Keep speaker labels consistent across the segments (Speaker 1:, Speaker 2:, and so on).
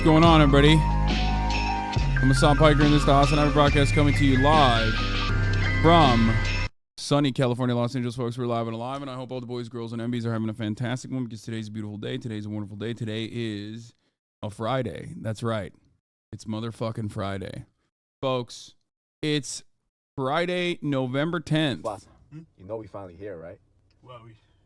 Speaker 1: going on, everybody? I'm Hasan Piker, and this is the HasanAbi broadcast coming to you live from sunny California, Los Angeles, folks. We're live and alive, and I hope all the boys, girls, and MBs are having a fantastic one because today's a beautiful day. Today's a wonderful day. Today is a Friday. That's right. It's motherfucking Friday. Folks, it's Friday, November 10th.
Speaker 2: You know we finally here, right?
Speaker 3: Well,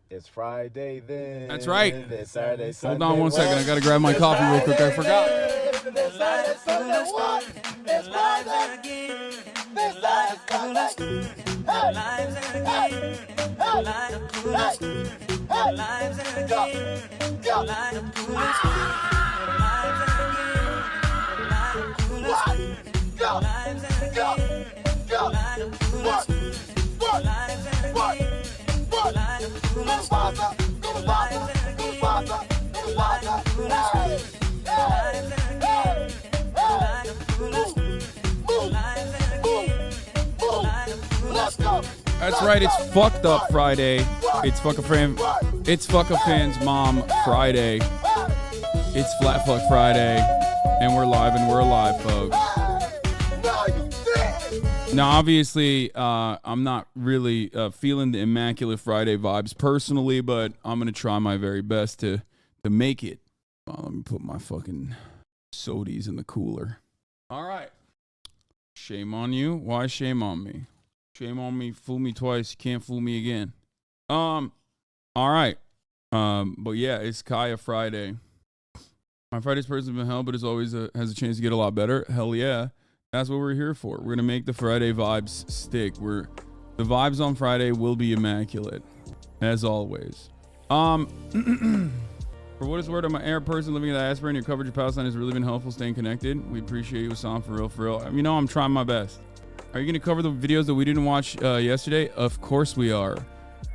Speaker 2: It's Friday then.
Speaker 1: That's right.
Speaker 2: It's Saturday, Sunday.
Speaker 1: Hold on one second. I got to grab my coffee real quick. I forgot.
Speaker 2: It's Saturday, Sunday, what? It's Friday again. It's Saturday, Sunday.
Speaker 1: That's right, it's Fucked Up Friday. It's Fuck a Fan's Mom Friday. It's Flat Fuck Friday. And we're live and we're alive, folks. Now, obviously, I'm not really feeling the Immaculate Friday vibes personally, but I'm going to try my very best to make it. Let me put my fucking sodies in the cooler. All right. Shame on you. Why shame on me? Shame on me. Fool me twice. You can't fool me again. All right. But yeah, it's Kaya Friday. My Friday's personally been hell, but as always has a chance to get a lot better. Hell yeah. That's what we're here for. We're going to make the Friday vibes stick. The vibes on Friday will be immaculate, as always. For what it's worth, I'm an Arab person living in the diaspora, and your coverage of Palestine has really been helpful staying connected. We appreciate you, Hassan, for real, for real. You know, I'm trying my best. Are you going to cover the videos that we didn't watch yesterday? Of course we are.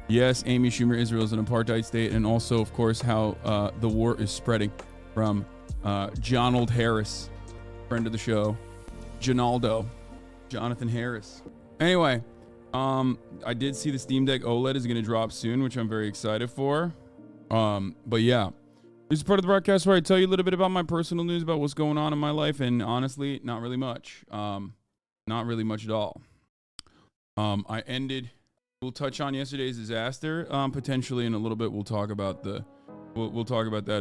Speaker 1: Yes, Amy Schumer, Israel is an apartheid state, and also, of course, how the war is spreading from Jonald Harris, friend of the show. Jonathan Harris. Anyway, I did see the Steam Deck OLED is going to drop soon, which I'm very excited for. But yeah, this is part of the broadcast where I tell you a little bit about my personal news about what's going on in my life, and honestly, not really much. Not really much at all. We'll touch on yesterday's disaster, potentially in a little bit. We'll talk about that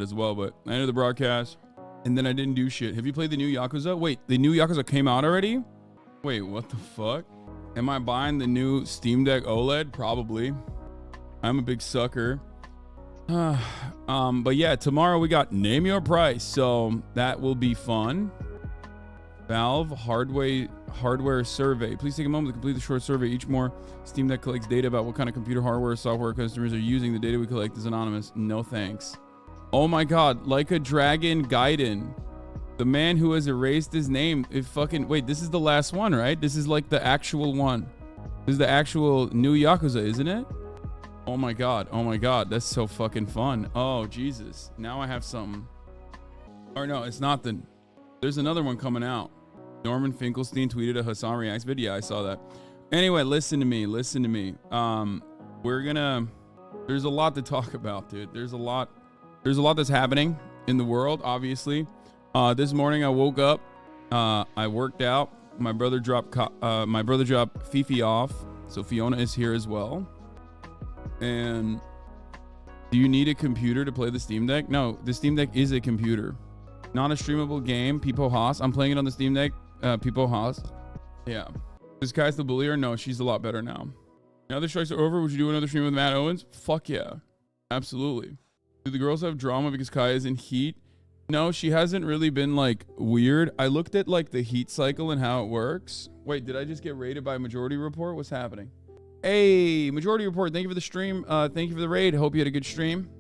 Speaker 1: as well. But I ended the broadcast. And then I didn't do shit. Have you played the new Yakuza? Wait, the new Yakuza came out already? Wait, what the fuck? Am I buying the new Steam Deck OLED? Probably. I'm a big sucker. But yeah, tomorrow we got Name Your Price. So that will be fun. Valve hardware survey. Please take a moment to complete the short survey. Each more Steam Deck collects data about what kind of computer hardware or software customers are using. The data we collect is anonymous. No thanks. Oh my god, like a Dragon Gaiden. The man who has erased his name. Wait, this is the last one, right? This is like the actual one. This is the actual new Yakuza, isn't it? Oh my god, that's so fucking fun. Oh, Jesus. Now I have something. Or no, it's not there's another one coming out. Norman Finkelstein tweeted a Hasan Reacts video. I saw that. Anyway, listen to me. There's a lot to talk about, dude. There's a lot that's happening in the world, obviously. This morning I woke up, I worked out. My brother dropped Fifi off, so Fiona is here as well. And do you need a computer to play the Steam Deck? No, the Steam Deck is a computer, not a streamable game. People Haas, I'm playing it on the Steam Deck. People Haas, yeah. Is Kai the bullier? No, she's a lot better now. Now the strikes are over. Would you do another stream with Matt Owens? Fuck yeah, absolutely. Do the girls have drama because Kai is in heat? No, she hasn't really been like weird. I looked at like the heat cycle and how it works. Wait, did I just get raided by Majority Report? What's happening? Hey, Majority Report, thank you for the stream. Thank you for the raid. Hope you had a good stream.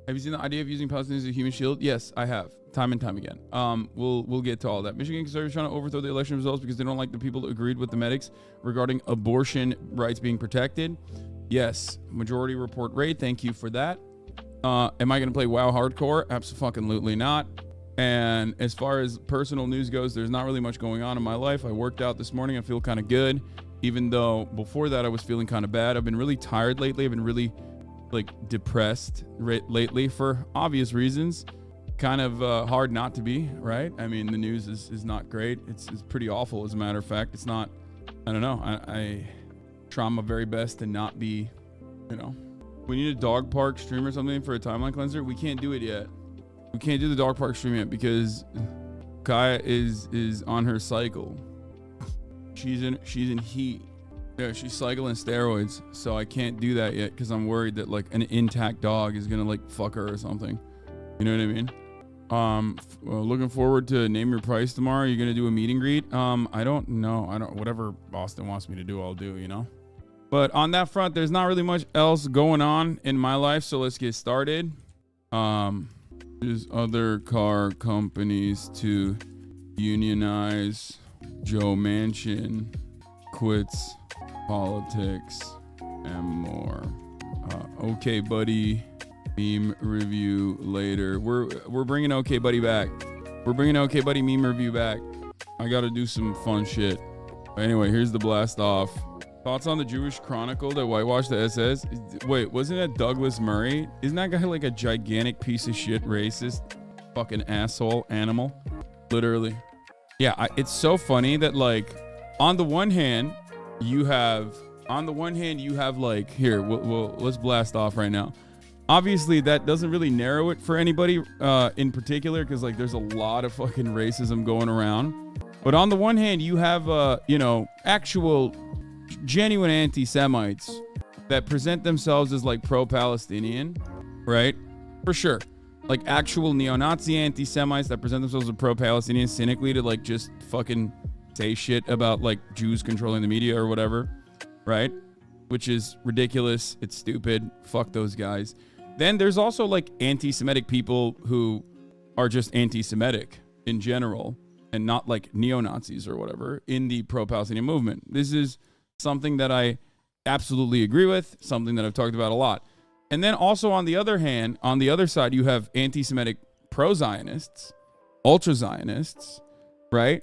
Speaker 1: Have you seen the idea of using Palestinians as a human shield? Yes, I have. Time and time again. We'll get to all that. Michigan conservatives trying to overthrow the election results because they don't like the people that agreed with the medics regarding abortion rights being protected. Yes, Majority Report raid. Thank you for that. Am I going to play WoW Hardcore? Absolutely not. And as far as personal news goes, there's not really much going on in my life. I worked out this morning. I feel kind of good, even though before that I was feeling kind of bad. I've been really tired lately. I've been really like depressed lately for obvious reasons. kind of hard not to be, right? I mean, the news is not great. It's pretty awful, as a matter of fact. It's not, I don't know. I try my very best to not be, you know. We need a dog park stream or something for a timeline cleanser. We can't do it yet. We can't do the dog park stream yet because Kaya is on her cycle. She's in heat. Yeah, she's cycling steroids, so I can't do that yet because I'm worried that like an intact dog is gonna like fuck her or something. You know what I mean? Looking forward to Name Your Price tomorrow. You're gonna do a meet and greet? I don't know. Whatever Austin wants me to do, I'll do, you know? But on that front, there's not really much else going on in my life, so let's get started. There's other car companies to unionize. Joe Manchin quits politics and more. Okay, buddy. Meme review later. We're bringing Okay Buddy back. We're bringing Okay Buddy meme review back. I got to do some fun shit. But anyway, here's the blast off. Thoughts on the Jewish Chronicle that whitewashed the SS? Wait, wasn't that Douglas Murray? Isn't that guy like a gigantic piece of shit racist fucking asshole animal? Literally. Yeah, it's so funny that like on the one hand you have like here let's blast off right now. Obviously that doesn't really narrow it for anybody in particular because like there's a lot of fucking racism going around. But on the one hand you have actual genuine anti-Semites that present themselves as like pro-Palestinian, right? For sure. Like actual neo-Nazi anti-Semites that present themselves as pro-Palestinian cynically to like just fucking say shit about like Jews controlling the media or whatever, right? Which is ridiculous. It's stupid. Fuck those guys. Then there's also like anti-Semitic people who are just anti-Semitic in general and not like neo-Nazis or whatever in the pro-Palestinian movement. This is something that I absolutely agree with, something that I've talked about a lot. And then also on the other hand, on the other side, you have anti-Semitic pro-Zionists, ultra-Zionists, right?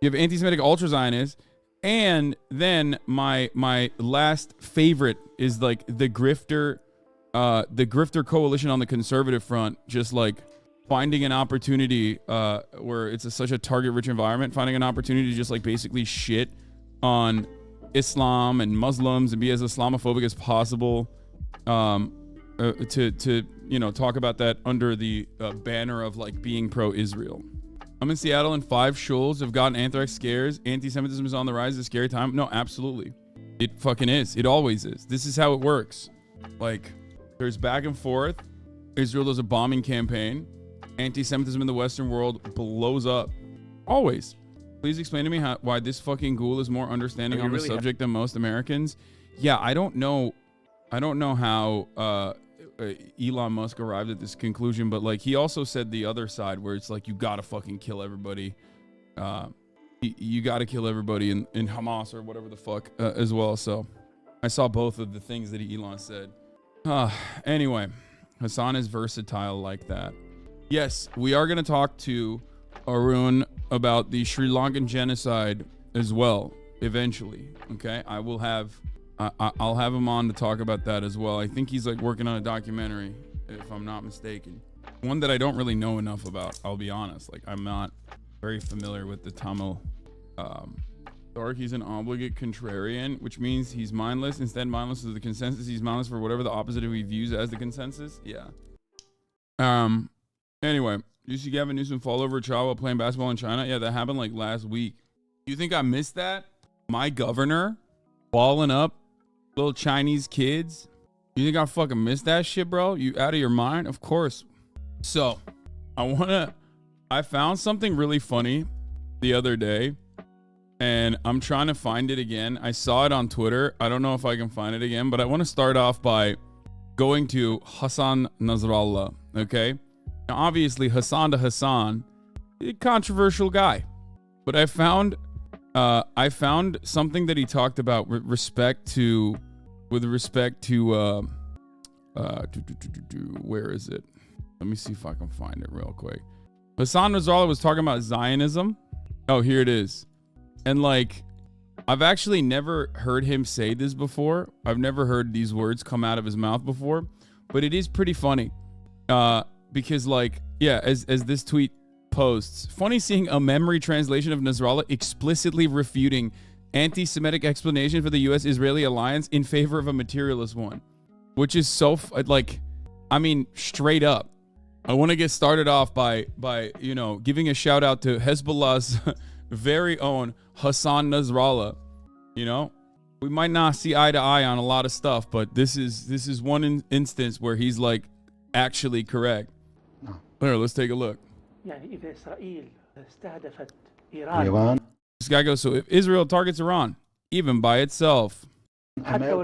Speaker 1: You have anti-Semitic ultra-Zionists. And then my last favorite is like the grifter coalition on the conservative front, just like finding an opportunity where it's such a target-rich environment, finding an opportunity to just like basically shit on Islam and Muslims and be as Islamophobic as possible. To talk about that under the banner of like being pro-Israel. I'm in Seattle and 5 shuls have gotten anthrax scares. Anti-Semitism is on the rise. It's a scary time. No, absolutely. It fucking is. It always is. This is how it works. Like, there's back and forth. Israel does a bombing campaign. Anti-Semitism in the Western world blows up. Always. Please explain to me why this fucking ghoul is more understanding on the subject than most Americans. Yeah, I don't know how Elon Musk arrived at this conclusion, but like he also said the other side where it's like you gotta fucking kill everybody. You gotta kill everybody in Hamas or whatever the fuck as well. So I saw both of the things that Elon said. Anyway, Hasan is versatile like that. Yes, we are gonna talk to Arun about the Sri Lankan genocide as well eventually. Okay, I'll have him on to talk about that as well. I think he's like working on a documentary, if I'm not mistaken. One that I don't really know enough about, I'll be honest. Like, I'm not very familiar with the Tamil. Dark, he's an obligate contrarian, which means he's mindless. Instead, mindless is the consensus. He's mindless for whatever the opposite of he views as the consensus. Yeah. Anyway, you see Gavin Newsom fall over a child while playing basketball in China? Yeah, that happened like last week. You think I missed that? My governor balling up little Chinese kids? You think I fucking missed that shit, bro? You out of your mind? Of course. So, I found something really funny the other day, and I'm trying to find it again. I saw it on Twitter. I don't know if I can find it again, but I want to start off by going to Hassan Nasrallah, okay? Now, obviously, Hassan to Hassan, a controversial guy, but I found something that he talked about with respect to where is it? Let me see if I can find it real quick. Hassan Nasrallah was talking about Zionism. Oh, here it is. And like, I've actually never heard him say this before. I've never heard these words come out of his mouth before, but it is pretty funny. Because like Yeah, as this tweet posts, funny seeing a memory translation of Nasrallah explicitly refuting anti-Semitic explanation for the U.S.-Israeli alliance in favor of a materialist one, which is so like, I mean, straight up. I want to get started off by giving a shout out to Hezbollah's very own Hassan Nasrallah. You know, we might not see eye to eye on a lot of stuff, but this is one instance where he's like actually correct. Here, let's take a look. This guy goes, so if Israel targets Iran, even by itself, America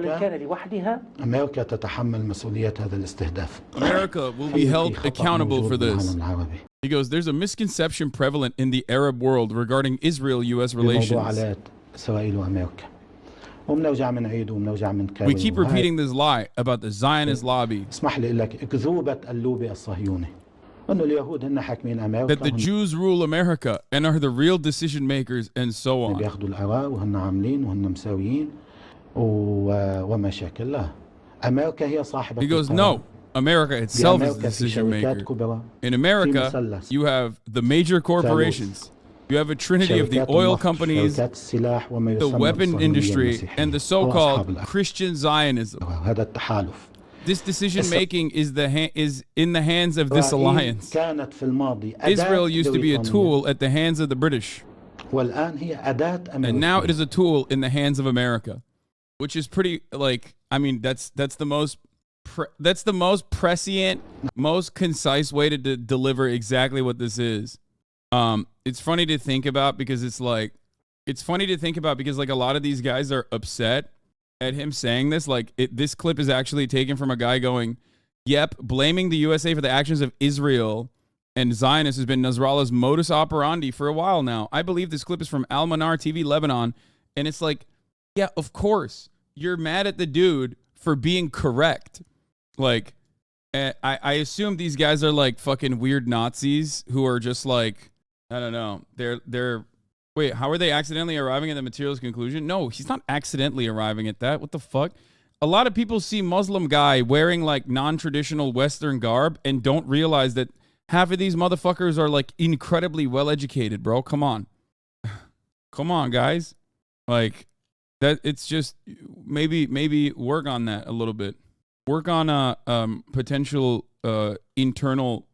Speaker 1: will be held accountable for this. He goes, there's a misconception prevalent in the Arab world regarding Israel-U.S. relations. We keep repeating this lie about the Zionist lobby. That the Jews rule America and are the real decision makers and so on. He goes, no, America itself is the decision maker. In America, you have the major corporations. You have a trinity of the oil companies, the weapon industry, and the so-called Christian Zionism. This decision making is in the hands of this alliance. Israel used to be a tool at the hands of the British. And now it is a tool in the hands of America, which is pretty, like, I mean, that's the most prescient, most concise way to deliver exactly what this is. It's funny to think about because like a lot of these guys are upset at him saying this. Like, this clip is actually taken from a guy going, yep, blaming the USA for the actions of Israel and Zionists has been Nasrallah's modus operandi for a while now. I believe this clip is from Al Manar TV Lebanon, and it's like, yeah, of course you're mad at the dude for being correct. Like, I assume these guys are like fucking weird Nazis who are just like, I don't know, they're wait, how are they accidentally arriving at the materialist conclusion? No, he's not accidentally arriving at that. What the fuck? A lot of people see Muslim guy wearing like non-traditional Western garb and don't realize that half of these motherfuckers are like incredibly well-educated, bro. Come on. Come on, guys. Like, that, it's just maybe work on that a little bit. Work on a potential internal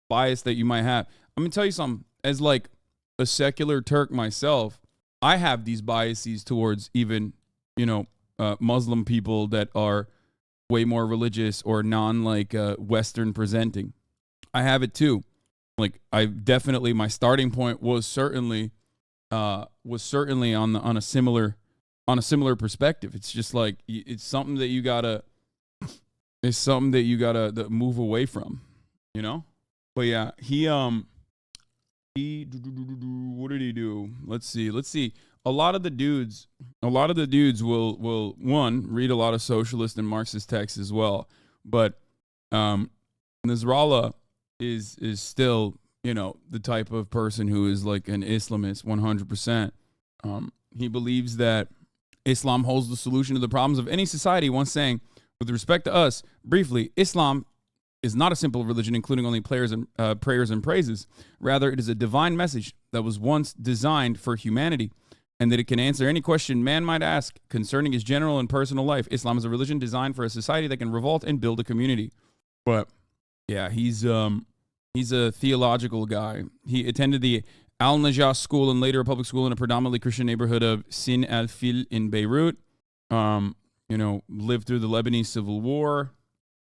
Speaker 1: bias that you might have. I'm going to tell you something. As like a secular Turk myself, I have these biases towards even, Muslim people that are way more religious or Western presenting. I have it too. Like, my starting point was certainly on a similar perspective. It's just like, it's something that you gotta move away from, But yeah, he what did he do? Let's see. A lot of the dudes will one, read a lot of socialist and Marxist texts as well. But Nasrallah is still, the type of person who is like an Islamist 100%. He believes that Islam holds the solution to the problems of any society, once saying, with respect to us, briefly, Islam is not a simple religion including only prayers and praises. Rather, it is a divine message that was once designed for humanity, and that it can answer any question man might ask concerning his general and personal life. Islam is a religion designed for a society that can revolt and build a community. But yeah, he's a theological guy. He attended the Al-Najah school and later a public school in a predominantly Christian neighborhood of Sin al-Fil in Beirut. Lived through the Lebanese Civil War.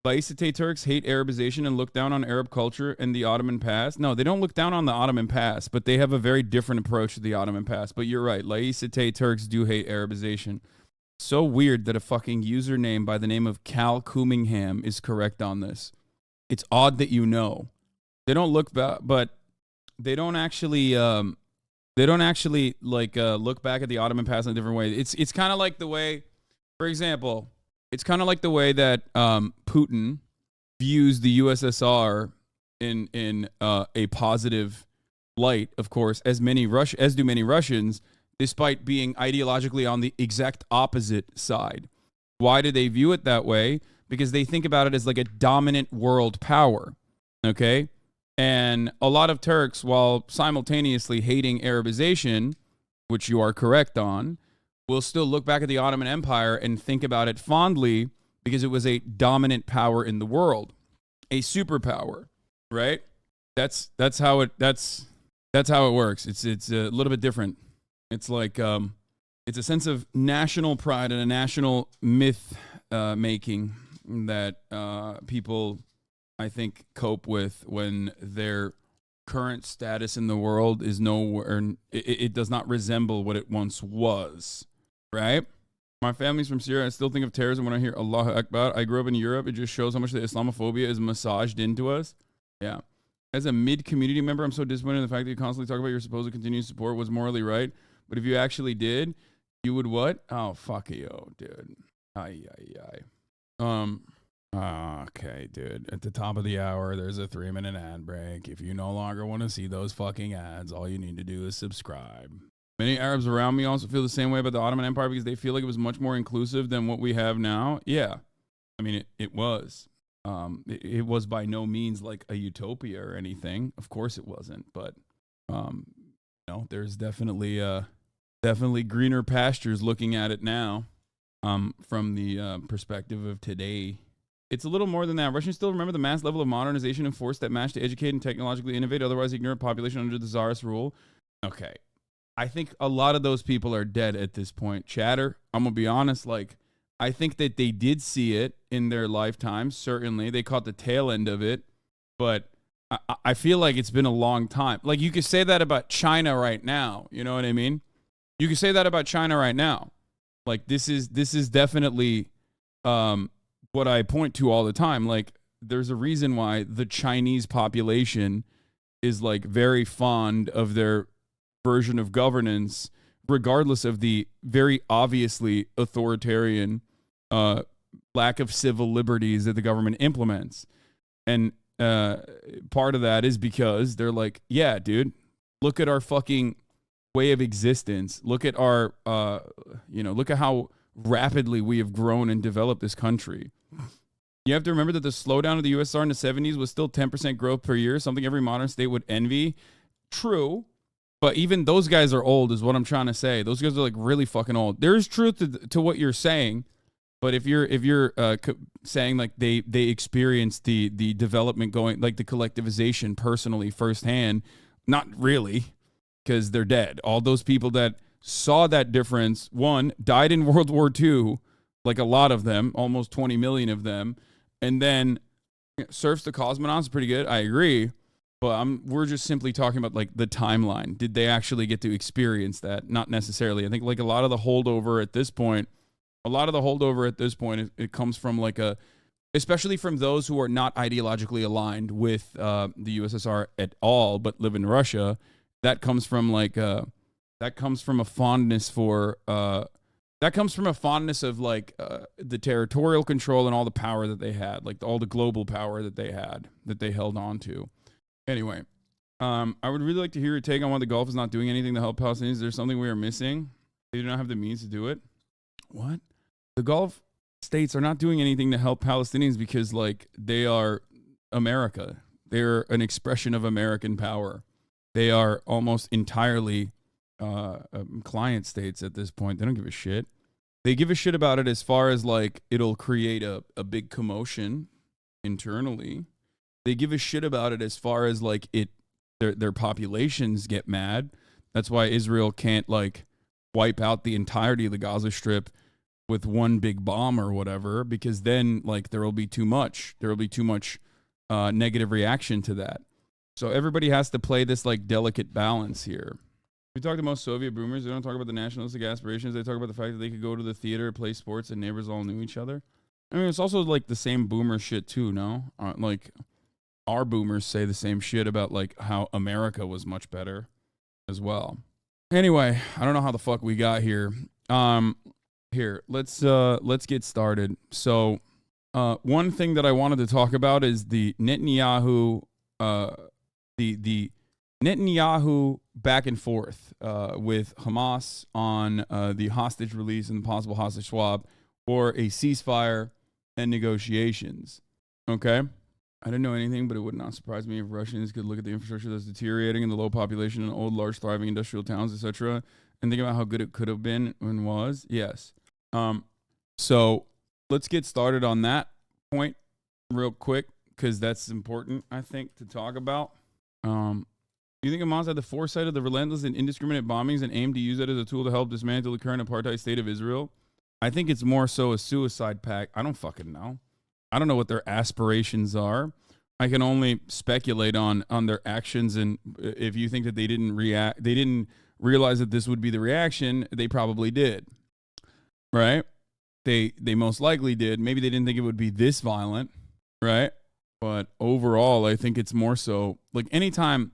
Speaker 1: Laicite Turks hate Arabization and look down on Arab culture and the Ottoman past. No, they don't look down on the Ottoman past, but they have a very different approach to the Ottoman past. But you're right, Laicite Turks do hate Arabization. So weird that a fucking username by the name of Cal Coomingham is correct on this. It's odd that they don't look back, but they don't actually look back at the Ottoman past in a different way. It's kind of like the way, for example, it's kind of like the way that Putin views the USSR in a positive light, of course, as do many Russians, despite being ideologically on the exact opposite side. Why do they view it that way? Because they think about it as like a dominant world power. Okay, And a lot of Turks, while simultaneously hating Arabization, which you are correct on, will still look back at the Ottoman Empire and think about it fondly because it was a dominant power in the world, a superpower, right? That's how it works. It's a little bit different. It's like it's a sense of national pride and a national myth making that people, I think, cope with when their current status in the world is nowhere. It does not resemble what it once was, right? My family's from Syria. I still think of terrorism when I hear Allahu Akbar. I grew up in Europe. It just shows how much the Islamophobia is massaged into us. Yeah. As a mid-community member, I'm so disappointed in the fact that you constantly talk about your supposed continued support was morally right. But if you actually did, you would what? Oh, fuck you, dude. Ay. Okay, dude. At the top of the hour, there's a 3-minute ad break. If you no longer want to see those fucking ads, all you need to do is subscribe. Many Arabs around me also feel the same way about the Ottoman Empire because they feel like it was much more inclusive than what we have now. Yeah. I mean, it was. It was by no means like a utopia or anything. Of course it wasn't. But, there's definitely greener pastures looking at it now from the perspective of today. It's a little more than that. Russians still remember the mass level of modernization and force that matched to educate and technologically innovate, otherwise ignorant population under the Tsarist rule. Okay. I think a lot of those people are dead at this point. Chatter, I'm going to be honest, I think that they did see it in their lifetime. Certainly. They caught the tail end of it. But I feel like it's been a long time. Like, you could say that about China right now. You know what I mean? You could say that about China right now. Like, this is definitely what I point to all the time. Like, there's a reason why the Chinese population is, like, very fond of their version of governance, regardless of the very obviously authoritarian lack of civil liberties that the government implements. And part of that is because they're like, yeah, dude, look at our fucking way of existence. Look at our, look at how rapidly we have grown and developed this country. You have to remember that the slowdown of the USSR in the 70s was still 10% growth per year, something every modern state would envy. True. But even those guys are old is what I'm trying to say. Those guys are like really fucking old. There is truth to what you're saying. But if you're saying like they experienced the development going, like the collectivization personally firsthand, not really, because they're dead. All those people that saw that difference, one, died in World War II, like a lot of them, almost 20 million of them, and then serfs to cosmonauts, pretty good. I agree. But we're just simply talking about like the timeline. Did they actually get to experience that? Not necessarily. I think like a lot of the holdover at this point, it comes from like especially from those who are not ideologically aligned with the USSR at all, but live in Russia. That comes from like a fondness of like the territorial control and all the power that they had, like all the global power that they had, that they held on to. Anyway, I would really like to hear your take on why the Gulf is not doing anything to help Palestinians. Is there something we are missing? They do not have the means to do it. What? The Gulf states are not doing anything to help Palestinians because, like, they are America. They're an expression of American power. They are almost entirely client states at this point. They don't give a shit. They give a shit about it as far as, like, it'll create a big commotion internally. They give a shit about it as far as like their populations get mad. That's why Israel can't like wipe out the entirety of the Gaza Strip with one big bomb or whatever, because then like there will be too much. There will be too much negative reaction to that. So everybody has to play this like delicate balance here. We talk to most Soviet boomers. They don't talk about the nationalistic aspirations. They talk about the fact that they could go to the theater, play sports, and neighbors all knew each other. I mean, it's also like the same boomer shit too, no? Like, our boomers say the same shit about like how America was much better as well. Anyway, I don't know how the fuck we got here. Here, let's get started. So, one thing that I wanted to talk about is the Netanyahu, the Netanyahu back and forth with Hamas on the hostage release and possible hostage swap or a ceasefire and negotiations. Okay. I didn't know anything, but it would not surprise me if Russians could look at the infrastructure that's deteriorating and the low population in old, large, thriving industrial towns, etc., and think about how good it could have been and was. Yes. So let's get started on that point real quick because that's important, I think, to talk about. You think Hamas had the foresight of the relentless and indiscriminate bombings and aimed to use it as a tool to help dismantle the current apartheid state of Israel? I think it's more so a suicide pact. I don't fucking know. I don't know what their aspirations are. I can only speculate on their actions, and if you think that they didn't realize that this would be the reaction, they probably did. Right? They most likely did. Maybe they didn't think it would be this violent, right? But overall, I think it's more so like anytime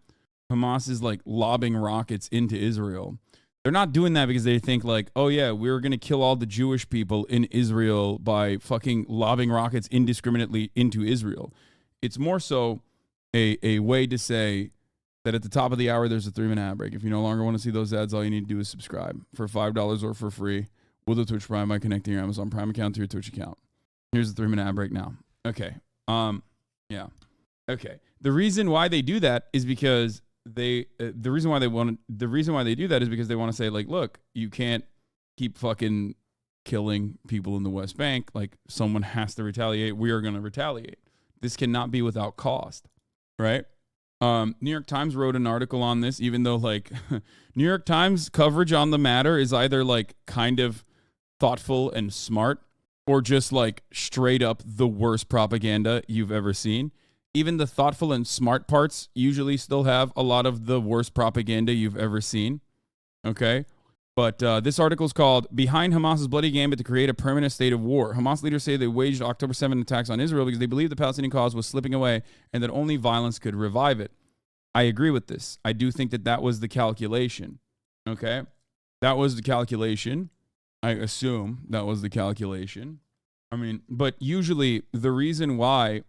Speaker 1: Hamas is like lobbing rockets into Israel, they're not doing that because they think like, oh yeah, we're going to kill all the Jewish people in Israel by fucking lobbing rockets indiscriminately into Israel. It's more so a way to say that at the top of the hour, there's a 3-minute ad break. If you no longer want to see those ads, all you need to do is subscribe for $5 or for free with a Twitch Prime by connecting your Amazon Prime account to your Twitch account. Here's the 3-minute ad break now. Okay. Yeah. Okay. The reason why they do that is because the reason why they do that is because they want to say like, look, you can't keep fucking killing people in the West Bank. Like someone has to retaliate. We are going to retaliate. This cannot be without cost, right? New York Times wrote an article on this, even though like New York Times coverage on the matter is either like kind of thoughtful and smart or just like straight up the worst propaganda you've ever seen. Even the thoughtful and smart parts usually still have a lot of the worst propaganda you've ever seen. Okay? But this article is called Behind Hamas's Bloody Gambit to Create a Permanent State of War. Hamas leaders say they waged October 7 attacks on Israel because they believe the Palestinian cause was slipping away and that only violence could revive it. I agree with this. I do think that was the calculation. Okay? That was the calculation. I assume that was the calculation. I mean, but usually the reason why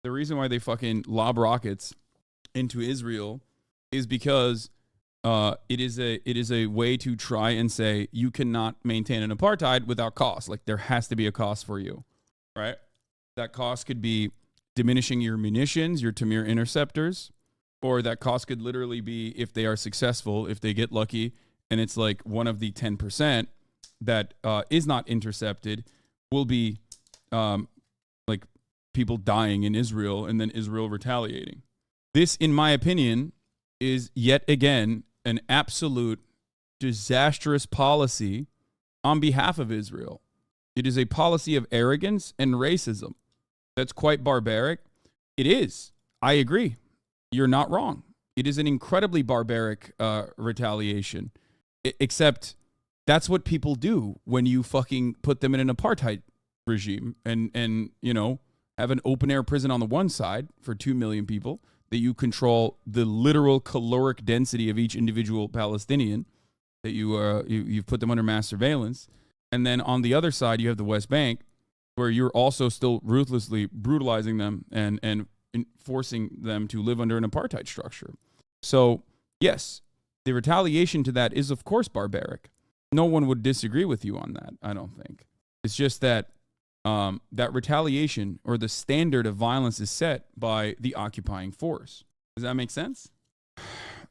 Speaker 1: they fucking lob rockets into Israel is because it is a way to try and say you cannot maintain an apartheid without cost. Like there has to be a cost for you, right? That cost could be diminishing your munitions, your Tamir interceptors, or that cost could literally be if they are successful, if they get lucky, and it's like one of the 10% that is not intercepted will be like people dying in Israel and then Israel retaliating. This, in my opinion, is yet again an absolute disastrous policy on behalf of Israel. It is a policy of arrogance and racism. That's quite barbaric. It is. I agree. You're not wrong. It is an incredibly barbaric retaliation. Except that's what people do when you fucking put them in an apartheid regime and you know, have an open air prison on the one side for 2 million people that you control the literal caloric density of each individual Palestinian, that you've put them under mass surveillance. And then on the other side, you have the West Bank, where you're also still ruthlessly brutalizing them and forcing them to live under an apartheid structure. So, yes, the retaliation to that is, of course, barbaric. No one would disagree with you on that, I don't think. It's just that that retaliation or the standard of violence is set by the occupying force. Does that make sense?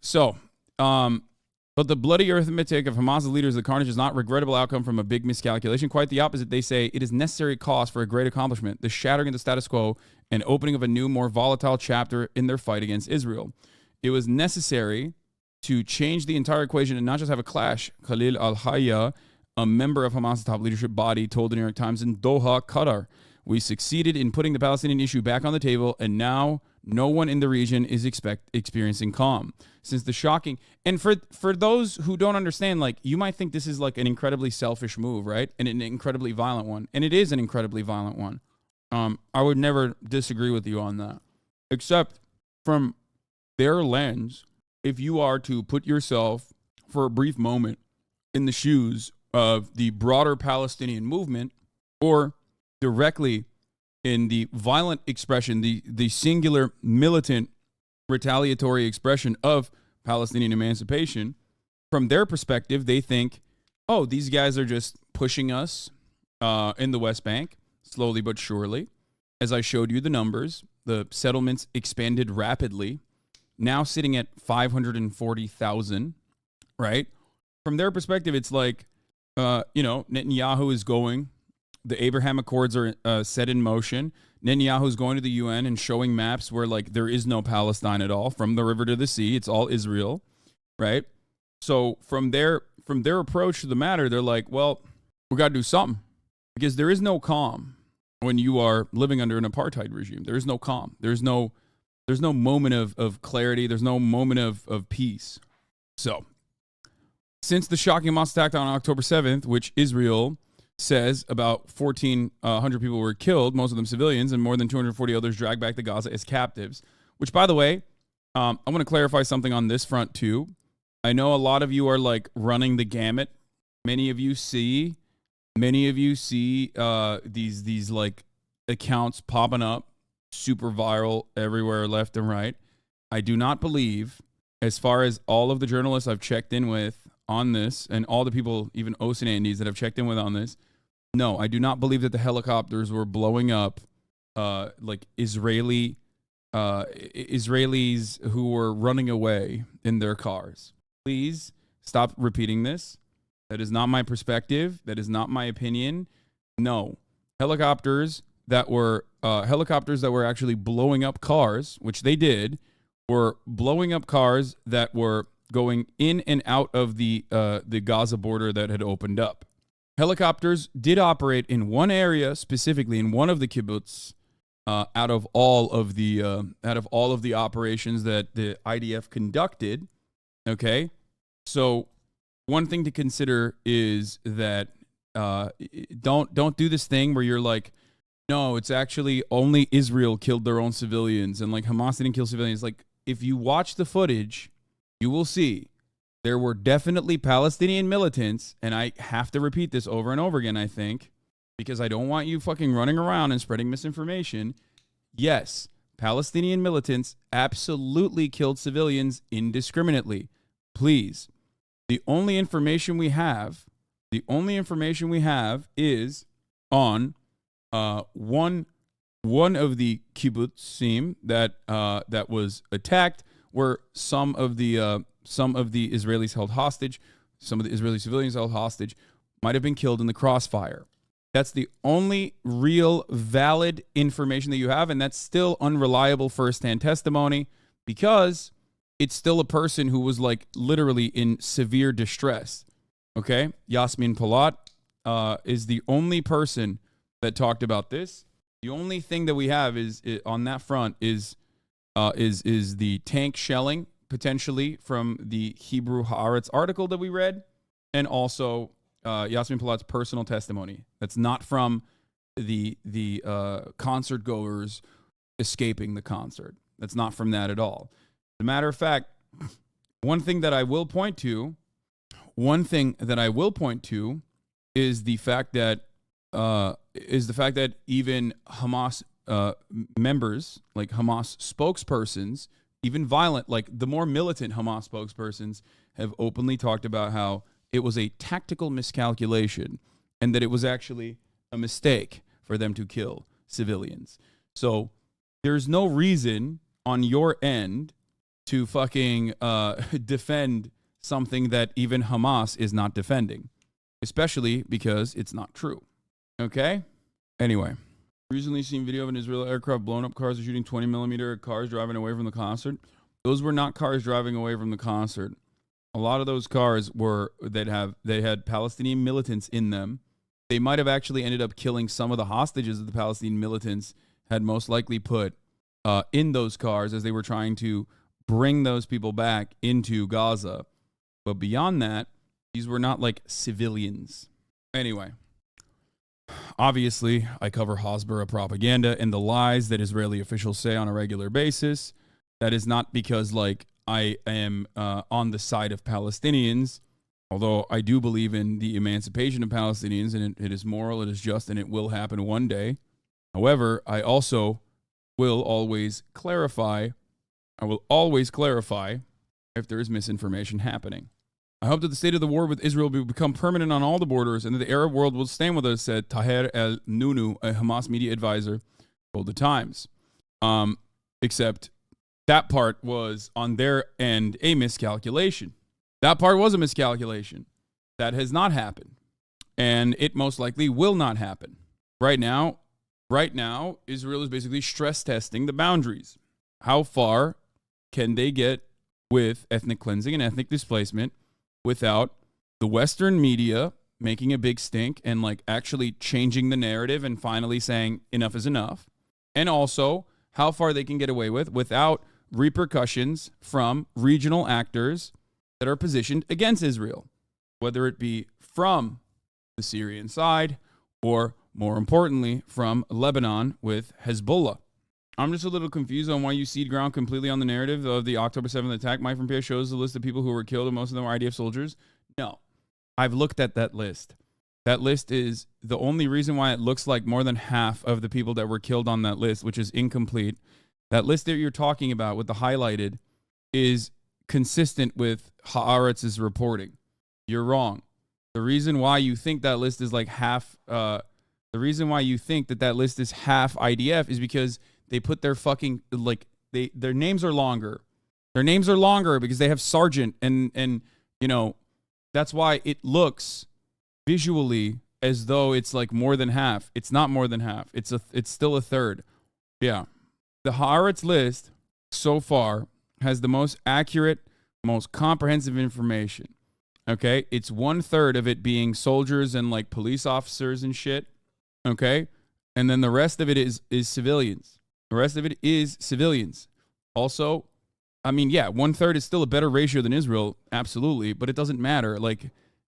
Speaker 1: So, but the bloody arithmetic of Hamas's leaders, the carnage is not regrettable outcome from a big miscalculation. Quite the opposite. They say it is necessary cost for a great accomplishment, the shattering of the status quo and opening of a new, more volatile chapter in their fight against Israel. It was necessary to change the entire equation and not just have a clash. Khalil al-Hayya, a member of Hamas's top leadership body, told the New York Times in Doha, Qatar, we succeeded in putting the Palestinian issue back on the table, and now no one in the region is experiencing calm. Since the shocking, and for those who don't understand, like, you might think this is like an incredibly selfish move, right? And an incredibly violent one. And it is an incredibly violent one. I would never disagree with you on that. Except from their lens, if you are to put yourself for a brief moment in the shoes of the broader Palestinian movement, or directly in the violent expression, the singular militant retaliatory expression of Palestinian emancipation, from their perspective, they think, oh, these guys are just pushing us in the West Bank, slowly but surely. As I showed you the numbers The settlements expanded rapidly, now sitting at 540,000, right? From their perspective, it's like, Netanyahu is going. The Abraham Accords are set in motion. Netanyahu is going to the UN and showing maps where, like, there is no Palestine at all. From the river to the sea, it's all Israel, right? So from their approach to the matter, they're like, well, we got to do something, because there is no calm when you are living under an apartheid regime. There is no calm. There's no moment of clarity. There's no moment of peace. So since the shocking Hamas attack on October 7th, which Israel says about 1,400 people were killed, most of them civilians, and more than 240 others dragged back to Gaza as captives, which, by the way, I want to clarify something on this front too. I know a lot of you are like running the gamut. Many of you see these like accounts popping up, super viral everywhere, left and right. I do not believe, as far as all of the journalists I've checked in with on this, and all the people, even Os and Andes, that I've checked in with on this, no, I do not believe that the helicopters were blowing up like Israelis who were running away in their cars. Please stop repeating this. That is not my perspective. That is not my opinion. No, helicopters that were actually blowing up cars, which they did, were blowing up cars that were going in and out of the Gaza border that had opened up. Helicopters did operate in one area, specifically in one of the kibbutz, out of all of the operations that the IDF conducted. Okay, so one thing to consider is that don't do this thing where you're like, no, it's actually only Israel killed their own civilians and like Hamas didn't kill civilians. Like, if you watch the footage, you will see there were definitely Palestinian militants, and I have to repeat this over and over again, I think, because I don't want you fucking running around and spreading misinformation. Yes, Palestinian militants absolutely killed civilians indiscriminately. Please. The only information we have is on one of the kibbutzim that was attacked, where some of the Israelis held hostage, some of the Israeli civilians held hostage, might have been killed in the crossfire. That's the only real valid information that you have, and that's still unreliable firsthand testimony, because it's still a person who was like literally in severe distress. Okay, Yasmin Palat is the only person that talked about this. The only thing that we have is on that front is the tank shelling, potentially from the Hebrew Haaretz article that we read, and also Yasmin Palat's personal testimony. That's not from the concert goers escaping the concert. That's not from that at all. As a matter of fact, one thing that I will point to is the fact that even Hamas members, like Hamas spokespersons, even violent, like the more militant Hamas spokespersons, have openly talked about how it was a tactical miscalculation and that it was actually a mistake for them to kill civilians. So there's no reason on your end to fucking defend something that even Hamas is not defending, especially because it's not true. Okay? Anyway, recently seen video of an Israeli aircraft blowing up cars and shooting 20 millimeter cars driving away from the concert. Those were not cars driving away from the concert. A lot of those cars they had Palestinian militants in them. They might have actually ended up killing some of the hostages that the Palestinian militants had most likely put in those cars as they were trying to bring those people back into Gaza. But beyond that, these were not like civilians. Anyway, obviously, I cover Hasbara propaganda and the lies that Israeli officials say on a regular basis. That is not because like I am on the side of Palestinians, although I do believe in the emancipation of Palestinians, and it is moral, it is just, and it will happen one day. However, I also will always clarify. I will always clarify if there is misinformation happening. I hope that the state of the war with Israel will become permanent on all the borders and that the Arab world will stand with us, said Taher El-Nunu, a Hamas media advisor, told The Times. Except that part was on their end a miscalculation. That part was a miscalculation. That has not happened. And it most likely will not happen. Right now, Israel is basically stress testing the boundaries. How far can they get with ethnic cleansing and ethnic displacement without the Western media making a big stink and like actually changing the narrative and finally saying enough is enough? And also how far they can get away with without repercussions from regional actors that are positioned against Israel, whether it be from the Syrian side or, more importantly, from Lebanon with Hezbollah. I'm just a little confused on why you cede ground completely on the narrative of the October 7th attack. Mike from Pierre shows the list of people who were killed, and most of them were IDF soldiers. No, I've looked at that list. That list is the only reason why it looks like more than half of the people that were killed on that list, which is incomplete. That list that you're talking about with the highlighted is consistent with Haaretz's reporting. You're wrong. The reason why you think that list is like half, the reason why you think that list is half IDF is because they put their fucking, like, their names are longer. Their names are longer because they have sergeant and you know, that's why it looks visually as though it's like more than half. It's not more than half. It's still a third. Yeah. The Haaretz list so far has the most accurate, most comprehensive information. Okay? It's 1/3 of it being soldiers and like police officers and shit. Okay? And then the rest of it is civilians. The rest of it is civilians. Also, I mean, yeah, 1/3 is still a better ratio than Israel, absolutely, but it doesn't matter. Like,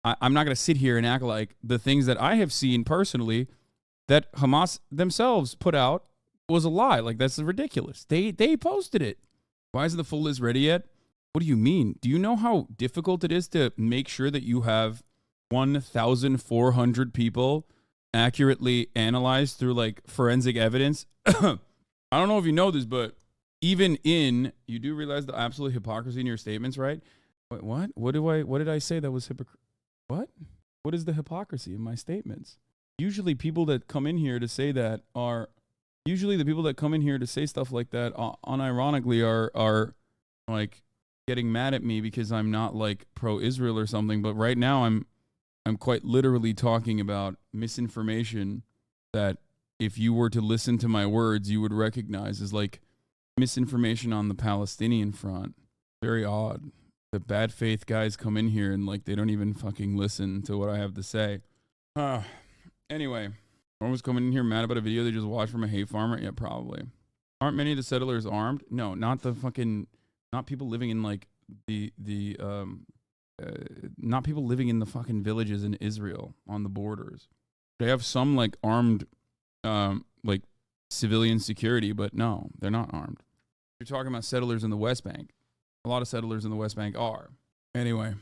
Speaker 1: I'm not going to sit here and act like the things that I have seen personally that Hamas themselves put out was a lie. Like, that's ridiculous. They posted it. Why isn't the full list ready yet? What do you mean? Do you know how difficult it is to make sure that you have 1,400 people accurately analyzed through like forensic evidence? I don't know if you know this, but even in, you do realize the absolute hypocrisy in your statements, right? Wait, what? What did I say that was hypocrite? What? What is the hypocrisy in my statements? Usually people that come in here to say that are, usually the people that come in here to say stuff like that unironically are like getting mad at me because I'm not like pro-Israel or something. But right now I'm quite literally talking about misinformation that if you were to listen to my words, you would recognize as like misinformation on the Palestinian front. Very odd. The bad faith guys come in here and like they don't even fucking listen to what I have to say. Anyway, someone was coming in here mad about a video they just watched from a hay farmer. Yeah, probably. Aren't many of the settlers armed? No, not people living in like not people living in the fucking villages in Israel on the borders. They have some like armed like civilian security, but no, they're not armed. You're talking about settlers in the West Bank. A lot of settlers in the West Bank are. Anyway,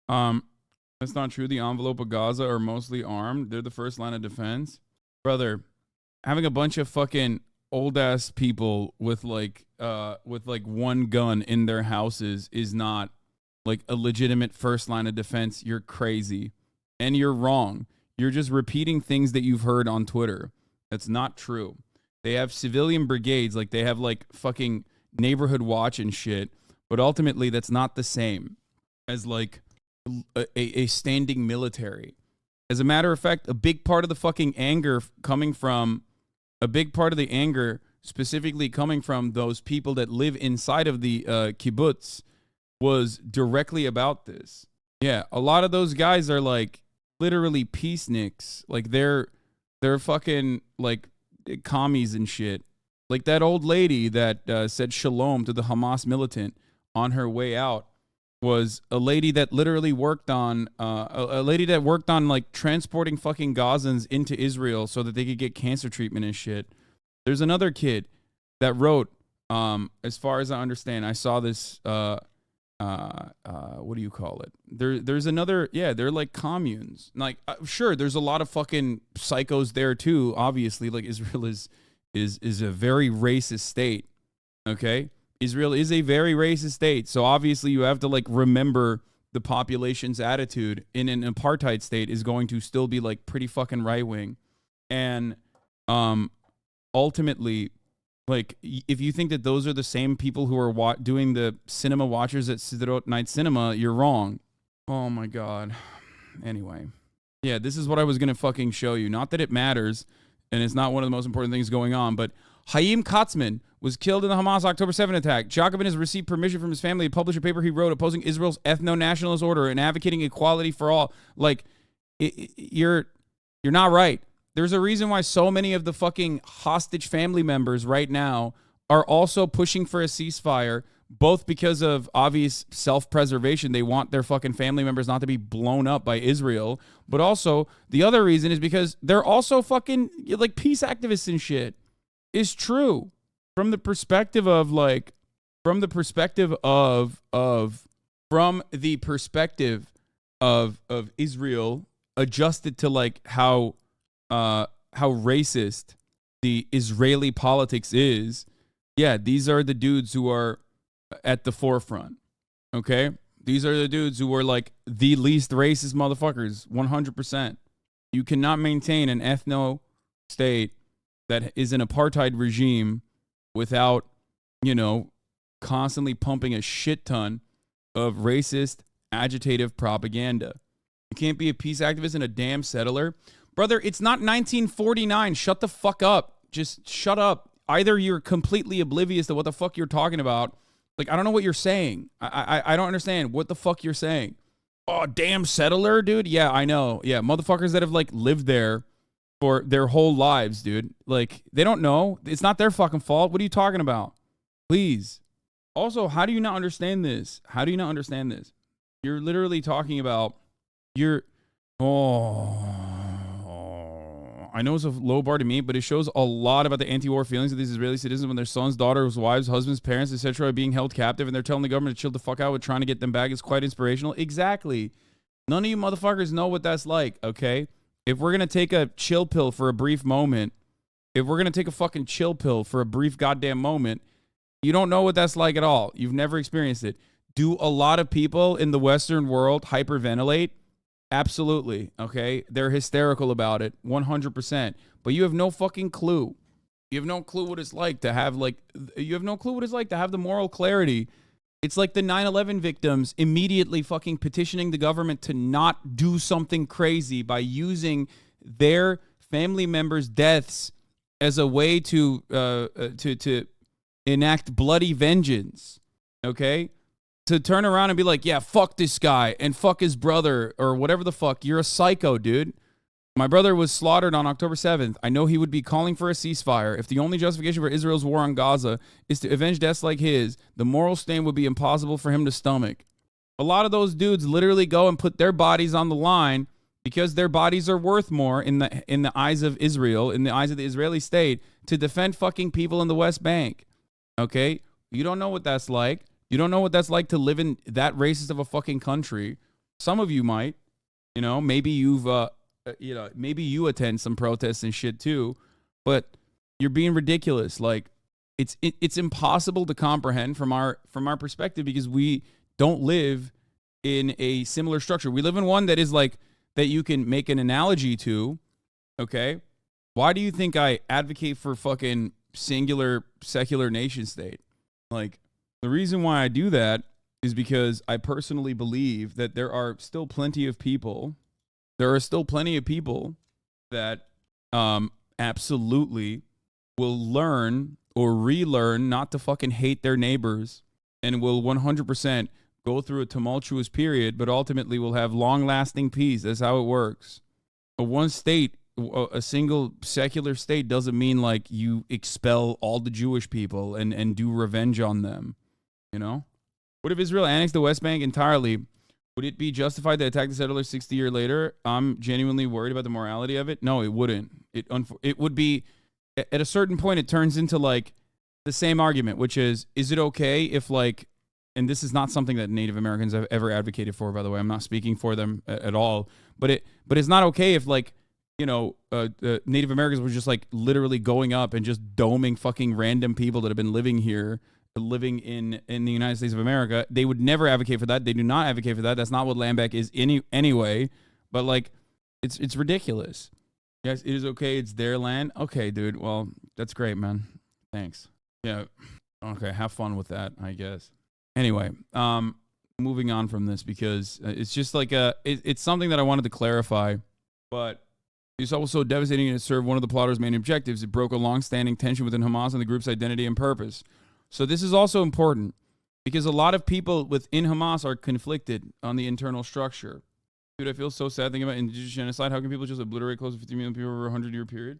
Speaker 1: that's not true. The envelope of Gaza are mostly armed. They're the first line of defense. Brother, having a bunch of fucking old ass people with like one gun in their houses is not like a legitimate first line of defense. You're crazy. And you're wrong. You're just repeating things that you've heard on Twitter. That's not true. They have civilian brigades, like they have like fucking neighborhood watch and shit. But ultimately, that's not the same as like a standing military. As a matter of fact, a big part of the fucking anger specifically coming from those people that live inside of the kibbutz was directly about this. Yeah, a lot of those guys are like literally peaceniks. Like they're fucking like commies and shit. Like that old lady that said shalom to the Hamas militant on her way out was a lady that literally worked on like transporting fucking Gazans into Israel so that they could get cancer treatment and shit. There's another kid that wrote, as far as I understand, I saw this, what do you call it? There's another, yeah, they're like communes. Like, sure, there's a lot of fucking psychos there too. Obviously, like Israel is a very racist state. Okay. Israel is a very racist state. So obviously you have to like remember the population's attitude in an apartheid state is going to still be like pretty fucking right wing. And ultimately Like, if you think that those are the same people who are doing the cinema watchers at Sidrot Night Cinema, you're wrong. Oh my God. Anyway. Yeah, this is what I was going to fucking show you. Not that it matters, and it's not one of the most important things going on, but Haim Katzman was killed in the Hamas October 7 attack. Jacobin has received permission from his family to publish a paper he wrote opposing Israel's ethno-nationalist order and advocating equality for all. Like, you're not right. There's a reason why so many of the fucking hostage family members right now are also pushing for a ceasefire, both because of obvious self-preservation. They want their fucking family members not to be blown up by Israel. But also, the other reason is because they're also fucking, like, peace activists and shit. It's true. From the perspective of, like, from the perspective of Israel, adjusted to, like, how racist the Israeli politics is, yeah, these are the dudes who are at the forefront, okay? These are the dudes who are, like, the least racist motherfuckers, 100%. You cannot maintain an ethno state that is an apartheid regime without, you know, constantly pumping a shit ton of racist, agitative propaganda. You can't be a peace activist and a damn settler. Brother, it's not 1949. Shut the fuck up. Just shut up. Either you're completely oblivious to what the fuck you're talking about. Like, I don't know what you're saying. I don't understand what the fuck you're saying. Oh, damn settler, dude? Yeah, I know. Yeah, motherfuckers that have, like, lived there for their whole lives, dude. Like, they don't know. It's not their fucking fault. What are you talking about? Please. Also, how do you not understand this? How do you not understand this? You're literally talking about I know it's a low bar to meet, but it shows a lot about the anti-war feelings of these Israeli citizens when their sons, daughters, wives, husbands, parents, etc. are being held captive and they're telling the government to chill the fuck out with trying to get them back. It's quite inspirational. Exactly. None of you motherfuckers know what that's like, okay? If we're going to take a chill pill for a brief moment, if we're going to take a fucking chill pill for a brief goddamn moment, you don't know what that's like at all. You've never experienced it. Do a lot of people in the Western world hyperventilate? Absolutely, okay? They're hysterical about it, 100%. But you have no fucking clue. You have no clue what it's like to have, like, you have no clue what it's like to have the moral clarity. It's like the 9/11 victims immediately fucking petitioning the government to not do something crazy by using their family members' deaths as a way to enact bloody vengeance, okay? To turn around and be like, yeah, fuck this guy and fuck his brother or whatever the fuck. You're a psycho, dude. My brother was slaughtered on October 7th. I know he would be calling for a ceasefire. If the only justification for Israel's war on Gaza is to avenge deaths like his, the moral stain would be impossible for him to stomach. A lot of those dudes literally go and put their bodies on the line because their bodies are worth more in the eyes of Israel, in the eyes of the Israeli state, to defend fucking people in the West Bank. Okay? You don't know what that's like. You don't know what that's like to live in that racist of a fucking country. Some of you might, you know, maybe maybe you attend some protests and shit too, but you're being ridiculous. Like, it's impossible to comprehend from our perspective because we don't live in a similar structure. We live in one that is like, that you can make an analogy to, okay? Why do you think I advocate for fucking singular secular nation state? Like, the reason why I do that is because I personally believe that there are still plenty of people that absolutely will learn or relearn not to fucking hate their neighbors and will 100% go through a tumultuous period, but ultimately will have long-lasting peace. That's how it works. A single secular state doesn't mean like you expel all the Jewish people and do revenge on them. You know? What if Israel annexed the West Bank entirely? Would it be justified to attack the settlers 60 years later? I'm genuinely worried about the morality of it. No, it wouldn't. It would be, at a certain point, it turns into like the same argument, which is it okay if like, and this is not something that Native Americans have ever advocated for, by the way. I'm not speaking for them at all. But it's not okay if like, you know, Native Americans were just like literally going up and just doming fucking random people that have been living here, living in the United States of America. They would never advocate for that. They do not advocate for that. That's not what land back is anyway. But like, it's ridiculous. Yes, it is okay. It's their land. Okay, dude. Well, that's great, man. Thanks. Yeah. Okay. Have fun with that, I guess. Anyway, moving on from this because it's just like it's something that I wanted to clarify, but it's also devastating and it served one of the plotters' main objectives. It broke a long-standing tension within Hamas and the group's identity and purpose. So this is also important because a lot of people within Hamas are conflicted on the internal structure. Dude, I feel so sad thinking about indigenous genocide. How can people just obliterate close to 50 million people over a 100-year period?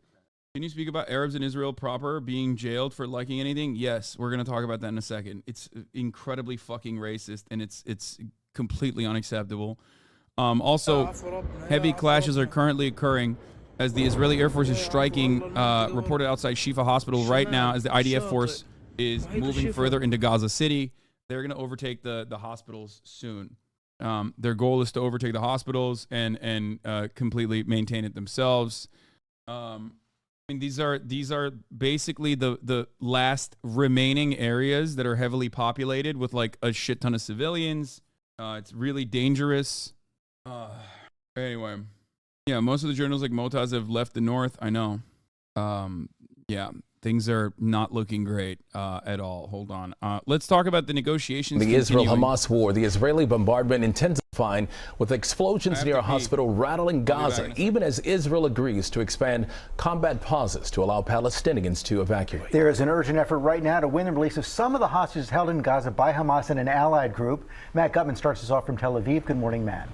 Speaker 1: Can you speak about Arabs in Israel proper being jailed for liking anything? Yes, we're going to talk about that in a second. It's incredibly fucking racist, and it's completely unacceptable. Also, heavy clashes are currently occurring as the Israeli Air Force is striking, reported outside Shifa Hospital right now as the IDF force is moving further into Gaza City. They're going to overtake the hospitals soon. Their goal is to overtake the hospitals and completely maintain it themselves. And these are basically the last remaining areas that are heavily populated with like a shit ton of civilians. It's really dangerous. Anyway, yeah, most of the journals like Motaz have left the north. I know. Yeah, things are not looking great at all. Hold on. Let's talk about the negotiations.
Speaker 3: The Israel-Hamas war, the Israeli bombardment intensifying with explosions near a hospital rattling Gaza, even as Israel agrees to expand combat pauses to allow Palestinians to evacuate.
Speaker 4: There is an urgent effort right now to win the release of some of the hostages held in Gaza by Hamas and an allied group. Matt Gutman starts us off from Tel Aviv. Good morning, Matt.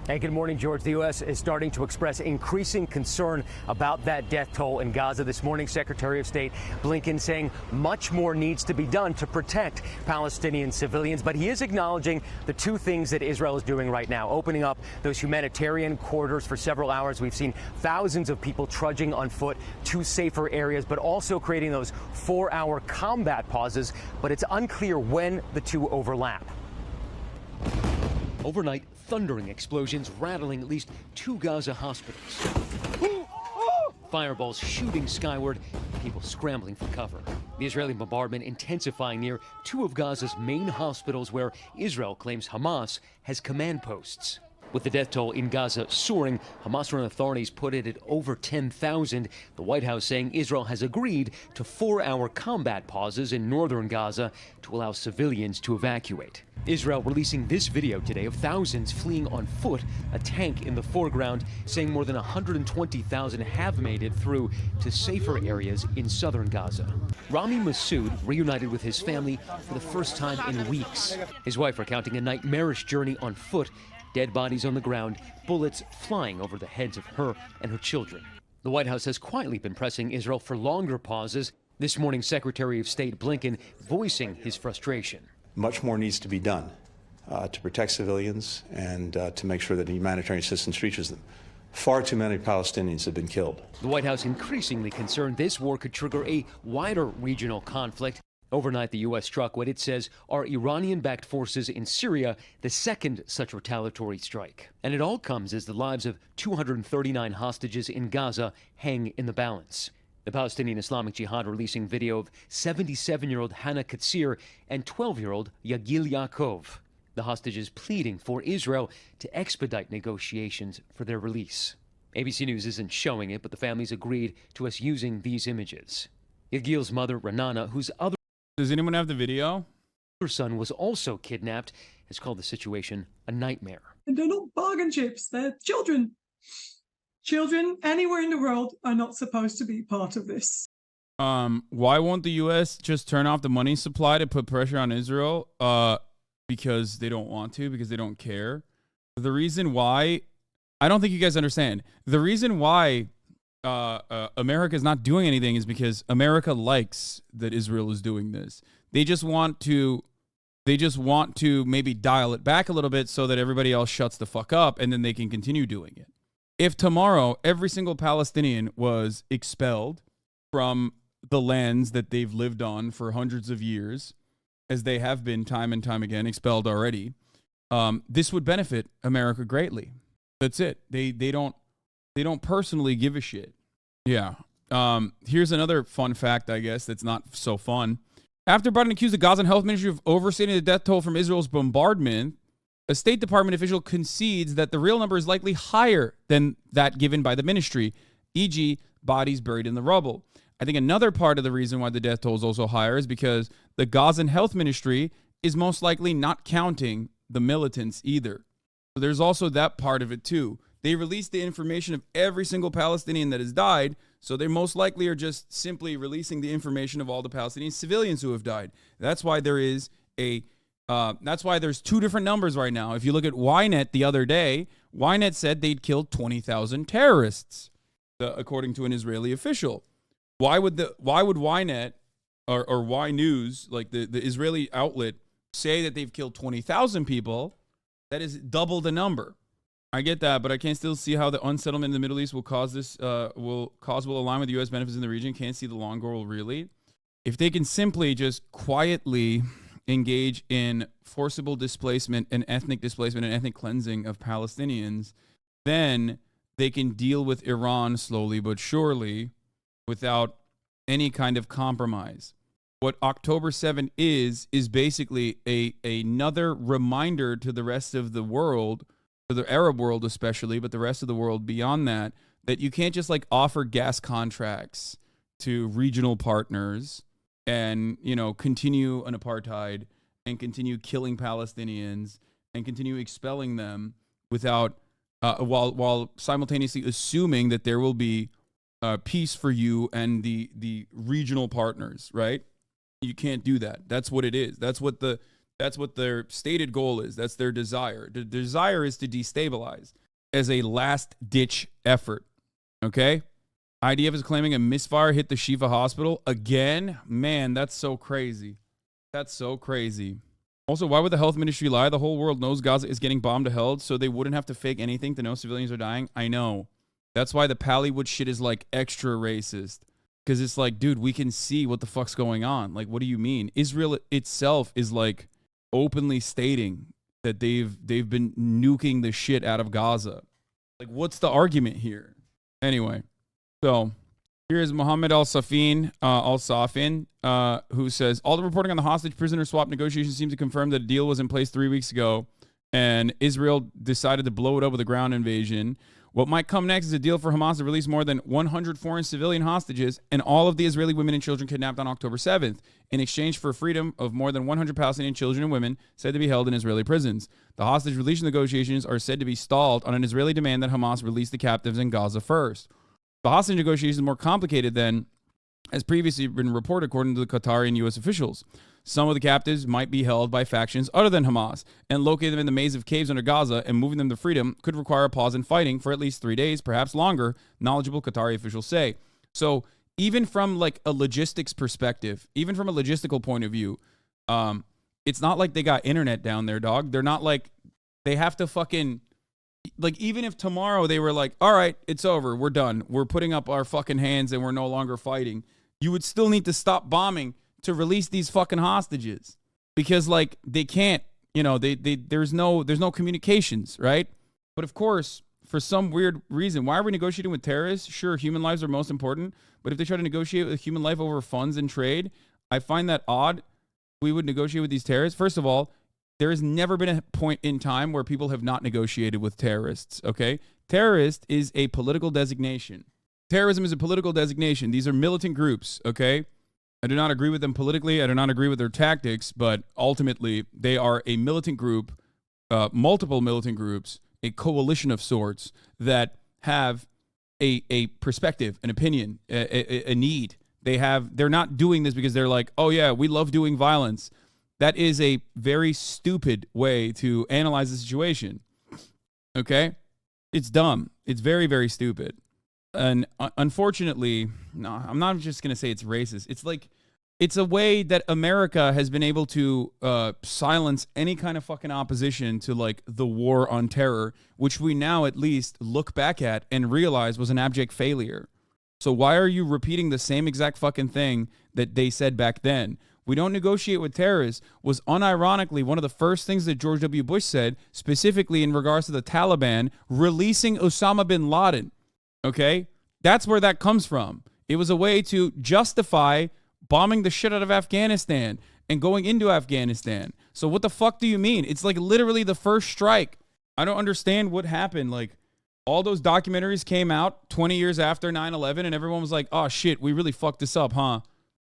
Speaker 5: Hey, good morning, George. The U.S. is starting to express increasing concern about that death toll in Gaza. This morning, Secretary of State Blinken saying much more needs to be done to protect Palestinian civilians. But he is acknowledging the two things that Israel is doing right now, opening up those humanitarian corridors for several hours. We've seen thousands of people trudging on foot to safer areas, but also creating those 4-hour combat pauses. But it's unclear when the two overlap. Overnight, thundering explosions rattling at least 2 Gaza hospitals. Fireballs shooting skyward, people scrambling for cover. The Israeli bombardment intensifying near 2 of Gaza's main hospitals where Israel claims Hamas has command posts. With the death toll in Gaza soaring, Hamas-run authorities put it at over 10,000. The White House saying Israel has agreed to 4-hour combat pauses in northern Gaza to allow civilians to evacuate. Israel releasing this video today of thousands fleeing on foot, a tank in the foreground, saying more than 120,000 have made it through to safer areas in southern Gaza. Rami Massoud reunited with his family for the first time in weeks. His wife recounting a nightmarish journey on foot, dead bodies on the ground, bullets flying over the heads of her and her children. The White House has quietly been pressing Israel for longer pauses. This morning, Secretary of State Blinken voicing his frustration.
Speaker 6: Much more needs to be done to protect civilians and to make sure that humanitarian assistance reaches them. Far too many Palestinians have been killed.
Speaker 5: The White House increasingly concerned this war could trigger a wider regional conflict. Overnight, the U.S. struck what it says are Iranian-backed forces in Syria, the second such retaliatory strike. And it all comes as the lives of 239 hostages in Gaza hang in the balance. The Palestinian Islamic Jihad releasing video of 77-year-old Hannah Katsir and 12-year-old Yagil Yaakov. The hostages pleading for Israel to expedite negotiations for their release. ABC News isn't showing it, but the families agreed to us using these images. Yagil's mother, Ranana, whose other
Speaker 1: Does anyone have the video?
Speaker 5: son was also kidnapped, has called the situation a nightmare.
Speaker 7: And they're not bargain chips, they're children. Children anywhere in the world are not supposed to be part of this.
Speaker 1: Why won't the U.S. just turn off the money supply to put pressure on Israel? Because they don't want to, because they don't care. The reason why, I don't think you guys understand. The reason why America is not doing anything is because America likes that Israel is doing this. They just want to maybe dial it back a little bit so that everybody else shuts the fuck up and then they can continue doing it. If tomorrow every single Palestinian was expelled from the lands that they've lived on for hundreds of years, as they have been time and time again expelled already, this would benefit America greatly. That's it. They don't personally give a shit. Yeah. Here's another fun fact, I guess, that's not so fun. After Biden accused the Gazan Health Ministry of overstating the death toll from Israel's bombardment, a State Department official concedes that the real number is likely higher than that given by the ministry, e.g., bodies buried in the rubble. I think another part of the reason why the death toll is also higher is because the Gazan Health Ministry is most likely not counting the militants either. So there's also that part of it too. They released the information of every single Palestinian that has died, so they most likely are just simply releasing the information of all the Palestinian civilians who have died. That's why there is that's why there's two different numbers right now. If you look at Ynet the other day, Ynet said they'd killed 20,000 terrorists, according to an Israeli official. Why would Ynet or Y News, like the Israeli outlet, say that they've killed 20,000 people? That is double the number. I get that, but I can still see how the unsettlement in the Middle East will align with U.S. benefits in the region. Can't see the long goal really. If they can simply just quietly engage in forcible displacement and ethnic cleansing of Palestinians, then they can deal with Iran slowly but surely without any kind of compromise. What October 7 is basically another reminder to the rest of the world, to the Arab world especially, but the rest of the world beyond that, that you can't just like offer gas contracts to regional partners and, you know, continue an apartheid and continue killing Palestinians and continue expelling them without, while simultaneously assuming that there will be peace for you and the regional partners, right? You can't do that. That's what it is. That's what their stated goal is. That's their desire. The desire is to destabilize as a last-ditch effort, okay? IDF is claiming a misfire hit the Shifa hospital again. Man, that's so crazy. That's so crazy. Also, why would the health ministry lie? The whole world knows Gaza is getting bombed to hell, so they wouldn't have to fake anything to know civilians are dying. I know. That's why the Pallywood shit is like extra racist. Because it's like, dude, we can see what the fuck's going on. Like, what do you mean? Israel itself is like openly stating that they've been nuking the shit out of Gaza. Like, what's the argument here? Anyway, so here's Mohammed Al-Safin, who says, all the reporting on the hostage prisoner swap negotiations seem to confirm that a deal was in place 3 weeks ago, and Israel decided to blow it up with a ground invasion. What might come next is a deal for Hamas to release more than 100 foreign civilian hostages and all of the Israeli women and children kidnapped on October 7th in exchange for freedom of more than 100 Palestinian children and women said to be held in Israeli prisons. The hostage release negotiations are said to be stalled on an Israeli demand that Hamas release the captives in Gaza first. The hostage negotiations are more complicated than has previously been reported, according to the Qatari and U.S. officials. Some of the captives might be held by factions other than Hamas, and locating them in the maze of caves under Gaza and moving them to freedom could require a pause in fighting for at least 3 days, perhaps longer, knowledgeable Qatari officials say. So even from like a logistics perspective, even from a logistical point of view, it's not like they got internet down there, dog. They're not like, they have to fucking, like, even if tomorrow they were like, all right, it's over, we're done, we're putting up our fucking hands and we're no longer fighting, you would still need to stop bombing to release these fucking hostages, because like they can't, you know, there's no communications, right? But of course, for some weird reason, why are we negotiating with terrorists? Sure, human lives are most important, but if they try to negotiate with human life over funds and trade, I find that odd. We would negotiate with these terrorists. First of all, there has never been a point in time where people have not negotiated with terrorists, okay? Terrorist is a political designation. Terrorism is a political designation. These are militant groups, okay? I do not agree with them politically. I do not agree with their tactics, but ultimately they are a militant group, multiple militant groups, a coalition of sorts that have a perspective, an opinion, a need. They're not doing this because they're like, oh yeah, we love doing violence. That is a very stupid way to analyze the situation. Okay? It's dumb. It's very, very stupid. And unfortunately, no, I'm not just going to say it's racist. It's like, it's a way that America has been able to silence any kind of fucking opposition to like the war on terror, which we now at least look back at and realize was an abject failure. So why are you repeating the same exact fucking thing that they said back then? We don't negotiate with terrorists was unironically one of the first things that George W. Bush said, specifically in regards to the Taliban releasing Osama bin Laden. Okay? That's where that comes from. It was a way to justify bombing the shit out of Afghanistan and going into Afghanistan. So what the fuck do you mean? It's like literally the first strike. I don't understand what happened. Like, All those documentaries came out 20 years after 9/11, and everyone was like, oh, shit, we really fucked this up, huh?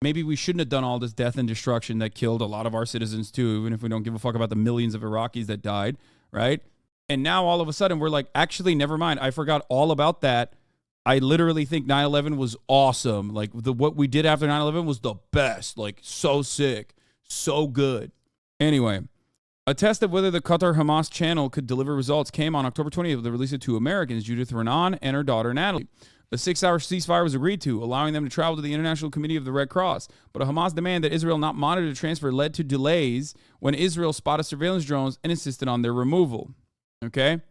Speaker 1: Maybe we shouldn't have done all this death and destruction that killed a lot of our citizens, too, even if we don't give a fuck about the millions of Iraqis that died, right? And now all of a sudden we're like, actually, never mind. I forgot all about that. I literally think 9/11 was awesome. Like, what we did after 9/11 was the best. Like, so sick. So good. Anyway. A test of whether the Qatar-Hamas channel could deliver results came on October 20th with the release of 2 Americans, Judith Renan and her daughter Natalie. A 6-hour ceasefire was agreed to, allowing them to travel to the International Committee of the Red Cross. But a Hamas demand that Israel not monitor the transfer led to delays when Israel spotted surveillance drones and insisted on their removal. Okay?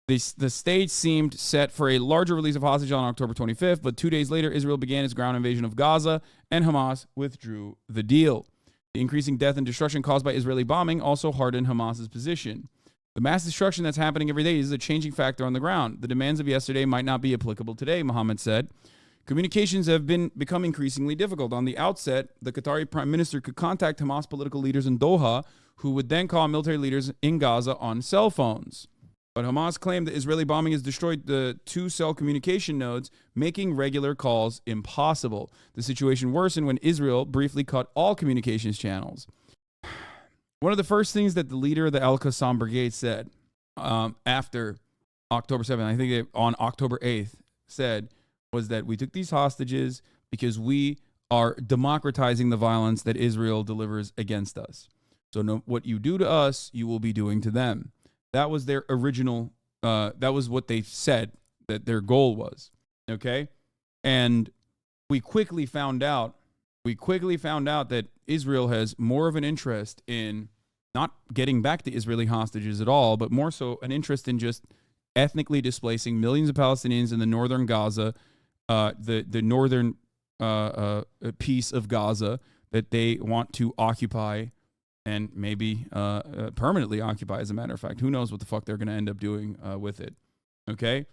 Speaker 1: The stage seemed set for a larger release of hostages on October 25th, but 2 days later, Israel began its ground invasion of Gaza, and Hamas withdrew the deal. The increasing death and destruction caused by Israeli bombing also hardened Hamas's position. The mass destruction that's happening every day is a changing factor on the ground. The demands of yesterday might not be applicable today, Mohammed said. Communications have become increasingly difficult. On the outset, the Qatari prime minister could contact Hamas political leaders in Doha, who would then call military leaders in Gaza on cell phones. But Hamas claimed that Israeli bombing has destroyed the 2 cell communication nodes, making regular calls impossible. The situation worsened when Israel briefly cut all communications channels. One of the first things that the leader of the Al-Qassam Brigade said after October 7th, I think on October 8th, said was that we took these hostages because we are democratizing the violence that Israel delivers against us. So what you do to us, you will be doing to them. That was their original, that was what they said that their goal was, okay? And we quickly found out that Israel has more of an interest in not getting back the Israeli hostages at all, but more so an interest in just ethnically displacing millions of Palestinians in the northern Gaza, the northern piece of Gaza that they want to occupy and maybe permanently occupy, as a matter of fact. Who knows what the fuck they're going to end up doing with it, okay?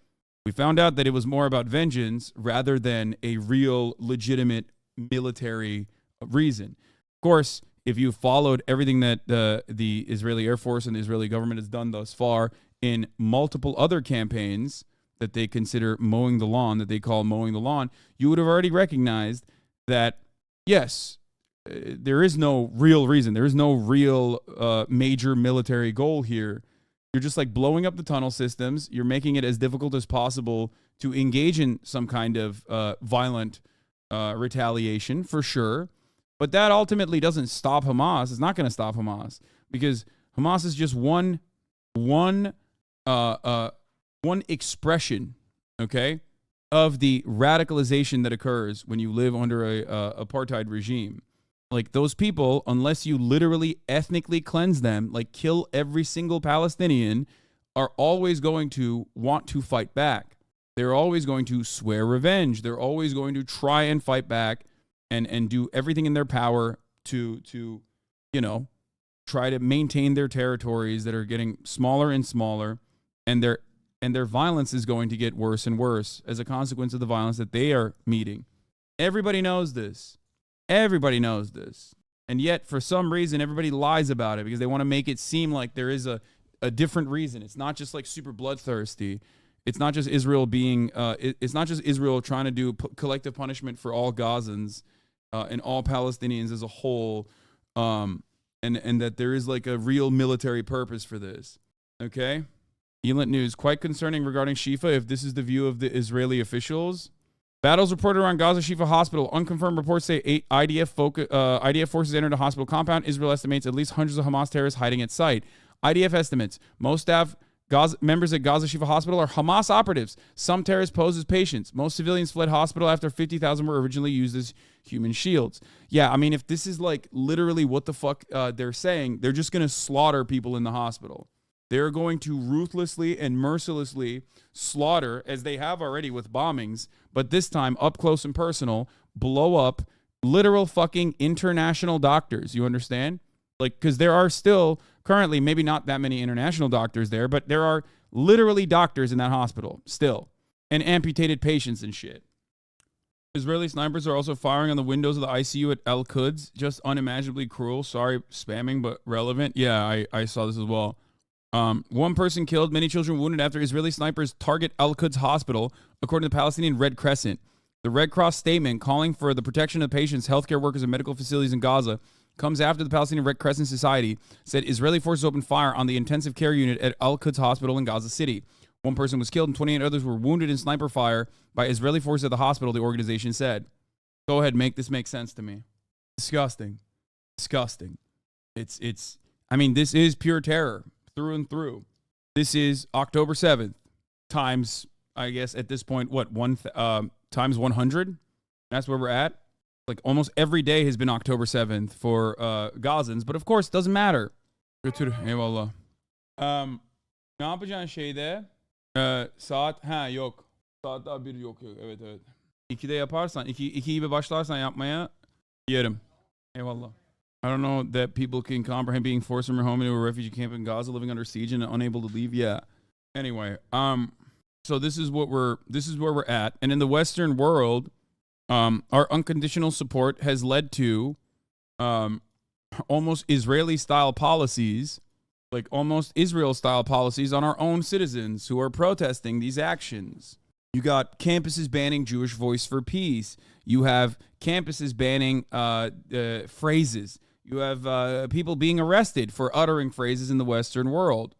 Speaker 1: We found out that it was more about vengeance rather than a real, legitimate military reason. Of course, if you followed everything that the Israeli Air Force and the Israeli government has done thus far in multiple other campaigns that they consider mowing the lawn, that they call mowing the lawn, you would have already recognized that, yes, there is no real reason. There is no real major military goal here. You're just like blowing up the tunnel systems. You're making it as difficult as possible to engage in some kind of violent retaliation, for sure. But that ultimately doesn't stop Hamas. It's not going to stop Hamas because Hamas is just one expression, okay, of the radicalization that occurs when you live under a apartheid regime. Like, those people, unless you literally ethnically cleanse them, like kill every single Palestinian, are always going to want to fight back. They're always going to swear revenge. They're always going to try and fight back and do everything in their power to you know, try to maintain their territories that are getting smaller and smaller, and their violence is going to get worse and worse as a consequence of the violence that they are meeting. Everybody knows this. Everybody knows this. And yet, for some reason, everybody lies about it because they want to make it seem like there is a different reason. It's not just like super bloodthirsty. It's not just Israel being, it's not just Israel trying to do collective punishment for all Gazans and all Palestinians as a whole, and that there is like a real military purpose for this. Okay? Elant News, quite concerning regarding Shifa, if this is the view of the Israeli officials. Battles reported around Gaza Shifa Hospital. Unconfirmed reports say IDF forces entered a hospital compound. Israel estimates at least hundreds of Hamas terrorists hiding at site. IDF estimates most staff members at Gaza Shifa Hospital are Hamas operatives. Some terrorists pose as patients. Most civilians fled hospital after 50,000 were originally used as human shields. Yeah, I mean, if this is like literally what the fuck they're saying, they're just going to slaughter people in the hospital. They're going to ruthlessly and mercilessly slaughter, as they have already with bombings, but this time up close and personal, blow up literal fucking international doctors. You understand? Like, because there are still currently maybe not that many international doctors there, but there are literally doctors in that hospital still, and amputated patients and shit. Israeli snipers are also firing on the windows of the ICU at El Quds. Just unimaginably cruel. Sorry, spamming, but relevant. Yeah, I saw this as well. One person killed, many children wounded after Israeli snipers target Al-Quds Hospital, according to the Palestinian Red Crescent. The Red Cross statement calling for the protection of patients, healthcare workers, and medical facilities in Gaza comes after the Palestinian Red Crescent Society said Israeli forces opened fire on the intensive care unit at Al-Quds Hospital in Gaza City. One person was killed and 28 others were wounded in sniper fire by Israeli forces at the hospital, the organization said. Go ahead, make this make sense to me. Disgusting. Disgusting. I mean, this is pure terror through and through. This is October 7th times, I guess at this point, what, times 100? That's where we're at. Like almost every day has been October 7th for Gazans, but of course it doesn't matter. Eyvallah. Ne yapacaksın şeyde? Saat yok. Saat daha bir yok. Evet. 2'de yaparsan, 2 gibi başlarsan yapmaya yerim. Eyvallah. I don't know that people can comprehend being forced from your home into a refugee camp in Gaza, living under siege and unable to leave. Yeah. Anyway, so this is where we're at. And in the Western world, our unconditional support has led to almost Israeli-style policies, like almost Israel-style policies on our own citizens who are protesting these actions. You got campuses banning Jewish Voice for Peace. You have campuses banning phrases. You have people being arrested for uttering phrases in the Western world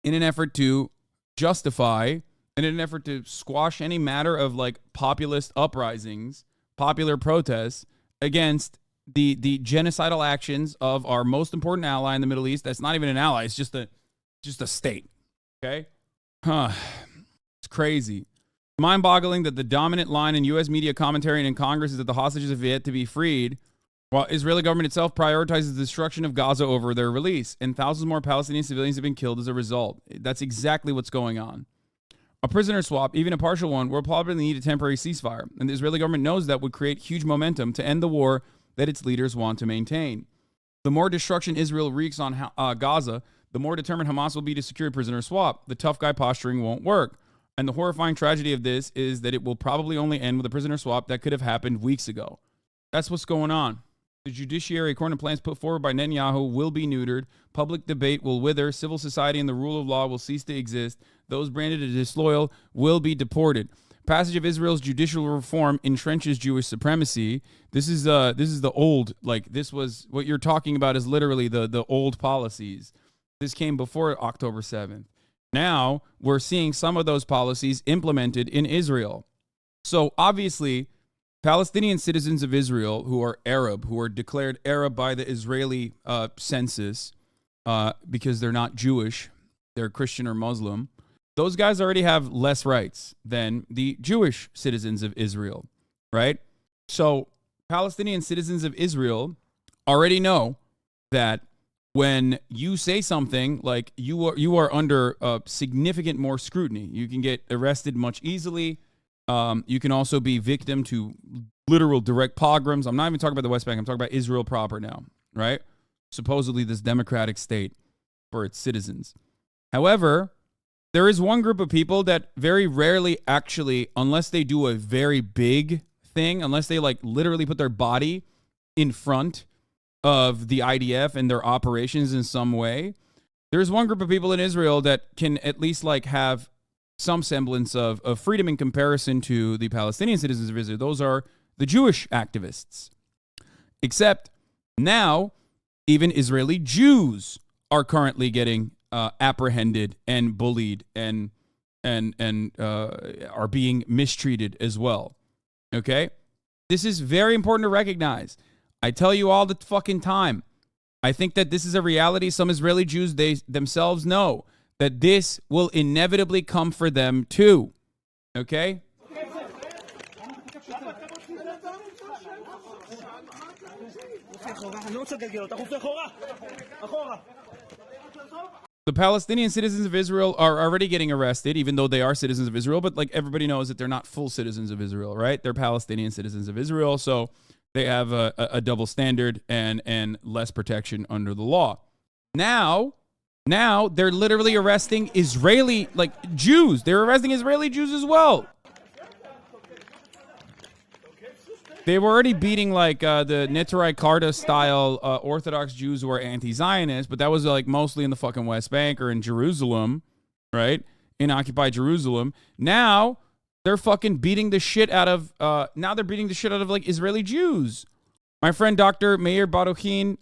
Speaker 1: in an effort to justify, in an effort to squash any matter of like populist uprisings, popular protests against the genocidal actions of our most important ally in the Middle East. That's not even an ally. It's just a state. Okay? It's crazy. Mind-boggling that the dominant line in U.S. media commentary and in Congress is that the hostages have yet to be freed, while Israeli government itself prioritizes the destruction of Gaza over their release, and thousands more Palestinian civilians have been killed as a result. That's exactly what's going on. A prisoner swap, even a partial one, will probably need a temporary ceasefire, and the Israeli government knows that would create huge momentum to end the war that its leaders want to maintain. The more destruction Israel wreaks on Gaza, the more determined Hamas will be to secure a prisoner swap. The tough guy posturing won't work. And the horrifying tragedy of this is that it will probably only end with a prisoner swap that could have happened weeks ago. That's what's going on. The judiciary, according to plans put forward by Netanyahu, will be neutered. Public debate will wither. Civil society and the rule of law will cease to exist. Those branded as disloyal will be deported. Passage of Israel's judicial reform entrenches Jewish supremacy. This is the old, like this was what you're talking about is literally the old policies. This came before October 7th. Now we're seeing some of those policies implemented in Israel. So obviously, Palestinian citizens of Israel who are Arab, who are declared Arab by the Israeli census because they're not Jewish, they're Christian or Muslim, those guys already have less rights than the Jewish citizens of Israel, right? So Palestinian citizens of Israel already know that when you say something like you are under significant more scrutiny, you can get arrested much easily. You can also be victim to literal direct pogroms. I'm not even talking about the West Bank. I'm talking about Israel proper now, right? Supposedly this democratic state for its citizens. However, there is one group of people that very rarely actually, unless they do a very big thing, unless they like literally put their body in front of the IDF and their operations in some way, there's one group of people in Israel that can at least like have some semblance of freedom in comparison to the Palestinian citizens of Israel. Those are the Jewish activists. Except now, even Israeli Jews are currently getting apprehended and bullied and are being mistreated as well. Okay? This is very important to recognize. I tell you all the fucking time. I think that this is a reality. Some Israeli Jews, they themselves know that this will inevitably come for them too. Okay? The Palestinian citizens of Israel are already getting arrested, even though they are citizens of Israel. But like everybody knows that they're not full citizens of Israel, right? They're Palestinian citizens of Israel. So they have a double standard and less protection under the law. Now they're literally arresting Israeli, like Jews. They're arresting Israeli Jews as well. They were already beating like the Neturei Karta style Orthodox Jews who are anti-Zionist, but that was like mostly in the fucking West Bank or in Jerusalem, right? In occupied Jerusalem. Now they're fucking beating the shit out of like Israeli Jews. My friend Dr. Meir Baruchin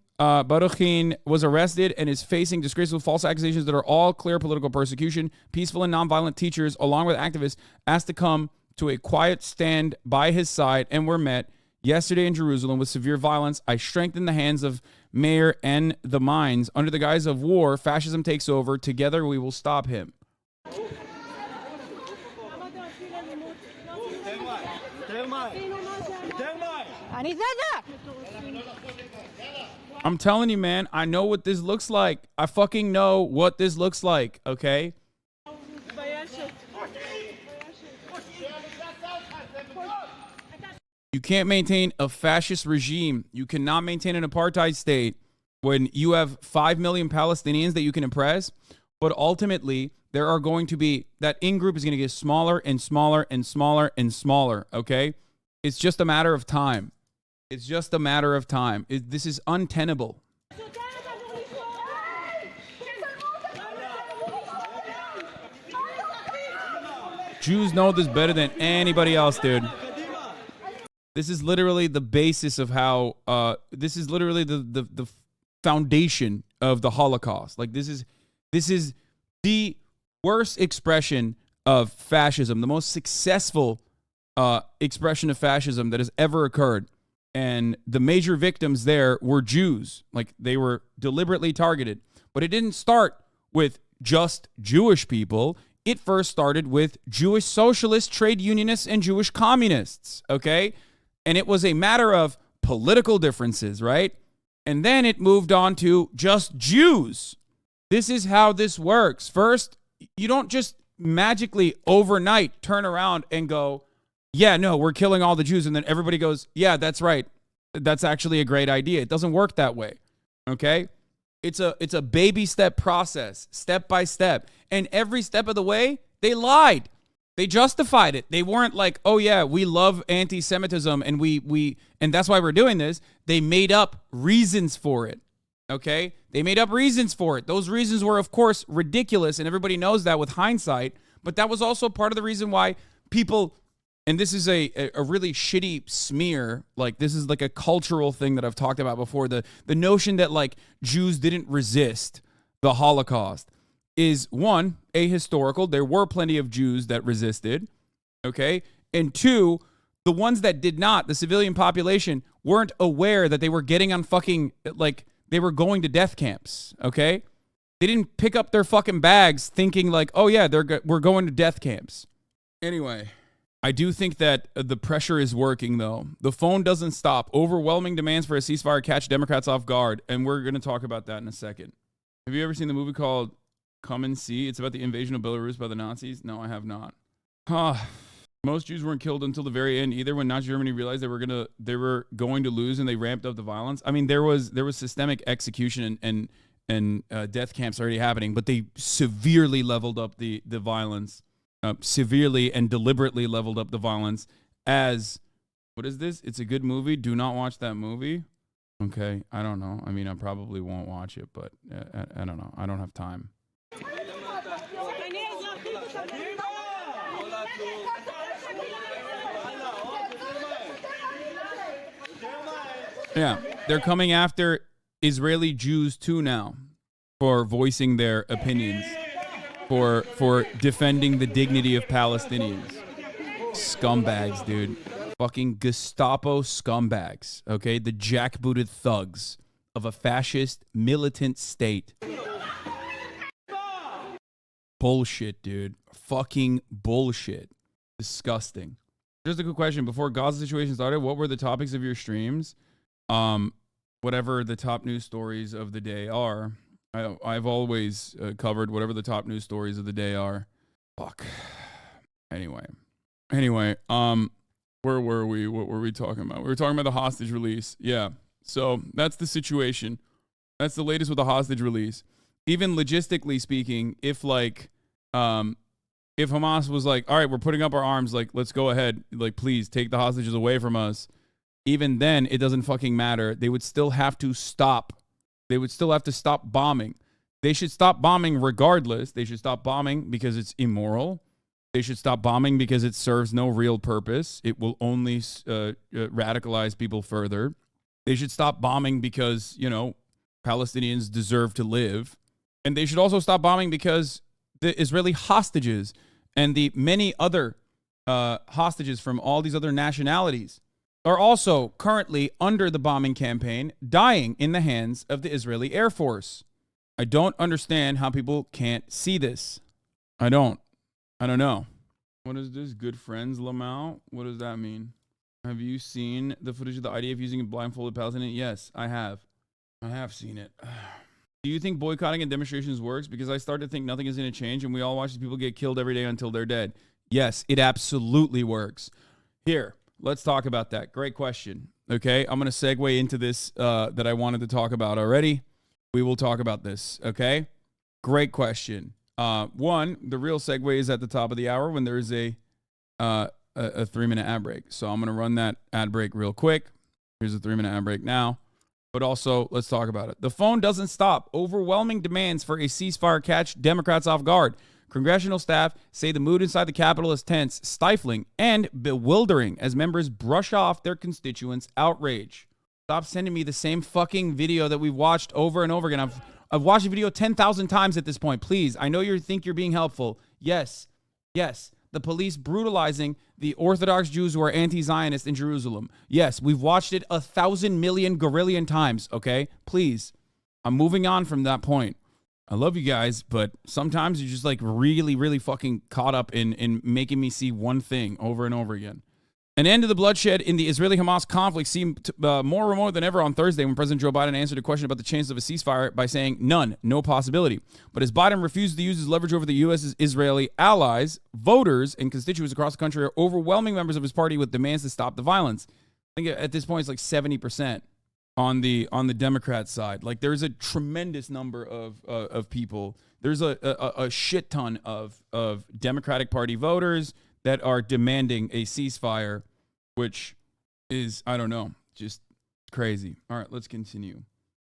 Speaker 1: was arrested and is facing disgraceful false accusations that are all clear political persecution. Peaceful and nonviolent teachers, along with activists, asked to come to a quiet stand by his side and were met yesterday in Jerusalem with severe violence. I strengthened the hands of Meir and the minds. Under the guise of war, fascism takes over. Together we will stop him. I'm telling you, man, I know what this looks like. I fucking know what this looks like, okay? You can't maintain a fascist regime. You cannot maintain an apartheid state when you have 5 million Palestinians that you can oppress. But ultimately, there are going to be, that in-group is going to get smaller and smaller and smaller and smaller, okay? It's just a matter of time. It's just a matter of time. This is untenable. Jews know this better than anybody else, dude. This is literally the basis of how, this is literally the foundation of the Holocaust. Like, this is the worst expression of fascism, the most successful expression of fascism that has ever occurred. And the major victims there were Jews. Like, they were deliberately targeted. But it didn't start with just Jewish people. It first started with Jewish socialists, trade unionists, and Jewish communists, okay? And it was a matter of political differences, right? And then it moved on to just Jews. This is how this works. First, you don't just magically overnight turn around and go, yeah, no, we're killing all the Jews. And then everybody goes, yeah, that's right. That's actually a great idea. It doesn't work that way, okay? It's a baby step process, step by step. And every step of the way, they lied. They justified it. They weren't like, oh yeah, we love anti-Semitism and and that's why we're doing this. They made up reasons for it. Okay? They made up reasons for it. Those reasons were, of course, ridiculous, and everybody knows that with hindsight, but that was also part of the reason why people, and this is a really shitty smear, like this is like a cultural thing that I've talked about before, the notion that like Jews didn't resist the Holocaust is one, ahistorical. There were plenty of Jews that resisted, okay? And two, the ones that did not, the civilian population, weren't aware that they were getting on fucking, like, they were going to death camps, okay? They didn't pick up their fucking bags thinking like, oh yeah, we're going to death camps. Anyway, I do think that the pressure is working, though. The phone doesn't stop. Overwhelming demands for a ceasefire catch Democrats off guard, and we're going to talk about that in a second. Have you ever seen the movie called Come and See? It's about the invasion of Belarus by the Nazis. No, I have not. Most Jews weren't killed until the very end either, when Nazi Germany realized they were going to lose, and they ramped up the violence. I mean, there was systemic execution and death camps already happening, but they severely leveled up the violence, severely and deliberately leveled up the violence. As, what is this? It's a good movie. Do not watch that movie. Okay, I don't know. I mean, I probably won't watch it, but I don't know. I don't have time. Yeah, they're coming after Israeli Jews too now for voicing their opinions, for defending the dignity of Palestinians. Scumbags, dude. Fucking Gestapo scumbags, okay? The jackbooted thugs of a fascist militant state. Bullshit, dude. Fucking bullshit. Disgusting. Just a quick question. Before Gaza situation started, what were the topics of your streams? Whatever the top news stories of the day are. I've always covered whatever the top news stories of the day are. Fuck. Anyway, where were we? What were we talking about? We were talking about the hostage release. Yeah. So that's the situation. That's the latest with the hostage release. Even logistically speaking, if Hamas was like, all right, we're putting up our arms, like, let's go ahead, like, please take the hostages away from us. even then, it doesn't fucking matter. They would still have to stop. They would still have to stop bombing. They should stop bombing regardless. They should stop bombing because it's immoral. They should stop bombing because it serves no real purpose. It will only radicalize people further. They should stop bombing because, you know, Palestinians deserve to live. And they should also stop bombing because the Israeli hostages and the many other hostages from all these other nationalities are also currently under the bombing campaign, dying in the hands of the Israeli Air Force. I don't understand how people can't see this. I don't know. What is this? Good friends, Lamau? What does that mean? Have you seen the footage of the IDF using a blindfolded Palestinian? Yes, I have. I have seen it. Do you think boycotting and demonstrations works? Because I start to think nothing is going to change and we all watch these people get killed every day until they're dead. Yes, it absolutely works. Here, let's talk about that. Great question. Okay, I'm going to segue into this that I wanted to talk about already. We will talk about this, okay? Great question. One, the real segue is at the top of the hour when there is a 3-minute ad break. So I'm going to run that ad break real quick. Here's a 3-minute ad break now. But also, let's talk about it. The phone doesn't stop. Overwhelming demands for a ceasefire catch Democrats off guard. Congressional staff say the mood inside the Capitol is tense, stifling, and bewildering as members brush off their constituents' outrage. Stop sending me the same fucking video that we've watched over and over again. I've watched the video 10,000 times at this point. Please, I know you think you're being helpful. Yes. The police brutalizing the Orthodox Jews who are anti-Zionist in Jerusalem. Yes, we've watched it 1,000 million gorillion times, okay? Please, I'm moving on from that point. I love you guys, but sometimes you're just like really, really fucking caught up in making me see one thing over and over again. An end to the bloodshed in the Israeli-Hamas conflict seemed more remote than ever on Thursday when President Joe Biden answered a question about the chances of a ceasefire by saying none, no possibility. But as Biden refused to use his leverage over the U.S.'s Israeli allies, voters and constituents across the country are overwhelming members of his party with demands to stop the violence. I think at this point it's like 70% on the Democrat side. Like there's a tremendous number of people. There's a shit ton of Democratic Party voters that are demanding a ceasefire, which is, I don't know, just crazy. All right, let's continue.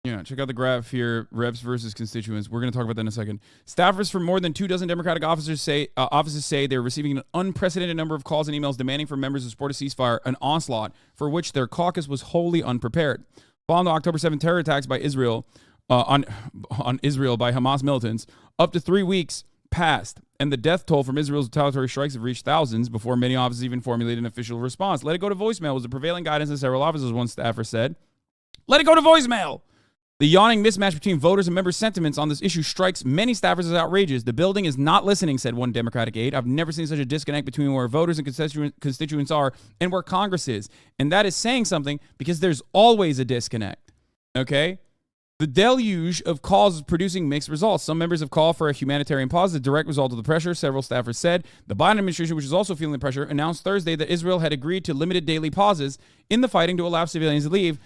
Speaker 1: Yeah, check out the graph here, reps versus constituents. We're going to talk about that in a second. Staffers from more than 24 Democratic offices say they're receiving an unprecedented number of calls and emails demanding from members to support a ceasefire, an onslaught for which their caucus was wholly unprepared. Following the October 7th terror attacks by Israel, on Israel by Hamas militants, up to 3 weeks passed, and the death toll from Israel's retaliatory strikes have reached thousands before many offices even formulated an official response. Let it go to voicemail was the prevailing guidance in several offices, one staffer said. Let it go to voicemail! The yawning mismatch between voters and members' sentiments on this issue strikes many staffers as outrageous. The building is not listening, said one Democratic aide. I've never seen such a disconnect between where voters and constituents are and where Congress is. And that is saying something because there's always a disconnect. Okay? The deluge of calls is producing mixed results. Some members have called for a humanitarian pause as a direct result of the pressure, several staffers said. The Biden administration, which is also feeling the pressure, announced Thursday that Israel had agreed to limited daily pauses in the fighting to allow civilians to leave,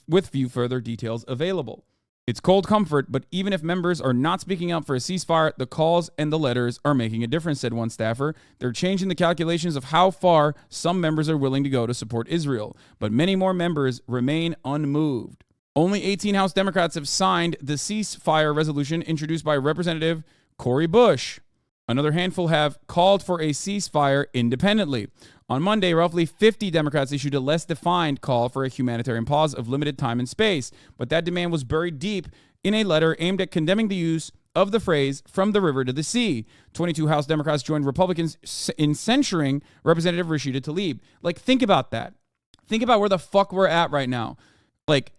Speaker 1: with few further details available. It's cold comfort, but even if members are not speaking up for a ceasefire, the calls and the letters are making a difference, said one staffer. They're changing the calculations of how far some members are willing to go to support Israel, but many more members remain unmoved. Only 18 House Democrats have signed the ceasefire resolution introduced by Representative Cori Bush. Another handful have called for a ceasefire independently. On Monday, roughly 50 Democrats issued a less defined call for a humanitarian pause of limited time and space, but that demand was buried deep in a letter aimed at condemning the use of the phrase from the river to the sea. 22 House Democrats joined Republicans in censuring Representative Rashida Tlaib. Like, think about that. Think about where the fuck we're at right now. Like,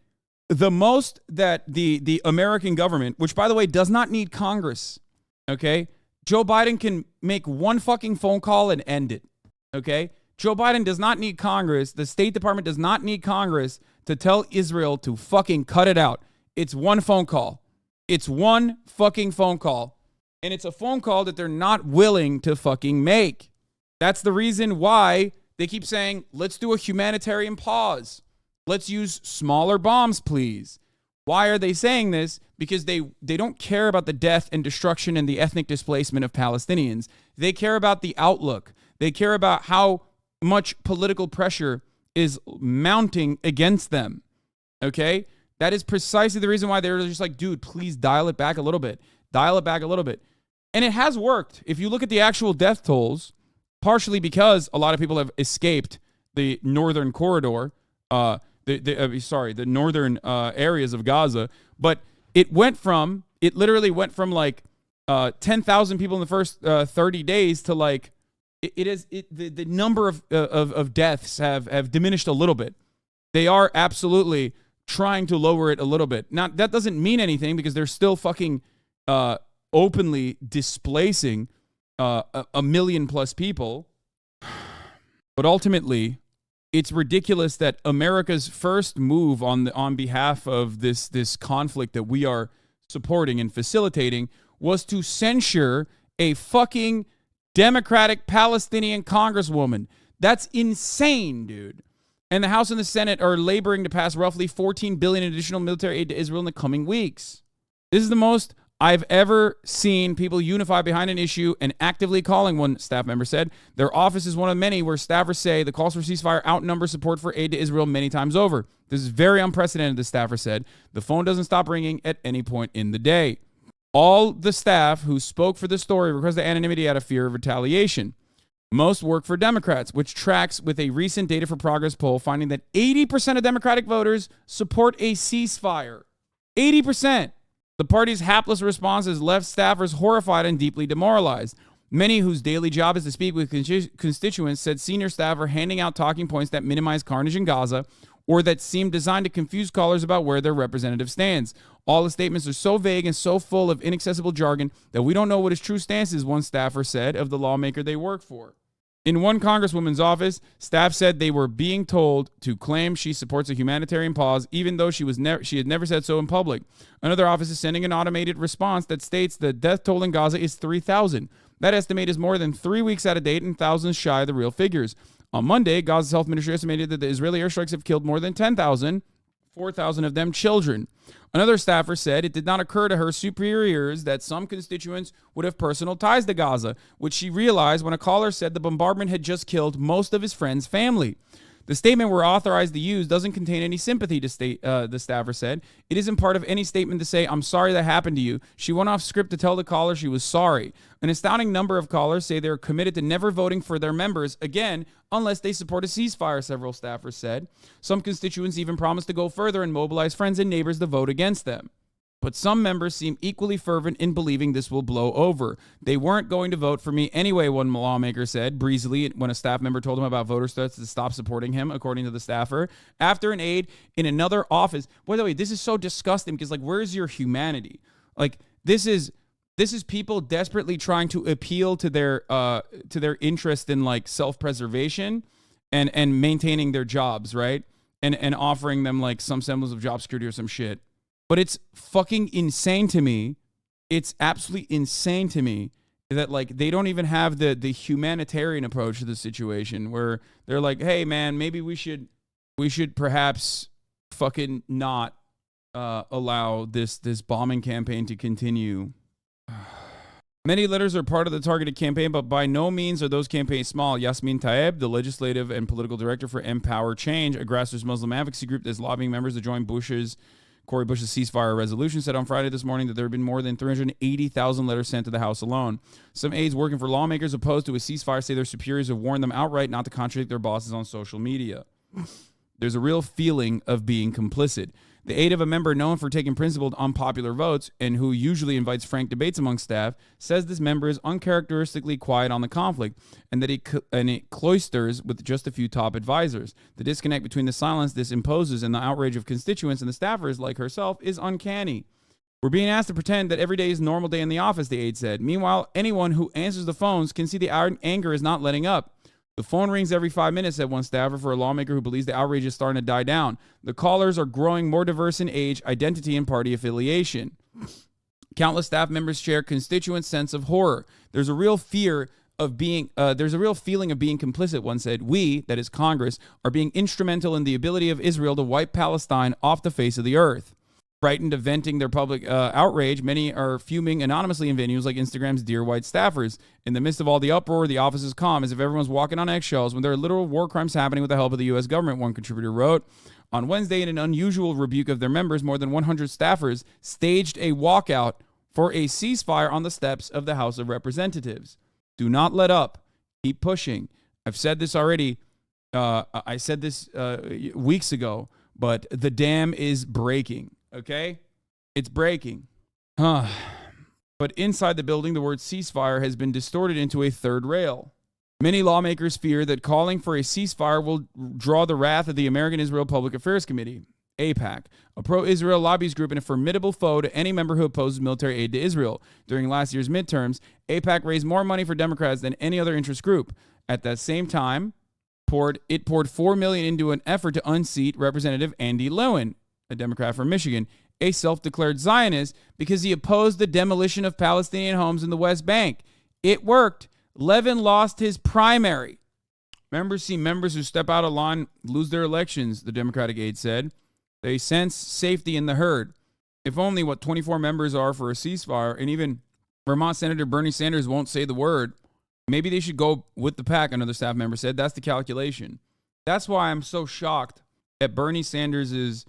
Speaker 1: the most that the American government, which by the way does not need Congress, okay? Joe Biden can make one fucking phone call and end it, okay? Joe Biden does not need Congress. The State Department does not need Congress to tell Israel to fucking cut it out. It's one phone call. It's one fucking phone call. And it's a phone call that they're not willing to fucking make. That's the reason why they keep saying, let's do a humanitarian pause. Let's use smaller bombs, please. Why are they saying this? Because they don't care about the death and destruction and the ethnic displacement of Palestinians. They care about the outlook. They care about how much political pressure is mounting against them. Okay? That is precisely the reason why they're just like, dude, please dial it back a little bit. Dial it back a little bit. And it has worked. If you look at the actual death tolls, partially because a lot of people have escaped the northern corridor, the northern areas of Gaza, but it literally went from like 10,000 people in the first 30 days to like, the number of deaths have diminished a little bit. They are absolutely trying to lower it a little bit. Now, that doesn't mean anything because they're still fucking openly displacing a million plus people. But ultimately, it's ridiculous that America's first move on behalf of this conflict that we are supporting and facilitating was to censure a fucking Democratic Palestinian congresswoman. That's insane, dude. And the House and the Senate are laboring to pass roughly $14 billion in additional military aid to Israel in the coming weeks. This is the most I've ever seen people unify behind an issue and actively calling, one staff member said. Their office is one of many where staffers say the calls for ceasefire outnumber support for aid to Israel many times over. This is very unprecedented, the staffer said. The phone doesn't stop ringing at any point in the day. All the staff who spoke for the story requested anonymity out of fear of retaliation. Most work for Democrats, which tracks with a recent Data for Progress poll finding that 80% of Democratic voters support a ceasefire. 80%. The party's hapless response has left staffers horrified and deeply demoralized. Many whose daily job is to speak with constituents said senior staff are handing out talking points that minimize carnage in Gaza or that seem designed to confuse callers about where their representative stands. All the statements are so vague and so full of inaccessible jargon that we don't know what his true stance is, one staffer said of the lawmaker they work for. In one congresswoman's office, staff said they were being told to claim she supports a humanitarian pause, even though she had never said so in public. Another office is sending an automated response that states the death toll in Gaza is 3,000. That estimate is more than 3 weeks out of date and thousands shy of the real figures. On Monday, Gaza's health ministry estimated that the Israeli airstrikes have killed more than 10,000, 4,000 of them children. Another staffer said it did not occur to her superiors that some constituents would have personal ties to Gaza, which she realized when a caller said the bombardment had just killed most of his friend's family. The statement we're authorized to use doesn't contain any sympathy, the staffer said. It isn't part of any statement to say, I'm sorry that happened to you. She went off script to tell the caller she was sorry. An astounding number of callers say they're committed to never voting for their members, again, unless they support a ceasefire, several staffers said. Some constituents even promised to go further and mobilize friends and neighbors to vote against them. But some members seem equally fervent in believing this will blow over. They weren't going to vote for me anyway, one lawmaker said breezily when a staff member told him about voter threats to stop supporting him, according to the staffer. After an aide in another office. By the way, this is so disgusting because, like, where's your humanity? Like, this is people desperately trying to appeal to their interest in, like, self-preservation and maintaining their jobs, right? And offering them, like, some semblance of job security or some shit. But it's fucking insane to me. It's absolutely insane to me that, like, they don't even have the humanitarian approach to the situation where they're like, hey, man, maybe we should perhaps fucking not allow this bombing campaign to continue. Many letters are part of the targeted campaign, but by no means are those campaigns small. Yasmin Taeb, the legislative and political director for Empower Change, a grassroots Muslim advocacy group that's lobbying members to join Cory Bush's ceasefire resolution, said on Friday this morning that there have been more than 380,000 letters sent to the House alone. Some aides working for lawmakers opposed to a ceasefire say their superiors have warned them outright not to contradict their bosses on social media. There's a real feeling of being complicit. The aide of a member known for taking principled, unpopular votes and who usually invites frank debates among staff says this member is uncharacteristically quiet on the conflict and that it cloisters with just a few top advisors. The disconnect between the silence this imposes and the outrage of constituents and the staffers like herself is uncanny. We're being asked to pretend that every day is a normal day in the office, the aide said. Meanwhile, anyone who answers the phones can see the anger is not letting up. The phone rings every 5 minutes, said one staffer for a lawmaker who believes the outrage is starting to die down. The callers are growing more diverse in age, identity, and party affiliation. Countless staff members share constituents' sense of horror. There's a real feeling of being complicit, one said. We, that is Congress, are being instrumental in the ability of Israel to wipe Palestine off the face of the earth. Frightened of venting their public outrage, many are fuming anonymously in venues like Instagram's Dear White Staffers. In the midst of all the uproar, the office is calm, as if everyone's walking on eggshells when there are literal war crimes happening with the help of the U.S. government, one contributor wrote. On Wednesday, in an unusual rebuke of their members, more than 100 staffers staged a walkout for a ceasefire on the steps of the House of Representatives. Do not let up. Keep pushing. I've said this already. I said this weeks ago, but the dam is breaking. Okay? It's breaking. But inside the building, the word ceasefire has been distorted into a third rail. Many lawmakers fear that calling for a ceasefire will draw the wrath of the American Israel Public Affairs Committee, AIPAC, a pro-Israel lobbyist group and a formidable foe to any member who opposes military aid to Israel. During last year's midterms, AIPAC raised more money for Democrats than any other interest group. At that same time, it poured $4 million into an effort to unseat Representative Andy Lewin, a Democrat from Michigan, a self-declared Zionist, because he opposed the demolition of Palestinian homes in the West Bank. It worked. Levin lost his primary. Members see members who step out of line lose their elections, the Democratic aide said. They sense safety in the herd. If only what 24 members are for a ceasefire, and even Vermont Senator Bernie Sanders won't say the word, maybe they should go with the pack, another staff member said. That's the calculation. That's why I'm so shocked at Bernie Sanders's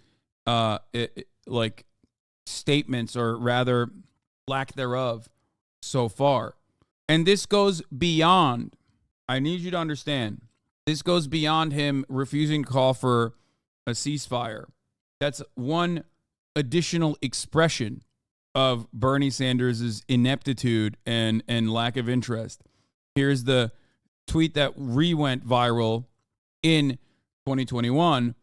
Speaker 1: statements, or rather lack thereof, so far. And this goes beyond, I need you to understand, this goes beyond him refusing to call for a ceasefire. That's one additional expression of Bernie Sanders' ineptitude and lack of interest. Here's the tweet that went viral in 2021.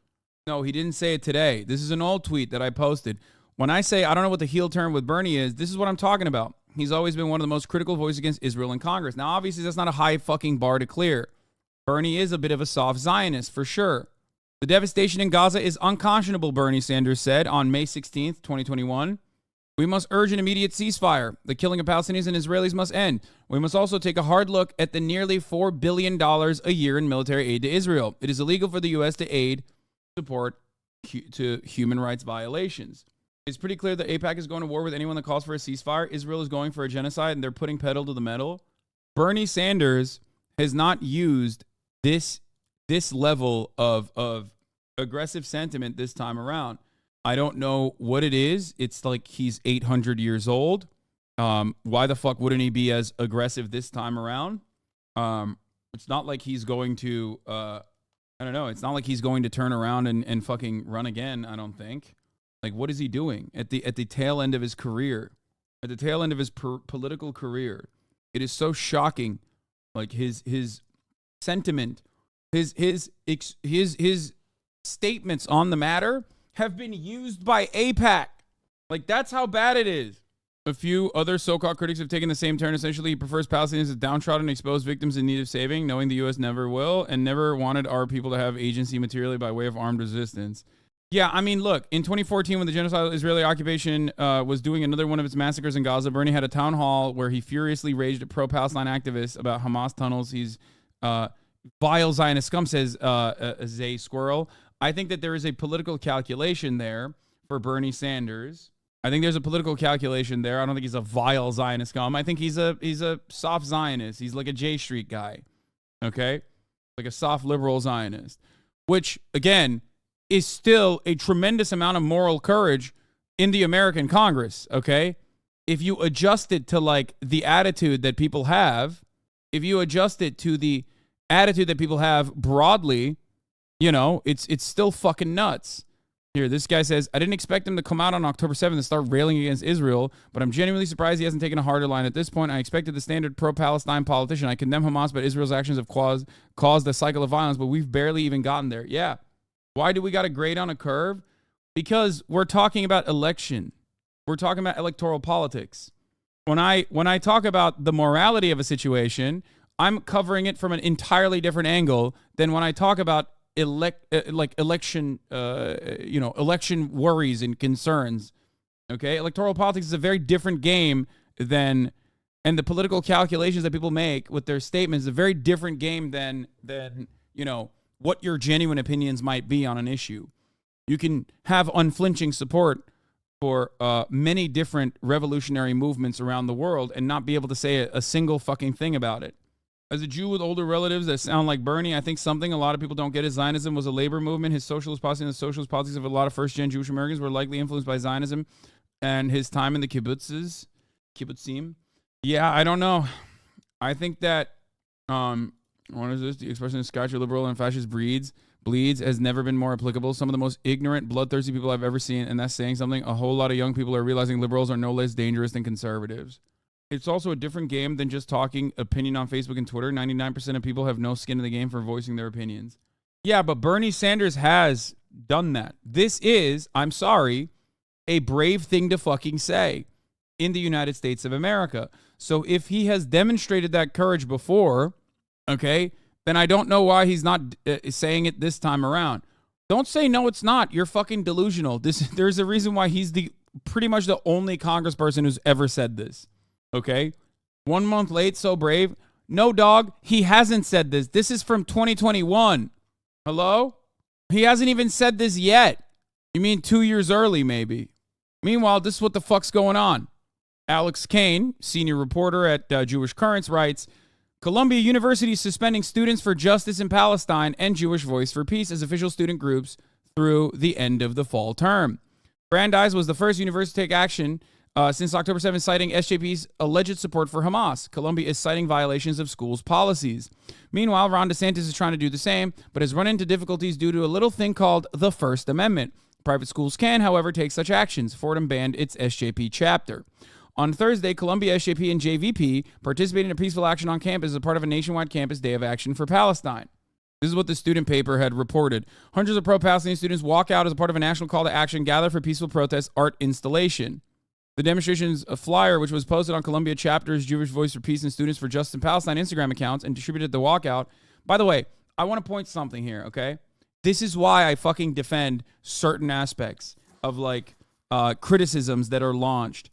Speaker 1: No, he didn't say it today. This is an old tweet that I posted. When I say I don't know what the heel turn with Bernie is, this is what I'm talking about. He's always been one of the most critical voices against Israel in Congress. Now, obviously, that's not a high fucking bar to clear. Bernie is a bit of a soft Zionist, for sure. The devastation in Gaza is unconscionable, Bernie Sanders said on May 16th, 2021. We must urge an immediate ceasefire. The killing of Palestinians and Israelis must end. We must also take a hard look at the nearly $4 billion a year in military aid to Israel. It is illegal for the U.S. to aid support to human rights violations. It's pretty clear that AIPAC is going to war with anyone that calls for a ceasefire. Israel is going for a genocide, and they're putting pedal to the metal. Bernie Sanders has not used this level of aggressive sentiment this time around. I don't know what it is. It's like he's 800 years old. Why the fuck wouldn't he be as aggressive this time around? It's not like he's going to, I don't know. It's not like he's going to turn around and fucking run again, I don't think. Like, what is he doing at the tail end of his career? At the tail end of his political career. It is so shocking. Like, his sentiment, his statements on the matter have been used by AIPAC. Like, that's how bad it is. A few other so-called critics have taken the same turn. Essentially, he prefers Palestinians as downtrodden, exposed victims in need of saving, knowing the U.S. never will, and never wanted our people to have agency materially by way of armed resistance. Yeah, I mean, look, in 2014, when the genocidal Israeli occupation was doing another one of its massacres in Gaza, Bernie had a town hall where he furiously raged at pro-Palestine activists about Hamas tunnels. He's vile Zionist scum, says Zay Squirrel. I think that there is a political calculation there for Bernie Sanders. I think there's a political calculation there. I don't think he's a vile Zionist scum. I think he's a soft Zionist. He's like a J Street guy, okay? Like a soft liberal Zionist, which, again, is still a tremendous amount of moral courage in the American Congress, okay? If you adjust it to, like, the attitude that people have, if you adjust it to the attitude that people have broadly, you know, it's still fucking nuts. Here, this guy says, I didn't expect him to come out on October 7th and start railing against Israel, but I'm genuinely surprised he hasn't taken a harder line at this point. I expected the standard pro-Palestine politician. I condemn Hamas, but Israel's actions have caused a cycle of violence, but we've barely even gotten there. Yeah. Why do we got to grade on a curve? Because we're talking about election. We're talking about electoral politics. When I talk about the morality of a situation, I'm covering it from an entirely different angle than when I talk about election worries and concerns. Okay, electoral politics is a very different game and the political calculations that people make with their statements is a very different game than what your genuine opinions might be on an issue. You can have unflinching support many different revolutionary movements around the world and not be able to say a single fucking thing about it. As a Jew with older relatives that sound like Bernie, I think something a lot of people don't get is Zionism was a labor movement. His socialist policy and the socialist policies of a lot of first-gen Jewish Americans were likely influenced by Zionism and his time in the kibbutzim. Yeah, I don't know. I think that, what is this? The expression Scotch liberal and fascist bleeds has never been more applicable. Some of the most ignorant, bloodthirsty people I've ever seen, and that's saying something. A whole lot of young people are realizing liberals are no less dangerous than conservatives. It's also a different game than just talking opinion on Facebook and Twitter. 99% of people have no skin in the game for voicing their opinions. Yeah, but Bernie Sanders has done that. This is, I'm sorry, a brave thing to fucking say in the United States of America. So if he has demonstrated that courage before, okay, then I don't know why he's not saying it this time around. Don't say, no, it's not. You're fucking delusional. There's a reason why he's pretty much the only congressperson who's ever said this. Okay? 1 month late, so brave. No, dog, he hasn't said this. This is from 2021. Hello? He hasn't even said this yet. You mean 2 years early, maybe? Meanwhile, this is what the fuck's going on. Alex Kane, senior reporter at Jewish Currents, writes, Columbia University is suspending Students for Justice in Palestine and Jewish Voice for Peace as official student groups through the end of the fall term. Brandeis was the first university to take action since October 7th, citing SJP's alleged support for Hamas. Columbia is citing violations of schools' policies. Meanwhile, Ron DeSantis is trying to do the same, but has run into difficulties due to a little thing called the First Amendment. Private schools can, however, take such actions. Fordham banned its SJP chapter. On Thursday, Columbia SJP and JVP participated in a peaceful action on campus as a part of a nationwide campus day of action for Palestine. This is what the student paper had reported. Hundreds of pro-Palestinian students walk out as a part of a national call to action, gather for peaceful protest art installation. The demonstration's a flyer, which was posted on Columbia Chapter's Jewish Voice for Peace and Students for Justice in Palestine Instagram accounts and distributed at the walkout. By the way, I want to point something here, okay? This is why I fucking defend certain aspects of, like, criticisms that are launched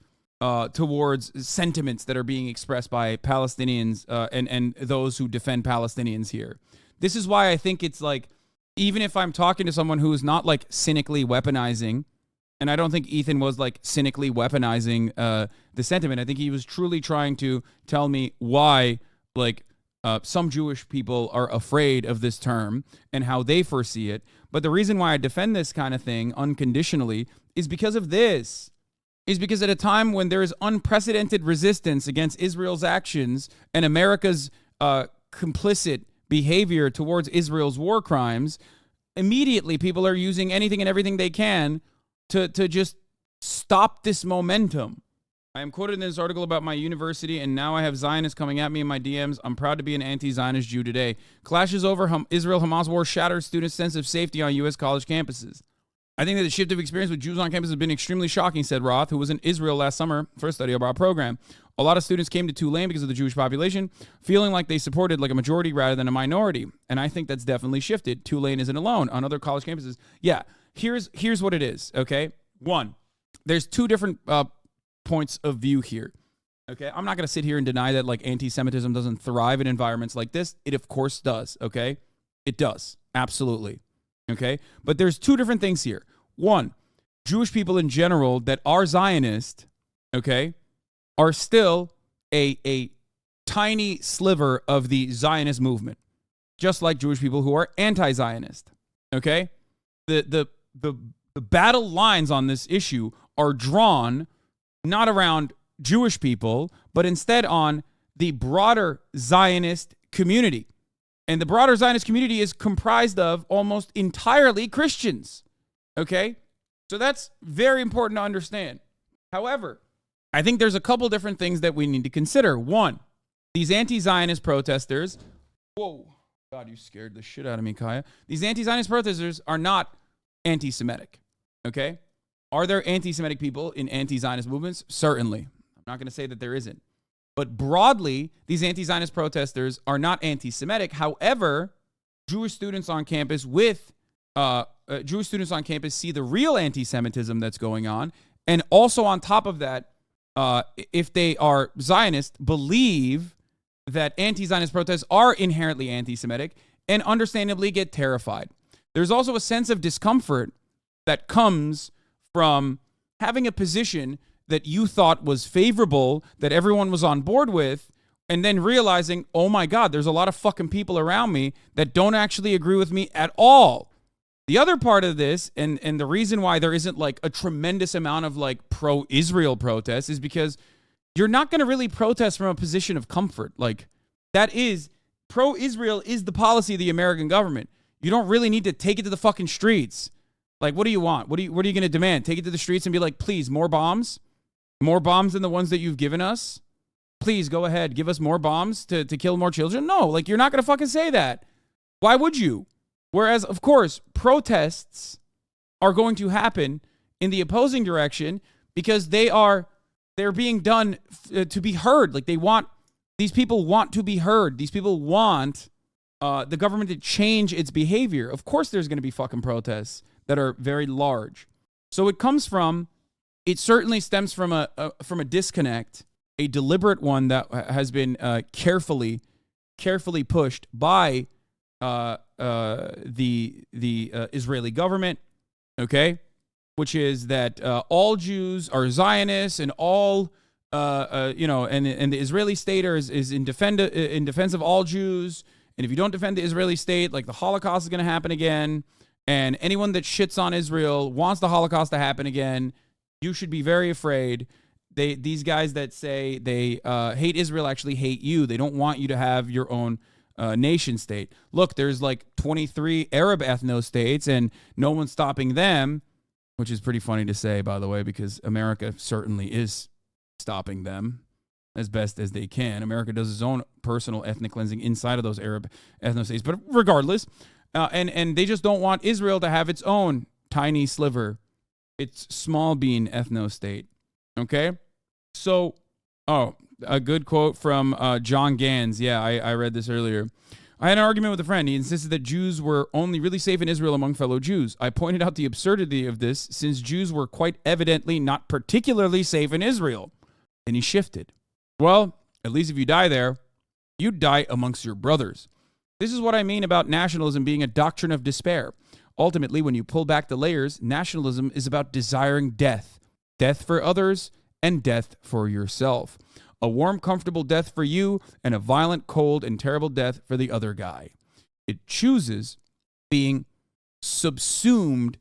Speaker 1: towards sentiments that are being expressed by Palestinians and those who defend Palestinians here. This is why I think it's like, even if I'm talking to someone who is not like cynically weaponizing, and I don't think Ethan was like cynically weaponizing the sentiment. I think he was truly trying to tell me why like some Jewish people are afraid of this term and how they foresee it. But the reason why I defend this kind of thing unconditionally is because of this. Is because at a time when there is unprecedented resistance against Israel's actions and America's complicit behavior towards Israel's war crimes, immediately people are using anything and everything they can to just stop this momentum. I am quoted in this article about my university, and now I have Zionists coming at me in my DMs. I'm proud to be an anti-Zionist Jew today. Clashes over Israel-Hamas war shatters students' sense of safety on U.S. college campuses. I think that the shift of experience with Jews on campus has been extremely shocking, said Roth, who was in Israel last summer for a study abroad program. A lot of students came to Tulane because of the Jewish population, feeling like they supported like a majority rather than a minority. And I think that's definitely shifted. Tulane isn't alone. On other college campuses, yeah, here's what it is, okay? One, there's two different points of view here, okay? I'm not going to sit here and deny that like anti-Semitism doesn't thrive in environments like this. It, of course, does, okay? It does, absolutely. Okay, but there's two different things here. One, Jewish people in general that are Zionist, okay, are still a tiny sliver of the Zionist movement, just like Jewish people who are anti-Zionist. Okay, the battle lines on this issue are drawn not around Jewish people, but instead on the broader Zionist community. And the broader Zionist community is comprised of almost entirely Christians, okay? So that's very important to understand. However, I think there's a couple different things that we need to consider. One, these anti-Zionist protesters, whoa, God, you scared the shit out of me, Kaya. These anti-Zionist protesters are not anti-Semitic, okay? Are there anti-Semitic people in anti-Zionist movements? Certainly. I'm not going to say that there isn't. But broadly, these anti-Zionist protesters are not anti-Semitic. However, Jewish students on campus see the real anti-Semitism that's going on, and also on top of that, if they are Zionist, believe that anti-Zionist protests are inherently anti-Semitic, and understandably get terrified. There's also a sense of discomfort that comes from having a position that you thought was favorable, that everyone was on board with, and then realizing, oh my God, there's a lot of fucking people around me that don't actually agree with me at all. The other part of this, and the reason why there isn't like a tremendous amount of like pro-Israel protests, is because you're not going to really protest from a position of comfort. Like, that is, pro-Israel is the policy of the American government. You don't really need to take it to the fucking streets. Like, what do you want? What are you going to demand? Take it to the streets and be like, please, more bombs? More bombs than the ones that you've given us? Please, go ahead. Give us more bombs to kill more children? No, like, you're not going to fucking say that. Why would you? Whereas, of course, protests are going to happen in the opposing direction because they're being done to be heard. Like, these people want to be heard. These people want the government to change its behavior. Of course, there's going to be fucking protests that are very large. So it certainly stems from a disconnect, a deliberate one that has been carefully pushed by the Israeli government, okay, which is that all Jews are Zionists, and all and the Israeli state is in defense of all Jews, and if you don't defend the Israeli state, like, the Holocaust is going to happen again, and anyone that shits on Israel wants the Holocaust to happen again. You should be very afraid. These guys that say they hate Israel actually hate you. They don't want you to have your own nation state. Look, there's like 23 Arab ethno-states, and no one's stopping them, which is pretty funny to say, by the way, because America certainly is stopping them as best as they can. America does its own personal ethnic cleansing inside of those Arab ethno-states. But regardless, and they just don't want Israel to have its own tiny sliver, its small bean ethno-state. Okay? So, a good quote from John Gans. Yeah, I read this earlier. I had an argument with a friend. He insisted that Jews were only really safe in Israel among fellow Jews. I pointed out the absurdity of this, since Jews were quite evidently not particularly safe in Israel. And he shifted. Well, at least if you die there, you die amongst your brothers. This is what I mean about nationalism being a doctrine of despair. Ultimately, when you pull back the layers, nationalism is about desiring death. Death for others and death for yourself. A warm, comfortable death for you, and a violent, cold, and terrible death for the other guy. It chooses being subsumed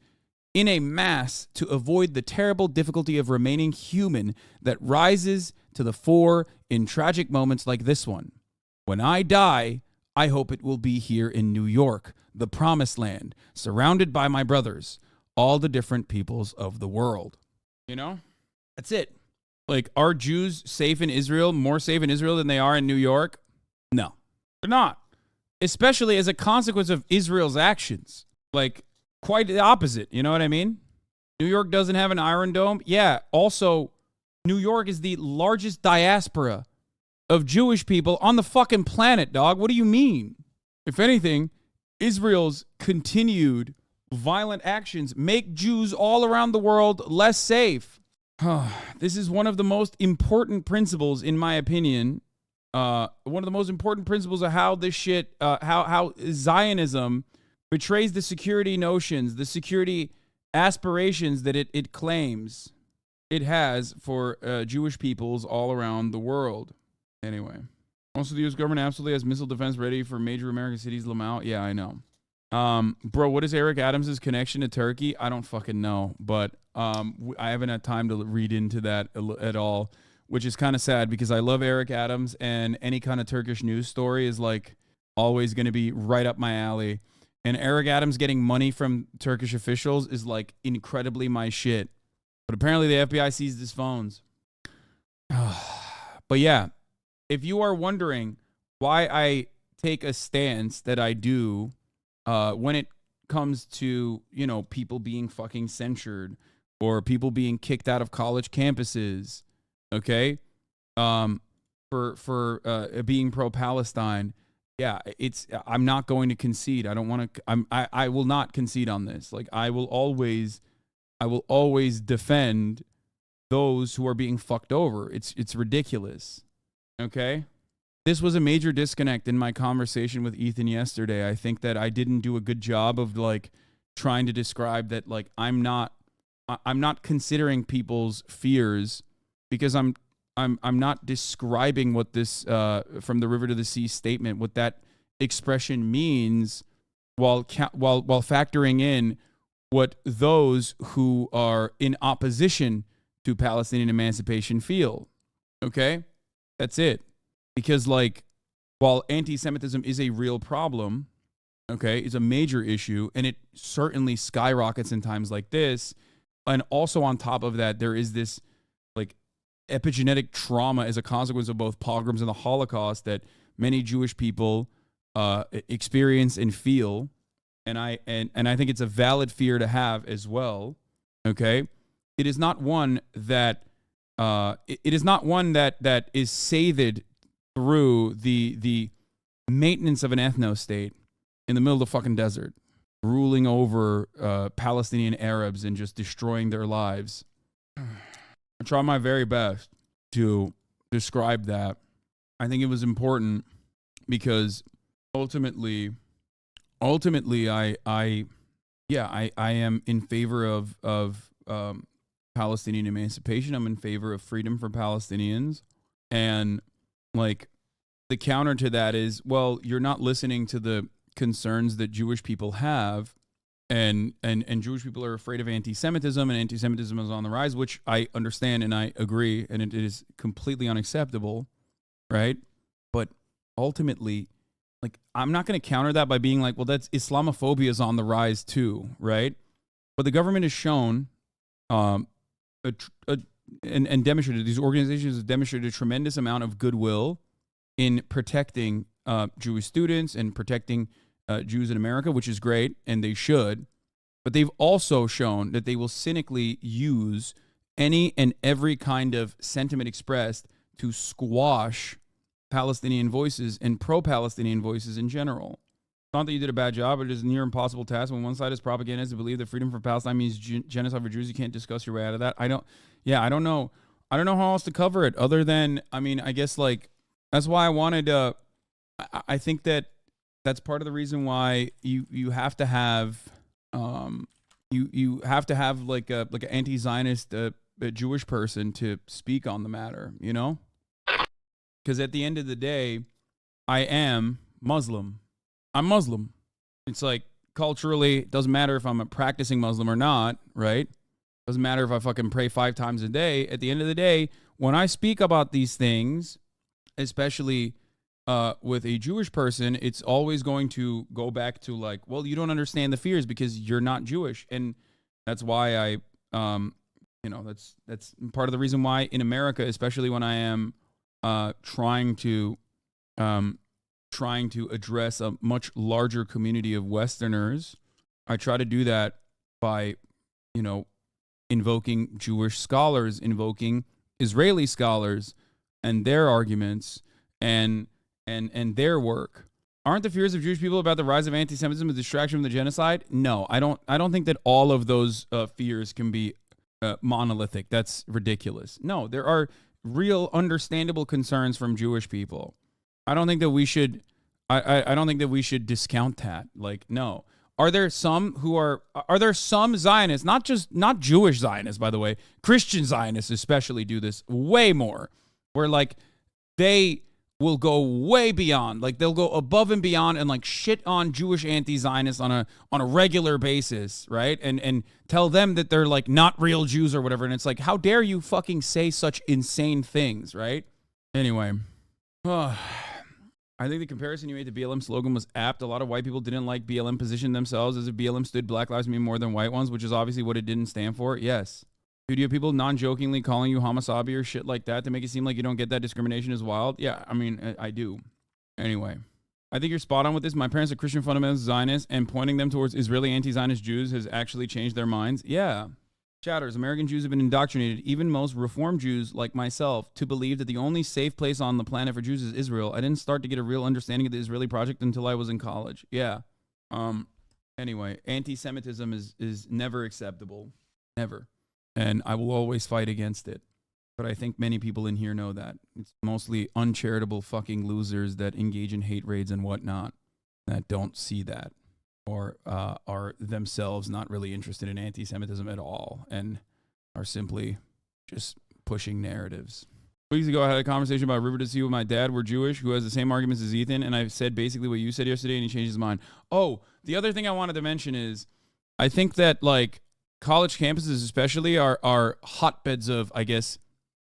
Speaker 1: in a mass to avoid the terrible difficulty of remaining human that rises to the fore in tragic moments like this one. When I die, I hope it will be here in New York, the promised land, surrounded by my brothers, all the different peoples of the world. You know? That's it. Like, are Jews safe in Israel, more safe in Israel than they are in New York? No, they're not. Especially as a consequence of Israel's actions. Like, quite the opposite. You know what I mean? New York doesn't have an Iron Dome. Yeah, also, New York is the largest diaspora of Jewish people on the fucking planet, dog. What do you mean? If anything, Israel's continued violent actions make Jews all around the world less safe. This is one of the most important principles, in my opinion. One of the most important principles of how this shit, how Zionism betrays the security notions, the security aspirations that it claims it has for Jewish peoples all around the world. Anyway. Also, the U.S. government absolutely has missile defense ready for major American cities. Lamau. Yeah, I know. Bro, what is Eric Adams' connection to Turkey? I don't fucking know, but I haven't had time to read into that at all, which is kind of sad because I love Eric Adams, and any kind of Turkish news story is like always going to be right up my alley. And Eric Adams getting money from Turkish officials is like incredibly my shit. But apparently the FBI seized his phones. But yeah, if you are wondering why I take a stance that I do when it comes to, you know, people being fucking censured or people being kicked out of college campuses, okay, for being pro-Palestine, yeah, I'm not going to concede. I don't want to. I will not concede on this. Like, I will always defend those who are being fucked over. It's ridiculous. Okay. This was a major disconnect in my conversation with Ethan yesterday. I think that I didn't do a good job of like trying to describe that, like, I'm not I'm not considering people's fears because I'm not describing what this from the river to the sea statement, what that expression means, while factoring in what those who are in opposition to Palestinian emancipation feel. Okay, that's it. Because like, while anti-Semitism is a real problem, okay, is a major issue, and it certainly skyrockets in times like this. And also on top of that, there is this like epigenetic trauma as a consequence of both pogroms and the Holocaust that many Jewish people experience and feel. And I think it's a valid fear to have as well. Okay, it is not one that it is not one that is saved through the maintenance of an ethno-state in the middle of the fucking desert, ruling over Palestinian Arabs and just destroying their lives. I try my very best to describe that. I think it was important because ultimately I am in favor of Palestinian emancipation. I'm in favor of freedom for Palestinians. And like, the counter to that is, well, you're not listening to the concerns that Jewish people have, and Jewish people are afraid of anti-Semitism, and anti-Semitism is on the rise, which I understand and I agree, and it is completely unacceptable, right? But ultimately, like, I'm not going to counter that by being like, well, that's Islamophobia is on the rise too, right? But the government has shown, and demonstrated, these organizations have demonstrated a tremendous amount of goodwill in protecting Jewish students and protecting Jews in America, which is great, and they should. But they've also shown that they will cynically use any and every kind of sentiment expressed to squash Palestinian voices and pro-Palestinian voices in general. Not that you did a bad job, it is a near impossible task when one side is propaganda to believe that freedom for Palestine means genocide for Jews. You can't discuss your way out of that. I don't know how else to cover it other than, I mean, I guess like, that's why I wanted to, I think that's part of the reason why you have to have, you have to have like an anti-Zionist a Jewish person to speak on the matter, you know? Because at the end of the day, I am Muslim. I'm Muslim. It's like, culturally, it doesn't matter if I'm a practicing Muslim or not, right? Doesn't matter if I fucking pray 5 times a day. At the end of the day, when I speak about these things, especially with a Jewish person, it's always going to go back to like, well, you don't understand the fears because you're not Jewish. And that's why I, that's part of the reason why in America, especially when I am trying to address a much larger community of Westerners, I try to do that by, invoking Jewish scholars, invoking Israeli scholars and their arguments and their work. Aren't the fears of Jewish people about the rise of anti-Semitism a distraction from the genocide? No, I don't think that all of those fears can be monolithic. That's ridiculous. No, there are real understandable concerns from Jewish people. I don't think that we should I don't think that we should discount that. Like, no. Are there some Zionists, not Jewish Zionists, by the way, Christian Zionists especially do this way more, where like they will go way beyond, like they'll go above and beyond and like shit on Jewish anti-Zionists on a regular basis, right? And tell them that they're like not real Jews or whatever. And it's like, how dare you fucking say such insane things, right? Anyway, I think the comparison you made to BLM slogan was apt. A lot of white people didn't like BLM position themselves as if BLM stood Black Lives Mean more than white ones, which is obviously what it didn't stand for. Yes. Dude, you have people non-jokingly calling you HasanAbi or shit like that to make it seem like you don't get that discrimination is wild. Yeah, I mean, I do. Anyway, I think you're spot on with this. My parents are Christian fundamentalist Zionists, and pointing them towards Israeli anti-Zionist Jews has actually changed their minds. Yeah. Chatters, American Jews have been indoctrinated, even most Reform Jews like myself, to believe that the only safe place on the planet for Jews is Israel. I didn't start to get a real understanding of the Israeli project until I was in college. Yeah. Anyway, anti-Semitism is never acceptable. Never. And I will always fight against it. But I think many people in here know that. It's mostly uncharitable fucking losers that engage in hate raids and whatnot that don't see that. or are themselves not really interested in anti-Semitism at all and are simply just pushing narratives. Weeks ago, I had a conversation about River to Sea with my dad. We're Jewish, who has the same arguments as Ethan, and I said basically what you said yesterday, and he changed his mind. Oh, the other thing I wanted to mention is I think that, like, college campuses especially are hotbeds of, I guess,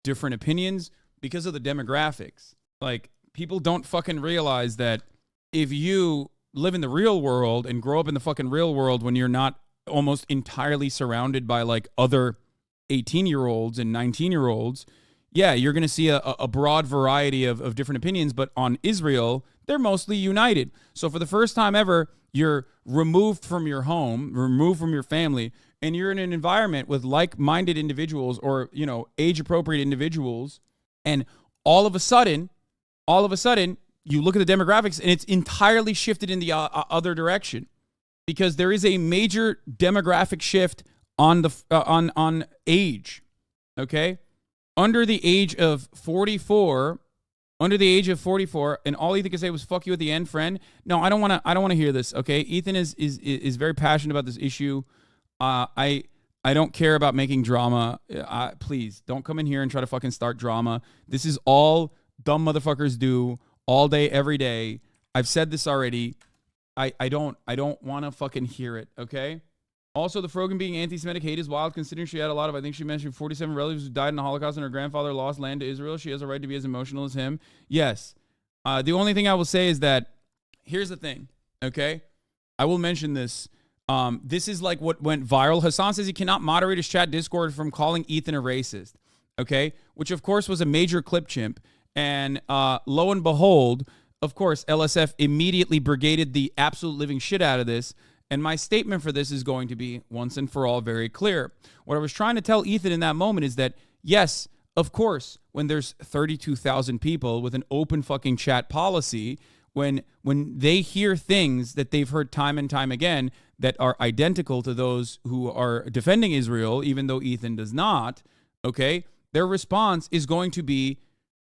Speaker 1: different opinions because of the demographics. Like, people don't fucking realize that if you live in the real world and grow up in the fucking real world when you're not almost entirely surrounded by, like, other 18-year-olds and 19-year-olds, yeah, you're going to see a broad variety of different opinions, but on Israel, they're mostly united. So for the first time ever, you're removed from your home, removed from your family, and you're in an environment with like-minded individuals or, you know, age-appropriate individuals, and all of a sudden, you look at the demographics, and it's entirely shifted in the other direction because there is a major demographic shift on the on age, okay? Under the age of 44, and all Ethan could say was "fuck you" at the end, friend. No, I don't want to hear this. Okay, Ethan is very passionate about this issue. I don't care about making drama. Please don't come in here and try to fucking start drama. This is all dumb motherfuckers do all day, every day. I've said this already. I don't want to fucking hear it. Okay. Also, the Frogan being anti-Semitic hate is wild, considering she had a lot of, I think she mentioned 47 relatives who died in the Holocaust and her grandfather lost land to Israel. She has a right to be as emotional as him. Yes. The only thing I will say is that, here's the thing, okay? I will mention this. This is like what went viral. Hasan says he cannot moderate his chat Discord from calling Ethan a racist, okay? Which, of course, was a major clip chimp. And lo and behold, of course, LSF immediately brigaded the absolute living shit out of this. And my statement for this is going to be once and for all very clear. What I was trying to tell Ethan in that moment is that, yes, of course, when there's 32,000 people with an open fucking chat policy, when they hear things that they've heard time and time again that are identical to those who are defending Israel, even though Ethan does not, okay, their response is going to be,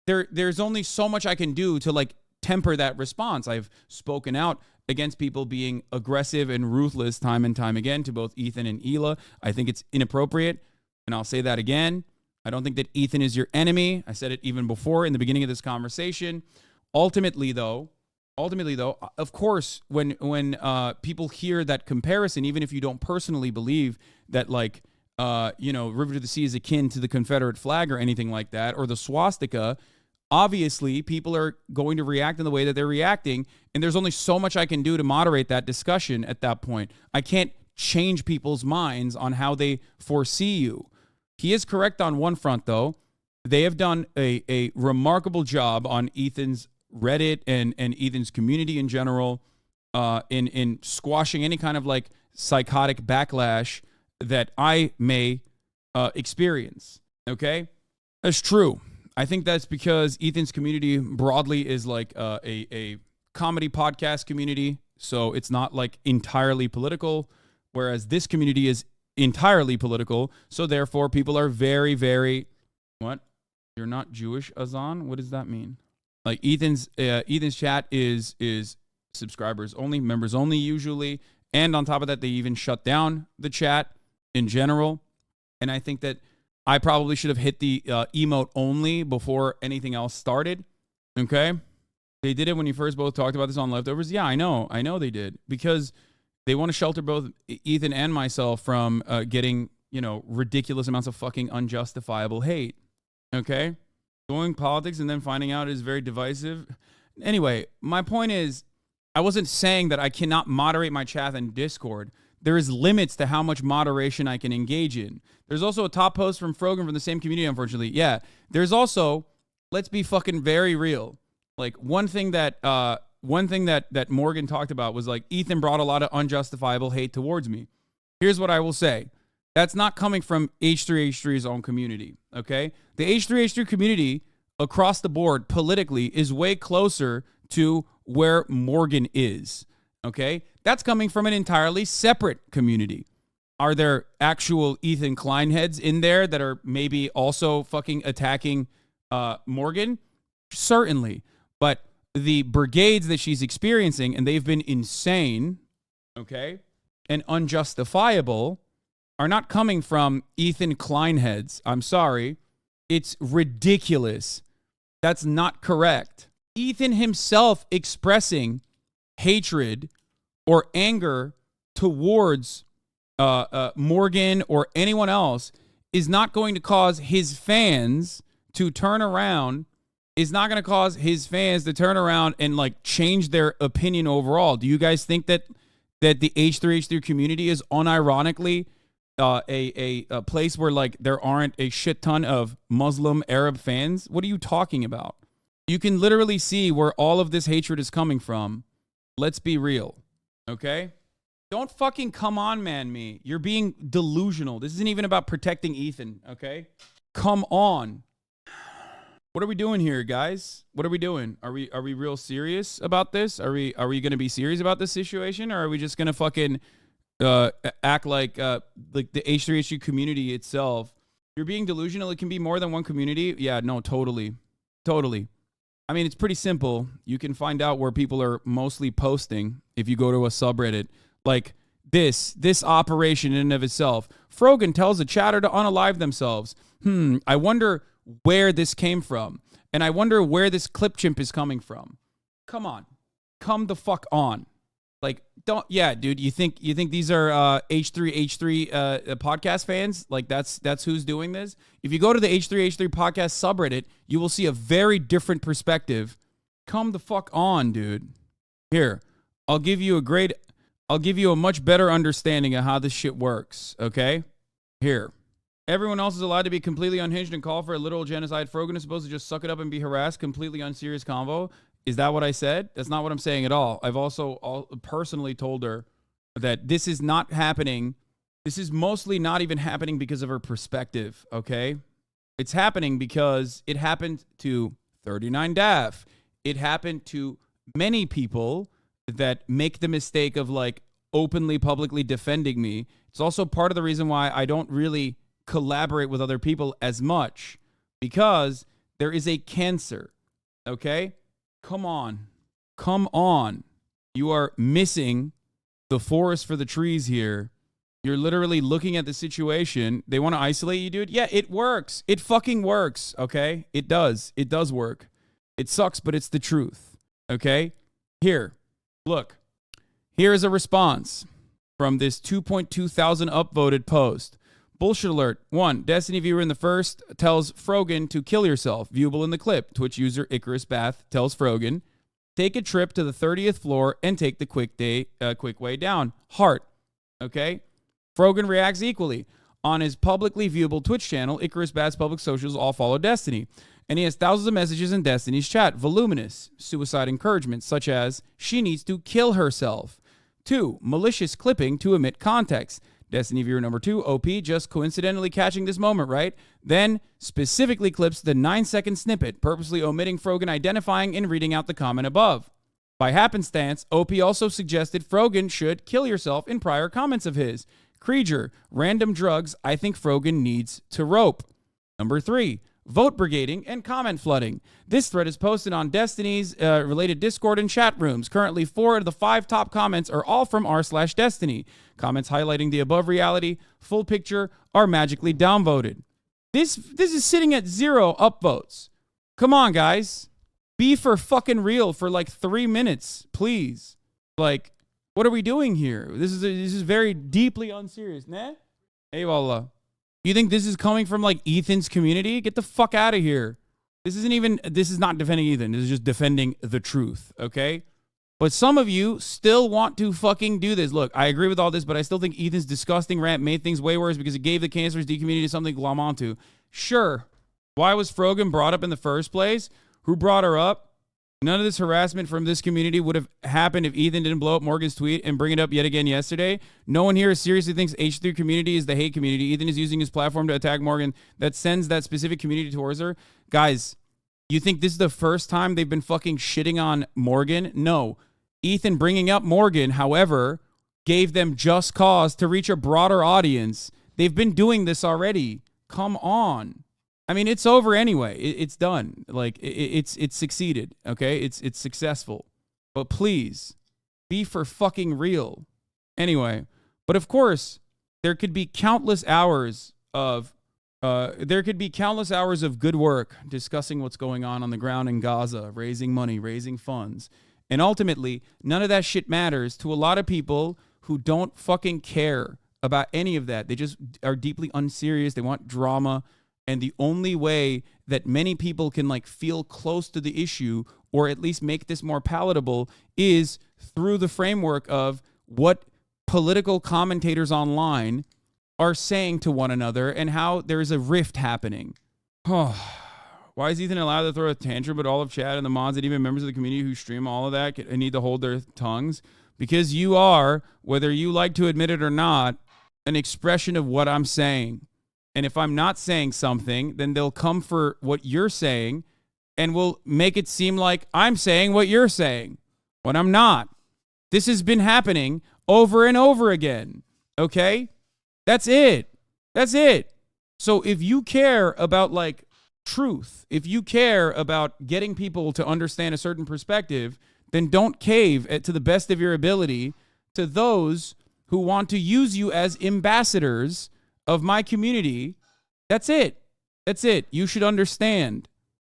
Speaker 1: there's only so much I can do to, like, temper that response. I've spoken out against people being aggressive and ruthless time and time again to both Ethan and Hila. I think it's inappropriate, and I'll say that again. I don't think that Ethan is your enemy. I said it even before in the beginning of this conversation. Ultimately, though, of course, when people hear that comparison, even if you don't personally believe that, like, River to the Sea is akin to the Confederate flag or anything like that, or the swastika, obviously, people are going to react in the way that they're reacting, and there's only so much I can do to moderate that discussion at that point. I can't change people's minds on how they foresee you. He is correct on one front, though. They have done a remarkable job on Ethan's Reddit and Ethan's community in general in squashing any kind of, like, psychotic backlash that I may experience, okay? That's true. I think that's because Ethan's community broadly is like a comedy podcast community, so it's not, like, entirely political, whereas this community is entirely political, so therefore people are very, very... What? You're not Jewish, Azan? What does that mean? Like, Ethan's chat is subscribers only, members only usually, and on top of that, they even shut down the chat in general, and I think that I probably should have hit the emote only before anything else started, okay? They did it when you first both talked about this on Leftovers. Yeah, I know they did, because they want to shelter both Ethan and myself from getting, ridiculous amounts of fucking unjustifiable hate, okay? Going politics and then finding out is very divisive. Anyway, my point is, I wasn't saying that I cannot moderate my chat in Discord. There is limits to how much moderation I can engage in. There's also a top post from Frogan from the same community, unfortunately. Yeah, there's also, let's be fucking very real. Like, one thing that Morgan talked about was, like, Ethan brought a lot of unjustifiable hate towards me. Here's what I will say. That's not coming from H3H3's own community, okay? The H3H3 community across the board politically is way closer to where Morgan is, okay? That's coming from an entirely separate community. Are there actual Ethan Klein heads in there that are maybe also fucking attacking Morgan? Certainly. But the brigades that she's experiencing, and they've been insane, okay, and unjustifiable are not coming from Ethan Kleinheads. I'm sorry. It's ridiculous. That's not correct. Ethan himself expressing hatred or anger towards Morgan or anyone else is not going to cause his fans to turn around, is not going to cause his fans to turn around and like change their opinion overall. Do you guys think that the H3H3 community is unironically a place where like there aren't a shit ton of Muslim Arab fans? What are you talking about? You can literally see where all of this hatred is coming from. Let's be real, okay? Don't fucking come on, man, me. You're being delusional. This isn't even about protecting Ethan, okay? Come on. What are we doing here, guys? What are we doing? Are we real serious about this? Are we going to be serious about this situation, or are we just going to fucking act like the H3H2 community itself? You're being delusional. It can be more than one community. Yeah, no, totally. I mean, it's pretty simple. You can find out where people are mostly posting if you go to a subreddit. Like this operation in and of itself. Frogan tells a chatter to unalive themselves. I wonder where this came from. And I wonder where this clip chimp is coming from. Come on. Come the fuck on. Like, dude, you think these are H3H3 podcast fans? Like that's who's doing this? If you go to the H3H3 podcast subreddit, you will see a very different perspective. Come the fuck on, dude. Here, I'll give you a much better understanding of how this shit works, okay? Here. Everyone else is allowed to be completely unhinged and call for a literal genocide. Frogan is supposed to just suck it up and be harassed. Completely unserious convo. Is that what I said? That's not what I'm saying at all. I've also personally told her that this is not happening. This is mostly not even happening because of her perspective, okay? It's happening because it happened to 39 Daff. It happened to many people that make the mistake of like openly, publicly defending me. It's also part of the reason why I don't really collaborate with other people as much, because there is a cancer, okay? Come on. You are missing the forest for the trees here. You're literally looking at the situation. They want to isolate you, dude. Yeah, it works. It fucking works, okay? It does work. It sucks, but it's the truth, okay? Here, look. Here is a response from this 2.2 thousand upvoted post. Bullshit alert. 1. Destiny viewer in the first tells Frogan to kill yourself. Viewable in the clip. Twitch user Icarus Bath tells Frogan, take a trip to the 30th floor and take the quick way down. Heart. Okay? Frogan reacts equally. On his publicly viewable Twitch channel, Icarus Bath's public socials all follow Destiny. And he has thousands of messages in Destiny's chat. Voluminous. Suicide encouragement, such as, she needs to kill herself. 2. Malicious clipping to omit context. Destiny viewer number 2, OP, just coincidentally catching this moment, right? Then specifically clips the 9-second snippet, purposely omitting Frogan identifying and reading out the comment above. By happenstance, OP also suggested Frogan should kill yourself in prior comments of his. Krieger, random drugs I think Frogan needs to rope. Number 3, vote brigading and comment flooding. This thread is posted on Destiny's related Discord and chat rooms. Currently, 4 of the 5 top comments are all from r/Destiny. Comments highlighting the above reality, full picture, are magically downvoted. This is sitting at 0 upvotes. Come on, guys. Be for fucking real for like 3 minutes, please. Like, what are we doing here? This is very deeply unserious. Nah? Hey, wallah. You think this is coming from like Ethan's community? Get the fuck out of here. This is not defending Ethan. This is just defending the truth, okay? But some of you still want to fucking do this. Look, I agree with all this, but I still think Ethan's disgusting rant made things way worse because it gave the Cancer's D community something to glom onto. Sure. Why was Frogan brought up in the first place? Who brought her up? None of this harassment from this community would have happened if Ethan didn't blow up Morgan's tweet and bring it up yet again yesterday. No one here seriously thinks H3 community is the hate community. Ethan is using his platform to attack Morgan. That sends that specific community towards her. Guys, you think this is the first time they've been fucking shitting on Morgan? No. Ethan bringing up Morgan, however, gave them just cause to reach a broader audience. They've been doing this already. Come on. I mean, it's over anyway. It's done. Like, it's succeeded, okay? It's successful. But please, be for fucking real. Anyway, but of course, there could be countless hours of good work discussing what's going on the ground in Gaza, raising money, raising funds. And ultimately, none of that shit matters to a lot of people who don't fucking care about any of that. They just are deeply unserious. They want drama. And the only way that many people can like feel close to the issue or at least make this more palatable is through the framework of what political commentators online are saying to one another and how there is a rift happening. Why is Ethan allowed to throw a tantrum, but all of chat and the mods and even members of the community who stream all of that need to hold their tongues? Because you are, whether you like to admit it or not, an expression of what I'm saying. And if I'm not saying something, then they'll come for what you're saying and will make it seem like I'm saying what you're saying when I'm not. This has been happening over and over again. Okay? That's it. That's it. So if you care about like truth, if you care about getting people to understand a certain perspective, then don't cave to the best of your ability to those who want to use you as ambassadors of my community. That's it. That's it. You should understand.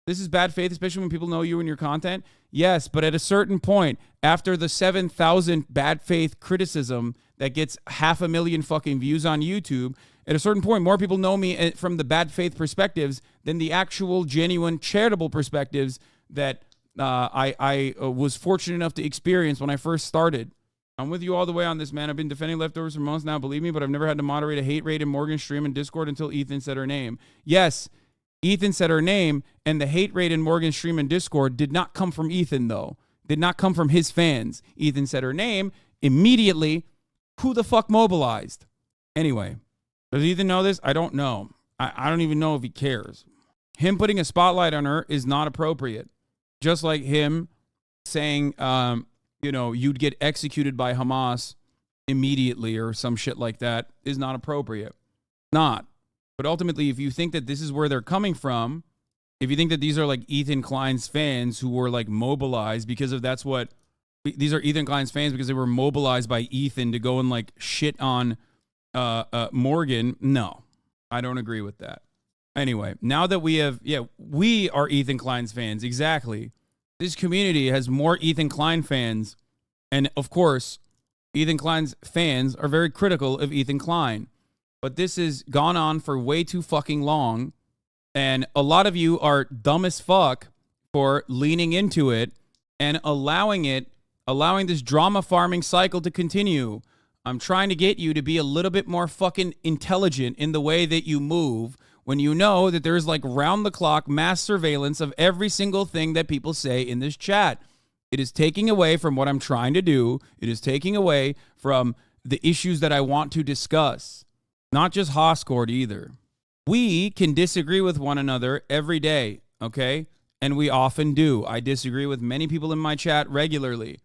Speaker 1: This is bad faith, especially when people know you and your content. Yes, but at a certain point, after the 7,000 bad faith criticism that gets 500,000 fucking views on YouTube, at a certain point, more people know me from the bad faith perspectives than the actual genuine charitable perspectives that I was fortunate enough to experience when I first started. I'm with you all the way on this, man. I've been defending leftovers for months now, believe me, but I've never had to moderate a hate raid in Morgan's stream and Discord until Ethan said her name. Yes, Ethan said her name, and the hate raid in Morgan's stream and Discord did not come from Ethan, though. Did not come from his fans. Ethan said her name. Immediately, who the fuck mobilized? Anyway, does Ethan know this? I don't know. I don't even know if he cares. Him putting a spotlight on her is not appropriate. Just like him saying, you'd get executed by Hamas immediately or some shit like that is not appropriate. Not. But ultimately, if you think that this is where they're coming from, if you think that these are like Ethan Klein's fans who were like mobilized because of these are Ethan Klein's fans because they were mobilized by Ethan to go and like shit on Morgan. No, I don't agree with that. Anyway, now that we are Ethan Klein's fans. Exactly. This community has more Ethan Klein fans. And of course, Ethan Klein's fans are very critical of Ethan Klein. But this has gone on for way too fucking long. And a lot of you are dumb as fuck for leaning into it and allowing this drama farming cycle to continue. I'm trying to get you to be a little bit more fucking intelligent in the way that you move when you know that there's like round the clock mass surveillance of every single thing that people say in this chat. It is taking away from what I'm trying to do. It is taking away from the issues that I want to discuss. Not just Hoscord either. We can disagree with one another every day, okay? And we often do. I disagree with many people in my chat regularly.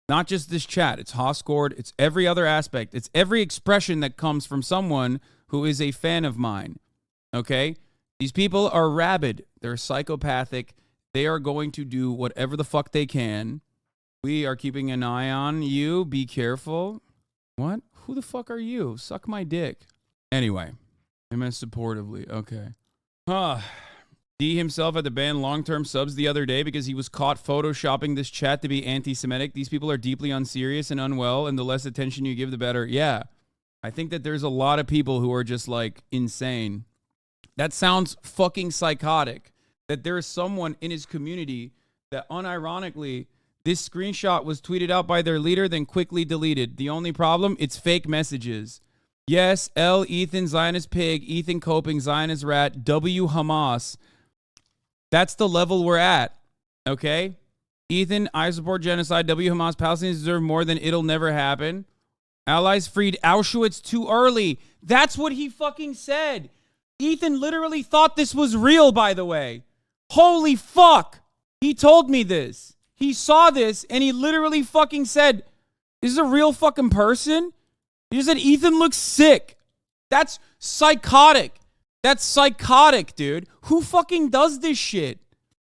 Speaker 1: Not just this chat. It's Hoscord. It's every other aspect. It's every expression that comes from someone who is a fan of mine, okay? These people are rabid. They're psychopathic. They are going to do whatever the fuck they can. We are keeping an eye on you. Be careful. What? Who the fuck are you? Suck my dick. Anyway, I meant supportively. Okay. D himself had to ban long-term subs the other day because he was caught photoshopping this chat to be anti-Semitic. These people are deeply unserious and unwell, and the less attention you give, the better. Yeah. I think that there's a lot of people who are just, like, insane. That sounds fucking psychotic. That there is someone in his community that unironically, this screenshot was tweeted out by their leader, then quickly deleted. The only problem, it's fake messages. Yes, L, Ethan, Zionist pig, Ethan Coping, Zionist rat, W, Hamas. That's the level we're at, okay? Ethan, I support genocide, W, Hamas, Palestinians deserve more than it'll never happen. Allies freed Auschwitz too early. That's what he fucking said. Ethan literally thought this was real, by the way. Holy fuck. He told me this. He saw this, and he literally fucking said, is this a real fucking person? He just said, Ethan looks sick. That's psychotic. That's psychotic, dude. Who fucking does this shit?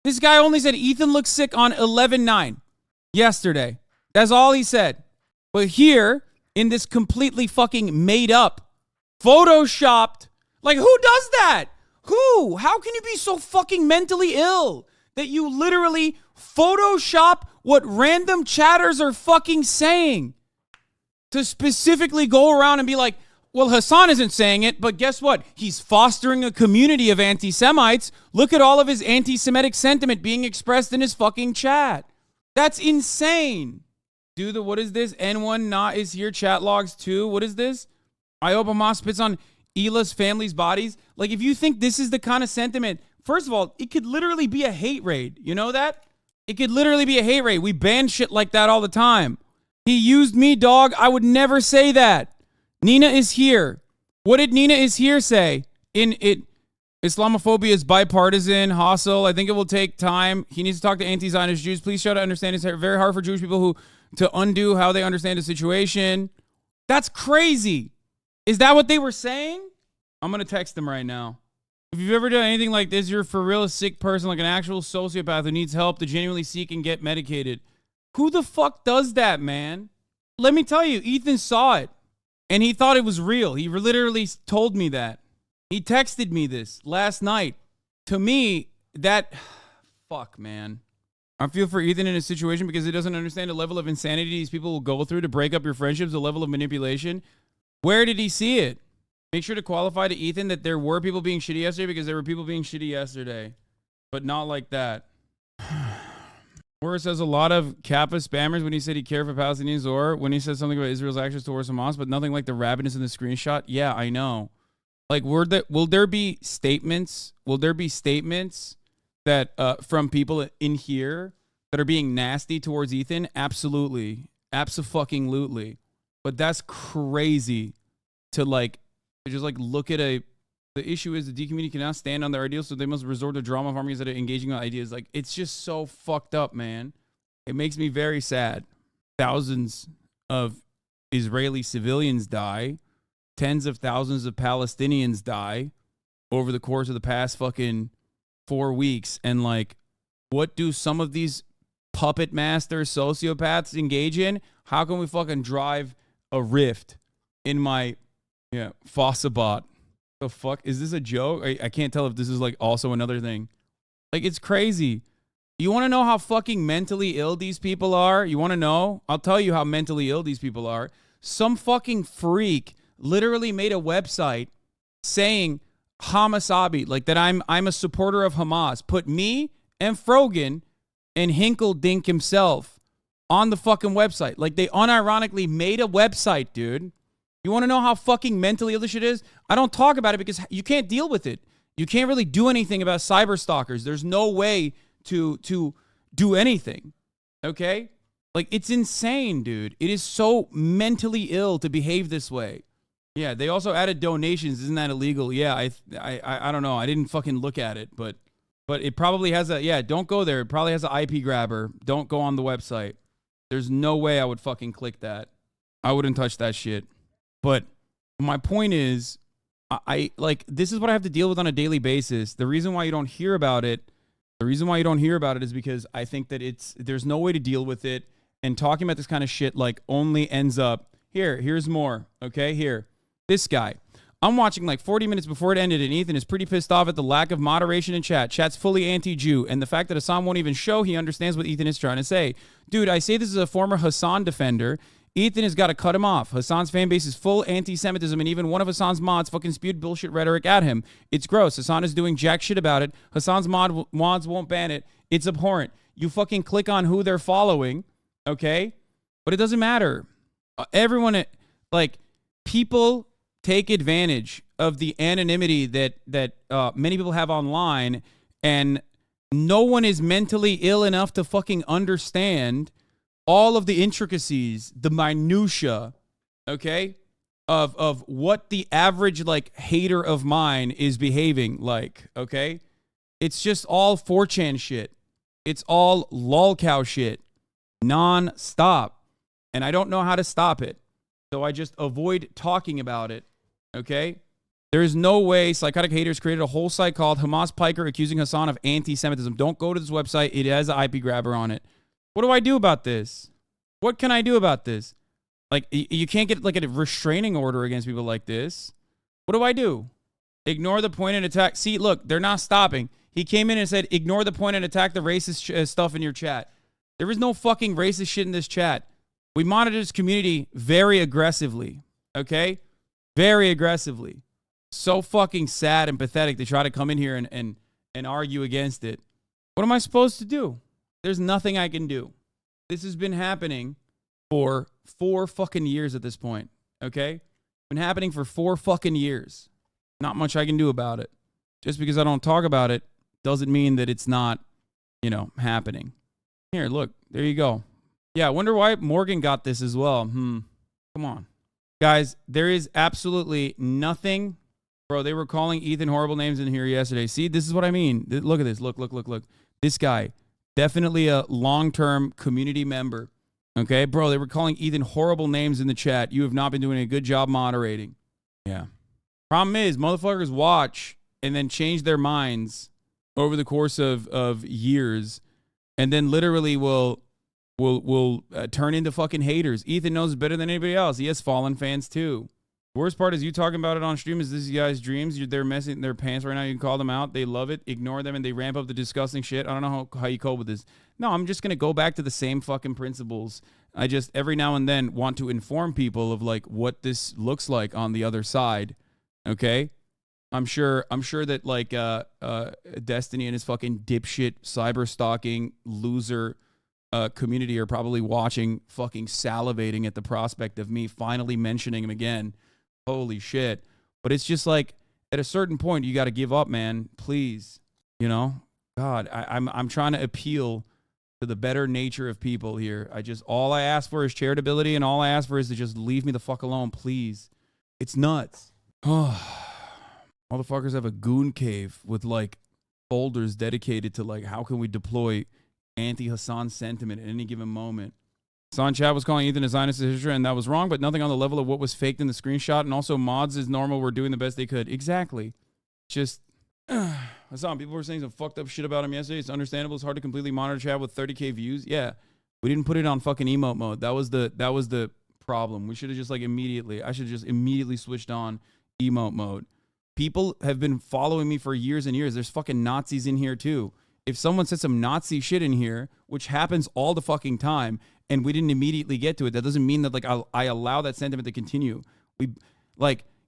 Speaker 1: This guy only said Ethan looks sick on 11/9 yesterday. That's all he said. But here, in this completely fucking made up, photoshopped. Like, who does that? Who? How can you be so fucking mentally ill that you literally Photoshop what random chatters are fucking saying to specifically go around and be like, well, Hasan isn't saying it, but guess what? He's fostering a community of anti-Semites. Look at all of his anti-Semitic sentiment being expressed in his fucking chat. That's insane. What is this? N1 not is here. Chat logs 2. What is this? I hope Hamas spits on Ela's family's bodies. Like, if you think this is the kind of sentiment, first of all, it could literally be a hate raid. You know that? It could literally be a hate raid. We ban shit like that all the time. He used me, dog. I would never say that. Nina is here. What did Nina is here say? Islamophobia is bipartisan, hostile. I think it will take time. He needs to talk to anti-Zionist Jews. Please try to understand. It's very hard for Jewish people to undo how they understand the situation. That's crazy. Is that what they were saying? I'm going to text them right now. If you've ever done anything like this, you're for real a sick person, like an actual sociopath who needs help to genuinely seek and get medicated. Who the fuck does that, man? Let me tell you, Ethan saw it. And he thought it was real. He literally told me that. He texted me this last night. To me, that... Fuck, man. I feel for Ethan in a situation because he doesn't understand the level of insanity these people will go through to break up your friendships, the level of manipulation. Where did he see it? Make sure to qualify to Ethan that there were people being shitty yesterday because there were people being shitty yesterday. But not like that. Boris has a lot of Kappa spammers when he said he cared for Palestinians or when he said something about Israel's actions towards Hamas, but nothing like the rabidness in the screenshot. Yeah, I know. Like, will there be statements? Will there be statements that from people in here that are being nasty towards Ethan? Absolutely. Abso-fucking-lutely. But that's crazy to just look at the issue is the D community cannot stand on their ideals, so they must resort to drama farming instead of engaging on ideas. Like, it's just so fucked up, man. It makes me very sad. Thousands of Israeli civilians die. Tens of thousands of Palestinians die over the course of the past fucking 4 weeks. And what do some of these puppet master sociopaths engage in? How can we fucking drive a rift in my Fossabot? The fuck? Is this a joke? I can't tell if this is also another thing. It's crazy. You want to know how fucking mentally ill these people are? You want to know? I'll tell you how mentally ill these people are. Some fucking freak literally made a website saying HamasAbi, that I'm a supporter of Hamas. Put me and Frogan and Hinkle Dink himself on the fucking website. They unironically made a website, dude. You want to know how fucking mentally ill this shit is? I don't talk about it because you can't deal with it. You can't really do anything about cyber stalkers. There's no way to do anything. Okay? It's insane, dude. It is so mentally ill to behave this way. Yeah, they also added donations. Isn't that illegal? Yeah, I don't know. I didn't fucking look at it, but it probably has don't go there. It probably has an IP grabber. Don't go on the website. There's no way I would fucking click that. I wouldn't touch that shit. But my point is, this is what I have to deal with on a daily basis. The reason why you don't hear about it is because I think that there's no way to deal with it. And talking about this kind of shit only ends up here's more. Okay, here. This guy. I'm watching 40 minutes before it ended, and Ethan is pretty pissed off at the lack of moderation in chat. Chat's fully anti-Jew, and the fact that Hasan won't even show he understands what Ethan is trying to say. Dude, I say this as a former Hasan defender. Ethan has got to cut him off. Hasan's fan base is full anti-Semitism, and even one of Hasan's mods fucking spewed bullshit rhetoric at him. It's gross. Hasan is doing jack shit about it. Hasan's mods won't ban it. It's abhorrent. You fucking click on who they're following, okay? But it doesn't matter. Everyone, people take advantage of the anonymity that many people have online, and no one is mentally ill enough to fucking understand all of the intricacies, the minutia, okay, of what the average hater of mine is behaving like, okay? It's just all 4chan shit. It's all lolcow shit, non-stop. And I don't know how to stop it. So I just avoid talking about it, okay? There is no way psychotic haters created a whole site called Hamas Piker accusing Hasan of anti-Semitism. Don't go to this website. It has an IP grabber on it. What do I do about this? What can I do about this? Like, you can't get like a restraining order against people like this. What do I do? Ignore the point and attack. See, look, they're not stopping. He came in and said, ignore the point and attack the racist stuff in your chat. There is no fucking racist shit in this chat. We monitor this community very aggressively, okay? Very aggressively. So fucking sad and pathetic to try to come in here and argue against it. What am I supposed to do? There's nothing I can do. This has been happening for 4 fucking years at this point, okay? Been happening for 4 fucking years. Not much I can do about it. Just because I don't talk about it doesn't mean that it's not, you know, happening. Here, look, there you go. Yeah, I wonder why Morgan got this as well. Come on. Guys, there is absolutely nothing. Bro, they were calling Ethan horrible names in here yesterday. See, this is what I mean. Look at this. Look. This guy, definitely a long-term community member. Okay, bro, they were calling Ethan horrible names in the chat. You have not been doing a good job moderating. Yeah. Problem is, motherfuckers watch and then change their minds over the course of years, and then literally will turn into fucking haters. Ethan knows better than anybody else. He has Fallen fans too. The worst part is you talking about it on stream is this guy's dreams. They're messing their pants right now. You can call them out. They love it. Ignore them, and they ramp up the disgusting shit. I don't know how you cope with this. No, I'm just going to go back to the same fucking principles. I just every now and then want to inform people of like what this looks like on the other side. Okay? I'm sure that like Destiny and his fucking dipshit cyber stalking loser community are probably watching, fucking salivating at the prospect of me finally mentioning him again. Holy shit. But it's just like at a certain point you got to give up, man. Please. You know? God, I'm trying to appeal to the better nature of people here. All I ask for is charitability, and all I ask for is to just leave me the fuck alone, please. It's nuts. Motherfuckers have a goon cave with like folders dedicated to like how can we deploy anti-Hasan sentiment at any given moment. Hasan chat was calling Ethan a Zionist Israel, and that was wrong, but nothing on the level of what was faked in the screenshot. And also mods is normal. We're doing the best they could. Exactly. Just Hasan, people were saying some fucked up shit about him yesterday. It's understandable. It's hard to completely monitor chat with 30K views. Yeah. We didn't put it on fucking emote mode. That was the problem. We should have just like I should have just immediately switched on emote mode. People have been following me for years and years. There's fucking Nazis in here too. If someone said some Nazi shit in here, which happens all the fucking time, and we didn't immediately get to it, that doesn't mean that like I allow that sentiment to continue.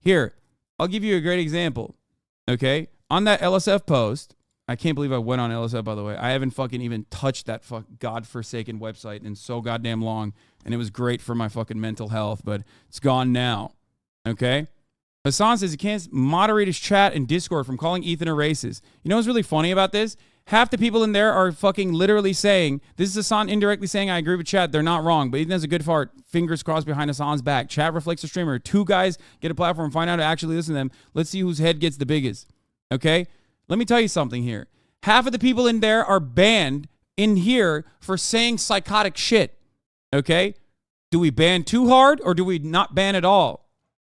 Speaker 1: Here, I'll give you a great example. Okay? On that LSF post, I can't believe I went on LSF, by the way. I haven't fucking even touched that godforsaken website in so goddamn long, and it was great for my fucking mental health, but it's gone now. Okay? Hasan says he can't moderate his chat and Discord from calling Ethan a racist. You know what's really funny about this? Half the people in there are fucking literally saying, this is Hasan indirectly saying, I agree with chat. They're not wrong, but Ethan has a good fart. Fingers crossed behind Hasan's back. Chat reflects the streamer. 2 guys get a platform, find out to actually listen to them. Let's see whose head gets the biggest. Okay? Let me tell you something here. Half of the people in there are banned in here for saying psychotic shit. Okay? Do we ban too hard or do we not ban at all?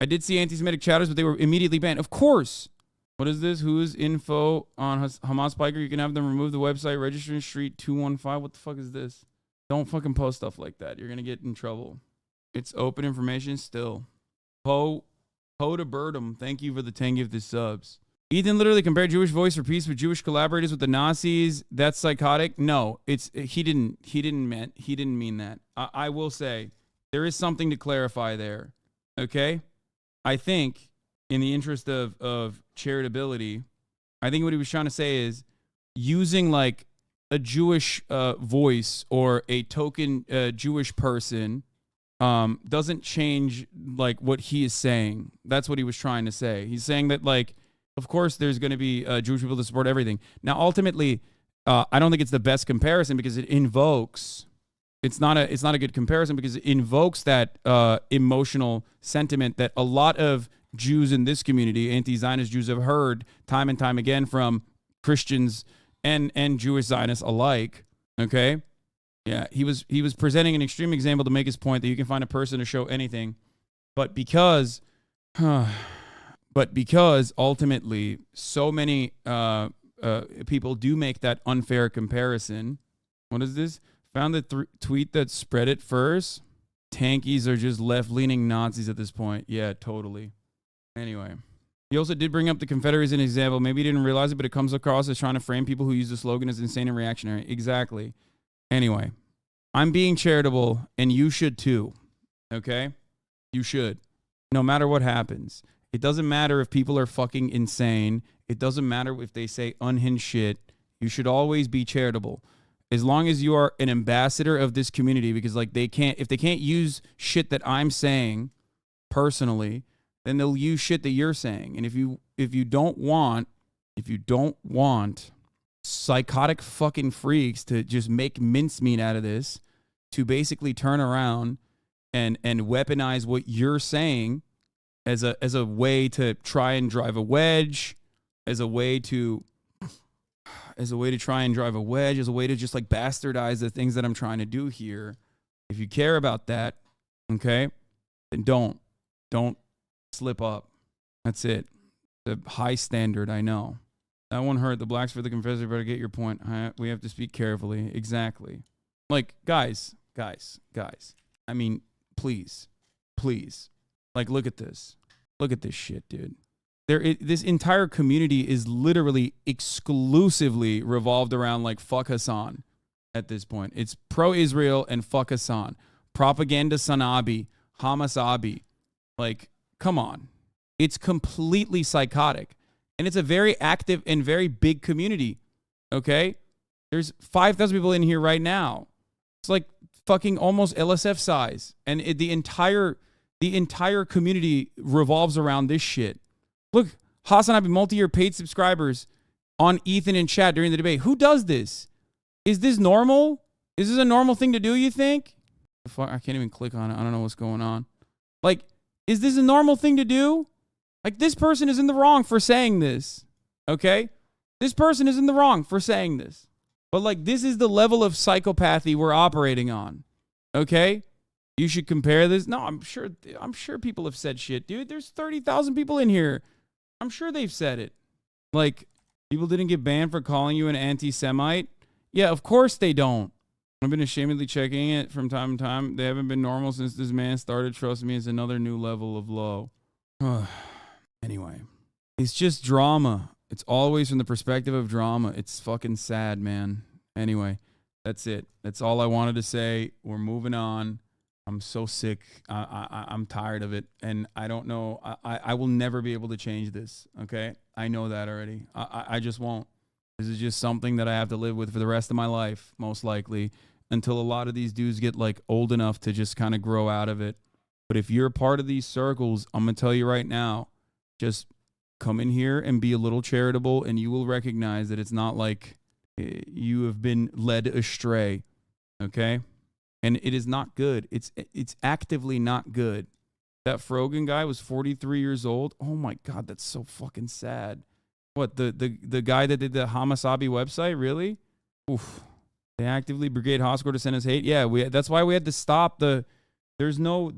Speaker 1: I did see anti-Semitic chatters, but they were immediately banned. Of course. What is this? Who's info on Hamas Spiker? You can have them remove the website. Registering Street 215. What the fuck is this? Don't fucking post stuff like that. You're going to get in trouble. It's open information still. Poe to Birdum. Thank you for the 10 gifted subs. Ethan literally compared Jewish Voice for Peace with Jewish collaborators with the Nazis. That's psychotic. No, he didn't mean that. I will say there is something to clarify there. Okay? I think in the interest of charitability, I think what he was trying to say is using like a Jewish voice or a token Jewish person doesn't change like what he is saying. That's what he was trying to say. He's saying that like, of course, there's going to be Jewish people to support everything. Now, ultimately, I don't think it's the best comparison because it invokes. It's not a good comparison because it invokes that emotional sentiment that a lot of Jews in this community, anti-Zionist Jews, have heard time and time again from Christians and Jewish Zionists alike. Okay, yeah, he was presenting an extreme example to make his point that you can find a person to show anything, but because ultimately so many people do make that unfair comparison. What is this? Found the tweet that spread it first. tankies are just left-leaning Nazis at this point. Yeah, totally. Anyway. He also did bring up the Confederates as an example. Maybe he didn't realize it, but it comes across as trying to frame people who use the slogan as insane and reactionary. Exactly. Anyway, I'm being charitable, and you should too. Okay? You should. No matter what happens. It doesn't matter if people are fucking insane. It doesn't matter if they say unhinged shit. You should always be charitable. As long as you are an ambassador of this community, because like if they can't use shit that I'm saying personally, then they'll use shit that you're saying. And if you don't want psychotic fucking freaks to just make mincemeat out of this, to basically turn around and weaponize what you're saying as a way to try and drive a wedge, as a way to try and drive a wedge, as a way to just like bastardize the things that I'm trying to do here. If you care about that, okay, then don't slip up. That's it. The high standard, I know. That one hurt. The blacks for the Confederates. Better get your point. We have to speak carefully. Exactly. Like, guys. I mean, please. Like, look at this. Look at this shit, dude. This entire community is literally exclusively revolved around like fuck Hassan at this point. It's pro-Israel and fuck Hassan. Propaganda Sanabi, HamasAbi. Like, come on. It's completely psychotic. And it's a very active and very big community. Okay? There's 5,000 people in here right now. It's like fucking almost LSF size. And the entire community revolves around this shit. Look, HasanAbi multi-year paid subscribers on Ethan in chat during the debate. Who does this? Is this normal? Is this a normal thing to do, you think? Fuck, I can't even click on it. I don't know what's going on. Like, is this a normal thing to do? Like, this person is in the wrong for saying this. Okay? This person is in the wrong for saying this. But, like, this is the level of psychopathy we're operating on. Okay? You should compare this. No, I'm sure people have said shit, dude. There's 30,000 people in here. I'm sure they've said it. Like, people didn't get banned for calling you an anti-Semite. Yeah, of course they don't. I've been ashamedly checking it from time to time. They haven't been normal since this man started. Trust me, it's another new level of low. Anyway, it's just drama. It's always from the perspective of drama. It's fucking sad, man. Anyway, that's it. That's all I wanted to say. We're moving on. I'm so sick. I'm tired of it. And I don't know. I will never be able to change this. Okay? I know that already. I just won't. This is just something that I have to live with for the rest of my life, most likely, until a lot of these dudes get like old enough to just kind of grow out of it. But if you're a part of these circles, I'm going to tell you right now, just come in here and be a little charitable, and you will recognize that it's not like you have been led astray. Okay? And it is not good. It's actively not good. That Frogan guy was 43 years old. Oh my God, that's so fucking sad. What, the guy that did the HamasAbi website? Really? Oof. They actively brigade Hoscore to send us hate. Yeah, that's why we had to stop the. There's no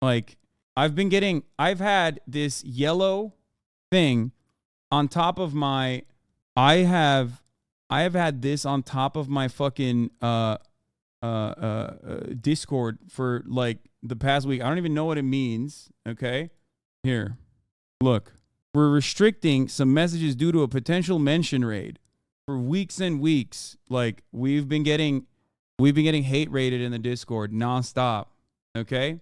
Speaker 1: like, I've had this yellow thing on top of my. I have had this on top of my fucking Discord for like the past week. I don't even know what it means. Okay, here, look. We're restricting some messages due to a potential mention raid for weeks and weeks. Like, we've been getting hate raided in the Discord nonstop. Okay,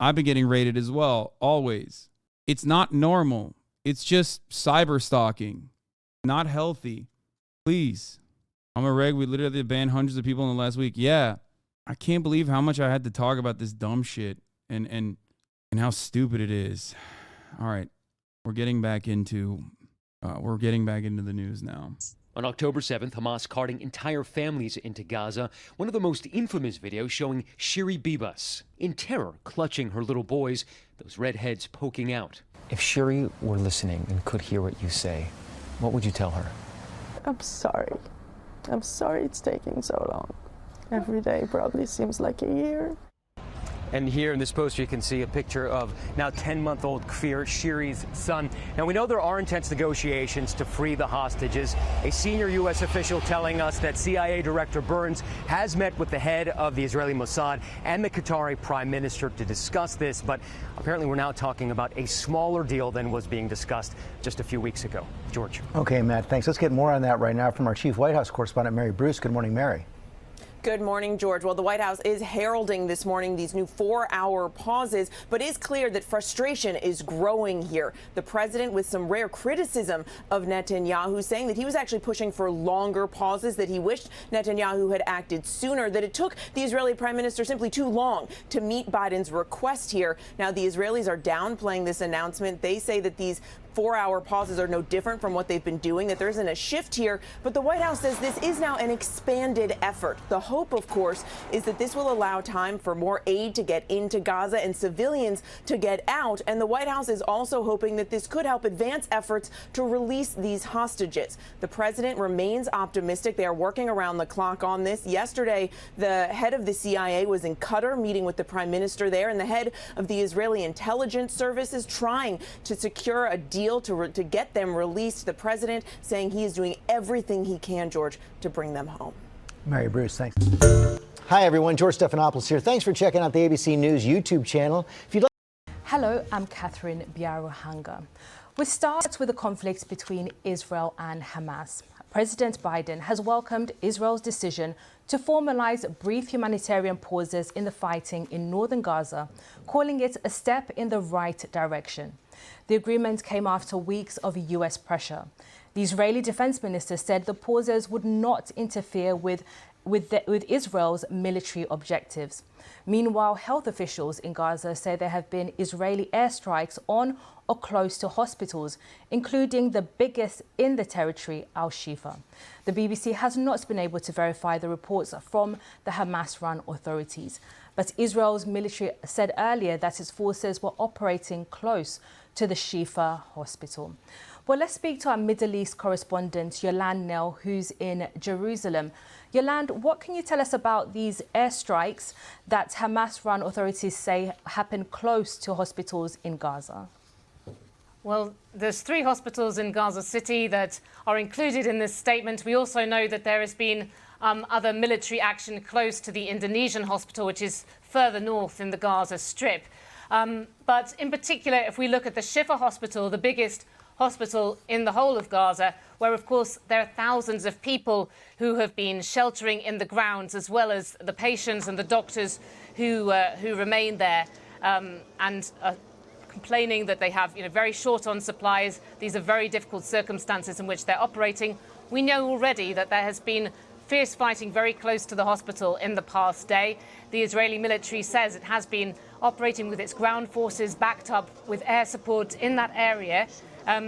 Speaker 1: I've been getting raided as well, always. It's not normal. It's just cyber stalking. Not healthy. Please. I'm a reg. We literally banned hundreds of people in the last week. Yeah. I can't believe how much I had to talk about this dumb shit and how stupid it is. All right. We're getting back into the news now.
Speaker 5: On October 7th, Hamas carting entire families into Gaza. One of the most infamous videos showing Shiri Bibas in terror, clutching her little boys, those red heads poking out.
Speaker 8: If Shiri were listening and could hear what you say, what would you tell her?
Speaker 9: I'm sorry. I'm sorry it's taking so long. Every day probably seems like a year.
Speaker 8: And here in this poster, you can see a picture of now 10-month-old Kfir, Shiri's son. Now, we know there are intense negotiations to free the hostages. A senior U.S. official telling us that CIA Director Burns has met with the head of the Israeli Mossad and the Qatari Prime Minister to discuss this. But apparently, we're now talking about a smaller deal than was being discussed just a few weeks ago. George.
Speaker 4: Okay, Matt, thanks. Let's get more on that right now from our chief White House correspondent, Mary Bruce. Good morning, Mary.
Speaker 10: Good morning, George. Well, the White House is heralding this morning these new 4-hour pauses, but it's clear that frustration is growing here. The president with some rare criticism of Netanyahu, saying that he was actually pushing for longer pauses, that he wished Netanyahu had acted sooner, that it took the Israeli prime minister simply too long to meet Biden's request here. Now, the Israelis are downplaying this announcement. They say that these 4-hour pauses are no different from what they've been doing, that there isn't a shift here. But the White House says this is now an expanded effort. The hope, of course, is that this will allow time for more aid to get into Gaza and civilians to get out. And the White House is also hoping that this could help advance efforts to release these hostages. The president remains optimistic. They are working around the clock on this. Yesterday, the head of the CIA was in Qatar meeting with the prime minister there, and the head of the Israeli intelligence service is trying to secure a deal to get them released. The president saying he is doing everything he can, George, to bring them home.
Speaker 4: Mary Bruce, thanks. Hi, everyone. George Stephanopoulos here. Thanks for checking out the ABC News YouTube channel. If you'd like.
Speaker 11: Hello, I'm Catherine Biaruhanga. We start with the conflict between Israel and Hamas. President Biden has welcomed Israel's decision to formalize brief humanitarian pauses in the fighting in northern Gaza, calling it a step in the right direction. The agreement came after weeks of U.S. pressure. The Israeli defense minister said the pauses would not interfere with Israel's military objectives. Meanwhile, health officials in Gaza say there have been Israeli airstrikes on or close to hospitals, including the biggest in the territory, Al-Shifa. The BBC has not been able to verify the reports from the Hamas-run authorities, but Israel's military said earlier that its forces were operating close to the Shifa hospital. Well, let's speak to our Middle East correspondent, Yolande Nell, who's in Jerusalem. Yolande, what can you tell us about these airstrikes that Hamas-run authorities say happened close to hospitals in Gaza?
Speaker 12: Well, there's 3 hospitals in Gaza City that are included in this statement. We also know that there has been other military action close to the Indonesian hospital, which is further north in the Gaza Strip. But in particular, if we look at the Shifa hospital, the biggest hospital in the whole of Gaza, where, of course, there are thousands of people who have been sheltering in the grounds, as well as the patients and the doctors who remain there and complaining that they have, very short on supplies. These are very difficult circumstances in which they're operating. We know already that there has been fierce fighting very close to the hospital in the past day. The Israeli military says it has been operating with its ground forces backed up with air support in that area,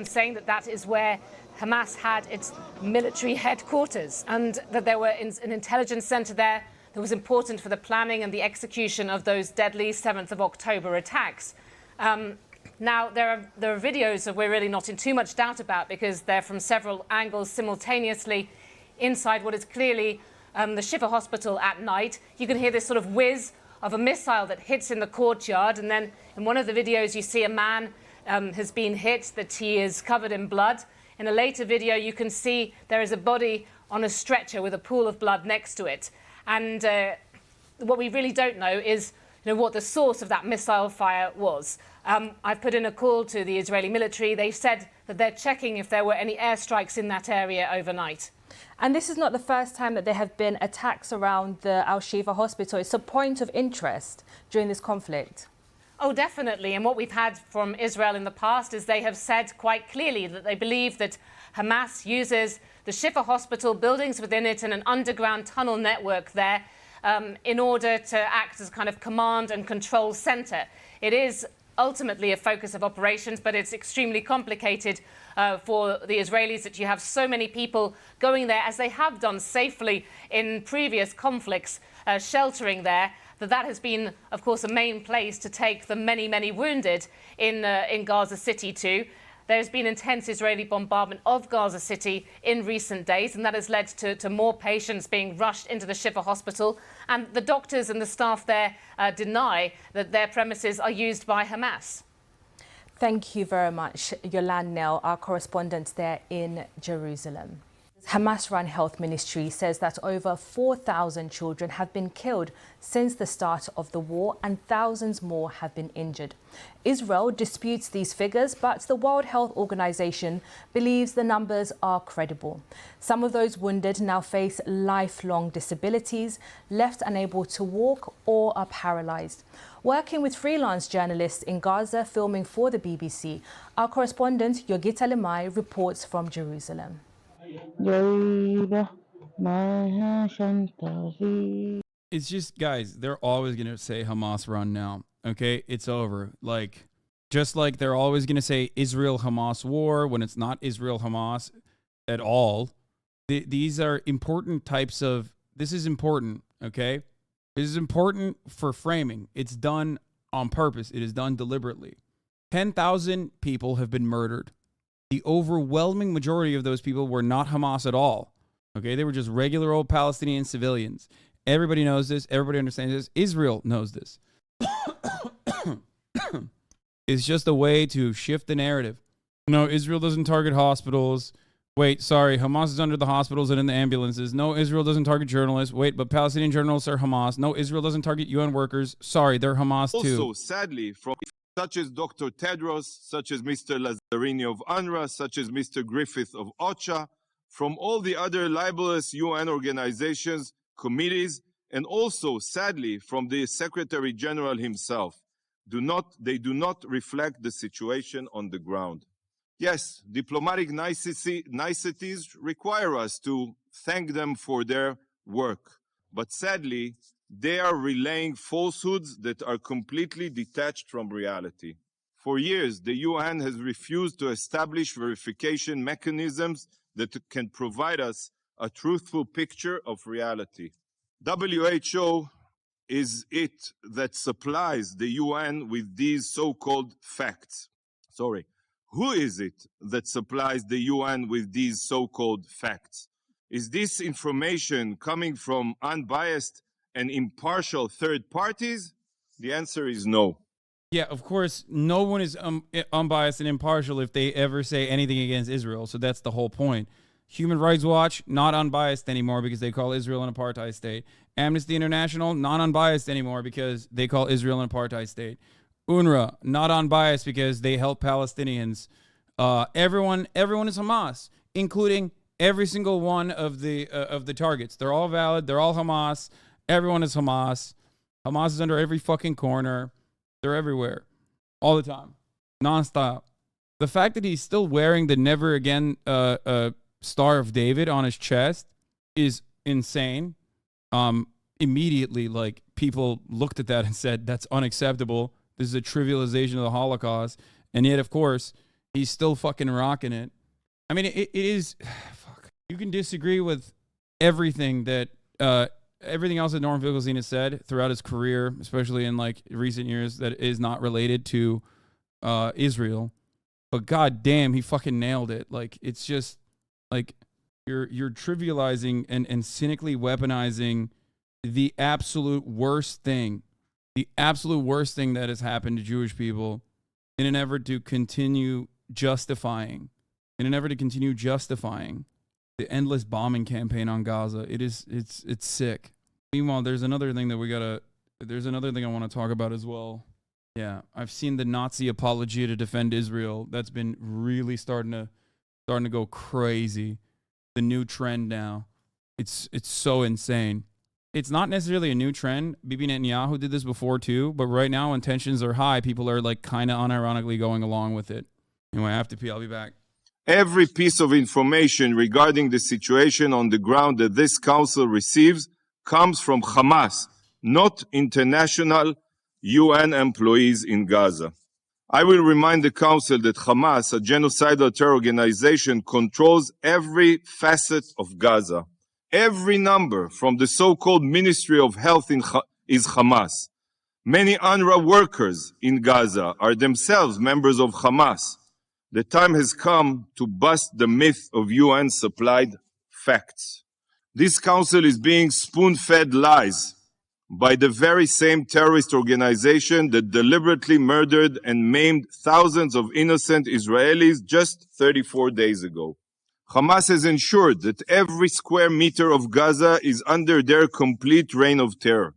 Speaker 12: saying that that is where Hamas had its military headquarters and that there were an intelligence center there that was important for the planning and the execution of those deadly 7th of October attacks. Now, there are videos that we're really not in too much doubt about because they're from several angles simultaneously inside what is clearly the Shifa hospital at night. You can hear this sort of whiz of a missile that hits in the courtyard. And then in one of the videos, you see a man has been hit, that he is covered in blood. In a later video, you can see there is a body on a stretcher with a pool of blood next to it. And what we really don't know is what the source of that missile fire was. I've put in a call to the Israeli military. They said that they're checking if there were any airstrikes in that area overnight.
Speaker 11: And this is not the first time that there have been attacks around the Al-Shifa hospital. It's a point of interest during this conflict.
Speaker 12: Oh, definitely. And what we've had from Israel in the past is they have said quite clearly that they believe that Hamas uses the Shifa hospital, buildings within it, and an underground tunnel network there in order to act as a kind of command and control center. It is ultimately a focus of operations, but it's extremely complicated for the Israelis that you have so many people going there, as they have done safely in previous conflicts, sheltering there. That has been, of course, a main place to take the many, many wounded in Gaza City to. There's been intense Israeli bombardment of Gaza City in recent days, and that has led to more patients being rushed into the Shifa hospital. And the doctors and the staff there deny that their premises are used by Hamas.
Speaker 11: Thank you very much, Yolande Nell, our correspondent there in Jerusalem. Hamas-run health ministry says that over 4,000 children have been killed since the start of the war and thousands more have been injured. Israel disputes these figures, but the World Health Organization believes the numbers are credible. Some of those wounded now face lifelong disabilities, left unable to walk or are paralyzed. Working with freelance journalists in Gaza filming for the BBC, our correspondent Yogita Lemay reports from Jerusalem.
Speaker 1: It's just, guys, they're always going to say Hamas run now. Okay, it's over. Like, just like they're always going to say Israel-Hamas war when it's not Israel-Hamas at all. These are important types of, this is important, okay? This is important for framing. It's done on purpose. It is done deliberately. 10,000 people have been murdered. The overwhelming majority of those people were not Hamas at all. Okay, they were just regular old Palestinian civilians. Everybody knows this. Everybody understands this. Israel knows this. It's just a way to shift the narrative. No, Israel doesn't target hospitals. Wait, sorry, Hamas is under the hospitals and in the ambulances. No, Israel doesn't target journalists. Wait, but Palestinian journalists are Hamas. No, Israel doesn't target UN workers. Sorry, they're Hamas too.
Speaker 13: Also, sadly, from such as Dr. Tedros, such as Mr. Lazzarini of UNRWA, such as Mr. Griffith of OCHA, from all the other libelous UN organizations, committees, and also, sadly, from the Secretary General himself. They do not reflect the situation on the ground. Yes, diplomatic niceties require us to thank them for their work, but sadly, they are relaying falsehoods that are completely detached from reality. For years, the UN has refused to establish verification mechanisms that can provide us a truthful picture of reality. WHO is it that supplies the UN with these so-called facts. Who is it that supplies the UN with these so-called facts? Is this information coming from unbiased and impartial third parties? The answer is no.
Speaker 1: Yeah, of course, no one is unbiased and impartial if they ever say anything against Israel. So that's the whole point. Human Rights Watch, not unbiased anymore because they call Israel an apartheid state. Amnesty International, not unbiased anymore because they call Israel an apartheid state. UNRWA, not unbiased because they help Palestinians. Everyone is Hamas, including every single one of the targets. They're all valid. They're all Hamas. Everyone is Hamas. Hamas is under every fucking corner. They're everywhere, all the time, nonstop. The fact that he's still wearing the Never Again Star of David on his chest is insane. Immediately, like, people looked at that and said, that's unacceptable. This is a trivialization of the Holocaust. And yet, of course, he's still fucking rocking it. I mean, it is, fuck. You can disagree with everything that, everything else that Norman Finkelstein has said throughout his career, especially in like recent years, that is not related to Israel. But god damn, he fucking nailed it. Like, it's just like you're trivializing and cynically weaponizing the absolute worst thing that has happened to Jewish people in an effort to continue justifying the endless bombing campaign on Gaza. It's sick. Meanwhile, there's another thing I want to talk about as well. Yeah, I've seen the Nazi apologia to defend Israel. That's been really starting to go crazy. The new trend now. It's so insane. It's not necessarily a new trend. Bibi Netanyahu did this before too, but right now when tensions are high, people are like kind of unironically going along with it. Anyway, I have to pee. I'll be back.
Speaker 13: Every piece of information regarding the situation on the ground that this council receives comes from Hamas, not international UN employees in Gaza. I will remind the council that Hamas, a genocidal terror organization, controls every facet of Gaza. Every number from the so-called Ministry of Health is Hamas. Many UNRWA workers in Gaza are themselves members of Hamas. The time has come to bust the myth of UN-supplied facts. This council is being spoon-fed lies by the very same terrorist organization that deliberately murdered and maimed thousands of innocent Israelis just 34 days ago. Hamas has ensured that every square meter of Gaza is under their complete reign of terror.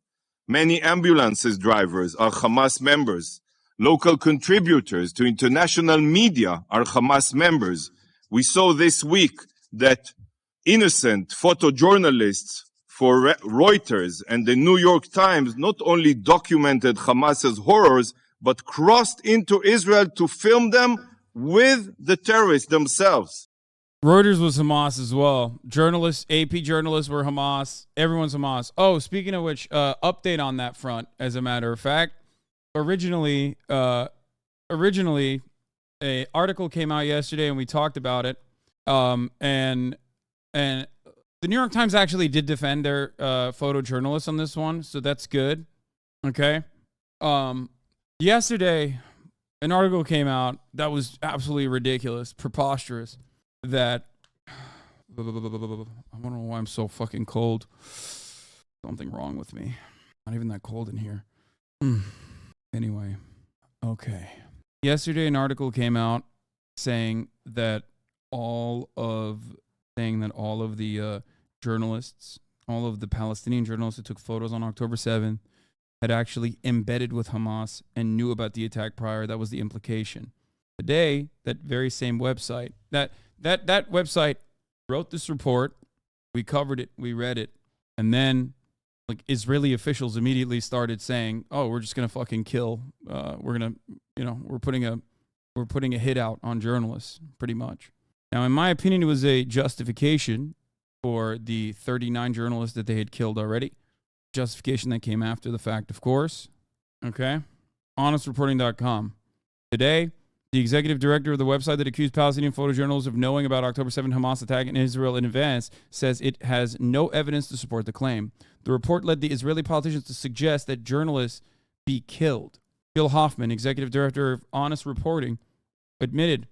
Speaker 13: Many ambulances drivers are Hamas members. Local contributors to international media are Hamas members. We saw this week that innocent photojournalists for Reuters and the New York Times not only documented Hamas's horrors, but crossed into Israel to film them with the terrorists themselves.
Speaker 1: Reuters was Hamas as well. Journalists, AP journalists were Hamas. Everyone's Hamas. Oh, speaking of which, update on that front, as a matter of fact. Originally, a article came out yesterday and we talked about it. And the New York Times actually did defend their photojournalists on this one, so that's good. Okay. Yesterday, an article came out that was absolutely ridiculous, preposterous. That I don't know why I'm so fucking cold. Something wrong with me. Not even that cold in here. Anyway, okay. Yesterday, an article came out saying that all of the journalists, all of the Palestinian journalists who took photos on October 7th had actually embedded with Hamas and knew about the attack prior. That was the implication. Today, that very same website, that website wrote this report. We covered it. We read it. And then like Israeli officials immediately started saying, oh, we're just going to fucking kill. We're going to, we're putting a hit out on journalists pretty much. Now, in my opinion, it was a justification for the 39 journalists that they had killed already. Justification that came after the fact, of course. Okay. HonestReporting.com. Today, the executive director of the website that accused Palestinian photojournalists of knowing about October 7 Hamas attack in Israel in advance says it has no evidence to support the claim. The report led the Israeli politicians to suggest that journalists be killed. Gil Hoffman, executive director of Honest Reporting, admitted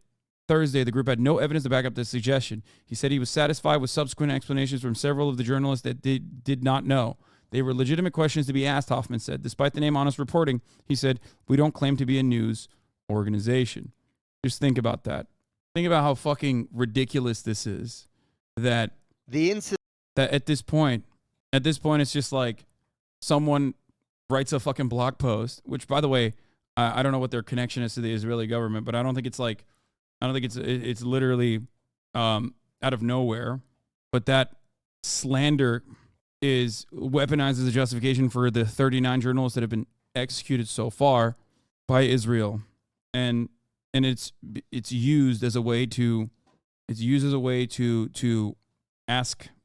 Speaker 1: Thursday the group had no evidence to back up this suggestion. He said he was satisfied with subsequent explanations from several of the journalists that did not know. They were legitimate questions to be asked, Hoffman said. Despite the name Honest Reporting, he said, we don't claim to be a news organization. Just think about that. Think about how fucking ridiculous this is. That at this point, it's just like someone writes a fucking blog post, which, by the way, I don't know what their connection is to the Israeli government, but I don't think it's literally out of nowhere. But that slander is weaponized as a justification for the 39 journalists that have been executed so far by Israel. And it's used as a way to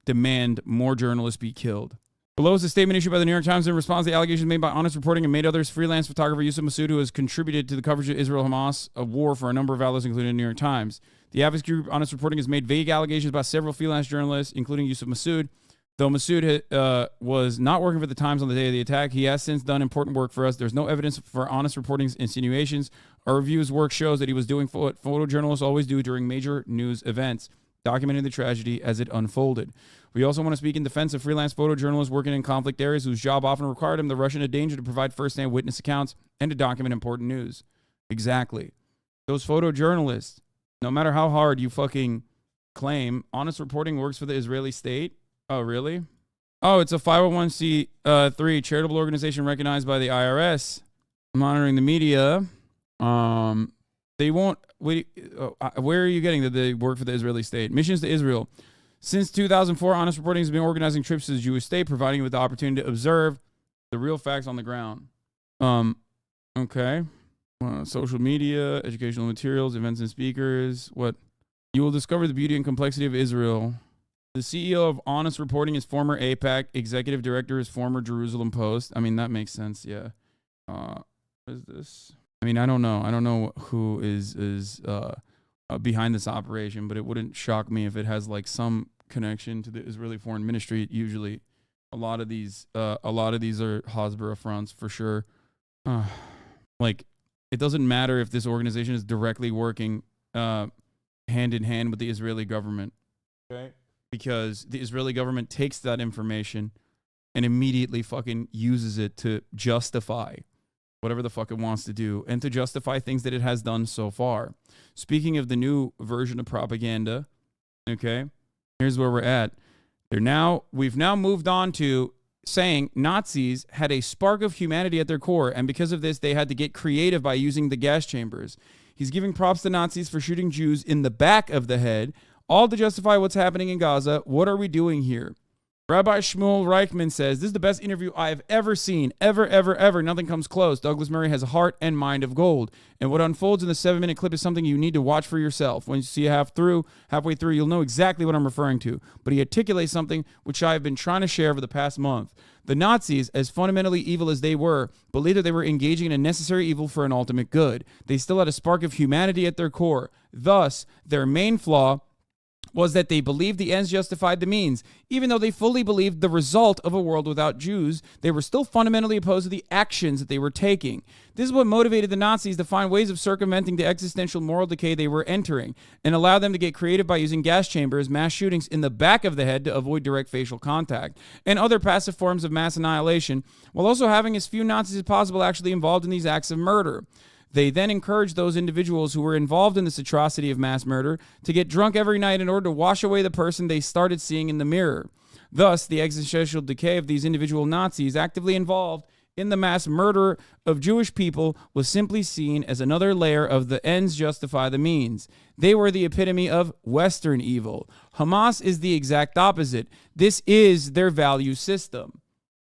Speaker 1: demand more journalists be killed. Below is a statement issued by the New York Times in response to the allegations made by Honest Reporting and made others. Freelance photographer Yusuf Masood, who has contributed to the coverage of Israel-Hamas war for a number of outlets, including the New York Times. The advocacy group Honest Reporting has made vague allegations about several freelance journalists, including Yusuf Masood. Though Masood was not working for the Times on the day of the attack, he has since done important work for us. There's no evidence for Honest Reporting's insinuations. Our review's work shows that he was doing what photojournalists always do during major news events, documenting the tragedy as it unfolded. We also want to speak in defense of freelance photojournalists working in conflict areas whose job often required them to rush into danger to provide first-hand witness accounts and to document important news. Exactly. Those photojournalists, no matter how hard you fucking claim, Honest Reporting works for the Israeli state. Oh, really? Oh, it's a 501c3 charitable organization recognized by the IRS, monitoring the media. They won't. Wait, where are you getting that they work for the Israeli state? Missions to Israel. Since 2004, Honest Reporting has been organizing trips to the Jewish state, providing you with the opportunity to observe the real facts on the ground. Okay. Social media, educational materials, events and speakers. What? You will discover the beauty and complexity of Israel. The CEO of Honest Reporting is former AIPAC. Executive director is former Jerusalem Post. I mean, that makes sense. Yeah. What is this? I mean, I don't know. I don't know who is behind this operation, but it wouldn't shock me if it has like some connection to the Israeli Foreign Ministry. Usually, a lot of these are Hasbara fronts for sure. Like, it doesn't matter if this organization is directly working hand in hand with the Israeli government. Okay. Because the Israeli government takes that information and immediately fucking uses it to justify whatever the fuck it wants to do and to justify things that it has done so far. Speaking of the new version of propaganda, okay, here's where we're at. We've now moved on to saying Nazis had a spark of humanity at their core, and because of this, they had to get creative by using the gas chambers. He's giving props to Nazis for shooting Jews in the back of the head, all to justify what's happening in Gaza. What are we doing here? Rabbi Shmuel Reichman says, this is the best interview I have ever seen. Ever, ever, ever. Nothing comes close. Douglas Murray has a heart and mind of gold. And what unfolds in the 7-minute clip is something you need to watch for yourself. When you see halfway through, you'll know exactly what I'm referring to. But he articulates something which I have been trying to share over the past month. The Nazis, as fundamentally evil as they were, believed that they were engaging in a necessary evil for an ultimate good. They still had a spark of humanity at their core. Thus, their main flaw was that they believed the ends justified the means. Even though they fully believed the result of a world without Jews, they were still fundamentally opposed to the actions that they were taking. This is what motivated the Nazis to find ways of circumventing the existential moral decay they were entering, and allow them to get creative by using gas chambers, mass shootings in the back of the head to avoid direct facial contact, and other passive forms of mass annihilation, while also having as few Nazis as possible actually involved in these acts of murder. They then encouraged those individuals who were involved in this atrocity of mass murder to get drunk every night in order to wash away the person they started seeing in the mirror. Thus, the existential decay of these individual Nazis actively involved in the mass murder of Jewish people was simply seen as another layer of the ends justify the means. They were the epitome of Western evil. Hamas is the exact opposite. This is their value system.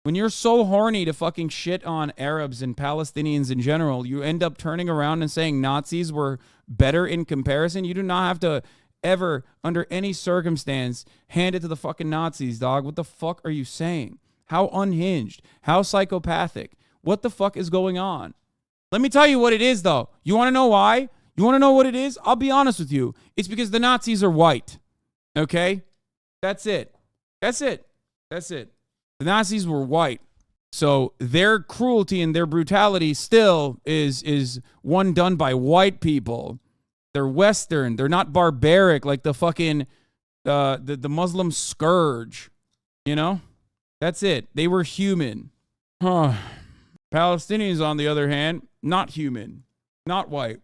Speaker 1: When you're so horny to fucking shit on Arabs and Palestinians in general, you end up turning around and saying Nazis were better in comparison. You do not have to ever, under any circumstance, hand it to the fucking Nazis, dog. What the fuck are you saying? How unhinged? How psychopathic? What the fuck is going on? Let me tell you what it is, though. You want to know why? You want to know what it is? I'll be honest with you. It's because the Nazis are white. Okay? That's it. That's it. That's it. The Nazis were white, so their cruelty and their brutality still is one done by white people. They're Western. They're not barbaric like the fucking the Muslim scourge. You know, that's it. They were human. Palestinians, on the other hand, not human, not white.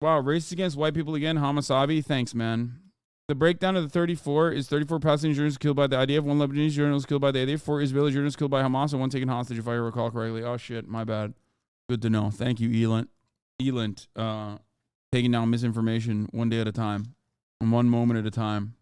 Speaker 1: Wow, racist against white people again. HasanAbi, thanks, man. The breakdown of the 34 is 34 Palestinian journalists killed by the IDF, 1 Lebanese journalist killed by the IDF, 4 Israeli journalists killed by Hamas, and 1 taken hostage, if I recall correctly. Oh, shit, my bad. Good to know. Thank you, Elent. Taking down misinformation one day at a time, and one moment at a time.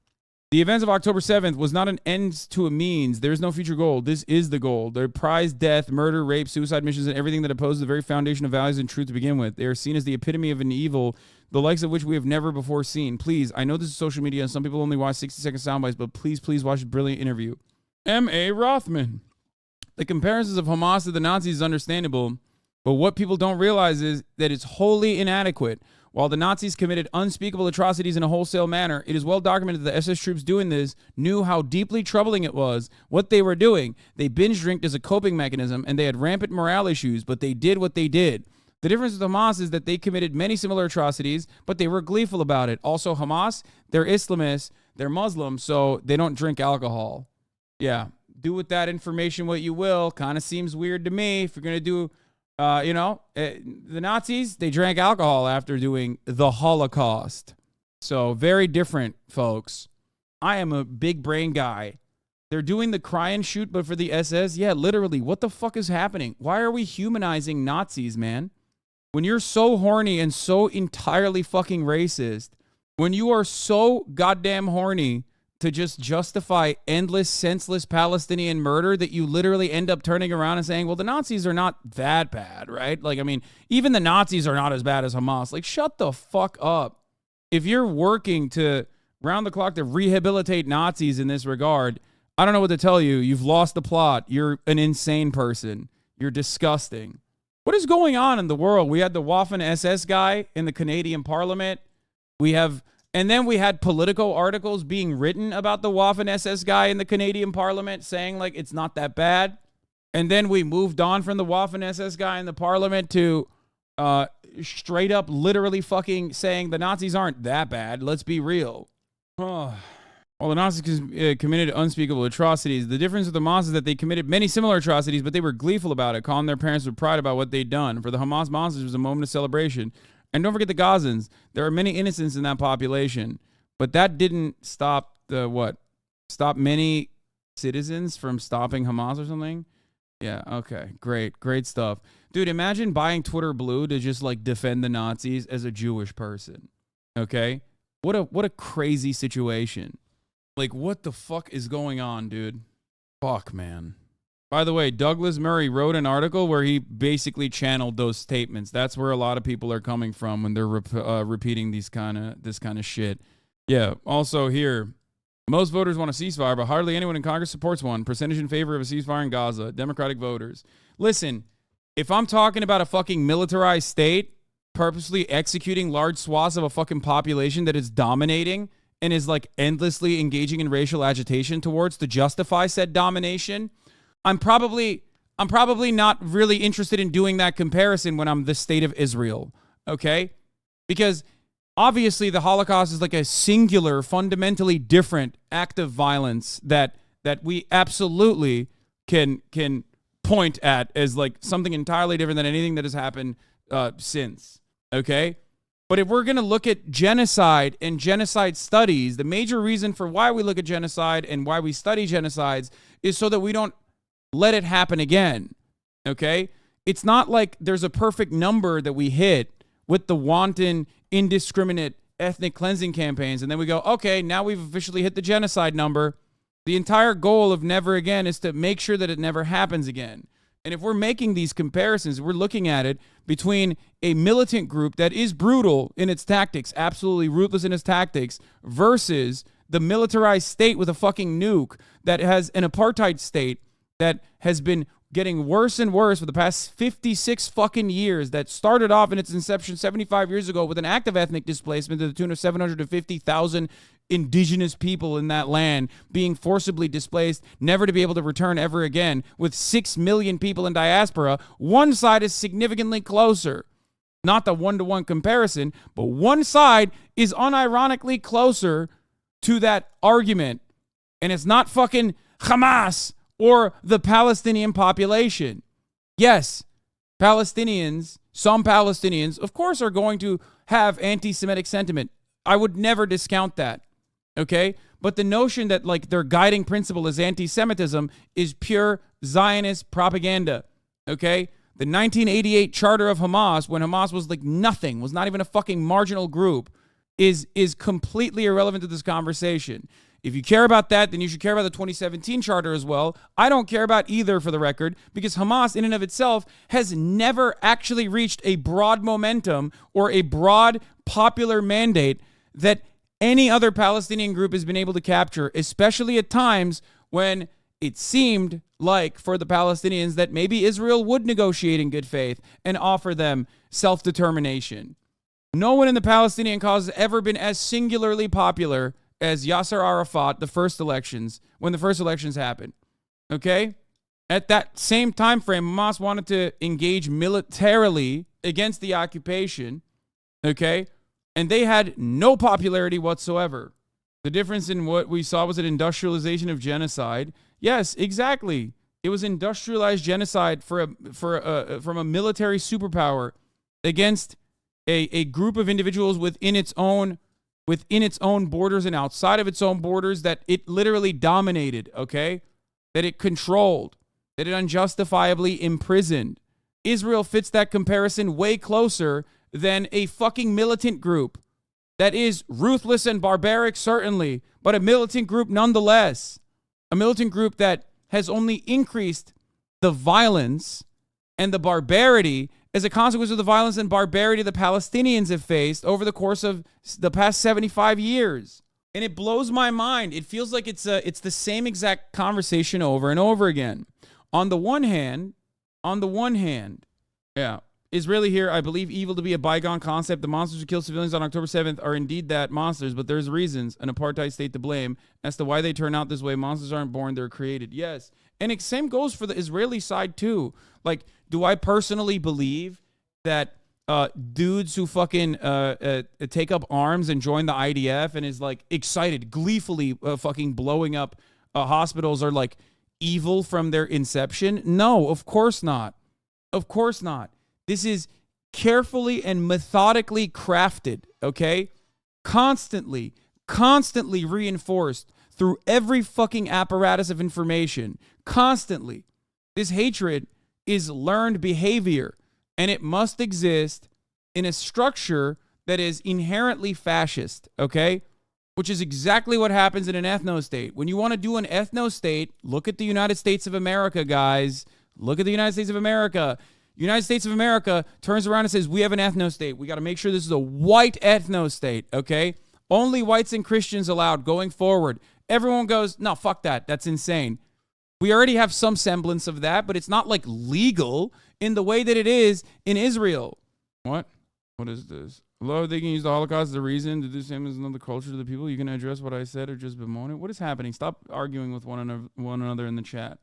Speaker 1: The events of October 7th was not an end to a means. There is no future goal. This is the goal. They prize death, murder, rape, suicide missions, and everything that opposes the very foundation of values and truth to begin with. They are seen as the epitome of an evil, the likes of which we have never before seen. Please, I know this is social media and some people only watch 60-second sound bites, but please watch this brilliant interview. M.A. Rothman. The comparisons of Hamas to the Nazis is understandable, but what people don't realize is that it's wholly inadequate. While the Nazis committed unspeakable atrocities in a wholesale manner, it is well documented that the SS troops doing this knew how deeply troubling it was, what they were doing. They binge-drinked as a coping mechanism, and they had rampant morale issues, but they did what they did. The difference with Hamas is that they committed many similar atrocities, but they were gleeful about it. Also, Hamas, they're Islamists, they're Muslim, so they don't drink alcohol. Yeah, do with that information what you will. Kind of seems weird to me. If you're going to do... the Nazis, they drank alcohol after doing the Holocaust. So very different, folks. I am a big brain guy. They're doing the cry and shoot, but for the SS, yeah, literally, what the fuck is happening? Why are we humanizing Nazis, man? When you're so horny and so entirely fucking racist, when you are so goddamn horny to just justify endless, senseless Palestinian murder that you literally end up turning around and saying, well, the Nazis are not that bad, right? Like, I mean, even the Nazis are not as bad as Hamas. Like, shut the fuck up. If you're working to round the clock to rehabilitate Nazis in this regard, I don't know what to tell you. You've lost the plot. You're an insane person. You're disgusting. What is going on in the world? We had the Waffen SS guy in the Canadian Parliament. And then we had Politico articles being written about the Waffen SS guy in the Canadian Parliament saying, like, it's not that bad. And then we moved on from the Waffen SS guy in the Parliament to straight up literally fucking saying the Nazis aren't that bad. Let's be real. Oh. While the Nazis committed unspeakable atrocities, the difference with the Hamas is that they committed many similar atrocities, but they were gleeful about it, calling their parents with pride about what they'd done. For the Hamas monsters, it was a moment of celebration. And don't forget the Gazans. There are many innocents in that population, but that didn't stop stop many citizens from stopping Hamas or something? Yeah, okay. Great stuff. Dude, imagine buying Twitter Blue to just like defend the Nazis as a Jewish person. Okay? What a crazy situation. Like, what the fuck is going on, dude? Fuck, man. By the way, Douglas Murray wrote an article where he basically channeled those statements. That's where a lot of people are coming from when they're repeating this kind of shit. Yeah. Also here, most voters want a ceasefire, but hardly anyone in Congress supports one. Percentage in favor of a ceasefire in Gaza. Democratic voters. Listen, if I'm talking about a fucking militarized state purposely executing large swaths of a fucking population that is dominating and is like endlessly engaging in racial agitation towards to justify said domination, I'm probably not really interested in doing that comparison when I'm the state of Israel, okay? Because obviously the Holocaust is like a singular, fundamentally different act of violence that we absolutely can point at as like something entirely different than anything that has happened since, okay? But if we're going to look at genocide and genocide studies, the major reason for why we look at genocide and why we study genocides is so that we don't let it happen again, okay? It's not like there's a perfect number that we hit with the wanton, indiscriminate ethnic cleansing campaigns, and then we go, okay, now we've officially hit the genocide number. The entire goal of never again is to make sure that it never happens again. And if we're making these comparisons, we're looking at it between a militant group that is brutal in its tactics, absolutely ruthless in its tactics, versus the militarized state with a fucking nuke that has an apartheid state that has been getting worse and worse for the past 56 fucking years, that started off in its inception 75 years ago with an act of ethnic displacement to the tune of 750,000 indigenous people in that land being forcibly displaced, never to be able to return ever again, with 6 million people in diaspora. One side is significantly closer. Not the one-to-one comparison, but one side is unironically closer to that argument. And it's not fucking Hamas or the Palestinian population. Yes, Palestinians, some Palestinians, of course, are going to have anti-Semitic sentiment. I would never discount that, okay? But the notion that, like, their guiding principle is anti-Semitism is pure Zionist propaganda, okay? The 1988 charter of Hamas, when Hamas was like nothing, was not even a fucking marginal group, is completely irrelevant to this conversation. If you care about that, then you should care about the 2017 charter as well. I don't care about either, for the record, because Hamas in and of itself has never actually reached a broad momentum or a broad popular mandate that any other Palestinian group has been able to capture, especially at times when it seemed like for the Palestinians that maybe Israel would negotiate in good faith and offer them self-determination. No one in the Palestinian cause has ever been as singularly popular as Yasser Arafat, when the first elections happened. Okay? At that same time frame, Hamas wanted to engage militarily against the occupation. Okay? And they had no popularity whatsoever. The difference in what we saw was an industrialization of genocide. Yes, exactly. It was industrialized genocide from a military superpower against a group of individuals within its own borders and outside of its own borders that it literally dominated, okay? That it controlled, that it unjustifiably imprisoned. Israel fits that comparison way closer than a fucking militant group that is ruthless and barbaric, certainly, but a militant group nonetheless. A militant group that has only increased the violence and the barbarity as a consequence of the violence and barbarity the Palestinians have faced over the course of the past 75 years. And it blows my mind. It feels like it's the same exact conversation over and over again. On the one hand, yeah, Israeli here, I believe evil to be a bygone concept. The monsters who killed civilians on October 7th are indeed that, monsters, but there's reasons, an apartheid state to blame. As to why they turn out this way, monsters aren't born, they're created. Yes. And the same goes for the Israeli side too. Like, do I personally believe that dudes who fucking take up arms and join the IDF and is like excited, gleefully fucking blowing up hospitals are like evil from their inception? No, of course not. Of course not. This is carefully and methodically crafted, okay? Constantly reinforced through every fucking apparatus of information. Constantly. This hatred is learned behavior, and it must exist in a structure that is inherently fascist, okay? Which is exactly what happens in an ethno-state. When you want to do an ethno-state, look at the United States of America, guys. Look at the United States of America. United States of America turns around and says, we have an ethno-state. We got to make sure this is a white ethno-state, okay? Only whites and Christians allowed going forward. Everyone goes, no, fuck that. That's insane. We already have some semblance of that, but it's not like legal in the way that it is in Israel. What? What is this? Hello, they can use the Holocaust as a reason to do the same as another culture to the people. You can address what I said or just bemoan it. What is happening? Stop arguing with one another in the chat.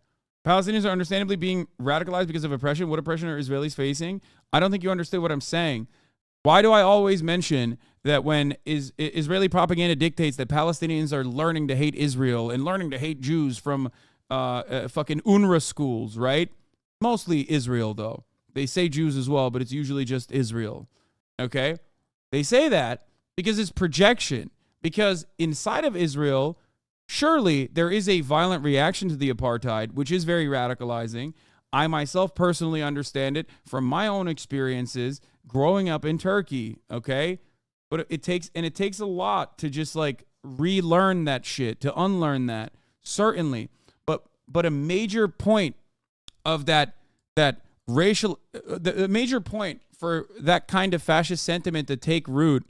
Speaker 1: Palestinians are understandably being radicalized because of oppression. What oppression are Israelis facing? I don't think you understood what I'm saying. Why do I always mention that when Israeli propaganda dictates that Palestinians are learning to hate Israel and learning to hate Jews from fucking UNRWA schools, right? Mostly Israel, though. They say Jews as well, but it's usually just Israel, okay? They say that because it's projection. Because inside of Israel, surely there is a violent reaction to the apartheid, which is very radicalizing. I myself personally understand it from my own experiences growing up in Turkey, okay? But it takes a lot to just like relearn that shit, to unlearn that, certainly. But a major point of that racial, the major point for that kind of fascist sentiment to take root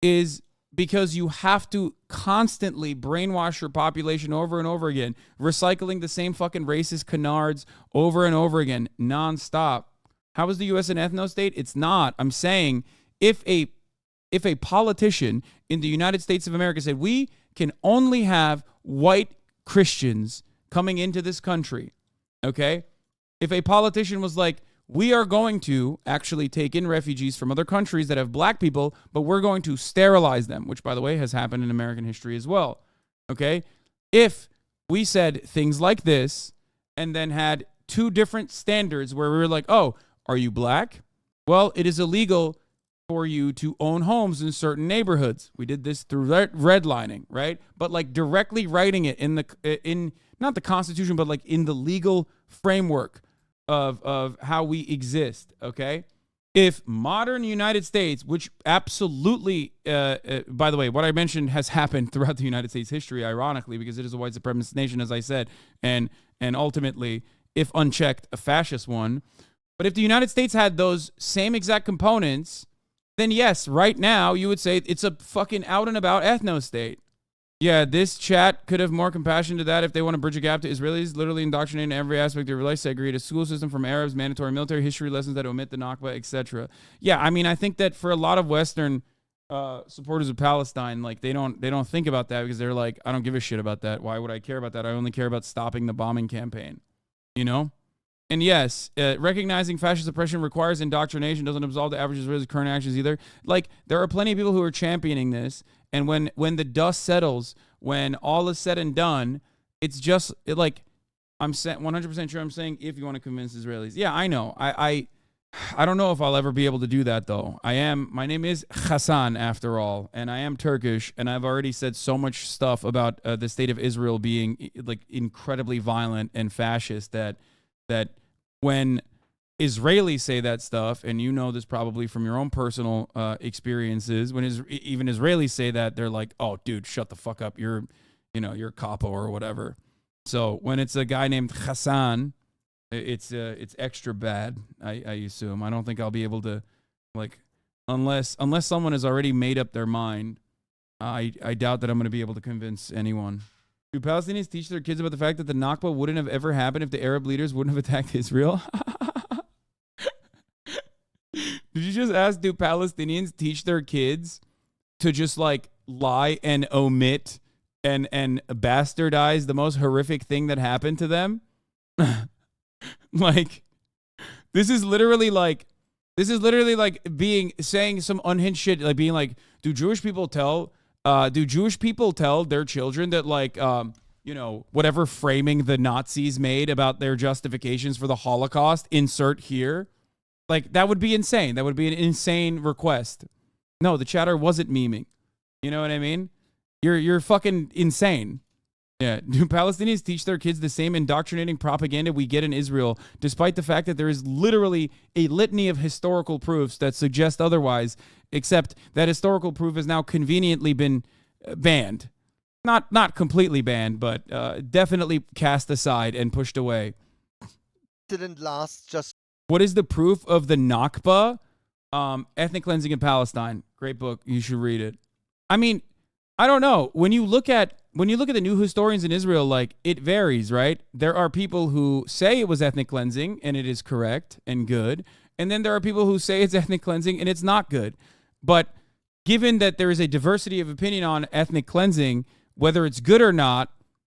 Speaker 1: is because you have to constantly brainwash your population over and over again, recycling the same fucking racist canards over and over again, nonstop. How is the U.S. an ethno-state? It's not. I'm saying if a politician in the United States of America said, we can only have white Christians coming into this country, okay? If a politician was like, we are going to actually take in refugees from other countries that have black people, but we're going to sterilize them, which, by the way, has happened in American history as well, okay? If we said things like this and then had two different standards where we were like, oh, are you black? Well, it is illegal for you to own homes in certain neighborhoods. We did this through redlining, right? But like directly writing it in not the Constitution, but like in the legal framework of how we exist, okay? If modern United States, which absolutely, by the way, what I mentioned has happened throughout the United States history, ironically, because it is a white supremacist nation, as I said, and ultimately, if unchecked, a fascist one. But if the United States had those same exact components, then yes, right now, you would say it's a fucking out and about ethno-state. Yeah, this chat could have more compassion to that if they want to bridge a gap to Israelis, literally indoctrinating in every aspect of their life, segregate a school system from Arabs, mandatory military history lessons that omit the Nakba, etc. Yeah, I mean, I think that for a lot of Western supporters of Palestine, like they don't think about that because they're like, I don't give a shit about that. Why would I care about that? I only care about stopping the bombing campaign, you know? And yes, recognizing fascist oppression requires indoctrination, doesn't absolve the average Israeli's current actions either. Like, there are plenty of people who are championing this, and when the dust settles, when all is said and done, it's just, I'm 100% sure I'm saying if you want to convince Israelis. Yeah, I know. I don't know if I'll ever be able to do that, though. My name is Hasan, after all, and I am Turkish, and I've already said so much stuff about the state of Israel being, like, incredibly violent and fascist that when Israelis say that stuff, and you know this probably from your own personal experiences, when even Israelis say that, they're like, oh, dude, shut the fuck up. You're a capo or whatever. So when it's a guy named Hasan, it's extra bad, I assume. I don't think I'll be able to, like, unless someone has already made up their mind, I doubt that I'm going to be able to convince anyone. Do Palestinians teach their kids about the fact that the Nakba wouldn't have ever happened if the Arab leaders wouldn't have attacked Israel? Did you just ask, do Palestinians teach their kids to just, like, lie and omit and bastardize the most horrific thing that happened to them? Like, this is literally like This is literally like saying some unhinged shit, like being like, do Jewish people tell their children that like, whatever framing the Nazis made about their justifications for the Holocaust, insert here? Like, that would be insane. That would be an insane request. No, the chatter wasn't memeing. You know what I mean? You're fucking insane. Yeah. Do Palestinians teach their kids the same indoctrinating propaganda we get in Israel, despite the fact that there is literally a litany of historical proofs that suggest otherwise, except that historical proof has now conveniently been banned. Not completely banned, but definitely cast aside and pushed away.
Speaker 14: Didn't last just.
Speaker 1: What is the proof of the Nakba? Ethnic Cleansing in Palestine. Great book. You should read it. I mean, I don't know. When you look at the new historians in Israel, like, it varies, right? There are people who say it was ethnic cleansing and it is correct and good. And then there are people who say it's ethnic cleansing and it's not good. But given that there is a diversity of opinion on ethnic cleansing, whether it's good or not,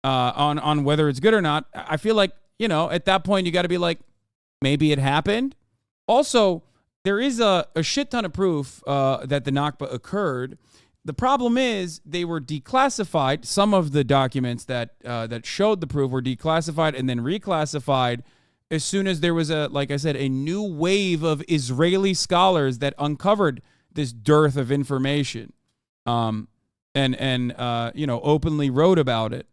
Speaker 1: on whether it's good or not, I feel like, at that point you got to be like, maybe it happened. Also, there is a shit ton of proof that the Nakba occurred. The problem is they were declassified. Some of the documents that showed the proof were declassified and then reclassified as soon as there was like I said, a new wave of Israeli scholars that uncovered this dearth of information, and openly wrote about it.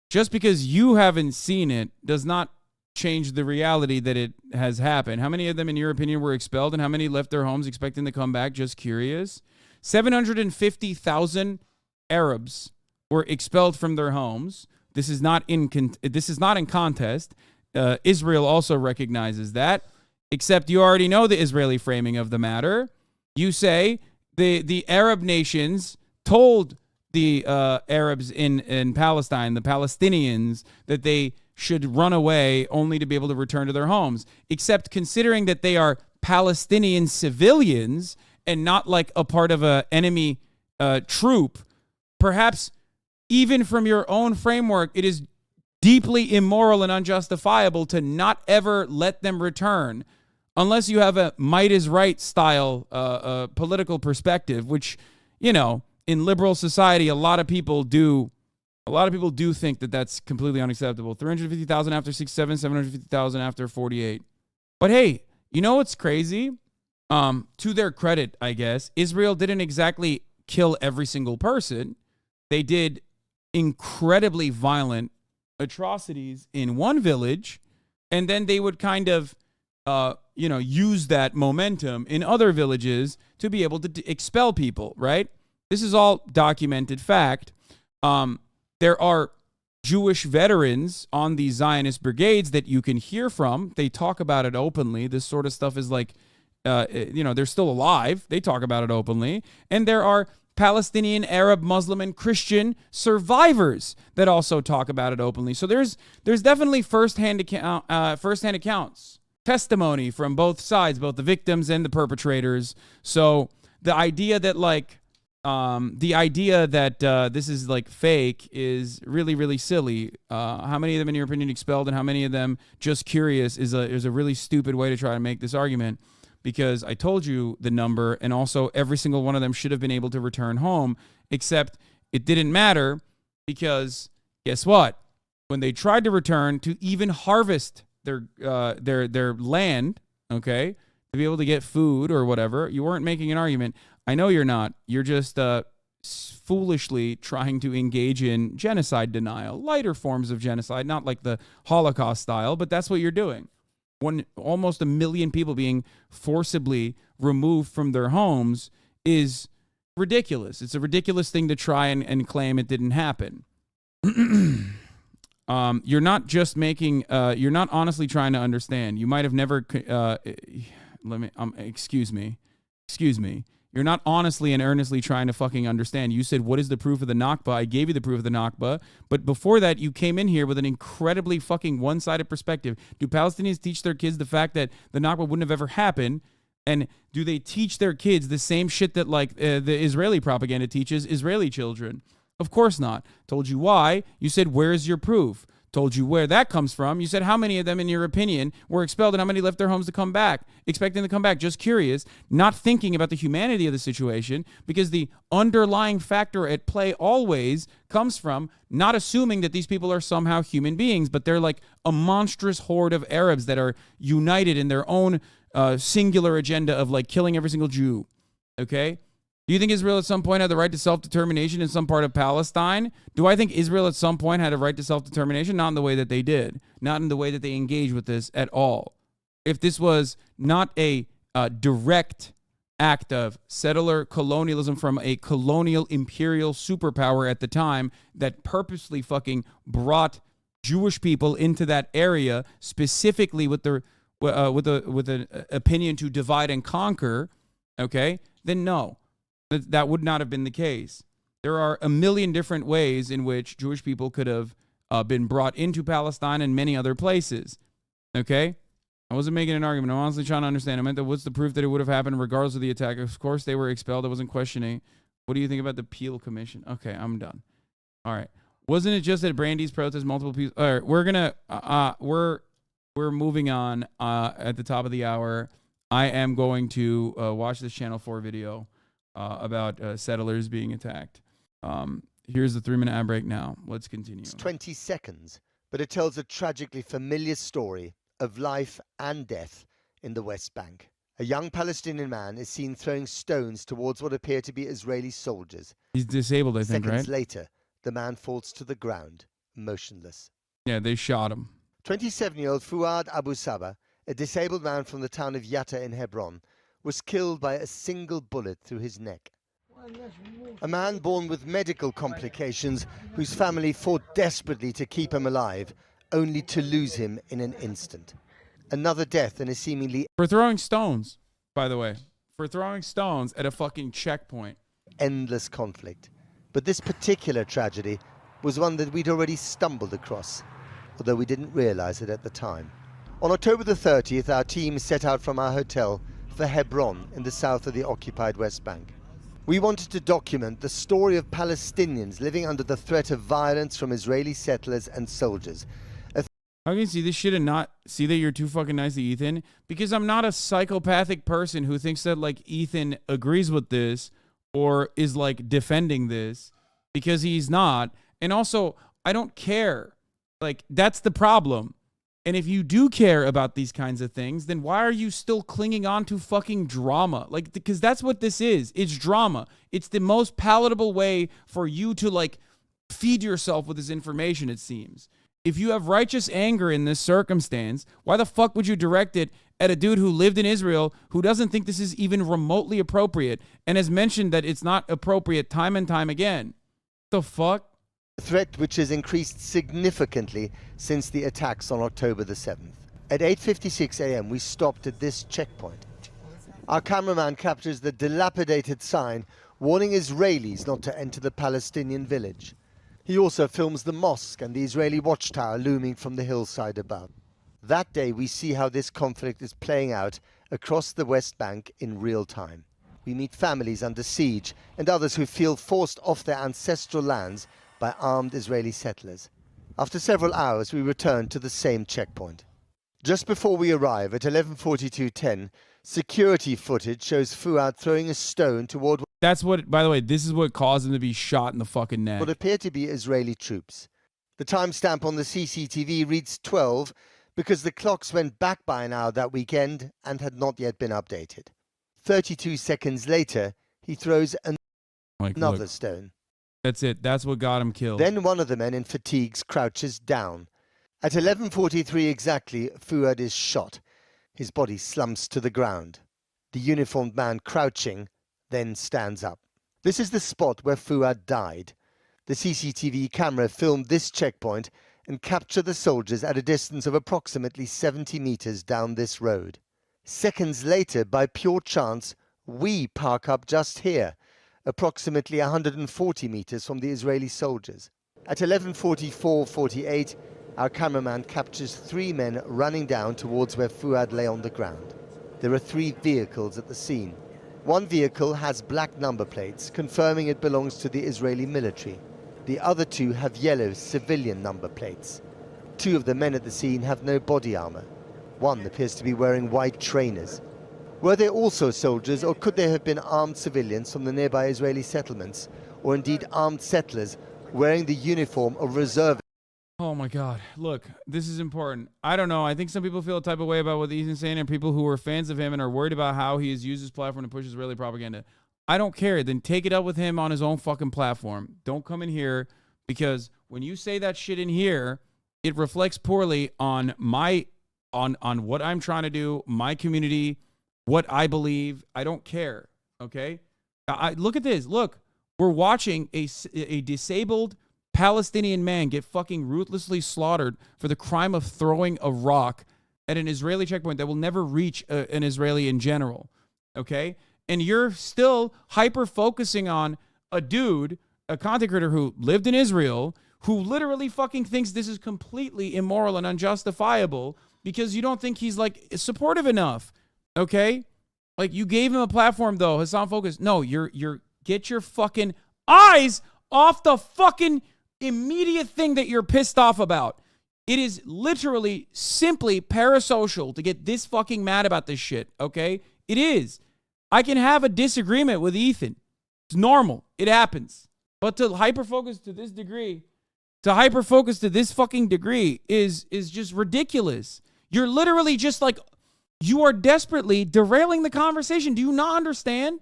Speaker 1: Just because you haven't seen it does not change the reality that it has happened. How many of them, in your opinion, were expelled, and how many left their homes expecting to come back? Just curious. 750,000 Arabs were expelled from their homes. This is not in contest. Israel also recognizes that. Except you already know the Israeli framing of the matter. You say the Arab nations told the Arabs in Palestine, the Palestinians, that they should run away only to be able to return to their homes. Except considering that they are Palestinian civilians and not like a part of an enemy troop, perhaps even from your own framework, it is deeply immoral and unjustifiable to not ever let them return unless you have a might is right style political perspective, which, in liberal society, a lot of people do think that that's completely unacceptable. 350,000 after 67, 750,000 after 48. But hey, you know what's crazy? To their credit, I guess, Israel didn't exactly kill every single person. They did incredibly violent atrocities in one village, and then they would kind of, use that momentum in other villages to be able to expel people, right? This is all documented fact. There are Jewish veterans on the Zionist brigades that you can hear from. They talk about it openly. This sort of stuff is like, they're still alive. They talk about it openly. And there are Palestinian, Arab, Muslim, and Christian survivors that also talk about it openly. So there's definitely firsthand accounts, testimony from both sides, both the victims and the perpetrators. So the idea that this is like fake is really, really silly. How many of them, in your opinion, expelled, and how many of them just curious is a really stupid way to try to make this argument. Because I told you the number, and also every single one of them should have been able to return home, except it didn't matter because guess what? When they tried to return to even harvest their land, okay, to be able to get food or whatever, you weren't making an argument. I know you're not. You're just foolishly trying to engage in genocide denial, lighter forms of genocide, not like the Holocaust style, but that's what you're doing. Almost 1 million people being forcibly removed from their homes is ridiculous. It's a ridiculous thing to try and claim it didn't happen. You're not just making, you're not honestly trying to understand. You might have never, excuse me. You're not honestly and earnestly trying to fucking understand. You said, what is the proof of the Nakba? I gave you the proof of the Nakba. But before that, you came in here with an incredibly fucking one-sided perspective. Do Palestinians teach their kids the fact that the Nakba wouldn't have ever happened? And do they teach their kids the same shit that the Israeli propaganda teaches Israeli children? Of course not. Told you why. You said, where's your proof? told you where that comes from. You said how many of them, in your opinion, were expelled and how many left their homes to come back, expecting to come back. Just curious, not thinking about the humanity of the situation, because the underlying factor at play always comes from not assuming that these people are somehow human beings, but they're like a monstrous horde of Arabs that are united in their own singular agenda of like killing every single Jew. Okay? Do you think Israel at some point had the right to self-determination in some part of Palestine? Do I think Israel at some point had a right to self-determination? Not in the way that they did. Not in the way that they engaged with this at all. If this was not a direct act of settler colonialism from a colonial imperial superpower at the time that purposely fucking brought Jewish people into that area specifically with an opinion to divide and conquer, okay, then no. That would not have been the case. There are a million different ways in which Jewish people could have been brought into Palestine and many other places. Okay? I wasn't making an argument. I'm honestly trying to understand. I meant that what's the proof that it would have happened regardless of the attack? Of course they were expelled. I wasn't questioning. What do you think about the Peel Commission? Okay, I'm done. All right. Wasn't it just at Brandy's protest multiple people? All right, we're moving on at the top of the hour. I am going to watch this Channel 4 video about settlers being attacked. Here's the 3-minute ad break now. Let's continue.
Speaker 14: It's 20 seconds, but it tells a tragically familiar story of life and death in the West Bank. A young Palestinian man is seen throwing stones towards what appear to be Israeli soldiers.
Speaker 1: He's disabled, I think, right?
Speaker 14: Seconds later, the man falls to the ground, motionless.
Speaker 1: Yeah, they shot him.
Speaker 14: 27-year-old Fuad Abu Saba, a disabled man from the town of Yatta in Hebron, was killed by a single bullet through his neck. A man born with medical complications whose family fought desperately to keep him alive, only to lose him in an instant. Another death in a seemingly...
Speaker 1: For throwing stones, by the way. For throwing stones at a fucking checkpoint.
Speaker 14: Endless conflict. But this particular tragedy was one that we'd already stumbled across, although we didn't realize it at the time. On October the 30th, our team set out from our hotel for Hebron in the south of the occupied West Bank. We wanted to document the story of Palestinians living under the threat of violence from Israeli settlers and soldiers.
Speaker 1: How can you see this shit and not see that you're too fucking nice to Ethan? Because I'm not a psychopathic person who thinks that like Ethan agrees with this or is like defending this, because he's not. And also, I don't care. Like, that's the problem. And if you do care about these kinds of things, then why are you still clinging on to fucking drama? Like, because that's what this is. It's drama. It's the most palatable way for you to, like, feed yourself with this information, it seems. If you have righteous anger in this circumstance, why the fuck would you direct it at a dude who lived in Israel who doesn't think this is even remotely appropriate and has mentioned that it's not appropriate time and time again? The fuck?
Speaker 14: A threat which has increased significantly since the attacks on October the 7th. At 8:56 a.m. we stopped at this checkpoint. Our cameraman captures the dilapidated sign warning Israelis not to enter the Palestinian village. He also films the mosque and the Israeli watchtower looming from the hillside above. That day we see how this conflict is playing out across the West Bank in real time. We meet families under siege and others who feel forced off their ancestral lands by armed Israeli settlers. After several hours, we return to the same checkpoint. Just before we arrive at 11:42:10, security footage shows Fuad throwing a stone toward...
Speaker 1: That's what, by the way, this is what caused him to be shot in the fucking neck.
Speaker 14: What appear to be Israeli troops. The timestamp on the CCTV reads 12 because the clocks went back by an hour that weekend and had not yet been updated. 32 seconds later, he throws another stone.
Speaker 1: That's it. That's what got him killed.
Speaker 14: Then one of the men in fatigues crouches down. At 11:43 exactly, Fuad is shot. His body slumps to the ground. The uniformed man crouching then stands up. This is the spot where Fuad died. The CCTV camera filmed this checkpoint and captured the soldiers at a distance of approximately 70 meters down this road. Seconds later, by pure chance, we park up just here, approximately 140 meters from the Israeli soldiers. At 11:44:48, our cameraman captures 3 men running down towards where Fuad lay on the ground. There are 3 vehicles at the scene. One vehicle has black number plates, confirming it belongs to the Israeli military. The other 2 have yellow civilian number plates. Two of the men at the scene have no body armor. One appears to be wearing white trainers. Were they also soldiers, or could they have been armed civilians from the nearby Israeli settlements, or indeed armed settlers wearing the uniform of reservists?
Speaker 1: Oh my God. Look, this is important. I don't know. I think some people feel a type of way about what Ethan's saying, and people who are fans of him and are worried about how he has used his platform to push Israeli propaganda. I don't care. Then take it up with him on his own fucking platform. Don't come in here, because when you say that shit in here, it reflects poorly on on what I'm trying to do, my community, what I believe. I don't care. Okay? Look at this. Look, we're watching a disabled Palestinian man get fucking ruthlessly slaughtered for the crime of throwing a rock at an Israeli checkpoint that will never reach an Israeli in general. Okay? And you're still hyper-focusing on a dude, a content creator who lived in Israel, who literally fucking thinks this is completely immoral and unjustifiable because you don't think he's, like, supportive enough. Okay? Like, you gave him a platform, though, Hasan Focus. No, you're get your fucking eyes off the fucking immediate thing that you're pissed off about. It is literally simply parasocial to get this fucking mad about this shit, okay? It is. I can have a disagreement with Ethan. It's normal. It happens. But to hyper-focus to this degree, to this fucking degree is just ridiculous. You're literally just like, you are desperately derailing the conversation. Do you not understand?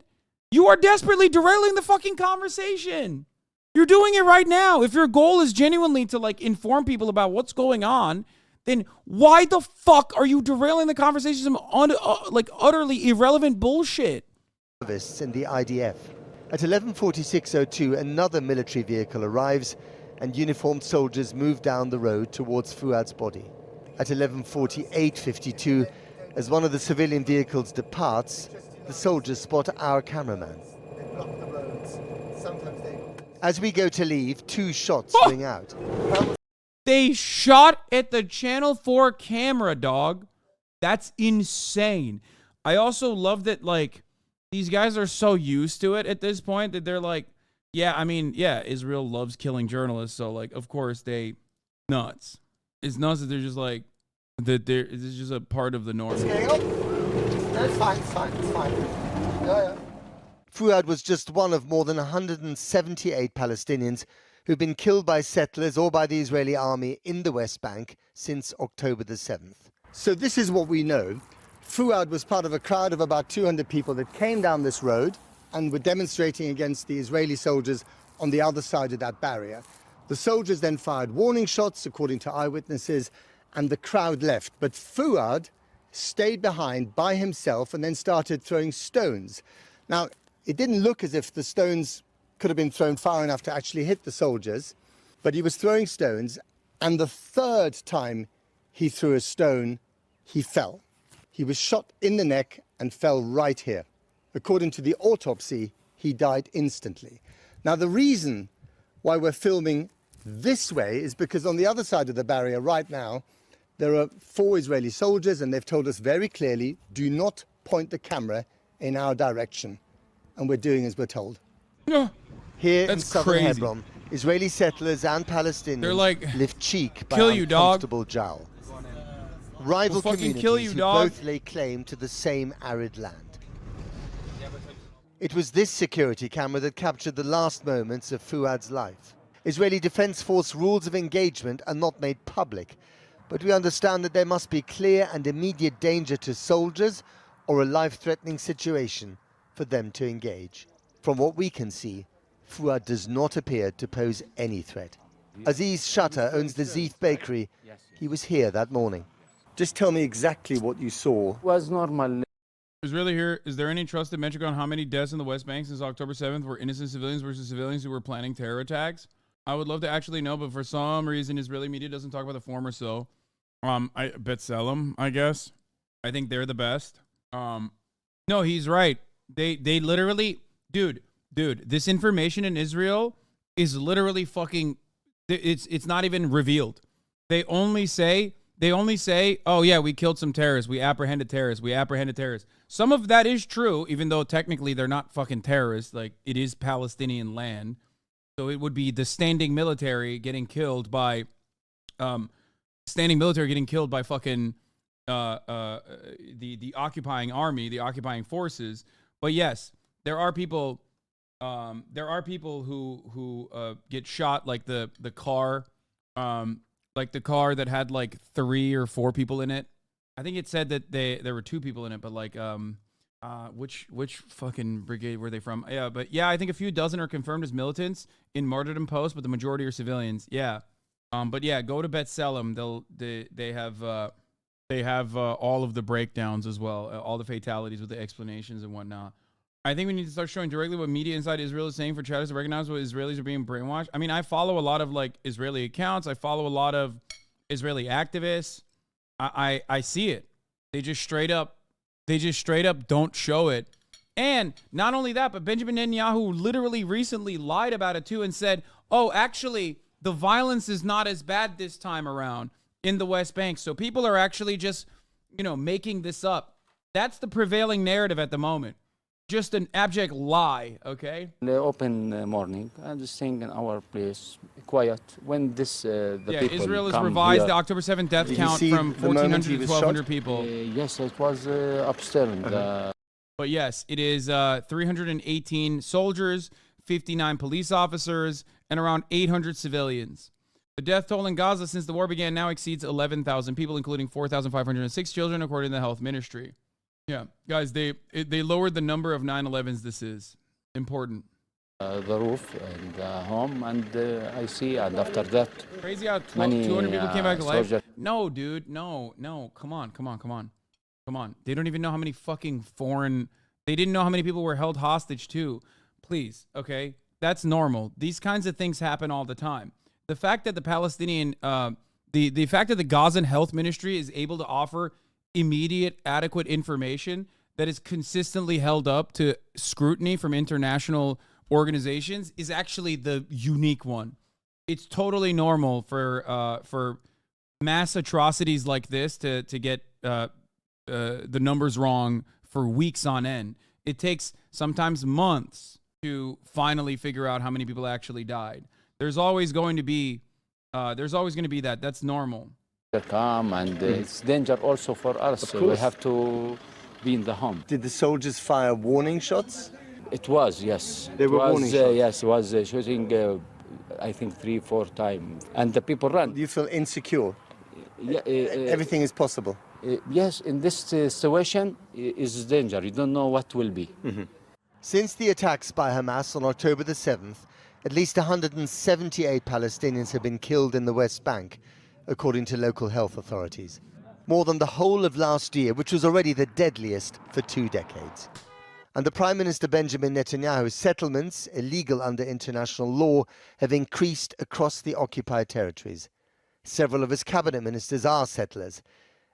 Speaker 1: You are desperately derailing the fucking conversation. You're doing it right now. If your goal is genuinely to, like, inform people about what's going on, then why the fuck are you derailing the conversation on like utterly irrelevant bullshit?
Speaker 14: In the IDF. At 11:46:02, another military vehicle arrives and uniformed soldiers move down the road towards Fuad's body. At 11:48:52, as one of the civilian vehicles departs, the soldiers spot our cameraman. As we go to leave, two shots ring out.
Speaker 1: They shot at the Channel 4 camera, dog. That's insane. I also love that, like, these guys are so used to it at this point that they're like, yeah, I mean, yeah, Israel loves killing journalists, so, like, of course they nuts. It's nuts that they're just like, that this is just a part of the norm.
Speaker 14: It's fine. Yeah. Fuad was just one of more than 178 Palestinians who've been killed by settlers or by the Israeli army in the West Bank since October the 7th. So this is what we know. Fuad was part of a crowd of about 200 people that came down this road and were demonstrating against the Israeli soldiers on the other side of that barrier. The soldiers then fired warning shots, according to eyewitnesses, and the crowd left. But Fuad stayed behind by himself and then started throwing stones. Now, it didn't look as if the stones could have been thrown far enough to actually hit the soldiers, but he was throwing stones, and the third time he threw a stone, he fell. He was shot in the neck and fell right here. According to the autopsy, he died instantly. Now, the reason why we're filming this way is because on the other side of the barrier right now, there are 4 Israeli soldiers, and they've told us very clearly, do not point the camera in our direction. And we're doing as we're told.
Speaker 1: No.
Speaker 14: Here in southern Hebron, Israeli settlers and Palestinians live cheek by uncomfortable jowl. Rival communities who both lay claim to the same arid land. It was this security camera that captured the last moments of Fuad's life. Israeli Defense Force rules of engagement are not made public, but we understand that there must be clear and immediate danger to soldiers or a life-threatening situation for them to engage. From what we can see, Fuad does not appear to pose any threat. Aziz Shatter owns the Zeef Bakery. He was here that morning. Just tell me exactly what you saw.
Speaker 15: Was normal.
Speaker 1: Israeli here. Is there any trusted metric on how many deaths in the West Bank since October 7th were innocent civilians versus civilians who were planning terror attacks? I would love to actually know, but for some reason, Israeli media doesn't talk about the former. So, I bet Selim, I guess. I think they're the best. No, he's right. They literally, dude, this information in Israel is literally fucking, it's not even revealed. They only say, oh yeah, we killed some terrorists. We apprehended terrorists. Some of that is true, even though technically they're not fucking terrorists. Like, it is Palestinian land. So it would be the standing military getting killed by standing military getting killed by fucking the occupying army, the occupying forces. But yes, there are people who get shot, like the car that had like 3 or 4 people in it. I think it said that there were 2 people in it, but like which fucking brigade were they from? Yeah, but yeah, I think a few dozen are confirmed as militants in martyrdom posts, but the majority are civilians. Yeah. But yeah, go to B'Tselem. They have all of the breakdowns as well, all the fatalities with the explanations and whatnot. I think we need to start showing directly what media inside Israel is saying for Chad to recognize what Israelis are being brainwashed. I mean, I follow a lot of like Israeli accounts. I follow a lot of Israeli activists. I see it. They just straight up don't show it. And not only that, but Benjamin Netanyahu literally recently lied about it too and said, oh, actually, the violence is not as bad this time around in the West Bank. So people are actually just, making this up. That's the prevailing narrative at the moment. Just an abject lie, okay?
Speaker 15: In the open morning, I'm just staying in our place, quiet. When the people
Speaker 1: Israel has
Speaker 15: come
Speaker 1: revised
Speaker 15: here,
Speaker 1: the October 7th death count from 1,400 to 1,200 people.
Speaker 15: yes, it was upstairs.
Speaker 1: But yes, it is 318 soldiers, 59 police officers, and around 800 civilians. The death toll in Gaza since the war began now exceeds 11,000 people, including 4,506 children, according to the health ministry. Yeah, guys, they lowered the number of 9/11s. This is important.
Speaker 15: The roof and the home, and I see, and after that,
Speaker 1: crazy how 200 people came back alive. No, dude, no, come on. They don't even know how many fucking they didn't know how many people were held hostage too. Please, okay, that's normal. These kinds of things happen all the time. The fact that the Palestinian, the fact that the Gazan health ministry is able to offer immediate, adequate information that is consistently held up to scrutiny from international organizations is actually the unique one. It's totally normal for mass atrocities like this to get the numbers wrong for weeks on end. It takes sometimes months to finally figure out how many people actually died. There's always going to be that. That's normal.
Speaker 15: Come and it's danger also for us. So we have to be in the home.
Speaker 14: Did the soldiers fire warning shots?
Speaker 15: It was, yes.
Speaker 14: They were warning shots?
Speaker 15: Yes, it was shooting, I think 3-4 times. And the people ran.
Speaker 14: Do you feel insecure?
Speaker 15: Yeah,
Speaker 14: everything is possible?
Speaker 15: Yes, in this situation is danger. You don't know what will be.
Speaker 14: Since the attacks by Hamas on October the 7th, at least 178 Palestinians have been killed in the West Bank, according to local health authorities. More than the whole of last year, which was already the deadliest for 2 decades. And the Prime Minister Benjamin Netanyahu's settlements, illegal under international law, have increased across the occupied territories. Several of his cabinet ministers are settlers.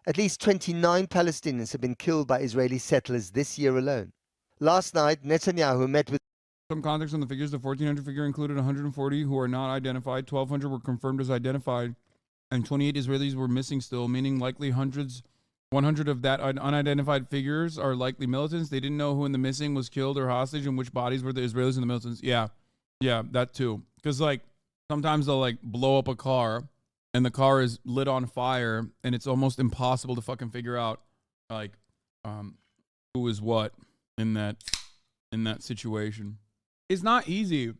Speaker 14: At least 29 Palestinians have been killed by Israeli settlers this year alone. Last night, Netanyahu met with...
Speaker 1: Some context on the figures. The 1,400 figure included 140 who are not identified, 1,200 were confirmed as identified, and 28 Israelis were missing still, meaning likely 100 of that unidentified figures are likely militants. They didn't know who in the missing was killed or hostage and which bodies were the Israelis and the militants. Yeah, that too. Because like sometimes they'll like blow up a car and the car is lit on fire and it's almost impossible to fucking figure out like who is what in that situation. It's not easy.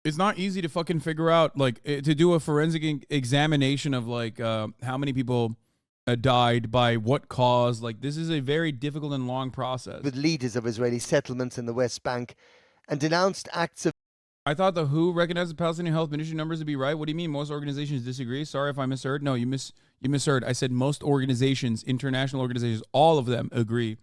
Speaker 1: It's not easy to fucking figure out, like, to do a forensic examination of, like, how many people died by what cause. Like, this is a very difficult and long process.
Speaker 14: With leaders of Israeli settlements in the West Bank and denounced acts of...
Speaker 1: I thought the WHO recognized the Palestinian health ministry numbers to be right. What do you mean? Most organizations disagree? Sorry if I misheard. No, you misheard. I said most organizations, international organizations, all of them agree.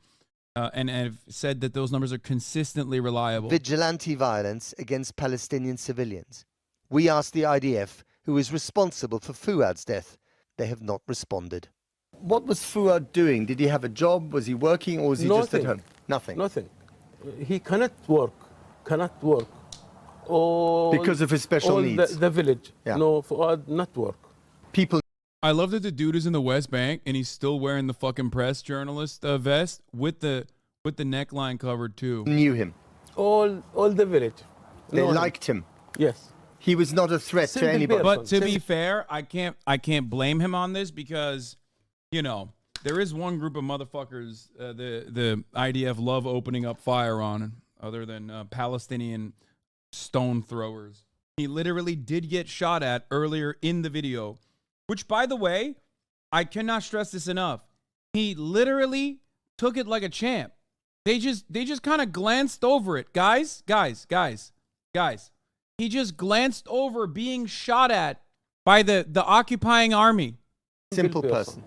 Speaker 1: And have said that those numbers are consistently reliable.
Speaker 14: Vigilante violence against Palestinian civilians. We asked the IDF, who is responsible for Fuad's death. They have not responded. What was Fuad doing? Did he have a job? Was he working, or was he just at home? Nothing.
Speaker 16: Nothing. He cannot work.
Speaker 14: Because of his special needs.
Speaker 16: The village. Yeah. No, Fuad not work.
Speaker 14: People.
Speaker 1: I love that the dude is in the West Bank and he's still wearing the fucking press journalist vest with the neckline covered too.
Speaker 14: Knew him.
Speaker 16: All the village.
Speaker 14: They liked him.
Speaker 16: Yes.
Speaker 14: He was not a threat to anybody.
Speaker 1: But to be fair, I can't blame him on this because, you know, there is one group of motherfuckers the IDF love opening up fire on, other than Palestinian stone throwers. He literally did get shot at earlier in the video, which, by the way, I cannot stress this enough. He literally took it like a champ. They just kind of glanced over it. Guys. He just glanced over being shot at by the occupying army.
Speaker 14: Simple person.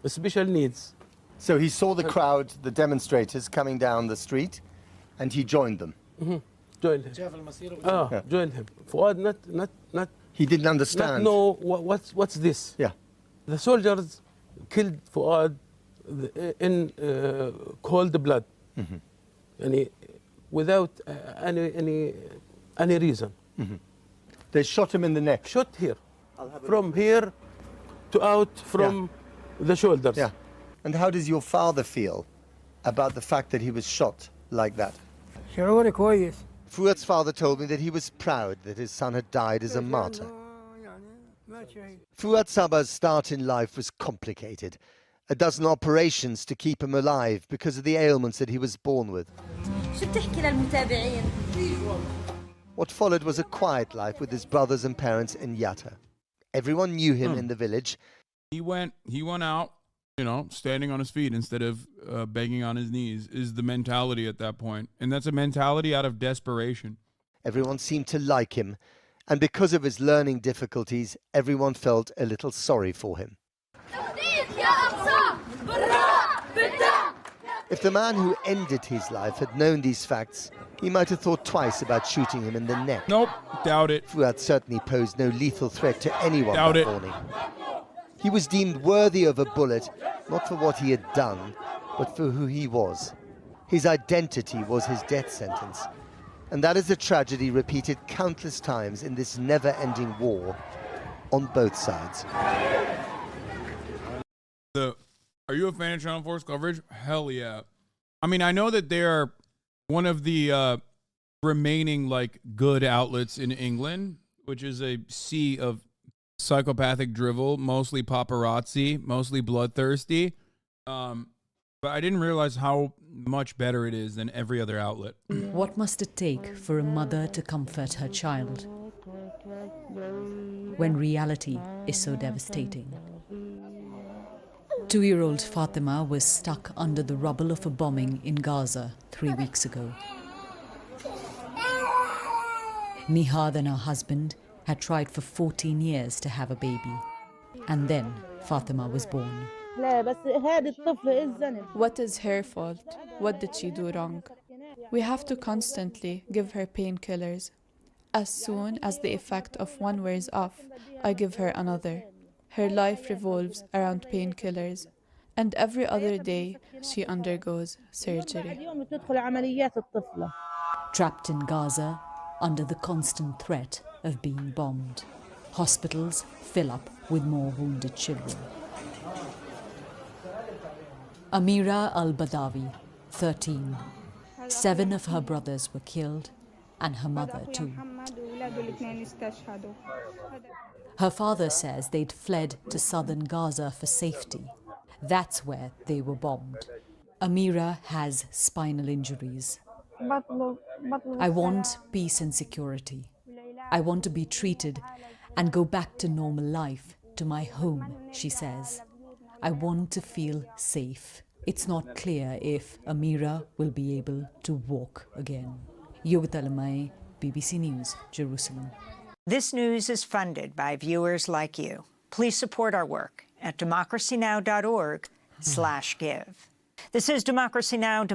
Speaker 16: Special needs.
Speaker 14: So he saw the crowd, the demonstrators coming down the street, and he joined them.
Speaker 16: Joined him. Joined him. Fuad not.
Speaker 14: He didn't understand.
Speaker 16: No, what's this?
Speaker 14: Yeah.
Speaker 16: The soldiers killed Fuad in cold blood, and without any reason.
Speaker 14: They shot him in the neck.
Speaker 16: Shot here, from here to out from the shoulders.
Speaker 14: Yeah. And how does your father feel about the fact that he was shot like that? Fuad's father told me that he was proud that his son had died as a martyr. Fuad Saba's start in life was complicated. A dozen operations to keep him alive because of the ailments that he was born with. What followed was a quiet life with his brothers and parents in Yatta. Everyone knew him in the village.
Speaker 1: He went out, you know, standing on his feet instead of begging on his knees is the mentality at that point. And that's a mentality out of desperation.
Speaker 14: Everyone seemed to like him. And because of his learning difficulties, everyone felt a little sorry for him. If the man who ended his life had known these facts, he might have thought twice about shooting him in the neck.
Speaker 1: Nope, doubt it.
Speaker 14: Fuad certainly posed no lethal threat to anyone
Speaker 1: Doubt
Speaker 14: that
Speaker 1: it.
Speaker 14: morning. He was deemed worthy of a bullet, not for what he had done, but for who he was. His identity was his death sentence. And that is a tragedy repeated countless times in this never-ending war on both sides.
Speaker 1: Are you a fan of Channel 4's coverage? Hell yeah. I mean, I know that they're one of the remaining, like, good outlets in England, which is a sea of psychopathic drivel, mostly paparazzi, mostly bloodthirsty. But I didn't realize how much better it is than every other outlet.
Speaker 17: What must it take for a mother to comfort her child when reality is so devastating? 2-year-old Fatima was stuck under the rubble of a bombing in Gaza 3 weeks ago. Nihad and her husband had tried for 14 years to have a baby. And then Fatima was born.
Speaker 9: What is her fault? What did she do wrong? We have to constantly give her painkillers. As soon as the effect of one wears off, I give her another. Her life revolves around painkillers, and every other day she undergoes surgery.
Speaker 17: Trapped in Gaza, under the constant threat of being bombed, hospitals fill up with more wounded children. Amira al-Badawi, 13. 7 of her brothers were killed, and her mother too. Her father says they'd fled to southern Gaza for safety. That's where they were bombed. Amira has spinal injuries. I want peace and security. I want to be treated and go back to normal life, to my home, she says. I want to feel safe. It's not clear if Amira will be able to walk again. Yogita Lamai, BBC News, Jerusalem.
Speaker 18: This news is funded by viewers like you. Please support our work at democracynow.org/give. This is Democracy Now!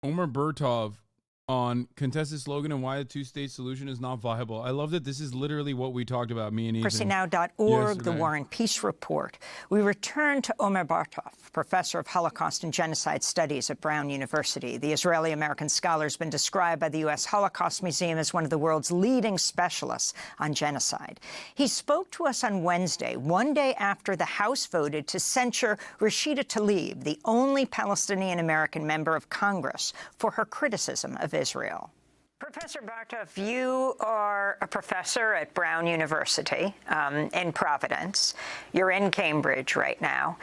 Speaker 1: Omer Bertov on contested slogan and why the two-state solution is not viable. I love that this is literally what we talked about, me and Ethan.
Speaker 18: Democracynow.org, the War and Peace Report. We return to Omer Bertov, professor of Holocaust and Genocide Studies at Brown University. The Israeli-American scholar has been described by the U.S. Holocaust Museum as one of the world's leading specialists on genocide. He spoke to us on Wednesday, one day after the House voted to censure Rashida Tlaib, the only Palestinian-American member of Congress, for her criticism of Israel. Professor Bartov, you are a professor at Brown University in Providence. You're in Cambridge right now.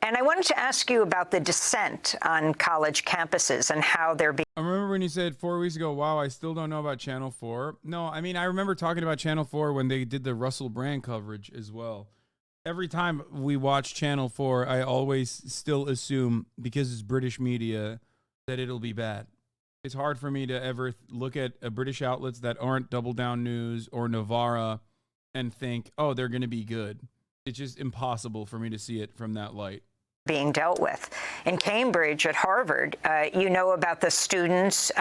Speaker 18: And I wanted to ask you about the dissent on college campuses and how they're being...
Speaker 1: I remember when you said 4 weeks ago, wow, I still don't know about Channel 4. No, I mean, I remember talking about Channel 4 when they did the Russell Brand coverage as well. Every time we watch Channel 4, I always still assume, because it's British media, that it'll be bad. It's hard for me to ever look at British outlets that aren't Double Down News or Novara and think, oh, they're going to be good. It's just impossible for me to see it from that light.
Speaker 18: Being dealt with. In Cambridge at Harvard, you know about the students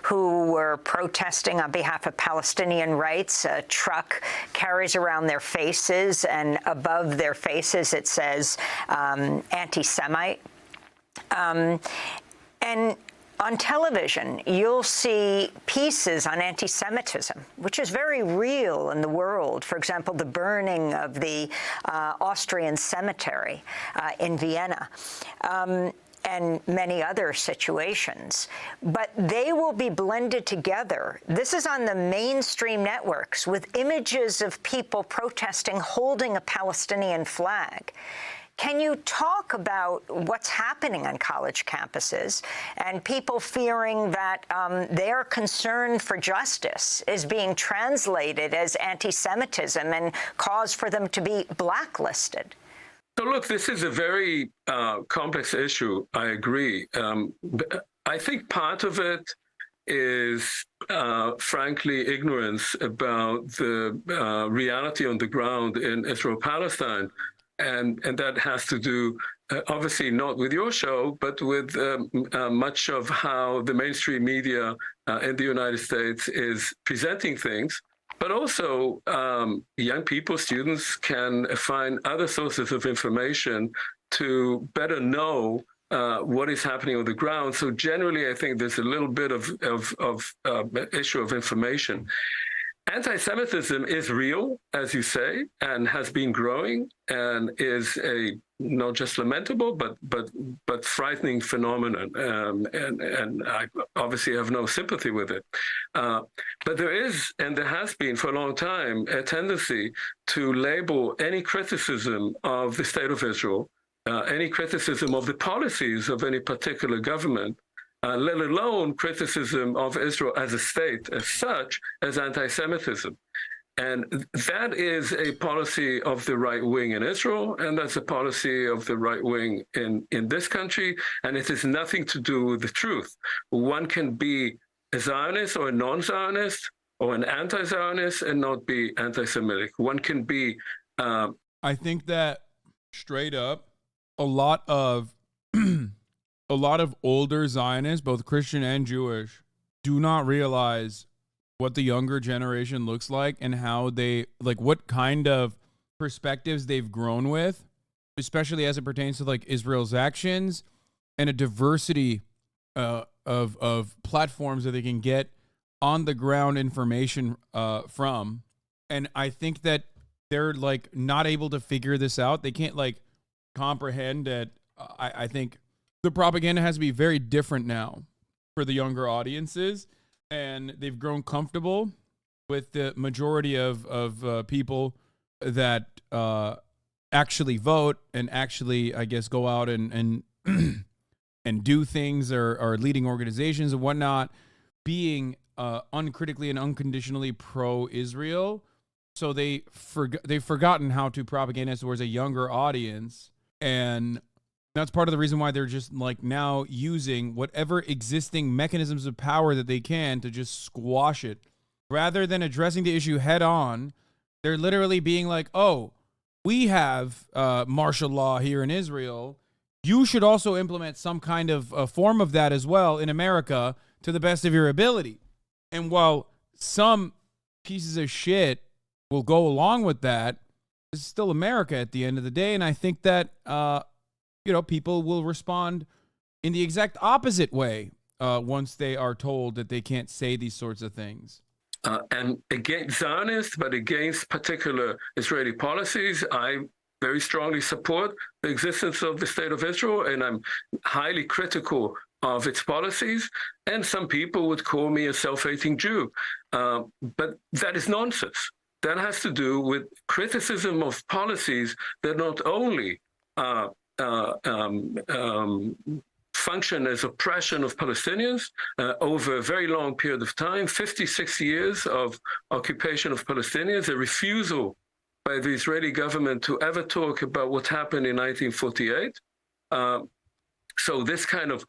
Speaker 18: who were protesting on behalf of Palestinian rights. A truck carries around their faces, and above their faces it says anti-Semite. And on television, you'll see pieces on anti-Semitism, which is very real in the world. For example, the burning of the Austrian cemetery in Vienna. And many other situations. But they will be blended together. This is on the mainstream networks with images of people protesting holding a Palestinian flag. Can you talk about what's happening on college campuses and people fearing that their concern for justice is being translated as anti-Semitism and cause for them to be blacklisted?
Speaker 19: So look, this is a very complex issue, I agree. I think part of it is, frankly, ignorance about the reality on the ground in Israel-Palestine. And that has to do, obviously, not with your show, but with much of how the mainstream media in the United States is presenting things. But also, young people, students can find other sources of information to better know what is happening on the ground. So generally, I think there's a little bit of issue of information. Anti-Semitism is real, as you say, and has been growing, and is a not just lamentable but frightening phenomenon. And I obviously have no sympathy with it. But there is, and there has been for a long time, a tendency to label any criticism of the state of Israel, any criticism of the policies of any particular government, let alone criticism of Israel as a state as such, as anti-Semitism. And that is a policy of the right wing in Israel, and that's a policy of the right wing in this country, and it has nothing to do with the truth. One can be a Zionist or a non-Zionist or an anti-Zionist and not be anti-Semitic. One can be...
Speaker 1: I think that straight up, a lot of older Zionists, both Christian and Jewish, do not realize what the younger generation looks like and how they, like, what kind of perspectives they've grown with, especially as it pertains to, like, Israel's actions and a diversity of platforms that they can get on the ground information from. And I think that they're, like, not able to figure this out. They can't, like, comprehend that. I think the propaganda has to be very different now for the younger audiences, and they've grown comfortable with the majority of people that actually vote and actually, I guess, go out and and do things, or are leading organizations and whatnot, being uncritically and unconditionally pro-Israel. So they've forgotten how to propagandize towards a younger audience, and that's part of the reason why they're just, like, now using whatever existing mechanisms of power that they can to just squash it. Rather than addressing the issue head on, they're literally being like, oh, we have martial law here in Israel. You should also implement some kind of form of that as well in America to the best of your ability. And while some pieces of shit will go along with that, it's still America at the end of the day. And I think that, people will respond in the exact opposite way once they are told that they can't say these sorts of things.
Speaker 19: And against Zionists, but against particular Israeli policies, I very strongly support the existence of the state of Israel, and I'm highly critical of its policies, and some people would call me a self-hating Jew. But that is nonsense. That has to do with criticism of policies that not only function as oppression of Palestinians over a very long period of time, 56 years of occupation of Palestinians, a refusal by the Israeli government to ever talk about what happened in 1948. So this kind of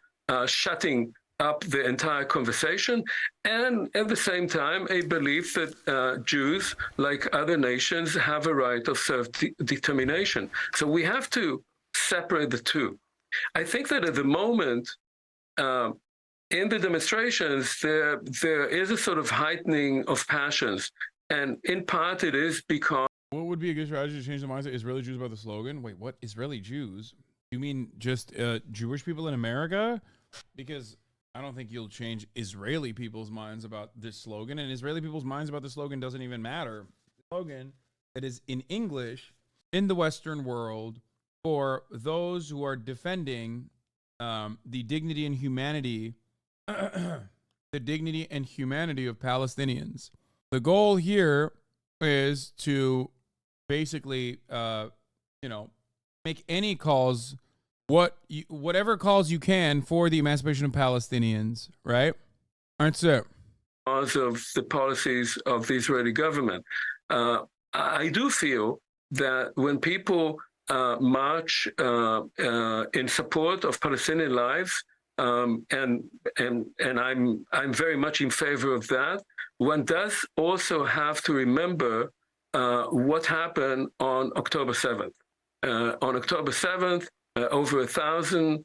Speaker 19: shutting up the entire conversation, and at the same time, a belief that Jews, like other nations, have a right of self-determination. So we have to separate the two. I think that at the moment, in the demonstrations, there is a sort of heightening of passions, and in part it is because...
Speaker 1: What would be a good strategy to change the mindset? Israeli Jews about the slogan? Wait, what? Israeli Jews? You mean just Jewish people in America? Because I don't think you'll change Israeli people's minds about this slogan, and Israeli people's minds about the slogan doesn't even matter. The slogan that is in English in the Western world for those who are defending the dignity and humanity, the dignity and humanity of Palestinians. The goal here is to basically, make any calls, whatever calls you can for the emancipation of Palestinians, right? That's it.
Speaker 19: Because of the policies of the Israeli government. I do feel that when people march in support of Palestinian lives, and I'm very much in favor of that, one does also have to remember what happened on October 7th. On October 7th, over 1,000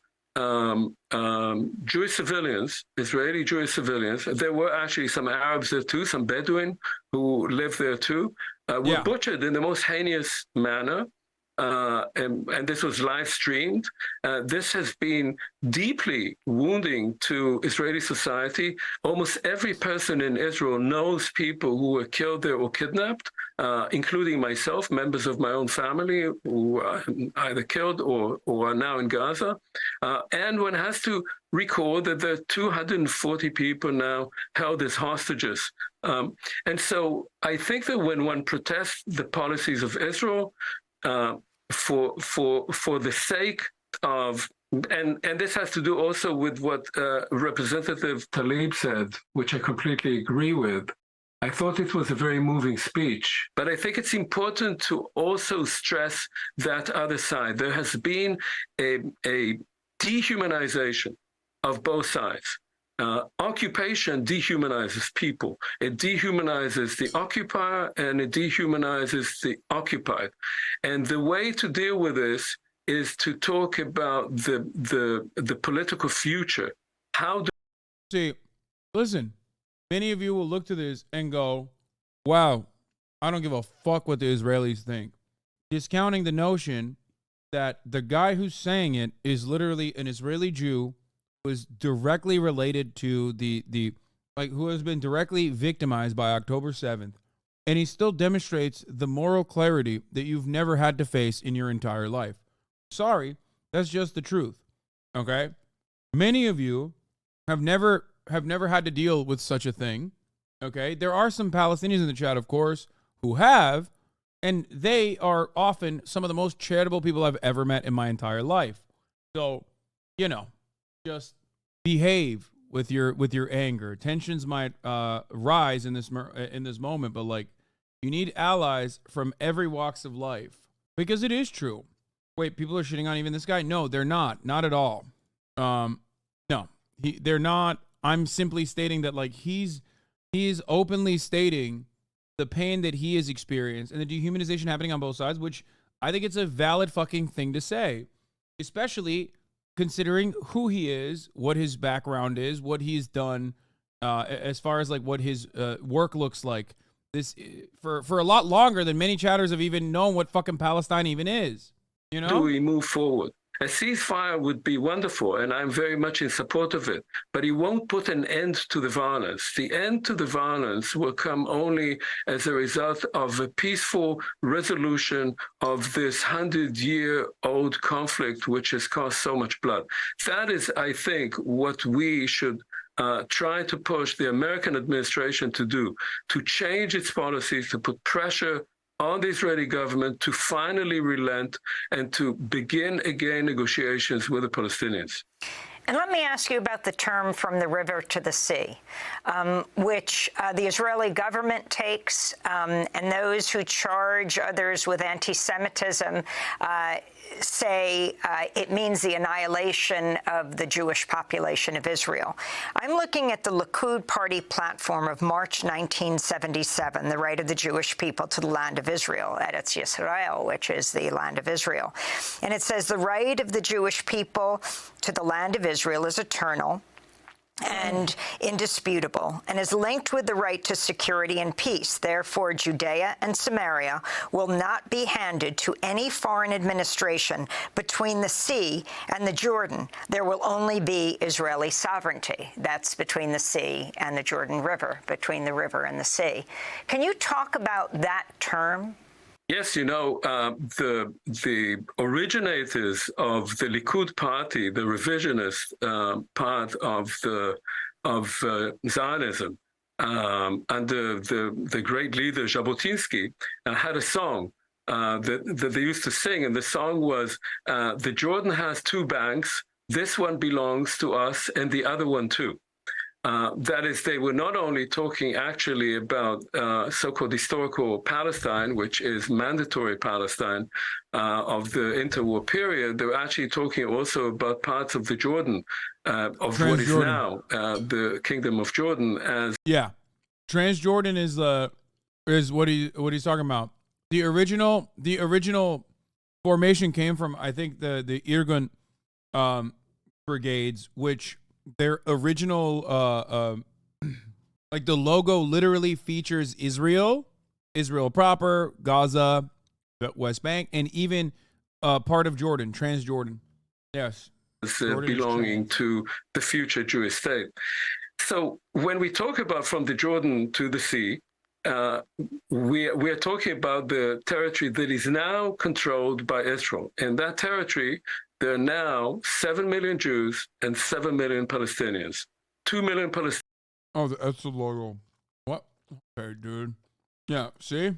Speaker 19: Jewish civilians, Israeli Jewish civilians, there were actually some Arabs there too, some Bedouin who lived there too, were butchered in the most heinous manner. And this was live streamed. This has been deeply wounding to Israeli society. Almost every person in Israel knows people who were killed there or kidnapped, including myself, members of my own family who were either killed or are now in Gaza. And one has to recall that there are 240 people now held as hostages. And so I think that when one protests the policies of Israel, for the sake of, and this has to do also with what Representative Talib said, which I completely agree with. I thought it was a very moving speech, but I think it's important to also stress that other side. There has been a dehumanization of both sides. Occupation dehumanizes people. It dehumanizes the occupier and it dehumanizes the occupied. And the way to deal with this is to talk about the political future.
Speaker 1: Listen, many of you will look to this and go, wow, I don't give a fuck what the Israelis think. Discounting the notion that the guy who's saying it is literally an Israeli Jew, was directly related to who has been directly victimized by October 7th. And he still demonstrates the moral clarity that you've never had to face in your entire life. Sorry, that's just the truth. Okay? Many of you have never had to deal with such a thing. Okay? There are some Palestinians in the chat, of course, who have, and they are often some of the most charitable people I've ever met in my entire life. So, just behave with your anger. Tensions might rise in this moment, but you need allies from every walks of life, because it is true. Wait, people are shitting on even this guy? No, they're not at all. No, they're not. I'm simply stating that he's openly stating the pain that he has experienced and the dehumanization happening on both sides, which I think it's a valid fucking thing to say, especially considering who he is, what his background is, what he's done, as far as what his work looks like. This for a lot longer than many chatters have even known what fucking Palestine even is.
Speaker 19: Do we move forward? A ceasefire would be wonderful, and I'm very much in support of it, but it won't put an end to the violence. The end to the violence will come only as a result of a peaceful resolution of this 100-year-old conflict, which has caused so much blood. That is, I think, what we should try to push the American administration to do, to change its policies, to put pressure on the Israeli government to finally relent and to begin again negotiations with the Palestinians.
Speaker 18: And let me ask you about the term from the river to the sea, which the Israeli government takes, and those who charge others with anti-Semitism say it means the annihilation of the Jewish population of Israel. I'm looking at the Likud party platform of March 1977, the right of the Jewish people to the land of Israel, Eretz Yisrael, which is the land of Israel. And it says the right of the Jewish people to the land of Israel is eternal and indisputable, and is linked with the right to security and peace. Therefore, Judea and Samaria will not be handed to any foreign administration between the sea and the Jordan. There will only be Israeli sovereignty. That's between the sea and the Jordan River, between the river and the sea. Can you talk about that term?
Speaker 19: Yes, you know, the originators of the Likud party, the revisionist part of Zionism, under the great leader Jabotinsky, had a song that they used to sing, and the song was, "The Jordan has two banks. This one belongs to us, and the other one too." That is, they were not only talking actually about so-called historical Palestine, which is mandatory Palestine of the interwar period. They were actually talking also about parts of the Jordan, of what is now the Kingdom of Jordan. As
Speaker 1: Transjordan is what he's talking about. The original formation came from, I think, the Irgun brigades, which their original like the logo literally features Israel proper, Gaza, the West Bank, and even part of Jordan, Transjordan. Yes.
Speaker 19: Belonging to the future Jewish state. So when we talk about from the Jordan to the sea, we are talking about the territory that is now controlled by Israel. And that territory, there are now 7 million Jews and 7 million Palestinians. 2 million Palestinians.
Speaker 1: Oh, that's the logo. What? Okay, dude. Yeah, see?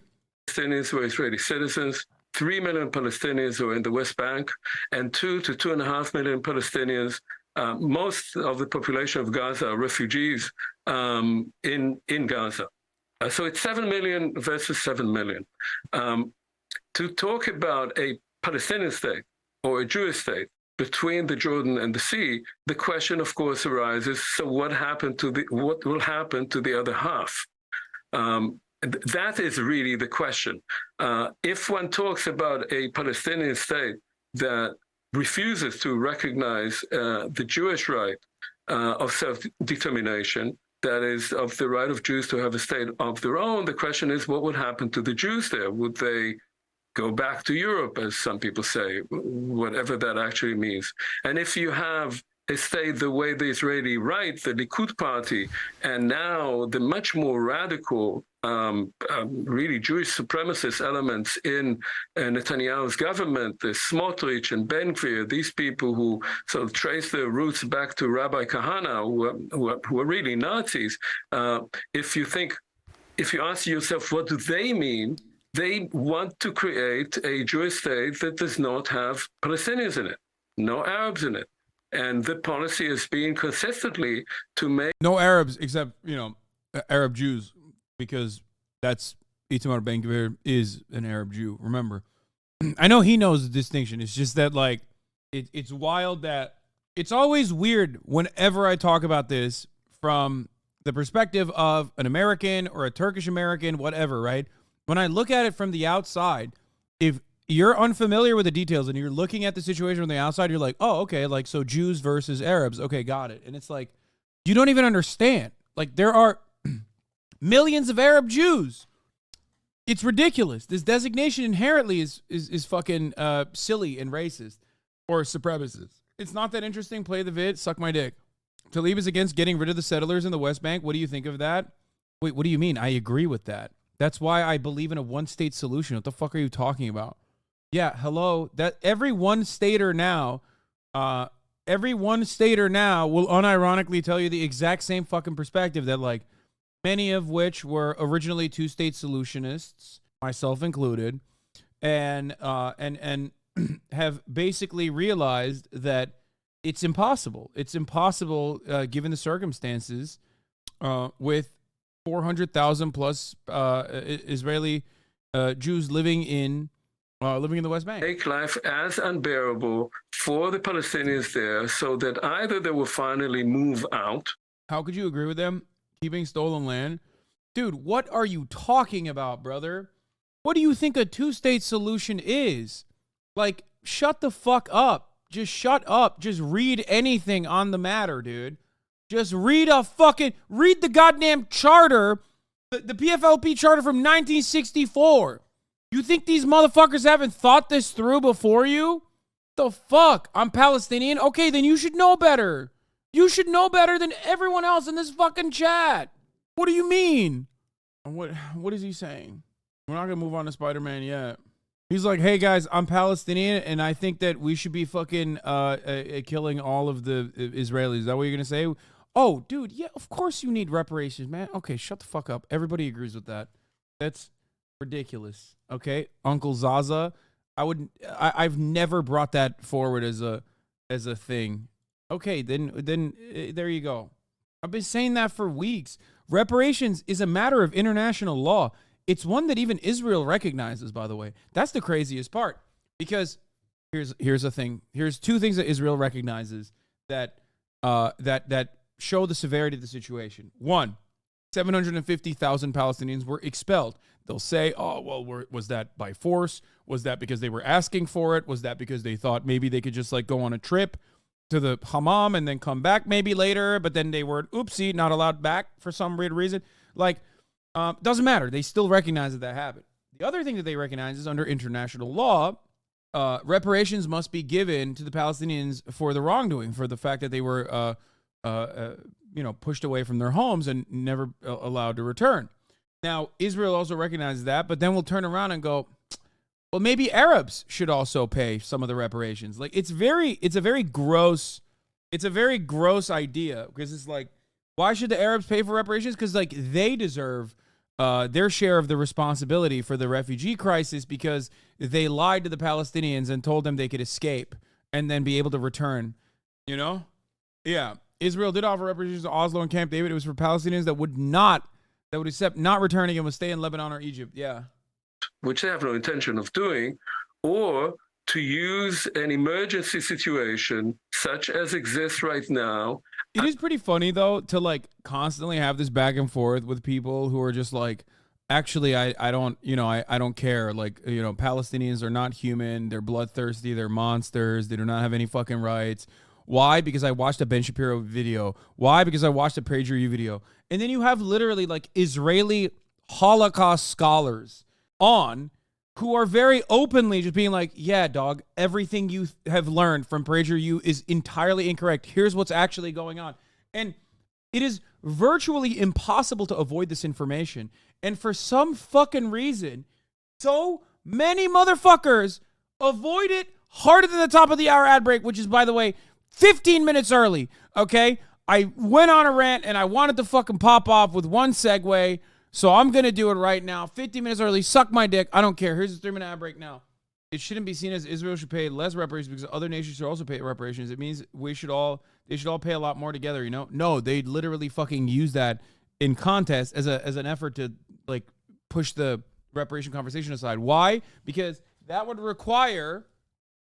Speaker 19: Palestinians who are Israeli citizens, 3 million Palestinians who are in the West Bank, and 2 to 2.5 million Palestinians. Most of the population of Gaza are refugees in Gaza. So it's 7 million versus 7 million. To talk about a Palestinian state or a Jewish state between the Jordan and the sea, the question, of course, arises: so what will happen to the other half? That is really the question. If one talks about a Palestinian state that refuses to recognize the Jewish right of self-determination, that is, of the right of Jews to have a state of their own, the question is, what would happen to the Jews there? Would they go back to Europe, as some people say, whatever that actually means? And if you have a state the way the Israeli right, the Likud party, and now the much more radical, really Jewish supremacist elements in Netanyahu's government, the Smotrich and Ben Gvir, these people who sort of trace their roots back to Rabbi Kahana, who are really Nazis. If you ask yourself, what do they mean? They want to create a Jewish state that does not have Palestinians in it, no Arabs in it. And the policy has been consistently to make
Speaker 1: no Arabs except, Arab Jews, because that's Itamar Ben Gvir is an Arab Jew. Remember, I know he knows the distinction. It's just that, like, it's wild that it's always weird whenever I talk about this from the perspective of an American or a Turkish American, whatever, right? When I look at it from the outside, if you're unfamiliar with the details and you're looking at the situation from the outside, you're like, oh, okay, like, so Jews versus Arabs. Okay, got it. And it's like, you don't even understand. Like, there are millions of Arab Jews. It's ridiculous. This designation inherently is fucking silly and racist. or supremacists. It's not that interesting. Play the vid. Suck my dick. Tlaib is against getting rid of the settlers in the West Bank. What do you think of that? Wait, what do you mean? I agree with that. That's why I believe in a one-state solution. What the fuck are you talking about? Yeah, hello. That every one-stater now will unironically tell you the exact same fucking perspective that, like, many of which were originally two-state solutionists, myself included, and have basically realized that it's impossible. It's impossible given the circumstances with 400,000 plus Israeli Jews living in the West Bank.
Speaker 19: Make life as unbearable for the Palestinians there, so that either they will finally move out.
Speaker 1: How could you agree with them? Keeping stolen land? Dude, what are you talking about, brother? What do you think a two-state solution is? Like, shut the fuck up. Just shut up. Just read anything on the matter, dude. Just read the goddamn charter, the PFLP charter from 1964. You think these motherfuckers haven't thought this through before you? The fuck? I'm Palestinian? Okay, then you should know better. You should know better than everyone else in this fucking chat. What do you mean? What is he saying? We're not gonna move on to Spider-Man yet. He's like, hey guys, I'm Palestinian, and I think that we should be fucking killing all of the Israelis. Is that what you're gonna say? Oh, dude, yeah, of course you need reparations, man. Okay, shut the fuck up. Everybody agrees with that. That's ridiculous. Okay, Uncle Zaza, I've never brought that forward as a thing. Okay, then there you go. I've been saying that for weeks. Reparations is a matter of international law. It's one that even Israel recognizes, by the way. That's the craziest part. Because here's the thing. Here's two things that Israel recognizes that show the severity of the situation. One, 750,000 Palestinians were expelled. They'll say, oh, well, was that by force? Was that because they were asking for it? Was that because they thought maybe they could just like go on a trip to the hammam and then come back maybe later, but then they were, oopsie, not allowed back for some weird reason? Like, doesn't matter. They still recognize that happened. The other thing that they recognize is under international law, reparations must be given to the Palestinians for the wrongdoing, for the fact that they were, pushed away from their homes and never allowed to return. Now, Israel also recognizes that, but then we'll turn around and go, well, maybe Arabs should also pay some of the reparations. Like, it's a very gross idea, because it's like, why should the Arabs pay for reparations? Because like they deserve their share of the responsibility for the refugee crisis, because they lied to the Palestinians and told them they could escape and then be able to return. You know? Yeah. Israel did offer reparations to Oslo and Camp David. It was for Palestinians that would accept not returning and would stay in Lebanon or Egypt. Yeah.
Speaker 19: Which they have no intention of doing, or to use an emergency situation such as exists right now.
Speaker 1: It is pretty funny, though, to like constantly have this back and forth with people who are just like, actually, I don't care. Like, Palestinians are not human. They're bloodthirsty. They're monsters. They do not have any fucking rights. Why? Because I watched a Ben Shapiro video. Why? Because I watched a PragerU video. And then you have literally like Israeli Holocaust scholars on who are very openly just being like, yeah, dog, everything you have learned from PragerU is entirely incorrect. Here's what's actually going on. And it is virtually impossible to avoid this information. And for some fucking reason, so many motherfuckers avoid it harder than the top of the hour ad break, which is, by the way, 15 minutes early, okay? I went on a rant and I wanted to fucking pop off with one segue, so I'm going to do it right now. 15 minutes early, suck my dick. I don't care. Here's a 3-minute ad break now. It shouldn't be seen as Israel should pay less reparations because other nations should also pay reparations. It means they should all pay a lot more together, you know? No, they literally fucking use that in contest as an effort to like push the reparation conversation aside. Why? Because that would require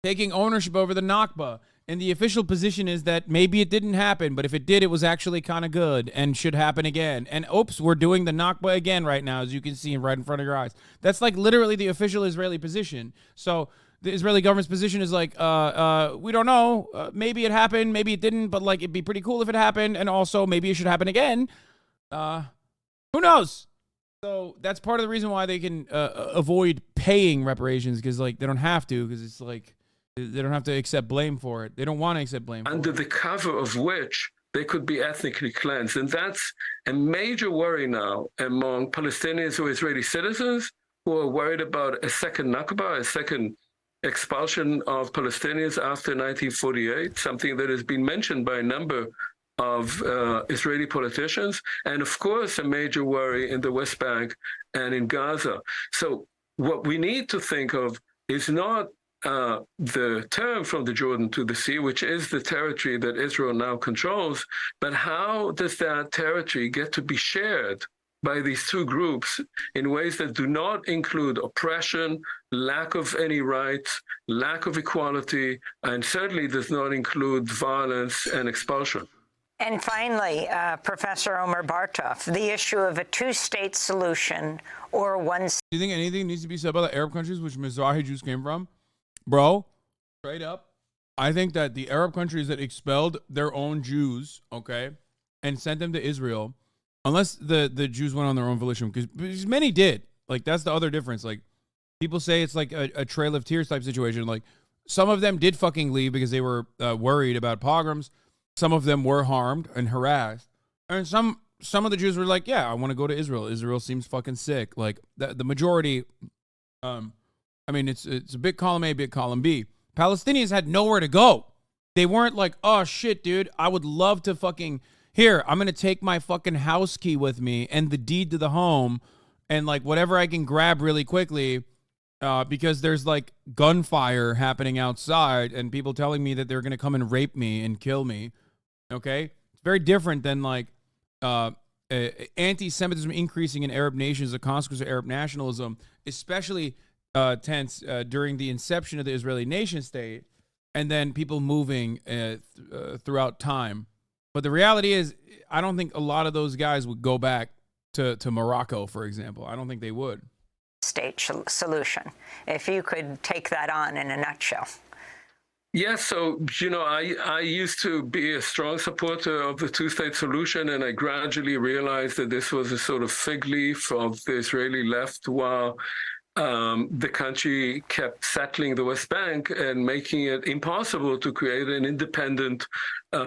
Speaker 1: taking ownership over the Nakba. And the official position is that maybe it didn't happen, but if it did, it was actually kind of good and should happen again. And oops, we're doing the Nakba again right now, as you can see right in front of your eyes. That's like literally the official Israeli position. So the Israeli government's position is like, we don't know. Maybe it happened, maybe it didn't, but like it'd be pretty cool if it happened. And also maybe it should happen again. Who knows? So that's part of the reason why they can avoid paying reparations, because like they don't have to, because it's like, They don't have to accept blame for it. They don't want to accept blame for
Speaker 19: under
Speaker 1: it.
Speaker 19: the cover of which they could be ethnically cleansed. And that's a major worry now among Palestinians who are Israeli citizens, who are worried about a second Nakba, a second expulsion of Palestinians after 1948, something that has been mentioned by a number of Israeli politicians, and of course, a major worry in the West Bank and in Gaza. So what we need to think of is not the term from the Jordan to the sea, which is the territory that Israel now controls, but how does that territory get to be shared by these two groups in ways that do not include oppression, lack of any rights, lack of equality, and certainly does not include violence and expulsion.
Speaker 18: And finally, Professor Omer Bartov, the issue of a two-state solution or one.
Speaker 1: Do you think anything needs to be said about the Arab countries which Mizrahi Jews came from? Bro, straight up, I think that the Arab countries that expelled their own Jews, okay, and sent them to Israel, unless the Jews went on their own volition, because many did. Like, that's the other difference. Like, people say it's like a Trail of Tears type situation. Like, some of them did fucking leave because they were worried about pogroms. Some of them were harmed and harassed. And some of the Jews were like, yeah, I want to go to Israel. Israel seems fucking sick. Like, the majority, I mean, it's a big column A, big column B. Palestinians had nowhere to go. They weren't like, oh, shit, dude, I would love to fucking, here, I'm going to take my fucking house key with me and the deed to the home and, like, whatever I can grab really quickly because there's, like, gunfire happening outside and people telling me that they're going to come and rape me and kill me, okay? It's very different than, like, anti-Semitism increasing in Arab nations as a consequence of Arab nationalism, especially tense during the inception of the Israeli nation state, and then people moving throughout time. But the reality is, I don't think a lot of those guys would go back to Morocco, for example. I don't think they would.
Speaker 18: State solution, if you could take that on in a nutshell.
Speaker 19: Yes, so, you know, I used to be a strong supporter of the two-state solution, and I gradually realized that this was a sort of fig leaf of the Israeli left while the country kept settling the West Bank and making it impossible to create an independent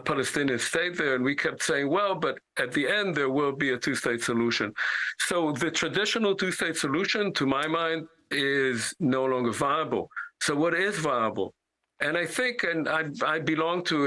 Speaker 19: Palestinian state there. And we kept saying, well, but at the end, there will be a two-state solution. So the traditional two-state solution, to my mind, is no longer viable. So what is viable? And I think, and I belong to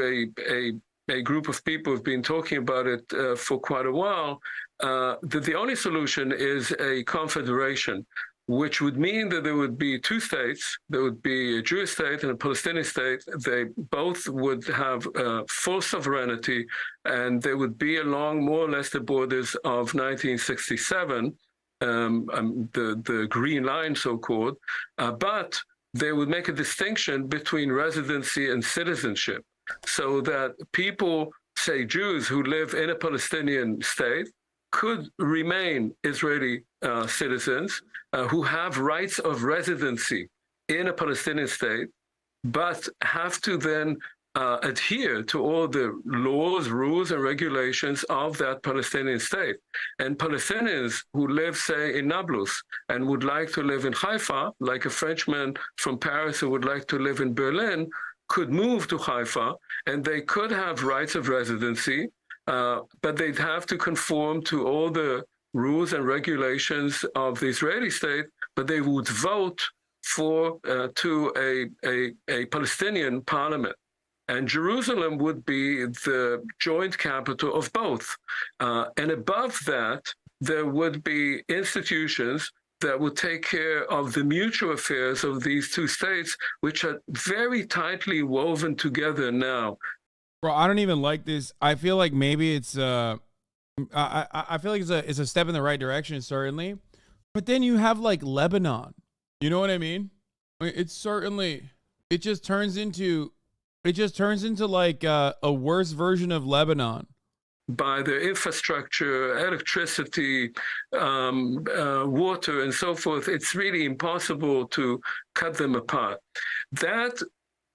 Speaker 19: a group of people who've been talking about it for quite a while, that the only solution is a confederation, which would mean that there would be two states. There would be a Jewish state and a Palestinian state. They both would have full sovereignty, and they would be along more or less the borders of 1967, the Green Line, so-called, but they would make a distinction between residency and citizenship, so that people, say Jews who live in a Palestinian state, could remain Israeli citizens who have rights of residency in a Palestinian state, but have to then adhere to all the laws, rules, and regulations of that Palestinian state. And Palestinians who live, say, in Nablus and would like to live in Haifa, like a Frenchman from Paris who would like to live in Berlin, could move to Haifa, and they could have rights of residency, but they'd have to conform to all the rules and regulations of the Israeli state, but they would vote for to a Palestinian parliament. And Jerusalem would be the joint capital of both. And above that, there would be institutions that would take care of the mutual affairs of these two states, which are very tightly woven together now.
Speaker 1: Bro, I don't even like this. I feel like maybe it's I feel like it's a step in the right direction, certainly. But then you have like Lebanon. You know what I mean? It's certainly, it just turns into like a worse version of Lebanon.
Speaker 19: By the infrastructure, electricity, water, and so forth, it's really impossible to cut them apart. That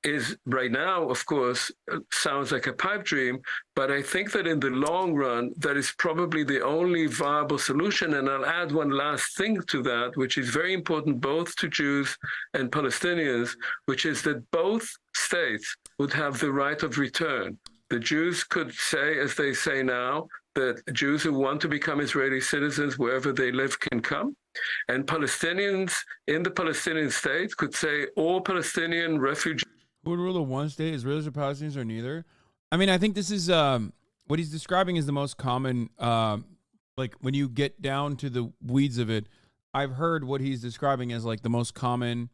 Speaker 19: is right now, of course, sounds like a pipe dream, but I think that in the long run, that is probably the only viable solution. And I'll add one last thing to that, which is very important both to Jews and Palestinians, which is that both states would have the right of return. The Jews could say, as they say now, that Jews who want to become Israeli citizens wherever they live can come. And Palestinians in the Palestinian state could say all Palestinian refugees.
Speaker 1: Who would rule the one state? Israelis or Palestinians or neither? I mean, I think this is what he's describing is the most common. Like when you get down to the weeds of it, I've heard what he's describing as like the most common,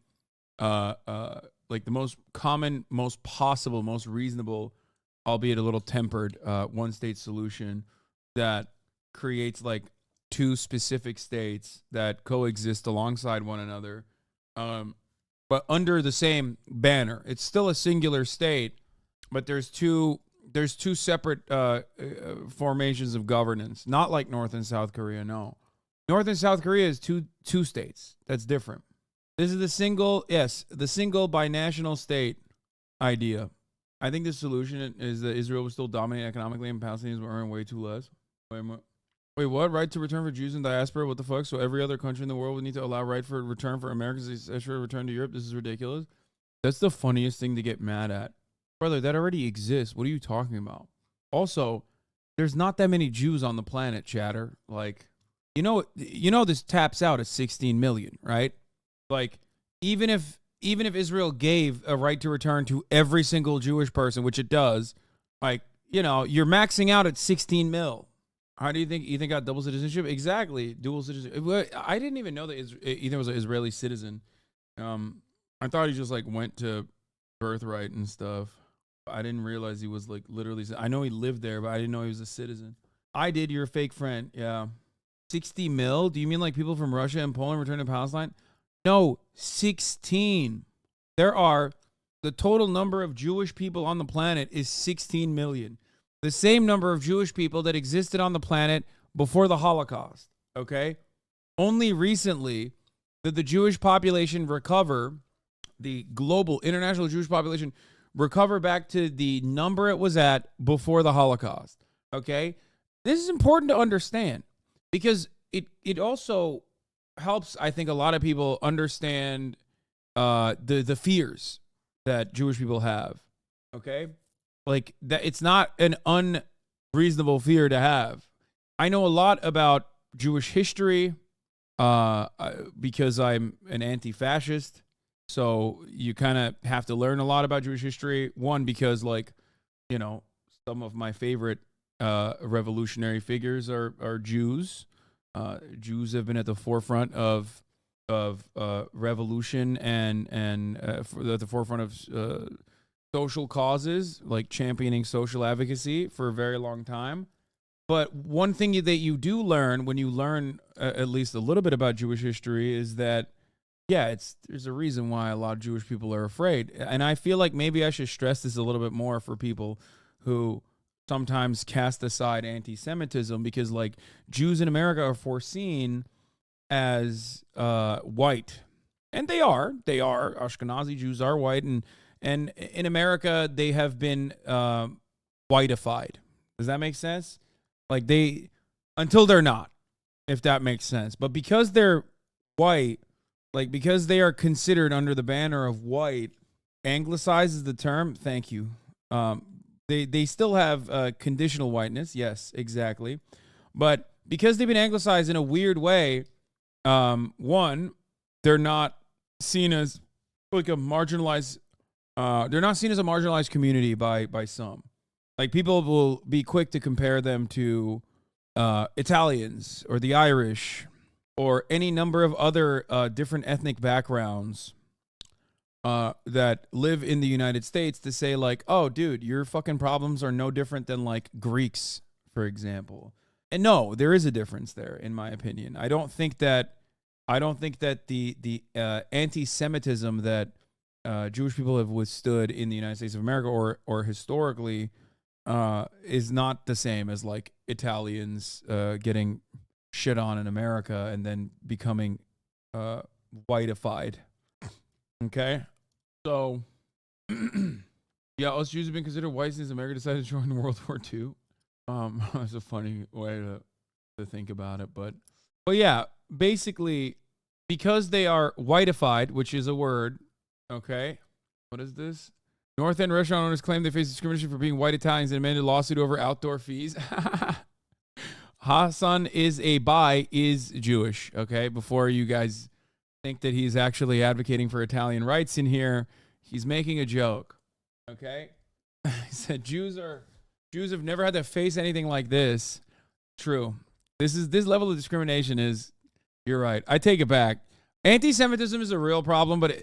Speaker 1: like the most common, most possible, most reasonable, albeit a little tempered, one state solution that creates like two specific states that coexist alongside one another. But under the same banner. It's still a singular state, but there's two separate formations of governance. Not like North and South Korea, no. North and South Korea is two states. That's different. This is the single binational state idea. I think the solution is that Israel was still dominating economically and Palestinians were earning way too less. Wait, what? Right to return for Jews in diaspora? What the fuck? So every other country in the world would need to allow right for return for Americans to return to Europe? This is ridiculous. That's the funniest thing to get mad at. Brother, that already exists. What are you talking about? Also, there's not that many Jews on the planet, chatter. Like, you know this taps out at 16 million, right? Like, even if Israel gave a right to return to every single Jewish person, which it does, like, you're maxing out at 16 mil. How do you think got double citizenship? Exactly, dual citizenship. I didn't even know that Ethan was an Israeli citizen. I thought he just like went to birthright and stuff. I didn't realize he was like literally. I know he lived there, but I didn't know he was a citizen. I did. You're a fake friend. Yeah, 60 mil. Do you mean like people from Russia and Poland returning to Palestine? No, 16. The total number of Jewish people on the planet is 16 million. The same number of Jewish people that existed on the planet before the Holocaust, okay? Only recently did the Jewish population recover, the global international Jewish population recover back to the number it was at before the Holocaust, okay? This is important to understand because it also helps, I think, a lot of people understand the fears that Jewish people have, okay? Like that, it's not an unreasonable fear to have. I know a lot about Jewish history because I'm an anti-fascist. So you kind of have to learn a lot about Jewish history. One, because some of my favorite revolutionary figures are Jews. Jews have been at the forefront of revolution and at the forefront of social causes, like championing social advocacy for a very long time. But one thing that you do learn when you learn at least a little bit about Jewish history is that, yeah, there's a reason why a lot of Jewish people are afraid. And I feel like maybe I should stress this a little bit more for people who sometimes cast aside anti-Semitism, because like Jews in America are foreseen as white. And they are. Ashkenazi Jews are white, and in America, they have been whiteified. Does that make sense? Like until they're not, if that makes sense. But because they're white, like because they are considered under the banner of white, anglicizes the term. Thank you. They still have conditional whiteness. Yes, exactly. But because they've been anglicized in a weird way, one, they're not seen as like a marginalized. They're not seen as a marginalized community by some. Like people will be quick to compare them to Italians or the Irish or any number of other different ethnic backgrounds that live in the United States to say like, oh, dude, your fucking problems are no different than like Greeks, for example. And no, there is a difference there, in my opinion. I don't think that the anti-Semitism that Jewish people have withstood in the United States of America or historically is not the same as like Italians getting shit on in America and then becoming whiteified. Okay, so Yeah, us Jews have been considered white since America decided to join World War II. That's a funny way to think about it, but yeah, basically, because they are whiteified, which is a word. Okay, what is this? North End restaurant owners claim they face discrimination for being white Italians and amended lawsuit over outdoor fees. HasanAbi is Jewish. Okay, before you guys think that he's actually advocating for Italian rights in here, he's making a joke. Okay, he said Jews have never had to face anything like this. True. This level of discrimination is. You're right. I take it back. Anti-Semitism is a real problem, but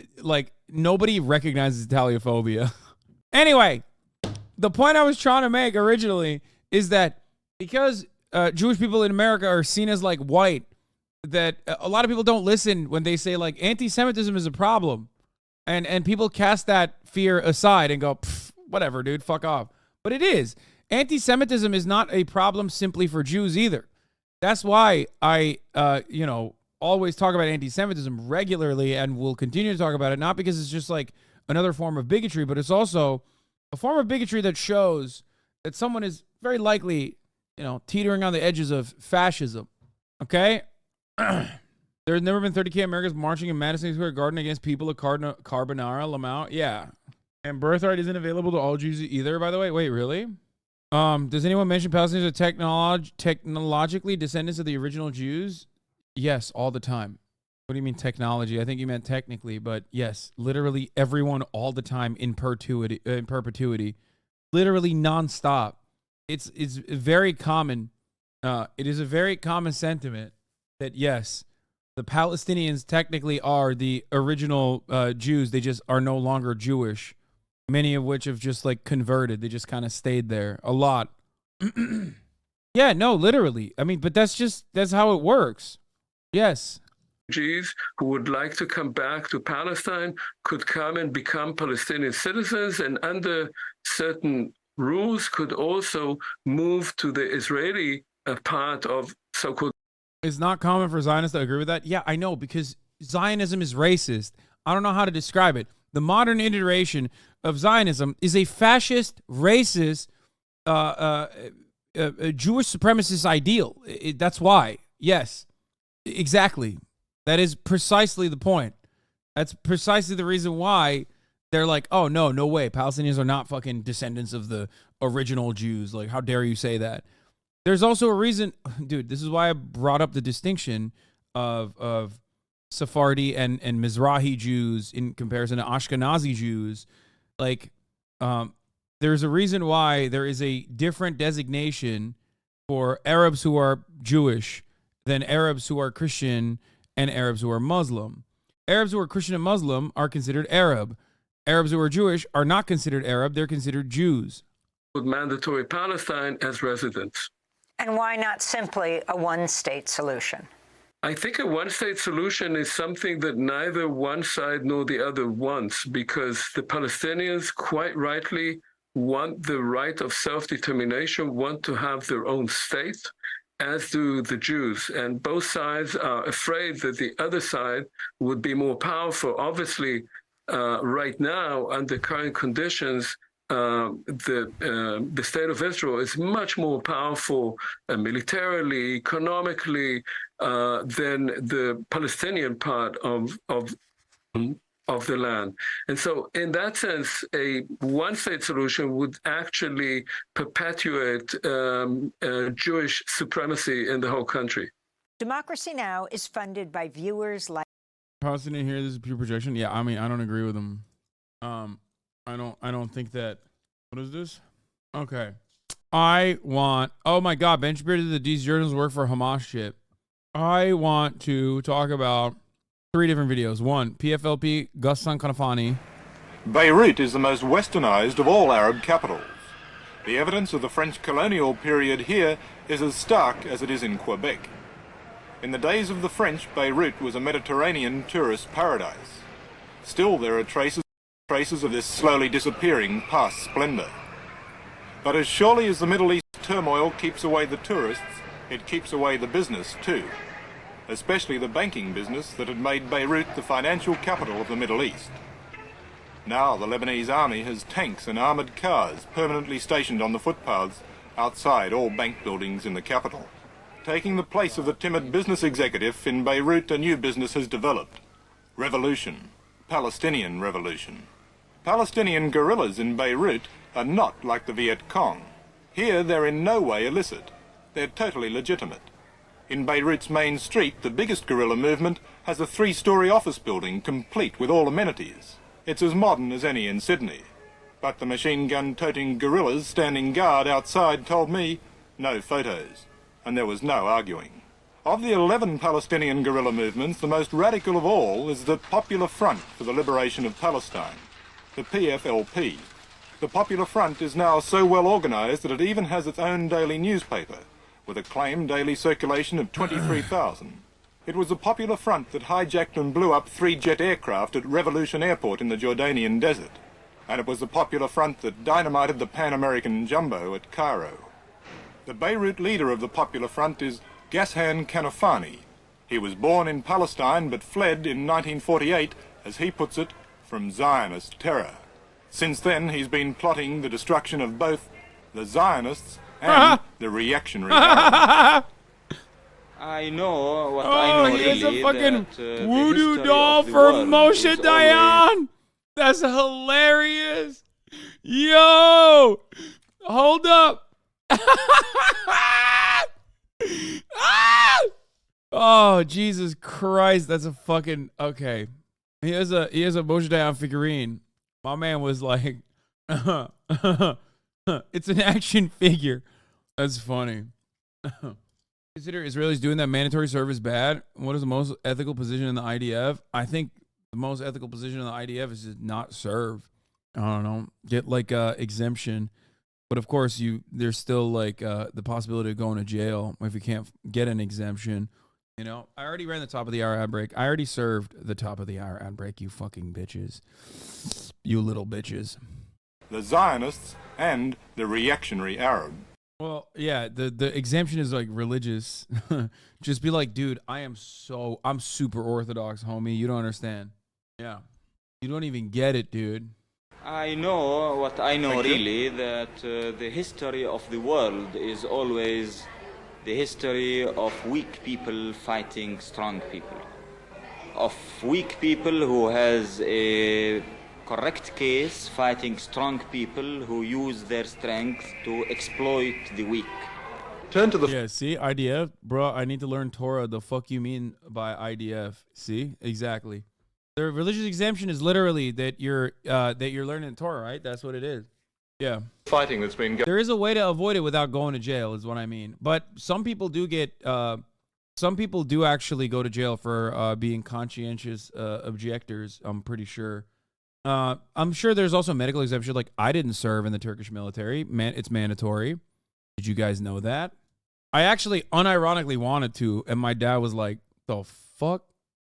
Speaker 1: nobody recognizes Italiophobia. Anyway, the point I was trying to make originally is that because Jewish people in America are seen as like white, that a lot of people don't listen when they say like anti-Semitism is a problem, and people cast that fear aside and go, whatever, dude, fuck off. But it is. Anti-Semitism is not a problem simply for Jews either. That's why I, always talk about anti-Semitism regularly and will continue to talk about it, not because it's just like another form of bigotry, but it's also a form of bigotry that shows that someone is very likely, teetering on the edges of fascism. Okay? There's never been 30K Americans marching in Madison Square Garden against people of Carbonara, Lamau. Yeah. And birthright isn't available to all Jews either, by the way. Wait, really? Does anyone mention Palestinians are technologically descendants of the original Jews? Yes, all the time. What do you mean technology? I think you meant technically, but yes, literally everyone all the time in perpetuity, literally nonstop. It's very common. It is a very common sentiment that yes, the Palestinians technically are the original Jews. They just are no longer Jewish. Many of which have just like converted. They just kind of stayed there a lot. Yeah, no, literally. I mean, but that's how it works. Yes.
Speaker 19: Refugees who would like to come back to Palestine could come and become Palestinian citizens, and under certain rules could also move to the Israeli part of so-called.
Speaker 1: It's not common for Zionists to agree with that. Yeah, I know, because Zionism is racist. I don't know how to describe it. The modern iteration of Zionism is a fascist, racist, Jewish supremacist ideal. That's why. Yes, exactly. That is precisely the point. That's precisely the reason why they're like, oh, no way. Palestinians are not fucking descendants of the original Jews. Like, how dare you say that? There's also a reason, dude, this is why I brought up the distinction of Sephardi and Mizrahi Jews in comparison to Ashkenazi Jews. Like, there's a reason why there is a different designation for Arabs who are Jewish than Arabs who are Christian and Arabs who are Muslim. Arabs who are Christian and Muslim are considered Arab. Arabs who are Jewish are not considered Arab. They're considered Jews.
Speaker 19: With mandatory Palestine as residents.
Speaker 18: And why not simply a one-state solution?
Speaker 19: I think a one-state solution is something that neither one side nor the other wants, because the Palestinians quite rightly want the right of self-determination, want to have their own state, as do the Jews. And both sides are afraid that the other side would be more powerful. Obviously, right now, under current conditions, the state of Israel is much more powerful militarily, economically, than the Palestinian part of the land. And so in that sense, a one-state solution would actually perpetuate Jewish supremacy in the whole country.
Speaker 18: Democracy Now! Is funded by viewers like...
Speaker 1: Palestinian here, this is pure projection. Yeah, I mean, I don't agree with them. I don't think that. What is this? Okay. Oh my God, Ben Shapiro did these journalists work for Hamas shit. I want to talk about 3 different videos. 1, PFLP, Ghassan Kanafani.
Speaker 20: Beirut is the most westernized of all Arab capitals. The evidence of the French colonial period here is as stark as it is in Quebec. In the days of the French, Beirut was a Mediterranean tourist paradise. Still, there are traces of this slowly disappearing past splendor. But as surely as the Middle East turmoil keeps away the tourists, it keeps away the business too, especially the banking business that had made Beirut the financial capital of the Middle East. Now the Lebanese army has tanks and armoured cars permanently stationed on the footpaths outside all bank buildings in the capital. Taking the place of the timid business executive, in Beirut a new business has developed. Revolution. Palestinian revolution. Palestinian guerrillas in Beirut are not like the Viet Cong. Here they're in no way illicit. They're totally legitimate. In Beirut's main street, the biggest guerrilla movement has a 3-story office building complete with all amenities. It's as modern as any in Sydney. But the machine gun-toting guerrillas standing guard outside told me no photos, and there was no arguing. Of the 11 Palestinian guerrilla movements, the most radical of all is the Popular Front for the Liberation of Palestine, the PFLP. The Popular Front is now so well organised that it even has its own daily newspaper, with a claimed daily circulation of 23,000. It was the Popular Front that hijacked and blew up 3 jet aircraft at Revolution Airport in the Jordanian desert. And it was the Popular Front that dynamited the Pan American Jumbo at Cairo. The Beirut leader of the Popular Front is Ghassan Kanafani. He was born in Palestine but fled in 1948, as he puts it, from Zionist terror. Since then, he's been plotting the destruction of both the Zionists and the reactionary Arabs.
Speaker 21: I know what I know
Speaker 1: he has
Speaker 21: really,
Speaker 1: a fucking
Speaker 21: that,
Speaker 1: voodoo doll for Moshe Dayan. That's hilarious. Yo, hold up. Oh, Jesus Christ. That's a fucking, okay. He has a Moshe Dayan figurine. My man was like, it's an action figure. That's funny. Consider Israelis doing that mandatory service bad. What is the most ethical position in the IDF? I think the most ethical position in the IDF is to not serve. I don't know, get like exemption. But of course, there's still like the possibility of going to jail if you can't get an exemption. You know, I already ran the top of the hour ad break. I already served the top of the hour ad break. You fucking bitches, you little bitches.
Speaker 20: The Zionists and the reactionary Arab.
Speaker 1: Well, yeah, the exemption is like religious. Just be like, dude, I'm super Orthodox, homie. You don't understand. Yeah. You don't even get it, dude.
Speaker 21: I know what I know really, that the history of the world is always the history of weak people fighting strong people. Of weak people who has a correct case fighting strong people who use their strength to exploit the weak.
Speaker 1: Turn to the see IDF, bro. I need to learn Torah. The fuck you mean by IDF? See, exactly. The religious exemption is literally that you're learning Torah, right? That's what it is. Yeah.
Speaker 20: Fighting that's been.
Speaker 1: There is a way to avoid it without going to jail, is what I mean. But some people do get. Some people do actually go to jail for being conscientious objectors. I'm pretty sure. I'm sure there's also medical exemption. Like, I didn't serve in the Turkish military. It's mandatory. Did you guys know that? I actually unironically wanted to, and my dad was like, the fuck?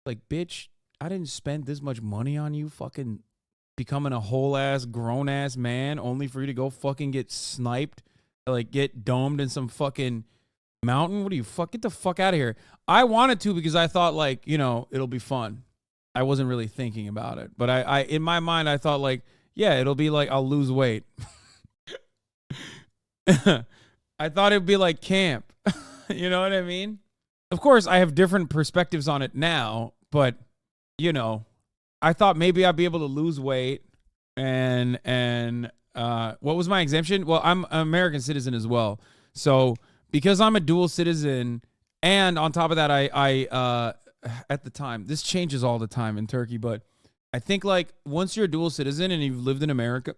Speaker 1: Like, bitch, I didn't spend this much money on you fucking becoming a whole ass grown ass man only for you to go fucking get sniped, like get domed in some fucking mountain. What do you get the fuck out of here? I wanted to because I thought, like, you know, it'll be fun. I wasn't really thinking about it, but I in my mind I thought, like, yeah, it'll be like I'll lose weight. I thought it'd be like camp. You know what I mean? Of course, I have different perspectives on it now, but you know, I thought maybe I'd be able to lose weight and what was my exemption? Well, I'm an American citizen as well. So because I'm a dual citizen, and on top of that, I at the time, this changes all the time in Turkey, but I think like once you're a dual citizen and you've lived in America,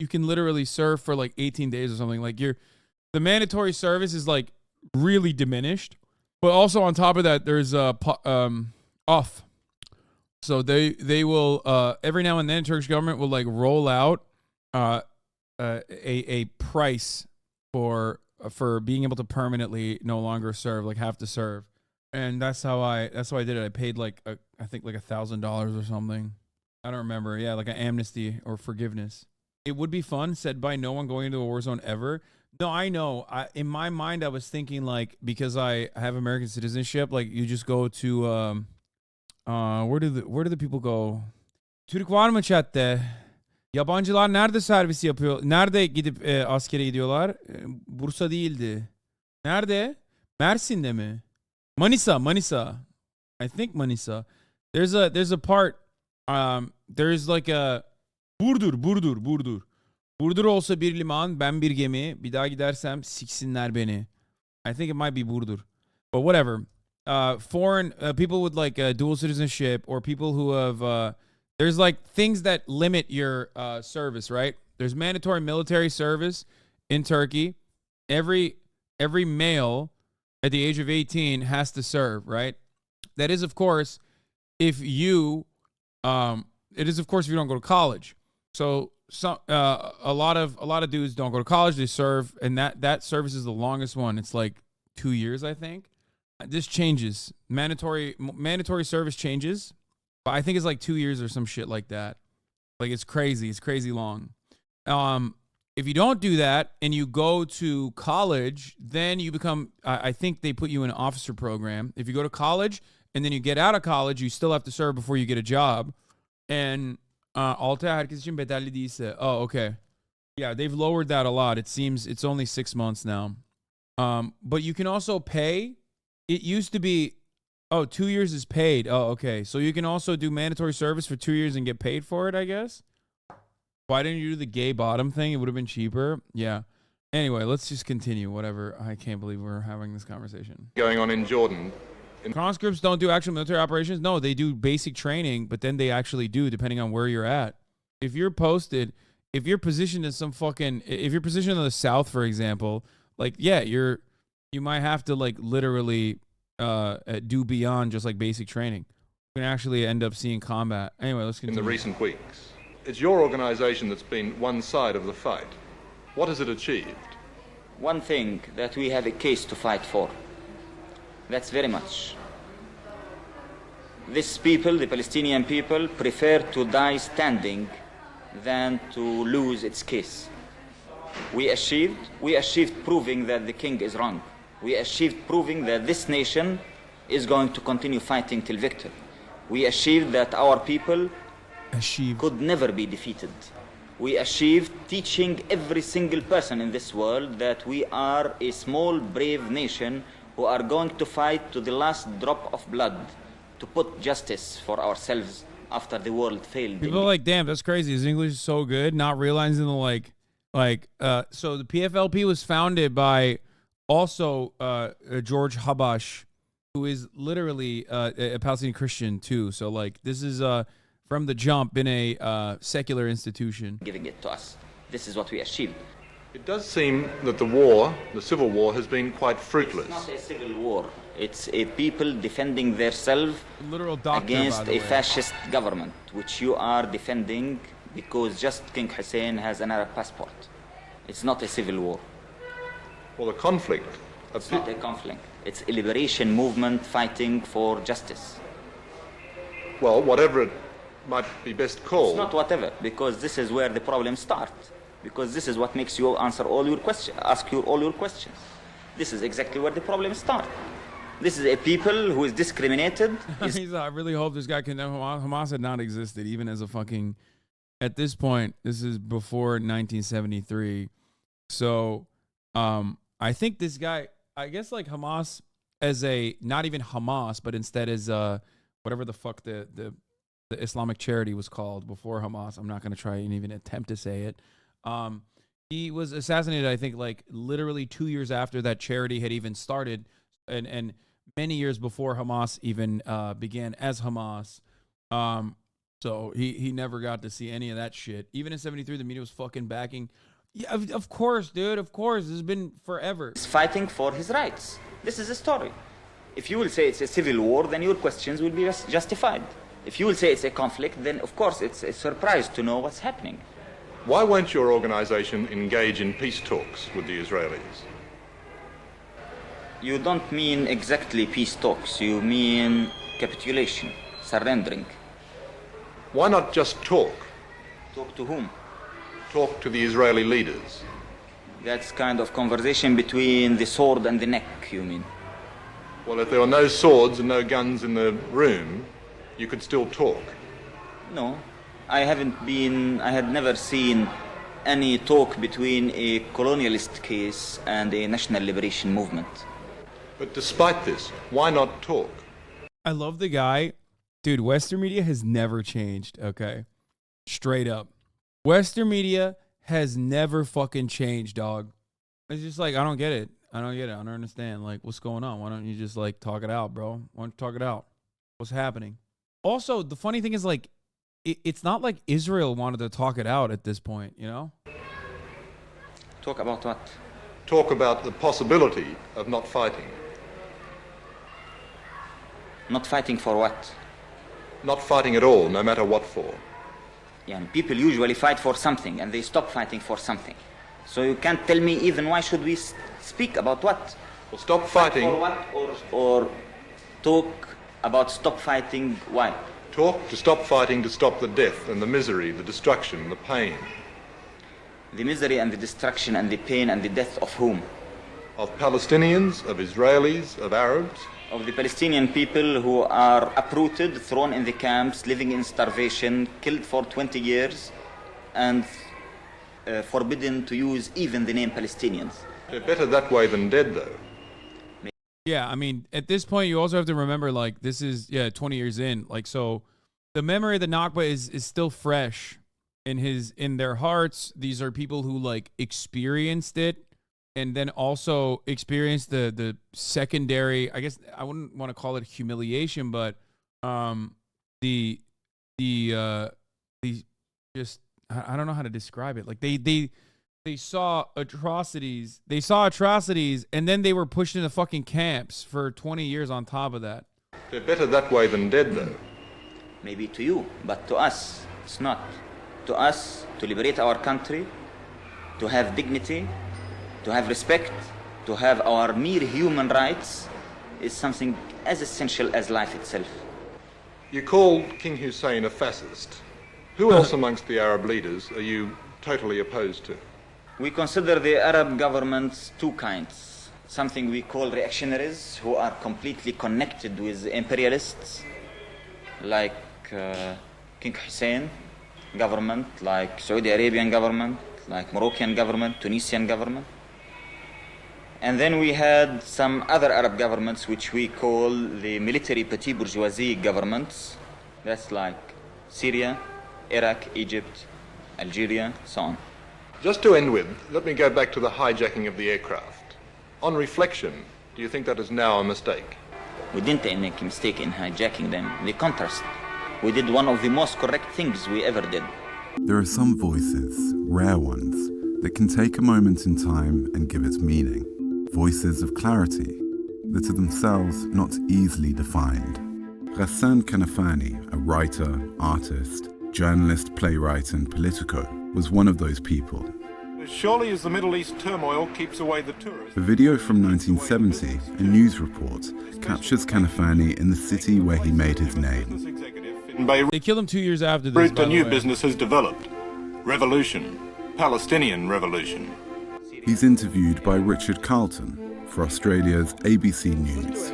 Speaker 1: you can literally serve for like 18 days or something. Like the mandatory service is like really diminished, but also on top of that, there's off. So they will every now and then Turkish government will like roll out a price for being able to permanently no longer serve, like have to serve. And that's how I did it. I paid like I think like $1,000 or something. I don't remember. Yeah, like an amnesty or forgiveness. It would be fun, said by no one going into a war zone ever. No, I know. In my mind, I was thinking like, because I have American citizenship, like you just go to where do the people go? Türk var mı chatte? Yabancılar nerede servis yapıyor? Nerede gidip askere gidiyorlar? Bursa değildi. Nerede? Mersin'de mi? Manisa. I think Manisa. There's a part. There's like a Burdur. Burdur olsa bir liman, ben bir gemi. Bir daha gidersem siksinler beni. I think it might be Burdur. But whatever. Foreign people with like dual citizenship or people who have there's like things that limit your service, right? There's mandatory military service in Turkey. Every male at the age of 18 has to serve, right? That is, of course, if you don't go to college. So a lot of dudes don't go to college. They serve, and that service is the longest one. It's like 2 years, I think. This changes. Mandatory service changes, but I think it's like 2 years or some shit like that. Like it's crazy. It's crazy long. If you don't do that and you go to college, then you become. I think they put you in an officer program. If you go to college and then you get out of college, you still have to serve before you get a job. And 6 ay herkes için bedelli değilse. Oh, okay. Yeah, they've lowered that a lot. It seems it's only 6 months now. But you can also pay. It used to be, 2 years is paid. Oh, okay. So you can also do mandatory service for 2 years and get paid for it, I guess. Why didn't you do the gay bottom thing? It would have been cheaper. Yeah. Anyway, let's just continue. Whatever. I can't believe we're having this conversation.
Speaker 20: Going on in Jordan.
Speaker 1: Conscripts don't do actual military operations. No, they do basic training, but then they actually do, depending on where you're at. If you're positioned in the South, for example, like, yeah, you might have to like literally do beyond just like basic training. You can actually end up seeing combat. Anyway, let's continue.
Speaker 20: In the recent weeks. It's your organization that's been one side of the fight. What has it achieved?
Speaker 21: One thing, that we have a case to fight for. That's very much. This people, the Palestinian people, prefer to die standing than to lose its case. We achieved proving that the king is wrong. We achieved proving that this nation is going to continue fighting till victory. We achieved that our people could never be defeated. We achieved teaching every single person in this world that we are a small, brave nation who are going to fight to the last drop of blood to put justice for ourselves after the world failed.
Speaker 1: People are like, damn, that's crazy. His English is so good, not realizing the so the PFLP was founded by also George Habash, who is literally a Palestinian Christian too. So like this is from the jump been a secular institution.
Speaker 21: Giving it to us. This is what we achieved.
Speaker 20: It does seem that the civil war, has been quite fruitless.
Speaker 21: It's not a civil war. It's a people defending themselves against a fascist government, which you are defending because just King Hussein has an Arab passport. It's not a civil war.
Speaker 20: Well, a conflict.
Speaker 21: It's not a conflict. It's a liberation movement fighting for justice.
Speaker 20: Well, whatever it might be best called.
Speaker 21: It's not whatever, because this is where the problems start. Because this is what makes you ask all your questions. This is exactly where the problems start. This is a people who is discriminated.
Speaker 1: I really hope this guy can. Hamas had not existed, even as a fucking. At this point, this is before 1973. So, I think this guy. I guess like Hamas as not even Hamas, but instead as whatever the fuck the Islamic charity was called before Hamas. I'm not going to try and even attempt to say it. He was assassinated, I think, like literally 2 years after that charity had even started, and many years before Hamas even began as Hamas. So he never got to see any of that shit. Even in 73, the media was fucking backing. Yeah, of course, dude. Of course. This has been forever.
Speaker 21: He's fighting for his rights. This is the story. If you will say it's a civil war, then your questions will be justified. If you will say it's a conflict, then of course it's a surprise to know what's happening.
Speaker 20: Why won't your organization engage in peace talks with the Israelis?
Speaker 21: You don't mean exactly peace talks. You mean capitulation, surrendering.
Speaker 20: Why not just talk?
Speaker 21: Talk to whom?
Speaker 20: Talk to the Israeli leaders.
Speaker 21: That's kind of conversation between the sword and the neck, you mean?
Speaker 20: Well, if there were no swords and no guns in the room, you could still talk.
Speaker 21: No. I had never seen any talk between a colonialist case and a national liberation movement.
Speaker 20: But despite this, why not talk?
Speaker 1: I love the guy. Dude, Western media has never changed, okay? Straight up. Western media has never fucking changed, dog. It's just like, I don't get it. I don't understand. Like, what's going on? Why don't you just, like, talk it out, bro? Why don't you talk it out? What's happening? Also, the funny thing is, like, it's not like Israel wanted to talk it out at this point, you know?
Speaker 21: Talk about what?
Speaker 20: Talk about the possibility of not fighting.
Speaker 21: Not fighting for what?
Speaker 20: Not fighting at all, no matter what for.
Speaker 21: Yeah, and people usually fight for something and they stop fighting for something. So you can't tell me even why should we speak about what?
Speaker 20: Well, stop fighting.
Speaker 21: For what? Or talk about stop fighting, why?
Speaker 20: Talk to stop fighting, to stop the death and the misery, the destruction, the pain.
Speaker 21: The misery and the destruction and the pain and the death of whom?
Speaker 20: Of Palestinians, of Israelis, of Arabs.
Speaker 21: Of the Palestinian people who are uprooted, thrown in the camps, living in starvation, killed for 20 years, and forbidden to use even the name Palestinians.
Speaker 20: They're better that way than dead, though.
Speaker 1: Yeah, I mean, at this point, you also have to remember, like, this is, 20 years in. Like, so the memory of the Nakba is still fresh in their hearts. These are people who, like, experienced it and then also experienced the secondary, I guess I wouldn't want to call it humiliation, but the just, I don't know how to describe it. Like, they saw atrocities. They saw atrocities, and then they were pushed into fucking camps for 20 years on top of that.
Speaker 20: They're better that way than dead, though.
Speaker 21: Maybe to you, but to us, it's not. To us, to liberate our country, to have dignity, to have respect, to have our mere human rights, is something as essential as life itself.
Speaker 20: You called King Hussein a fascist. Who else amongst the Arab leaders are you totally opposed to?
Speaker 21: We consider the Arab governments two kinds. Something we call reactionaries, who are completely connected with imperialists, like King Hussein government, like Saudi Arabian government, like Moroccan government, Tunisian government. And then we had some other Arab governments which we call the military petit bourgeoisie governments. That's like Syria, Iraq, Egypt, Algeria, so on.
Speaker 20: Just to end with, let me go back to the hijacking of the aircraft. On reflection, do you think that is now a mistake?
Speaker 21: We didn't make a mistake in hijacking them. The contrast. We did one of the most correct things we ever did.
Speaker 2: There are some voices, rare ones, that can take a moment in time and give it meaning. Voices of clarity that are themselves not easily defined. Ghassan Kanafani, a writer, artist, journalist, playwright and politico, was one of those people.
Speaker 20: As surely as the Middle East turmoil keeps away the tourists.
Speaker 2: A video from 1970, a news report, captures Kanafani in the city where he made his name.
Speaker 1: They killed him 2 years after this,
Speaker 20: A new business has developed. Revolution. Palestinian revolution.
Speaker 2: He's interviewed by Richard Carlton for Australia's ABC News.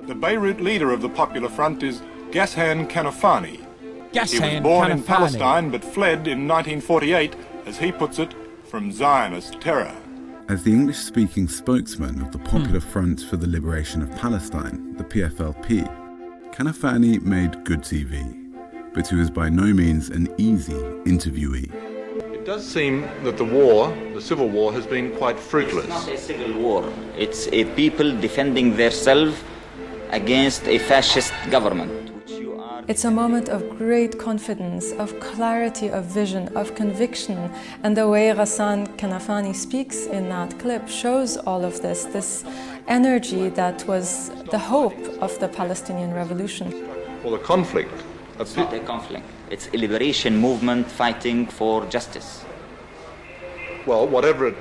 Speaker 20: The Beirut leader of the Popular Front is Ghassan Kanafani. He was born in Palestine but fled in 1948, as he puts it, from Zionist terror.
Speaker 2: As the English-speaking spokesman of the Popular Front for the Liberation of Palestine, the PFLP, Kanafani made good TV, but he was by no means an easy interviewee.
Speaker 20: It does seem that the civil war, has been quite fruitless.
Speaker 21: It's not a civil war. It's a people defending themselves against a fascist government.
Speaker 22: It's a moment of great confidence, of clarity of vision, of conviction, and the way Ghassan Kanafani speaks in that clip shows all of this energy that was the hope of the Palestinian revolution.
Speaker 20: Well, the conflict.
Speaker 21: It's not a conflict. It's a liberation movement fighting for justice.
Speaker 20: Well, whatever it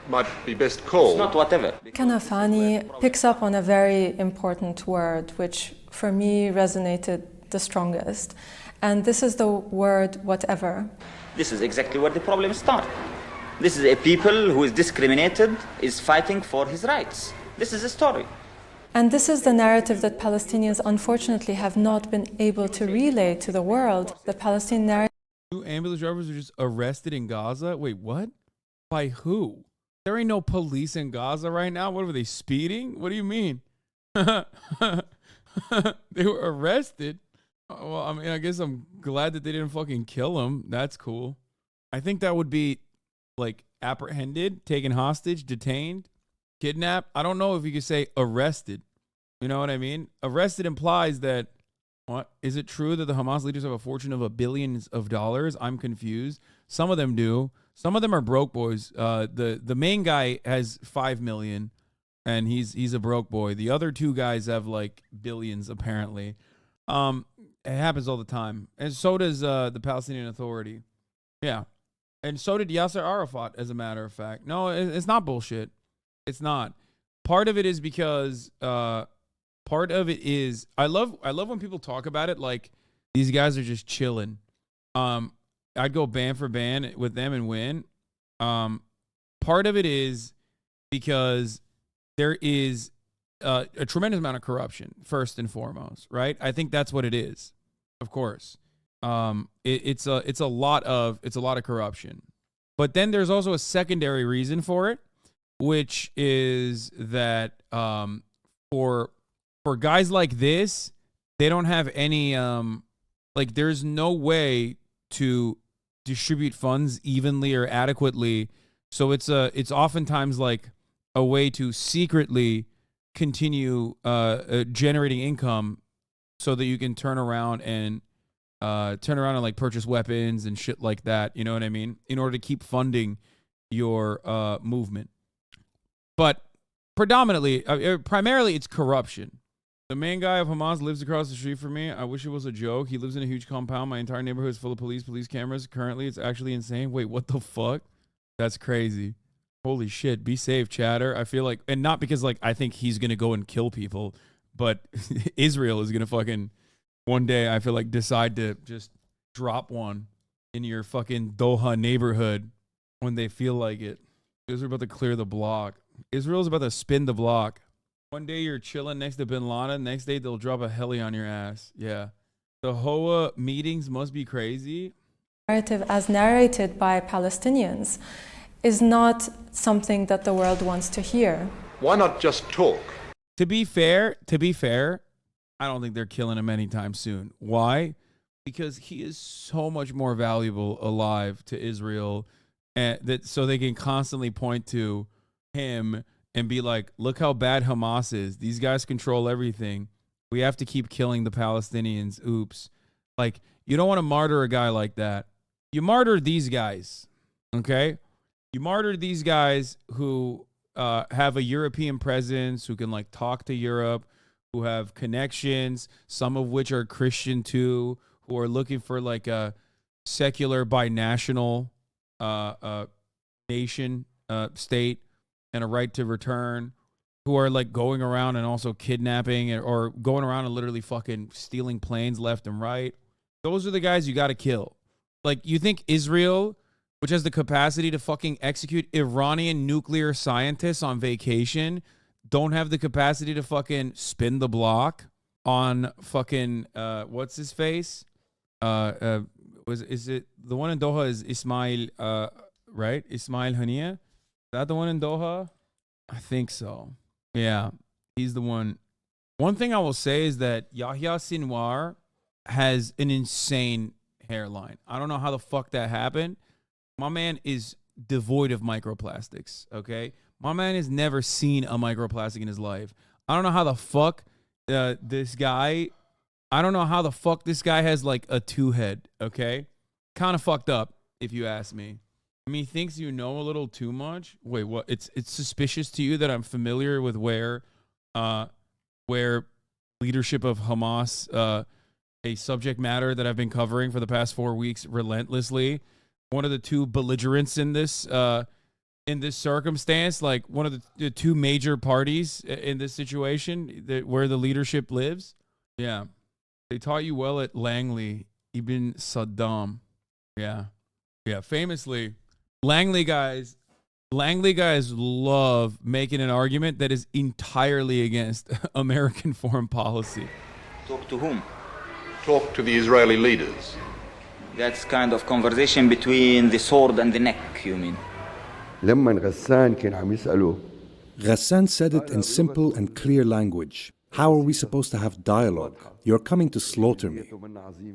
Speaker 20: might be best called.
Speaker 21: It's not whatever.
Speaker 22: Kanafani picks up on a very important word, which for me resonated the strongest, and this is the word whatever.
Speaker 21: This is exactly where the problem starts. This is a people who is discriminated, is fighting for his rights. This is a story.
Speaker 22: And this is the narrative that Palestinians unfortunately have not been able to relay to the world. The Palestinian narrative
Speaker 1: 2 ambulance drivers were just arrested in Gaza. Wait, what? By who? There ain't no police in Gaza right now. What were they speeding? What do you mean? They were arrested. Oh, well, I mean, I guess I'm glad that they didn't fucking kill him. That's cool. I think that would be like apprehended, taken hostage, detained, kidnapped. I don't know if you could say arrested. You know what I mean? Arrested implies that, what? Is it true that the Hamas leaders have a fortune of billions of dollars? I'm confused. Some of them do. Some of them are broke boys. The main guy has 5 million and he's a broke boy. The other 2 guys have like billions apparently. It happens all the time. And so does the Palestinian Authority. Yeah. And so did Yasser Arafat, as a matter of fact. No, it's not bullshit. It's not. Part of it is because I love when people talk about it like these guys are just chilling. I'd go band for band with them and win. Part of it is because there is a tremendous amount of corruption, first and foremost, right? I think that's what it is. Of course. It's a lot of corruption. But then there's also a secondary reason for it, which is that for guys like this, they don't have any like there's no way to distribute funds evenly or adequately. So it's oftentimes like a way to secretly continue generating income so that you can turn around and like purchase weapons and shit like that. You know what I mean? In order to keep funding your movement. But primarily it's corruption. The main guy of Hamas lives across the street from me. I wish it was a joke. He lives in a huge compound. My entire neighborhood is full of police cameras. Currently, it's actually insane. Wait, what the fuck? That's crazy. Holy shit. Be safe, chatter. I feel like, and not because like I think he's going to go and kill people, but Israel is going to fucking one day, I feel like, decide to just drop one in your fucking Doha neighborhood when they feel like it. Israel's about to clear the block. Israel's about to spin the block. One day you're chilling next to Bin Laden. Next day they'll drop a heli on your ass. Yeah. The HOA meetings must be crazy.
Speaker 22: Narrative as narrated by Palestinians is not something that the world wants to hear.
Speaker 20: Why not just talk?
Speaker 1: To be fair, I don't think they're killing him anytime soon. Why? Because he is so much more valuable alive to Israel, and so they can constantly point to him and be like, look how bad Hamas is. These guys control everything. We have to keep killing the Palestinians. Oops. Like, you don't want to martyr a guy like that. You martyr these guys, okay? You martyr these guys who have a European presence, who can like talk to Europe, who have connections, some of which are Christian too, who are looking for like a secular binational nation, state, and a right to return, who are like going around and also kidnapping or going around and literally fucking stealing planes left and right. Those are the guys you got to kill. Like, you think Israel, which has the capacity to fucking execute Iranian nuclear scientists on vacation, don't have the capacity to fucking spin the block on fucking what's his face? Is it the one in Doha is Ismail right? Ismail Haniyeh? Is that the one in Doha? I think so. Yeah, he's the one. One thing I will say is that Yahya Sinwar has an insane hairline. I don't know how the fuck that happened. My man is devoid of microplastics, okay? My man has never seen a microplastic in his life. I don't know how the fuck this guy has like a 2 head, okay? Kind of fucked up, if you ask me. I mean, he thinks you know a little too much. Wait, what? It's suspicious to you that I'm familiar with where leadership of Hamas, a subject matter that I've been covering for the past 4 weeks relentlessly. One of the 2 belligerents in this circumstance, like one of the 2 major parties in this situation where the leadership lives. Yeah. They taught you well at Langley, Ibn Saddam. Yeah. Yeah. Famously, Langley guys love making an argument that is entirely against American foreign policy.
Speaker 20: Talk to whom? Talk to the Israeli leaders.
Speaker 21: That's kind of conversation between the sword and the neck, you mean?
Speaker 3: لما غسان كان عم يسأله
Speaker 6: Ghassan said it in simple and clear language. How are we supposed to have dialogue? You're coming to slaughter me.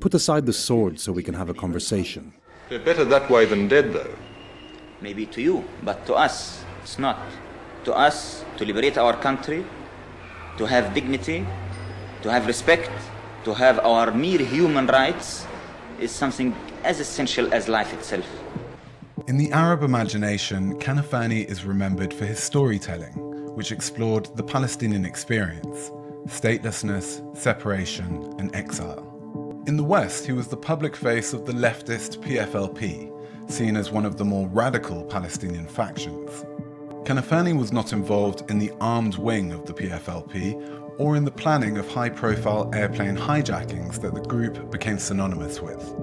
Speaker 6: Put aside the sword so we can have a conversation.
Speaker 20: They're better that way than dead, though.
Speaker 21: Maybe to you, but to us, it's not. To us, to liberate our country, to have dignity, to have respect, to have our mere human rights is something as essential as life itself.
Speaker 2: In the Arab imagination, Kanafani is remembered for his storytelling, which explored the Palestinian experience, statelessness, separation, and exile. In the West, he was the public face of the leftist PFLP, seen as one of the more radical Palestinian factions. Kanafani was not involved in the armed wing of the PFLP or in the planning of high-profile airplane hijackings that the group became synonymous with.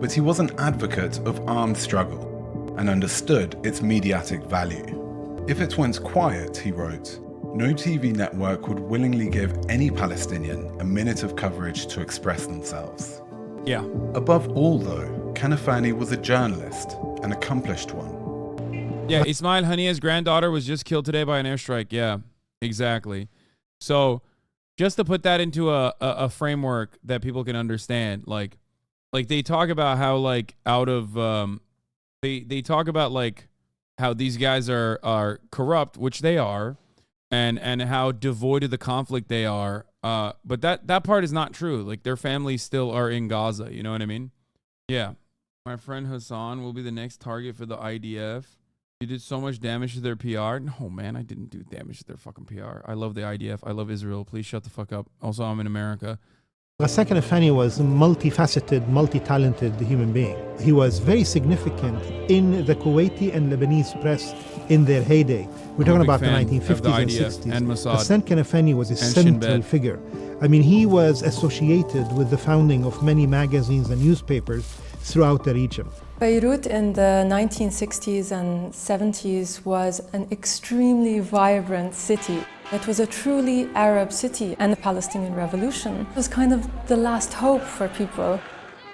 Speaker 2: But he was an advocate of armed struggle and understood its mediatic value. If it went quiet, he wrote, no TV network would willingly give any Palestinian a minute of coverage to express themselves.
Speaker 1: Yeah.
Speaker 2: Above all, though, Kanafani was a journalist, an accomplished one.
Speaker 1: Yeah, Ismail Hania's granddaughter was just killed today by an airstrike. Yeah, exactly. So just to put that into a framework that people can understand, like they talk about how like out of they talk about like how these guys are corrupt, which they are, and how devoid of the conflict they are. But that part is not true. Like their families still are in Gaza. You know what I mean? Yeah. My friend Hassan will be the next target for the IDF. You did so much damage to their PR. No, man, I didn't do damage to their fucking PR. I love the IDF. I love Israel. Please shut the fuck up. Also, I'm in America.
Speaker 23: Ghassan Kanafani was a multifaceted, multi-talented human being. He was very significant in the Kuwaiti and Lebanese press in their heyday. We're talking about the 1950s and 60s.
Speaker 1: And Mossad.
Speaker 23: Ghassan Kanafani was a central figure. I mean, he was associated with the founding of many magazines and newspapers throughout the region.
Speaker 22: Beirut in the 1960s and 70s was an extremely vibrant city. It was a truly Arab city, and the Palestinian Revolution was kind of the last hope for people.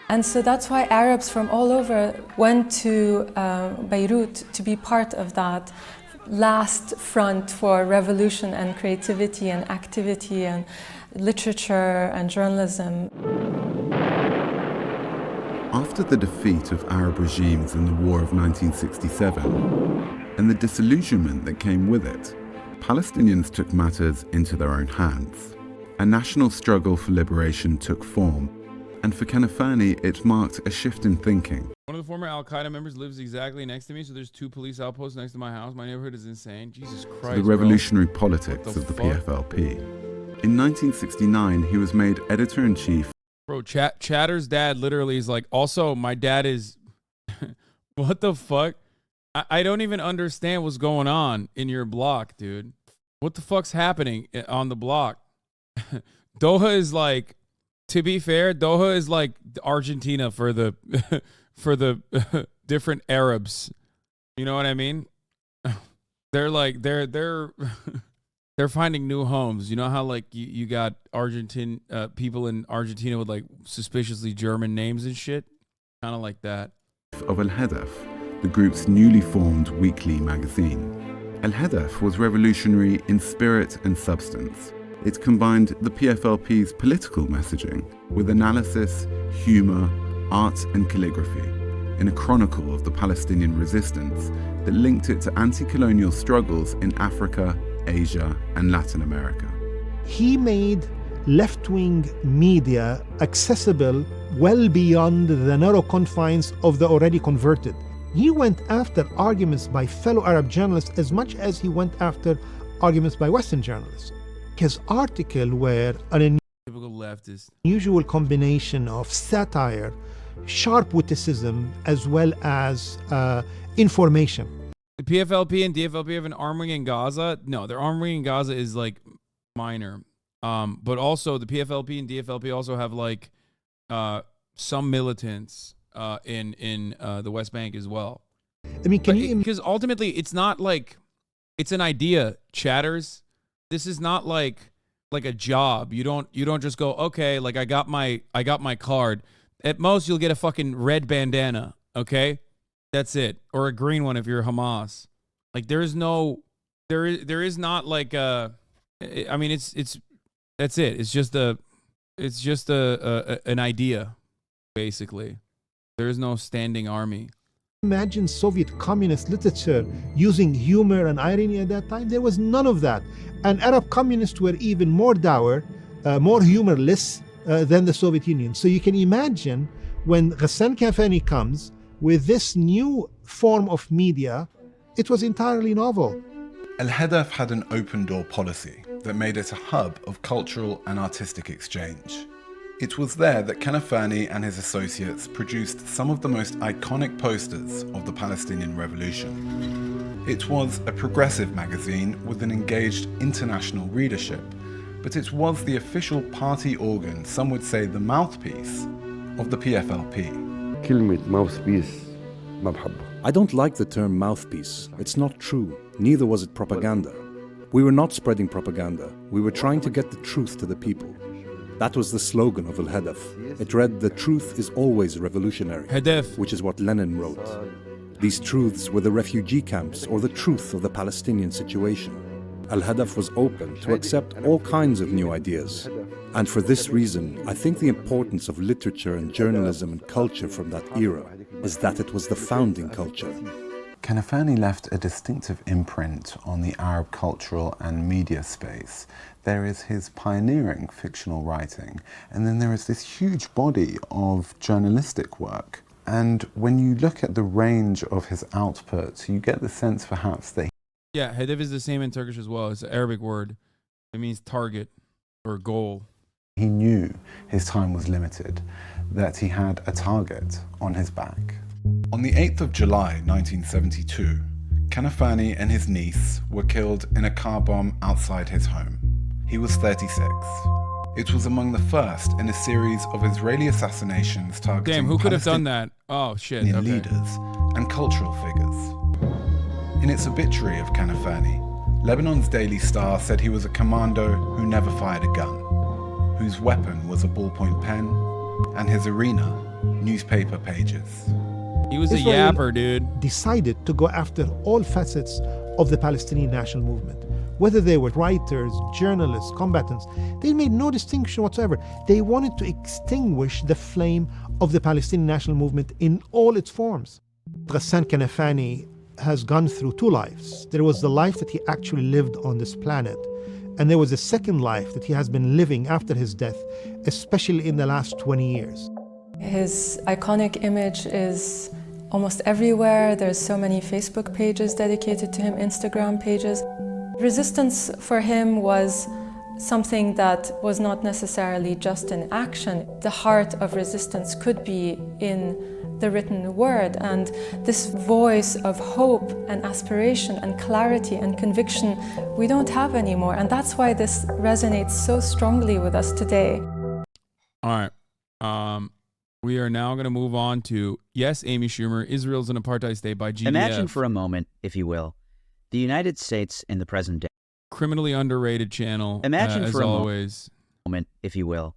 Speaker 22: And so that's why Arabs from all over went to Beirut to be part of that last front for revolution and creativity and activity and literature and journalism.
Speaker 2: After the defeat of Arab regimes in the War of 1967 and the disillusionment that came with it, Palestinians took matters into their own hands. A national struggle for liberation took form, and for Kanafani, it marked a shift in thinking.
Speaker 1: One of the former Al-Qaeda members lives exactly next to me, so there's 2 police outposts next to my house. My neighborhood is insane. Jesus Christ,
Speaker 2: The revolutionary politics of the PFLP. In 1969, he was made editor-in-chief.
Speaker 1: Bro, Chatter's dad literally is like, also, my dad is... What the fuck? I don't even understand what's going on in your block, dude. What the fuck's happening on the block? Doha is like, to be fair, Doha is like Argentina for the for the different Arabs. You know what I mean? They're like they're finding new homes. You know how like you got Argentine people in Argentina with like suspiciously German names and shit? Kind of like that.
Speaker 2: Of Al-Hadaf, the group's newly formed weekly magazine. Al-Hadaf was revolutionary in spirit and substance. It combined the PFLP's political messaging with analysis, humor, art and calligraphy in a chronicle of the Palestinian resistance that linked it to anti-colonial struggles in Africa, Asia and Latin America.
Speaker 23: He made left-wing media accessible well beyond the narrow confines of the already converted. He went after arguments by fellow Arab journalists as much as he went after arguments by Western journalists. His articles were an
Speaker 1: typical leftist
Speaker 23: unusual combination of satire, sharp witticism, as well as information.
Speaker 1: The PFLP and DFLP have an arm wing in Gaza. No, their arm wing in Gaza is like minor. But also the PFLP and DFLP also have like some militants in the West Bank as well.
Speaker 23: I mean,
Speaker 1: because ultimately it's not like it's an idea, Chatters. This is not like a job. You don't just go, okay, like I got my card. At most, you'll get a fucking red bandana, okay? That's it. Or a green one if you're Hamas. Like, there is not like a, I mean, that's it. It's just an idea, basically. There is no standing army.
Speaker 23: Imagine Soviet communist literature using humor and irony at that time. There was none of that. And Arab communists were even more dour, more humorless than the Soviet Union. So you can imagine when Ghassan Kanafani comes with this new form of media, it was entirely novel.
Speaker 2: Al-Hadaf had an open door policy that made it a hub of cultural and artistic exchange. It was there that Kanafani and his associates produced some of the most iconic posters of the Palestinian Revolution. It was a progressive magazine with an engaged international readership, but it was the official party organ, some would say the mouthpiece, of the PFLP.
Speaker 3: كلمة mouthpiece ما بحبها.
Speaker 6: I don't like the term mouthpiece. It's not true. Neither was it propaganda. We were not spreading propaganda. We were trying to get the truth to the people. That was the slogan of Al-Hadaf. It read, "The truth is always revolutionary,"
Speaker 1: Hadaf,
Speaker 6: which is what Lenin wrote. These truths were the refugee camps or the truth of the Palestinian situation. Al-Hadaf was open to accept all kinds of new ideas. And for this reason, I think the importance of literature and journalism and culture from that era is that it was the founding culture.
Speaker 2: Kanafani left a distinctive imprint on the Arab cultural and media space. There is his pioneering fictional writing, and then there is this huge body of journalistic work. And when you look at the range of his output, you get the sense perhaps that
Speaker 1: Yeah, Hadaf is the same in Turkish as well. It's an Arabic word. It means target or goal.
Speaker 2: he knew his time was limited, that he had a target on his back. On the 8th of July 1972, Kanafani and his niece were killed in a car bomb outside his home. He was 36. It was among the first in a series of Israeli assassinations targeting
Speaker 1: Damn, who could have done that? Oh, shit. Okay.
Speaker 2: leaders and cultural figures. In its obituary of Kanafani, Lebanon's Daily Star said he was a commando who never fired a gun, whose weapon was a ballpoint pen, and his arena, newspaper pages.
Speaker 1: He was a
Speaker 23: Israel
Speaker 1: yapper, dude.
Speaker 23: Decided to go after all facets of the Palestinian national movement. Whether they were writers, journalists, combatants, they made no distinction whatsoever. They wanted to extinguish the flame of the Palestinian national movement in all its forms. Ghassan Kanafani has gone through two lives. There was the life that he actually lived on this planet, and there was a second life that he has been living after his death, especially in the last 20 years.
Speaker 22: His iconic image is almost everywhere. There's so many Facebook pages dedicated to him, Instagram pages. Resistance for him was something that was not necessarily just in action. The heart of resistance could be in the written word, and this voice of hope and aspiration and clarity and conviction we don't have anymore, and that's why this resonates so strongly with us today.
Speaker 1: All right. We are now going to move on to, yes, Amy Schumer, Israel's an apartheid state by GDF.
Speaker 5: Imagine for a moment, if you will, the United States in the present day.
Speaker 1: Criminally underrated channel,
Speaker 5: Imagine
Speaker 1: as
Speaker 5: for a
Speaker 1: always.
Speaker 5: moment, if you will,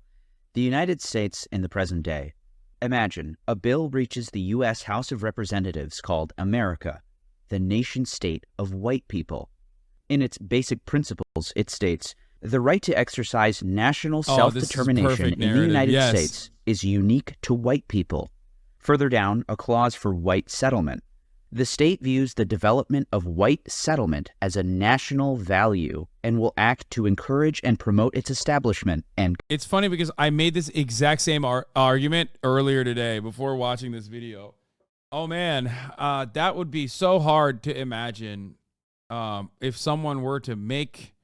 Speaker 5: the United States in the present day. Imagine a bill reaches the U.S. House of Representatives called America, the nation-state of white people. In its basic principles, it states, the right to exercise national self-determination in the United States is unique to white people. Further down, a clause for white settlement. The state views the development of white settlement as a national value and will act to encourage and promote its establishment. And
Speaker 1: It's funny because I made this exact same argument earlier today before watching this video. Oh man, that would be so hard to imagine if someone were to make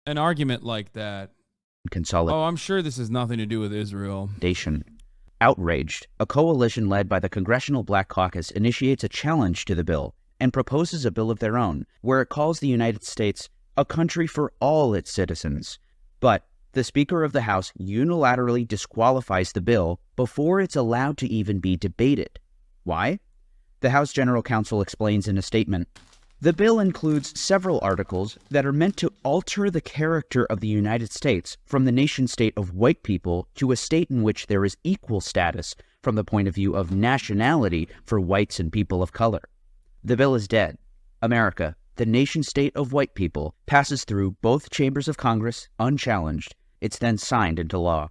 Speaker 1: an argument like that.
Speaker 5: consolidation.
Speaker 1: Oh, I'm sure this has nothing to do with Israel.
Speaker 5: Outraged, a coalition led by the Congressional Black Caucus initiates a challenge to the bill and proposes a bill of their own, where it calls the United States a country for all its citizens. But the Speaker of the House unilaterally disqualifies the bill before it's allowed to even be debated. Why? The House General Counsel explains in a statement, the bill includes several articles that are meant to alter the character of the United States from the nation-state of white people to a state in which there is equal status from the point of view of nationality for whites and people of color. The bill is dead. America, the nation-state of white people, passes through both chambers of Congress unchallenged. It's then signed into law.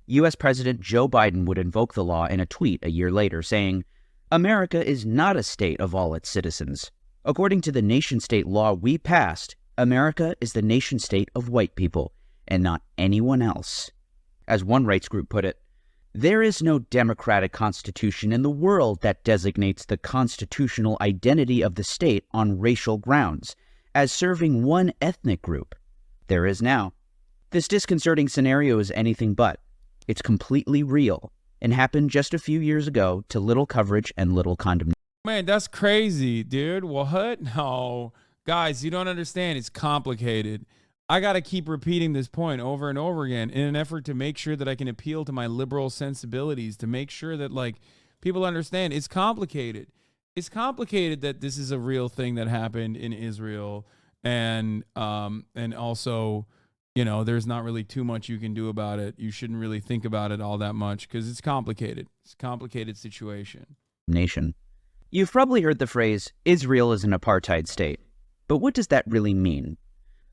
Speaker 5: U.S. President Joe Biden would invoke the law in a tweet a year later, saying, "America is not a state of all its citizens. According to the nation-state law we passed, America is the nation-state of white people, and not anyone else." As one rights group put it, "There is no democratic constitution in the world that designates the constitutional identity of the state on racial grounds as serving one ethnic group. There is now. This disconcerting scenario is anything but. It's completely real and happened just a few years ago to little coverage and little condemnation."
Speaker 1: Man, that's crazy, dude. What? No. Guys, you don't understand. It's complicated. I got to keep repeating this point over and over again in an effort to make sure that I can appeal to my liberal sensibilities, to make sure that, like, people understand it's complicated. It's complicated that this is a real thing that happened in Israel, and also, you know, there's not really too much you can do about it. You shouldn't really think about it all that much because it's complicated. It's a complicated situation.
Speaker 5: Nation. You've probably heard the phrase, Israel is an apartheid state. But what does that really mean?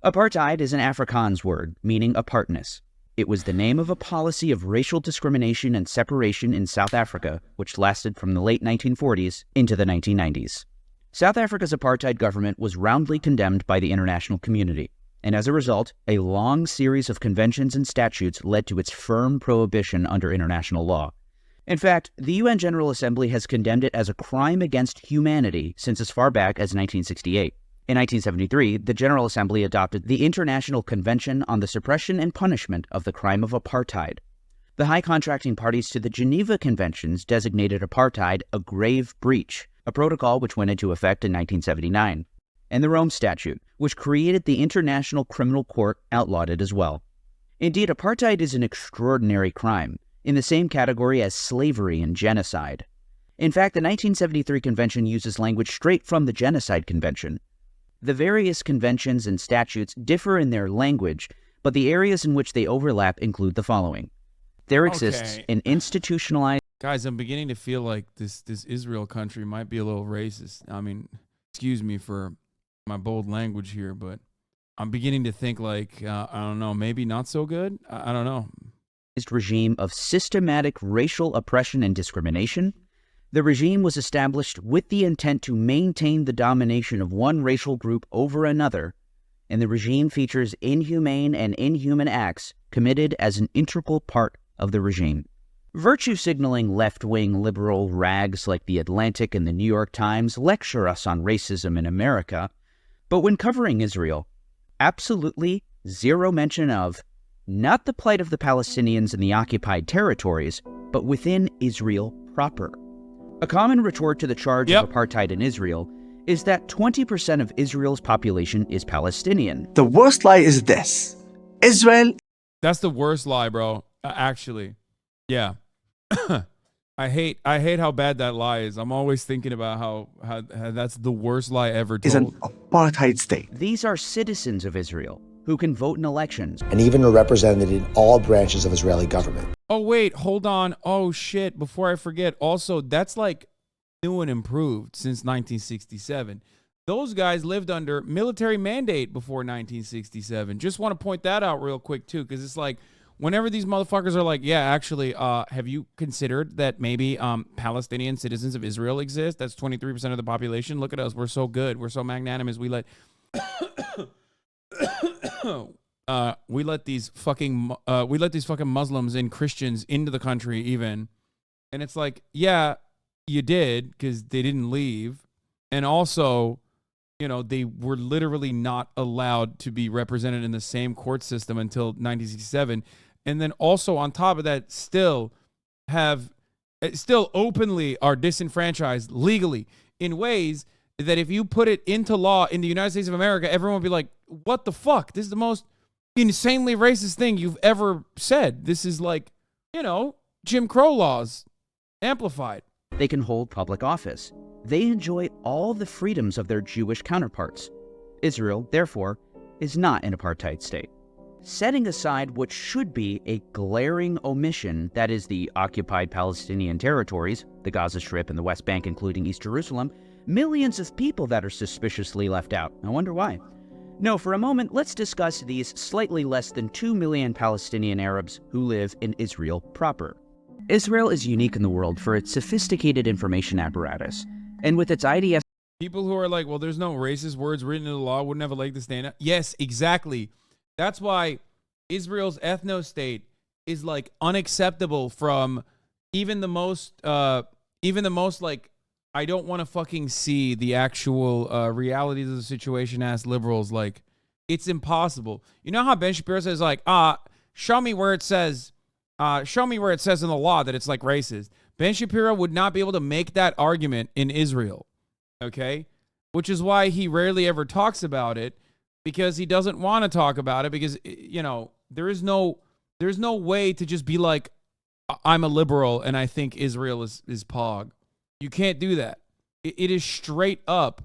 Speaker 5: Apartheid is an Afrikaans word meaning apartness. It was the name of a policy of racial discrimination and separation in South Africa, which lasted from the late 1940s into the 1990s. South Africa's apartheid government was roundly condemned by the international community, and as a result, a long series of conventions and statutes led to its firm prohibition under international law. In fact, the UN General Assembly has condemned it as a crime against humanity since as far back as 1968. In 1973, the General Assembly adopted the International Convention on the Suppression and Punishment of the Crime of Apartheid. The high contracting parties to the Geneva Conventions designated apartheid a grave breach, a protocol which went into effect in 1979. And the Rome Statute, which created the International Criminal Court, outlawed it as well. Indeed, apartheid is an extraordinary crime, in the same category as slavery and genocide. In fact, the 1973 convention uses language straight from the Genocide Convention. The various conventions and statutes differ in their language, but the areas in which they overlap include the following. There exists an institutionalized...
Speaker 1: Guys, I'm beginning to feel like this Israel country might be a little racist. I mean, excuse me for my bold language here, but I'm beginning to think like, I don't know, maybe not so good? I don't know.
Speaker 5: Regime of systematic racial oppression and discrimination. The regime was established with the intent to maintain the domination of one racial group over another, and the regime features inhumane and inhuman acts committed as an integral part of the regime. Virtue-signaling left-wing liberal rags like The Atlantic and the New York Times lecture us on racism in America, but when covering Israel, absolutely zero mention of not the plight of the Palestinians in the occupied territories, but within Israel proper. A common retort to the charge of apartheid in Israel is that 20% of Israel's population is Palestinian.
Speaker 7: The worst lie is this. Israel...
Speaker 1: That's the worst lie, bro. Actually. Yeah. I hate how bad that lie is. I'm always thinking about how that's the worst lie ever told.
Speaker 7: Is an apartheid state.
Speaker 5: These are citizens of Israel who can vote in elections.
Speaker 8: And even are represented in all branches of Israeli government.
Speaker 1: Oh, wait, hold on. Oh, shit. Before I forget, also, that's like new and improved since 1967. Those guys lived under military mandate before 1967. Just want to point that out real quick, too, because it's like, whenever these motherfuckers are like, yeah, actually, have you considered that maybe Palestinian citizens of Israel exist? That's 23% of the population. Look at us. We're so good. We're so magnanimous. We let... we let these fucking Muslims and Christians into the country even. And it's like, yeah, you did, because they didn't leave. And also, you know, they were literally not allowed to be represented in the same court system until 1967. And then also on top of that, still openly are disenfranchised legally in ways that if you put it into law in the United States of America, everyone would be like, what the fuck? This is the most insanely racist thing you've ever said. This is like, you know, Jim Crow laws amplified.
Speaker 5: They can hold public office. They enjoy all the freedoms of their Jewish counterparts. Israel, therefore, is not an apartheid state. setting aside what should be a glaring omission, that is the occupied Palestinian territories, the Gaza Strip and the West Bank, including East Jerusalem, millions of people that are suspiciously left out. I wonder why. No, for a moment, let's discuss these slightly less than 2 million Palestinian Arabs who live in Israel proper. Israel is unique in the world for its sophisticated information apparatus, and with its IDF...
Speaker 1: People who are like, well, there's no racist words written in the law, wouldn't have a leg to stand up. Yes, exactly. That's why Israel's ethno-state is like unacceptable from even the most like, I don't want to fucking see the actual realities of the situation as liberals. Like, it's impossible. You know how Ben Shapiro says like, show me where it says in the law that it's like racist. Ben Shapiro would not be able to make that argument in Israel. Okay? Which is why he rarely ever talks about it, because he doesn't want to talk about it, because, you know, there's no way to just be like, I'm a liberal and I think Israel is Pog. You can't do that. It is straight up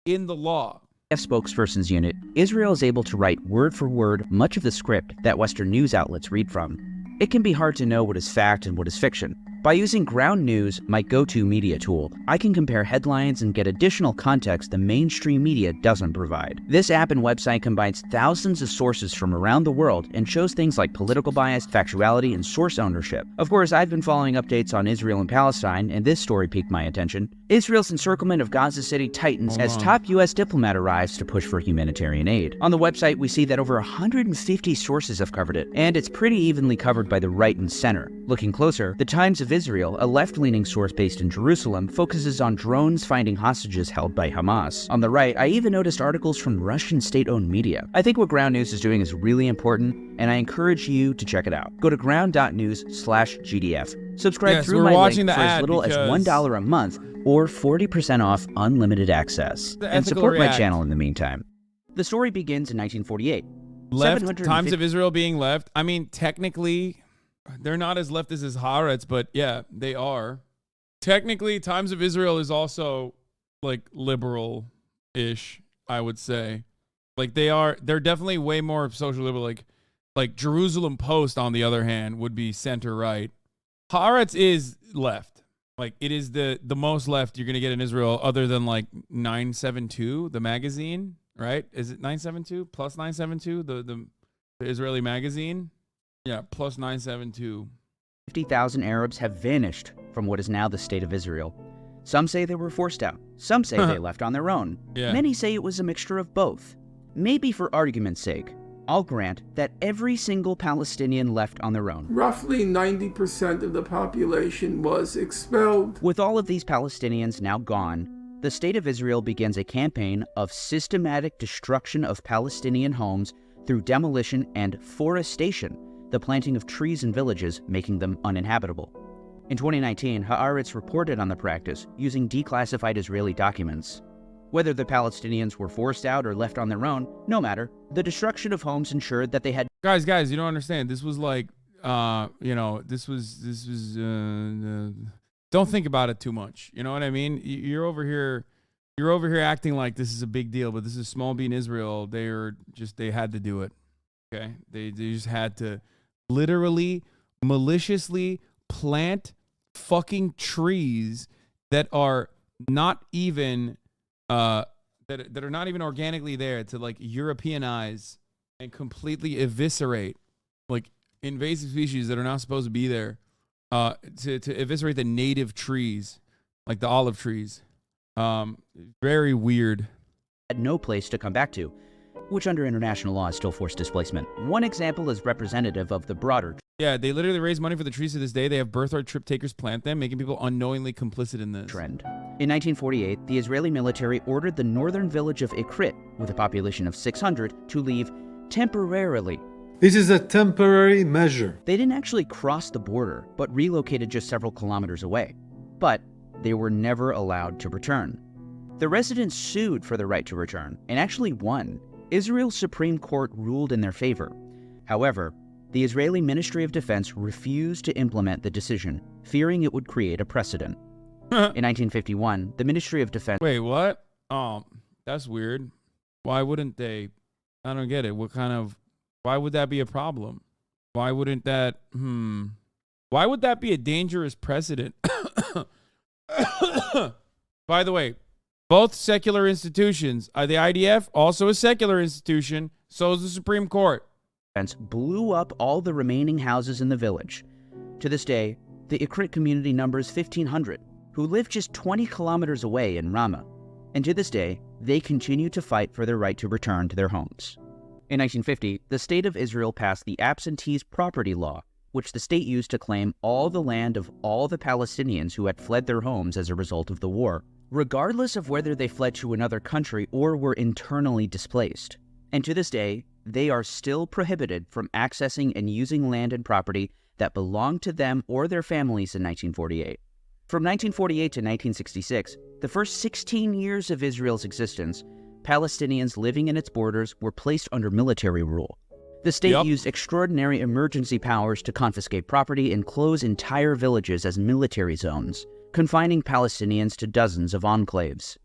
Speaker 1: in the law.
Speaker 5: Spokesperson's unit, Israel is able to write word for word much of the script that Western news outlets read from. It can be hard to know what is fact and what is fiction. By using Ground News, my go-to media tool, I can compare headlines and get additional context the mainstream media doesn't provide. This app and website combines thousands of sources from around the world and shows things like political bias, factuality, and source ownership. Of course, I've been following updates on Israel and Palestine, and this story piqued my attention. Israel's encirclement of Gaza City tightens as top U.S. diplomat arrives to push for humanitarian aid. On the website, we see that over 150 sources have covered it, and it's pretty evenly covered by the right and center. Looking closer, the Times of Israel, a left-leaning source based in Jerusalem, focuses on drones finding hostages held by Hamas. On the right, I even noticed articles from Russian state-owned media. I think what Ground News is doing is really important, and I encourage you to check it out. Go to ground.news/GDF. Subscribe through my link for as little as $1 a month, or 40% off unlimited access. And support my channel in the meantime. The story begins in 1948.
Speaker 1: Left, Times of Israel being left. I mean, technically, they're not as left as Haaretz, but yeah, they are. Technically, Times of Israel is also like liberal-ish, I would say. Like they're definitely way more social liberal. Like Jerusalem Post, on the other hand, would be center-right. Haaretz is left. Like, it is the most left you're going to get in Israel, other than like 972, the magazine, right? Is it 972 plus 972, the Israeli magazine? Yeah, plus 972.
Speaker 5: 50,000 Arabs have vanished from what is now the state of Israel. Some say they were forced out. Some say they left on their own.
Speaker 1: Yeah.
Speaker 5: Many say it was a mixture of both. Maybe for argument's sake, I'll grant that every single Palestinian left on their own.
Speaker 4: Roughly 90% of the population was expelled.
Speaker 5: With all of these Palestinians now gone, the State of Israel begins a campaign of systematic destruction of Palestinian homes through demolition and forestation, the planting of trees in villages, making them uninhabitable. In 2019, Haaretz reported on the practice using declassified Israeli documents. Whether the Palestinians were forced out or left on their own, no matter, the destruction of homes ensured that they had...
Speaker 1: Guys, you don't understand. This was like, this was, don't think about it too much. You know what I mean? You're over here acting like this is a big deal, but this is small bean Israel. They had to do it. Okay? They just had to literally, maliciously plant fucking trees that are not even... that are not even organically there, to like Europeanize and completely eviscerate like invasive species that are not supposed to be there, to eviscerate the native trees, like the olive trees. Very weird.
Speaker 5: Had no place to come back to, which under international law is still forced displacement. One example is representative of the broader.
Speaker 1: Yeah, they literally raise money for the trees to this day. They have birthright trip takers plant them, making people unknowingly complicit in this
Speaker 5: trend. In 1948, the Israeli military ordered the northern village of Ikrit, with a population of 600, to leave temporarily.
Speaker 10: This is a temporary measure.
Speaker 5: They didn't actually cross the border, but relocated just several kilometers away. But they were never allowed to return. The residents sued for the right to return, and actually won. Israel's Supreme Court ruled in their favor. However, the Israeli Ministry of Defense refused to implement the decision, fearing it would create a precedent. In 1951, the Ministry of Defense...
Speaker 1: Wait, what? Oh, that's weird. Why wouldn't they? I don't get it. Why Why would that be a problem? Why wouldn't that, why would that be a dangerous precedent? By the way, both secular institutions, the IDF, also a secular institution, so is the Supreme Court.
Speaker 5: Blew up all the remaining houses in the village. To this day, the Ikrit community numbers 1,500, who live just 20 kilometers away in Ramah. And to this day, they continue to fight for their right to return to their homes. In 1950, the State of Israel passed the Absentees Property Law, which the state used to claim all the land of all the Palestinians who had fled their homes as a result of the war, regardless of whether they fled to another country or were internally displaced. And to this day, they are still prohibited from accessing and using land and property that belonged to them or their families in 1948. From 1948 to 1966, the first 16 years of Israel's existence, Palestinians living in its borders were placed under military rule. The state used extraordinary emergency powers to confiscate property and close entire villages as military zones, confining Palestinians to dozens of enclaves.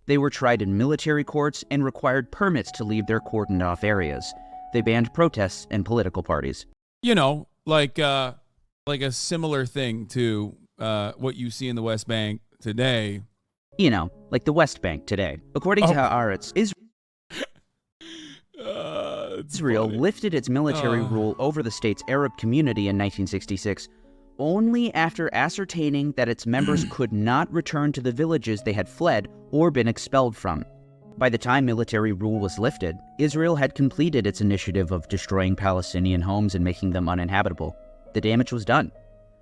Speaker 5: They were tried in military courts and required permits to leave their cordoned-off areas. They banned protests and political parties.
Speaker 1: You know, like a similar thing to what you see in the West Bank today.
Speaker 5: You know, like the West Bank today. According to Haaretz, Israel lifted its military rule over the state's Arab community in 1966 only after ascertaining that its members could not return to the villages they had fled or been expelled from. By the time military rule was lifted, Israel had completed its initiative of destroying Palestinian homes and making them uninhabitable. The damage was done.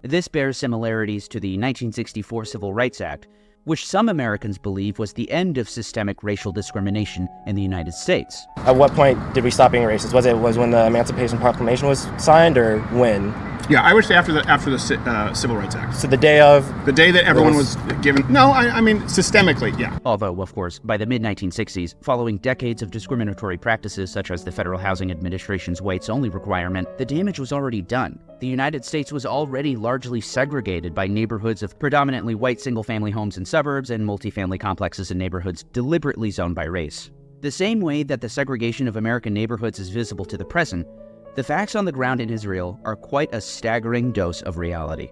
Speaker 5: This bears similarities to the 1964 Civil Rights Act, which some Americans believe was the end of systemic racial discrimination in the United States.
Speaker 11: At what point did we stop being racist? Was when the Emancipation Proclamation was signed, or when?
Speaker 12: Yeah, I would say after the Civil Rights Act.
Speaker 11: So the day
Speaker 12: that everyone was given. No, I mean systemically, yeah.
Speaker 5: Although, of course, by the mid-1960s, following decades of discriminatory practices such as the Federal Housing Administration's whites-only requirement, the damage was already done. The United States was already largely segregated by neighborhoods of predominantly white single-family homes in suburbs and multifamily complexes in neighborhoods deliberately zoned by race. The same way that the segregation of American neighborhoods is visible to the present, the facts on the ground in Israel are quite a staggering dose of reality.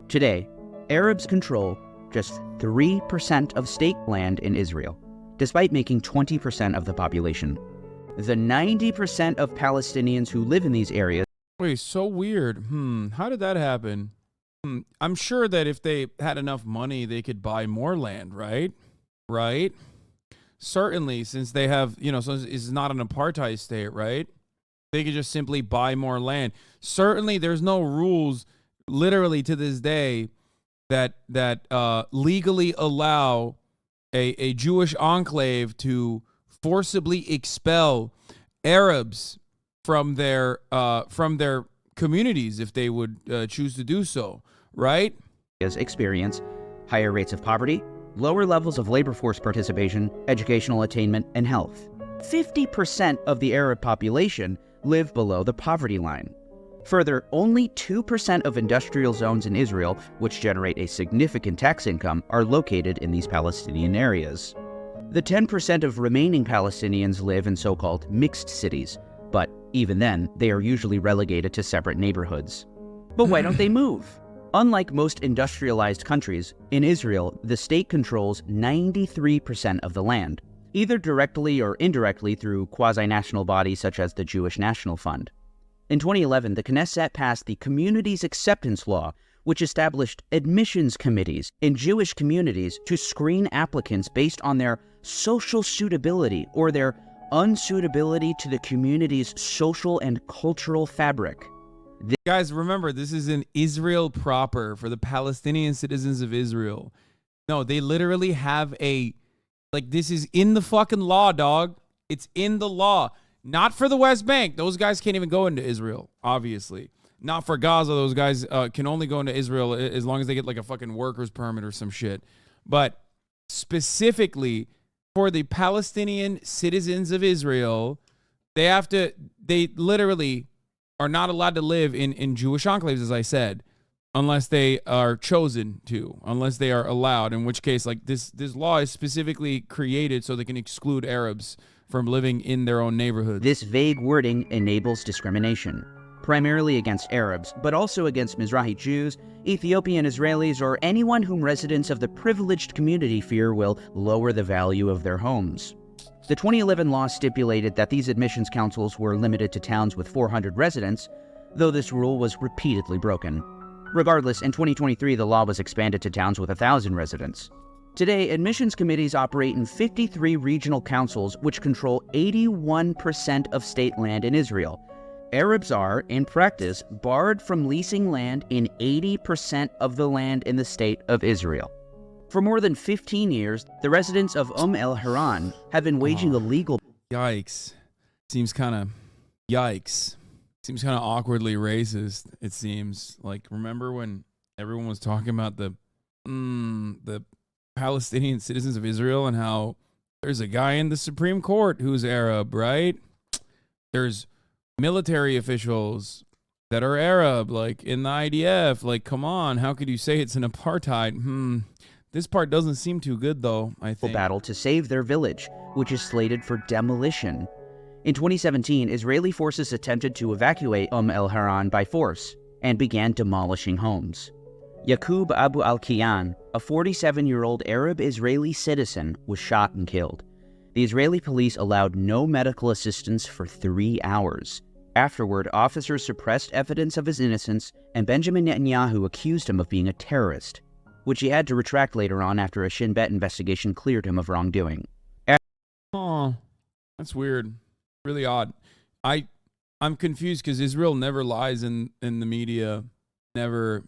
Speaker 5: Today, Arabs control just 3% of state land in Israel, despite making 20% of the population. The 90% of Palestinians who live in these areas.
Speaker 1: Wait, so weird. How did that happen? I'm sure that if they had enough money, they could buy more land, right? Right? Certainly, since they have, so it's not an apartheid state, right? They could just simply buy more land. Certainly, there's no rules, literally to this day, that legally allow a Jewish enclave to forcibly expel Arabs from their communities if they would choose to do so, right?
Speaker 5: Experience higher rates of poverty, lower levels of labor force participation, educational attainment, and health. 50% of the Arab population live below the poverty line. Further, only 2% of industrial zones in Israel, which generate a significant tax income, are located in these Palestinian areas. The 10% of remaining Palestinians live in so-called mixed cities, but even then, they are usually relegated to separate neighborhoods. But why don't they move? Unlike most industrialized countries, in Israel, the state controls 93% of the land, either directly or indirectly through quasi-national bodies such as the Jewish National Fund. In 2011, the Knesset passed the Communities Acceptance Law, which established admissions committees in Jewish communities to screen applicants based on their social suitability or their unsuitability to the community's social and cultural fabric.
Speaker 1: Guys, remember, this is in Israel proper for the Palestinian citizens of Israel. No, they literally have this is in the fucking law, dog. It's in the law. Not for the West Bank. Those guys can't even go into Israel, obviously. Not for Gaza. Those guys can only go into Israel as long as they get like a fucking worker's permit or some shit. But specifically for the Palestinian citizens of Israel, they literally are not allowed to live in Jewish enclaves, as I said, unless they are chosen to, unless they are allowed, in which case, like this law is specifically created so they can exclude Arabs from living in their own neighborhood.
Speaker 5: This vague wording enables discrimination, primarily against Arabs, but also against Mizrahi Jews, Ethiopian Israelis, or anyone whom residents of the privileged community fear will lower the value of their homes. The 2011 law stipulated that these admissions councils were limited to towns with 400 residents, though this rule was repeatedly broken. Regardless, in 2023 the law was expanded to towns with 1,000 residents. Today, admissions committees operate in 53 regional councils which control 81% of state land in Israel. Arabs are, in practice, barred from leasing land in 80% of the land in the state of Israel. For more than 15 years, the residents of el-Haran have been waging a legal...
Speaker 1: Yikes. Seems kind of... Yikes. Seems kind of awkwardly racist, it seems. Like, remember when everyone was talking about the Palestinian citizens of Israel and how there's a guy in the Supreme Court who's Arab, right? There's military officials that are Arab, like in the IDF. Like, come on, how could you say it's an apartheid? This part doesn't seem too good, though, I think.
Speaker 5: Battle to save their village, which is slated for demolition. In 2017, Israeli forces attempted to evacuate el-Haran by force and began demolishing homes. Yaqub Abu al-Kiyan, a 47-year-old Arab Israeli citizen, was shot and killed. The Israeli police allowed no medical assistance for 3 hours. Afterward, officers suppressed evidence of his innocence, and Benjamin Netanyahu accused him of being a terrorist, which he had to retract later on after a Shin Bet investigation cleared him of wrongdoing.
Speaker 1: Oh, that's weird. Really odd. I'm confused because Israel never lies in the media, never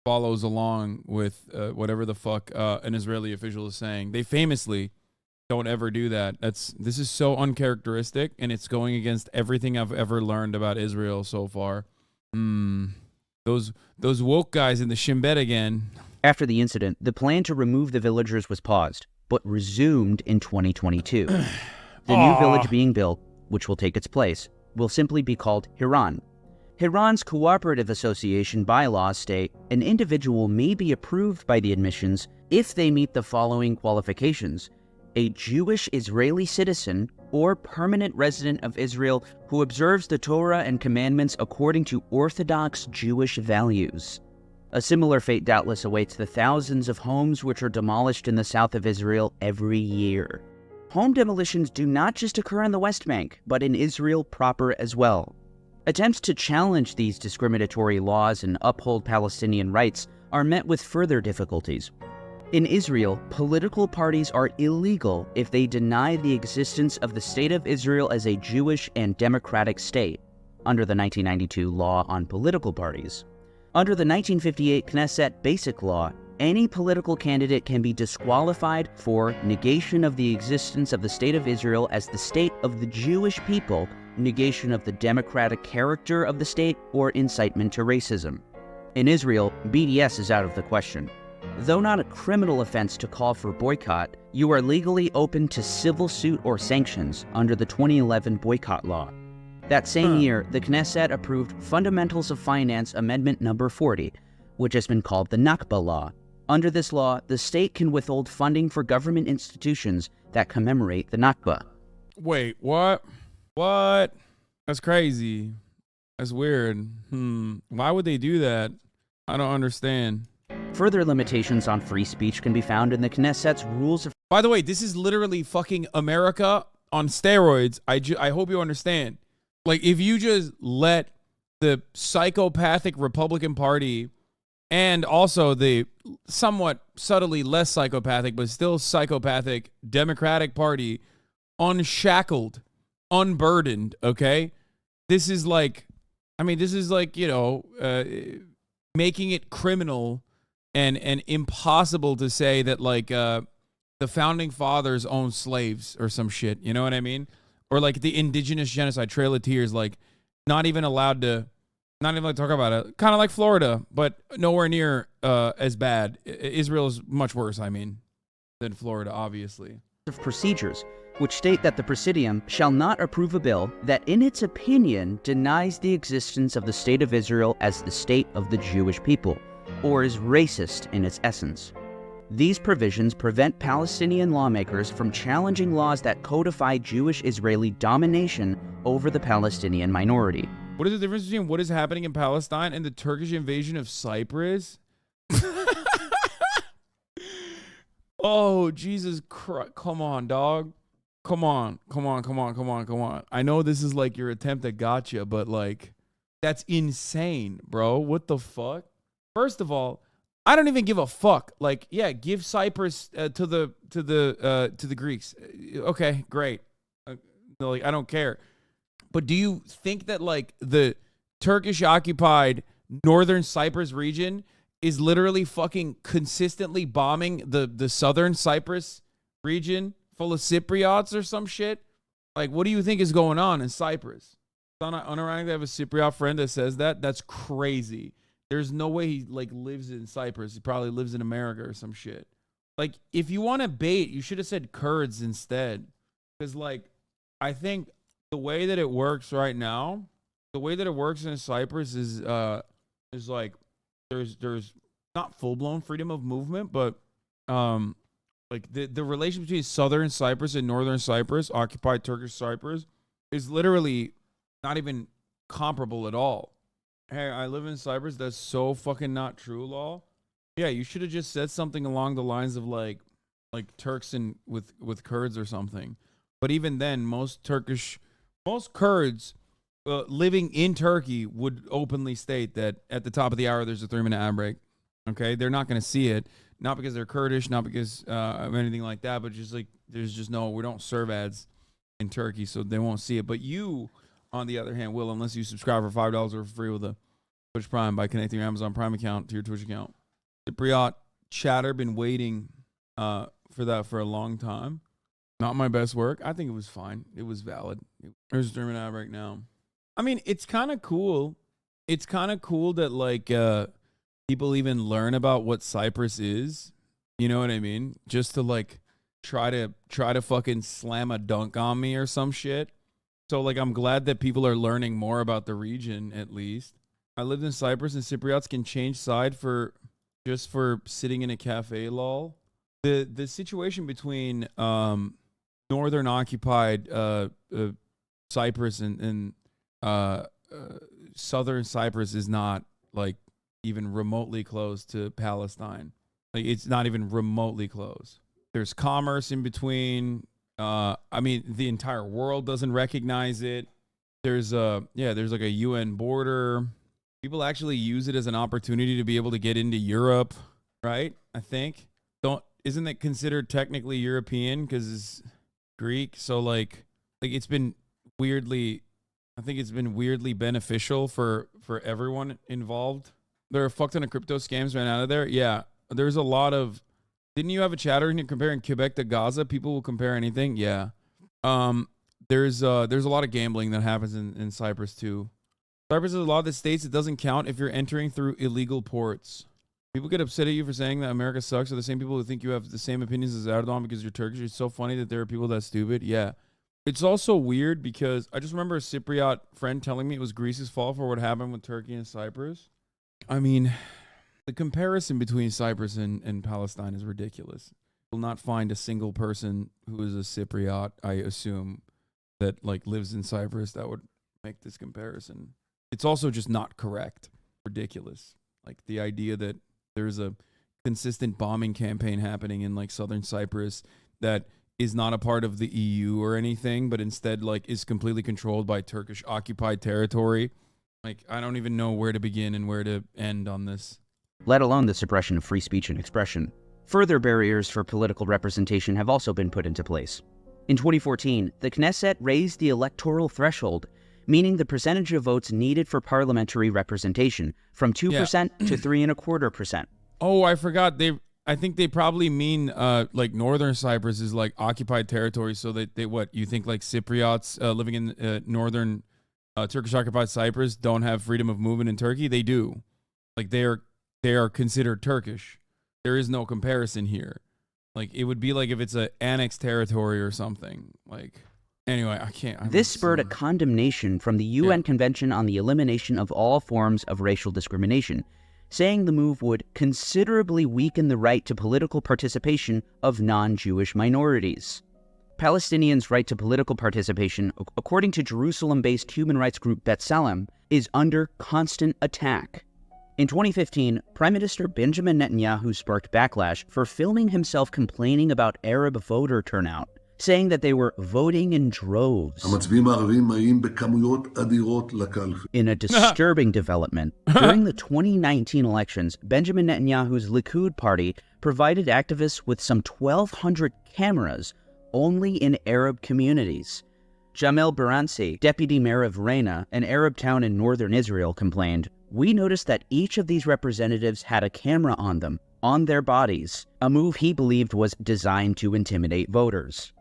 Speaker 1: follows along with whatever the fuck an Israeli official is saying. They famously don't ever do that. This is so uncharacteristic, and it's going against everything I've ever learned about Israel so far. Those woke guys in the Shin Bet again.
Speaker 5: After the incident, the plan to remove the villagers was paused, but resumed in 2022. The new village being built, which will take its place, will simply be called Hiran. Hiran's cooperative association bylaws state an individual may be approved by the admissions if they meet the following qualifications: a Jewish Israeli citizen or permanent resident of Israel who observes the Torah and commandments according to Orthodox Jewish values. A similar fate doubtless awaits the thousands of homes which are demolished in the south of Israel every year. Home demolitions do not just occur in the West Bank, but in Israel proper as well. Attempts to challenge these discriminatory laws and uphold Palestinian rights are met with further difficulties. In Israel, political parties are illegal if they deny the existence of the State of Israel as a Jewish and democratic state, under the 1992 Law on Political Parties. Under the 1958 Knesset Basic Law, any political candidate can be disqualified for negation of the existence of the State of Israel as the state of the Jewish people, negation of the democratic character of the state, or incitement to racism. In Israel, BDS is out of the question. Though not a criminal offense to call for boycott, you are legally open to civil suit or sanctions under the 2011 boycott law. That same year, the Knesset approved Fundamentals of Finance Amendment No. 40, which has been called the Nakba Law. Under this law, the state can withhold funding for government institutions that commemorate the Nakba.
Speaker 1: Wait, what? What? That's crazy. That's weird. Why would they do that? I don't understand.
Speaker 5: Further limitations on free speech can be found in the Knesset's rules of...
Speaker 1: By the way, this is literally fucking America on steroids. I hope you understand. Like, if you just let the psychopathic Republican Party and also the somewhat subtly less psychopathic, but still psychopathic Democratic Party unshackled, unburdened, okay? This is like, you know, making it criminal and impossible to say that, like, the founding fathers owned slaves or some shit, you know what I mean? Or like the indigenous genocide, Trail of Tears, like not even allowed to talk about it. Kind of like Florida, but nowhere near as bad. Israel is much worse, than Florida, obviously.
Speaker 5: Of procedures, which state that the Presidium shall not approve a bill that in its opinion denies the existence of the State of Israel as the state of the Jewish people, or is racist in its essence. These provisions prevent Palestinian lawmakers from challenging laws that codify Jewish-Israeli domination over the Palestinian minority.
Speaker 1: What is the difference between what is happening in Palestine and the Turkish invasion of Cyprus? Oh, Jesus Christ. Come on, dog. Come on. I know this is like your attempt at gotcha, but like, that's insane, bro. What the fuck? First of all, I don't even give a fuck. Like, yeah, give Cyprus to the Greeks. Okay, great. Like, I don't care. But do you think that like the Turkish occupied northern Cyprus region is literally fucking consistently bombing the southern Cyprus region full of Cypriots or some shit? Like, what do you think is going on in Cyprus? It's unironic to have a Cypriot friend that says that. That's crazy. There's no way he like lives in Cyprus. He probably lives in America or some shit. Like, if you want to bait, you should have said Kurds instead. Because like, I think the way that it works right now, the way that it works in Cyprus is like there's not full-blown freedom of movement, but like the relation between southern Cyprus and northern Cyprus, occupied Turkish Cyprus, is literally not even comparable at all. Hey, I live in Cyprus. That's so fucking not true, lol. Yeah, you should have just said something along the lines of like Turks and with Kurds or something. But even then, most Kurds living in Turkey would openly state that at the top of the hour there's a 3-minute ad break. Okay, they're not going to see it, not because they're Kurdish, not because of anything like that, but just like there's just we don't serve ads in Turkey, so they won't see it. But you, on the other hand, will, unless you subscribe for $5 or for free with a Twitch Prime by connecting your Amazon Prime account to your Twitch account. Cypriot chatter, been waiting for that for a long time. Not my best work. I think it was fine. It was valid. There's a 3-minute ad break now. I mean, it's kind of cool. It's kind of cool that like people even learn about what Cyprus is. You know what I mean? Just to like try to fucking slam a dunk on me or some shit. So like, I'm glad that people are learning more about the region at least. I lived in Cyprus, and Cypriots can change side for sitting in a cafe, lol. The situation between northern occupied Cyprus and southern Cyprus is not like even remotely close to Palestine. Like, it's not even remotely close. There's commerce in between. I mean, the entire world doesn't recognize it. There's like a UN border. People actually use it as an opportunity to be able to get into Europe, right? I think. Isn't it considered technically European because it's Greek? So like it's been weirdly, I think it's been weirdly beneficial for everyone involved. There are a fuck ton of crypto scams ran out of there. Yeah, there's a lot of. Didn't you have a chatter comparing Quebec to Gaza? People will compare anything. Yeah. There's a lot of gambling that happens in Cyprus too. Cyprus is a lot of the states. It doesn't count if you're entering through illegal ports. People get upset at you for saying that America sucks, are the same people who think you have the same opinions as Erdogan because you're Turkish. It's so funny that there are people that stupid. Yeah. It's also weird because I just remember a Cypriot friend telling me it was Greece's fault for what happened with Turkey and Cyprus. I mean, the comparison between Cyprus and Palestine is ridiculous. You'll not find a single person who is a Cypriot, I assume, that like lives in Cyprus that would make this comparison. It's also just not correct. Ridiculous. Like the idea that there's a consistent bombing campaign happening in like southern Cyprus that is not a part of the EU or anything, but instead like is completely controlled by Turkish occupied territory. Like, I don't even know where to begin and where to end on this.
Speaker 5: Let alone the suppression of free speech and expression. Further barriers for political representation have also been put into place. In 2014, the Knesset raised the electoral threshold, meaning the percentage of votes needed for parliamentary representation, from 2% to 3.25%.
Speaker 1: Oh, I forgot. I think they probably mean like northern Cyprus is like occupied territory. So they what you think like Cypriots living in northern Turkish occupied Cyprus don't have freedom of movement in Turkey? They do. Like they are considered Turkish. There is no comparison here. Like it would be like if it's an annexed territory or something. Like. Anyway, I can't.
Speaker 5: This spurred a condemnation from the UN Convention on the Elimination of All Forms of Racial Discrimination, saying the move would considerably weaken the right to political participation of non-Jewish minorities. Palestinians' right to political participation, according to Jerusalem-based human rights group B'Tselem, is under constant attack. In 2015, Prime Minister Benjamin Netanyahu sparked backlash for filming himself complaining about Arab voter turnout, saying that they were voting in droves. In a disturbing development, during the 2019 elections, Benjamin Netanyahu's Likud party provided activists with some 1,200 cameras only in Arab communities. Jamel Baransi, deputy mayor of Reina, an Arab town in northern Israel, complained, "We noticed that each of these representatives had a camera on them, on their bodies, a move he believed was designed to intimidate voters."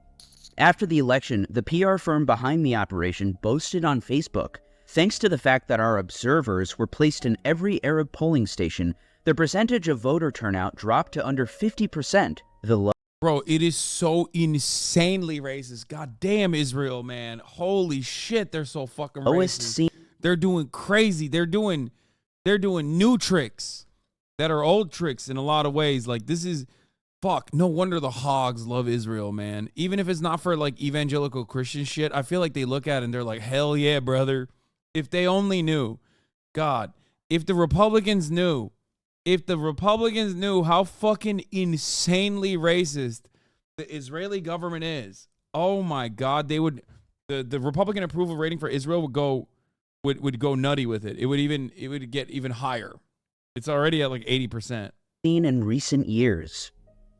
Speaker 5: After the election, the PR firm behind the operation boasted on Facebook, "Thanks to the fact that our observers were placed in every Arab polling station, the percentage of voter turnout dropped to under 50%, the lowest."
Speaker 1: Bro, it is so insanely racist. God damn Israel, man. Holy shit, they're so fucking racist. They're doing crazy. They're doing new tricks that are old tricks in a lot of ways. Like, this is, fuck, no wonder the hogs love Israel, man. Even if it's not for, like, evangelical Christian shit, I feel like they look at it and they're like, hell yeah, brother. If they only knew. God, if the Republicans knew how fucking insanely racist the Israeli government is, oh my God, they would, the Republican approval rating for Israel would go nutty with it. It would get even higher. It's already at like 80%.
Speaker 5: Seen in recent years.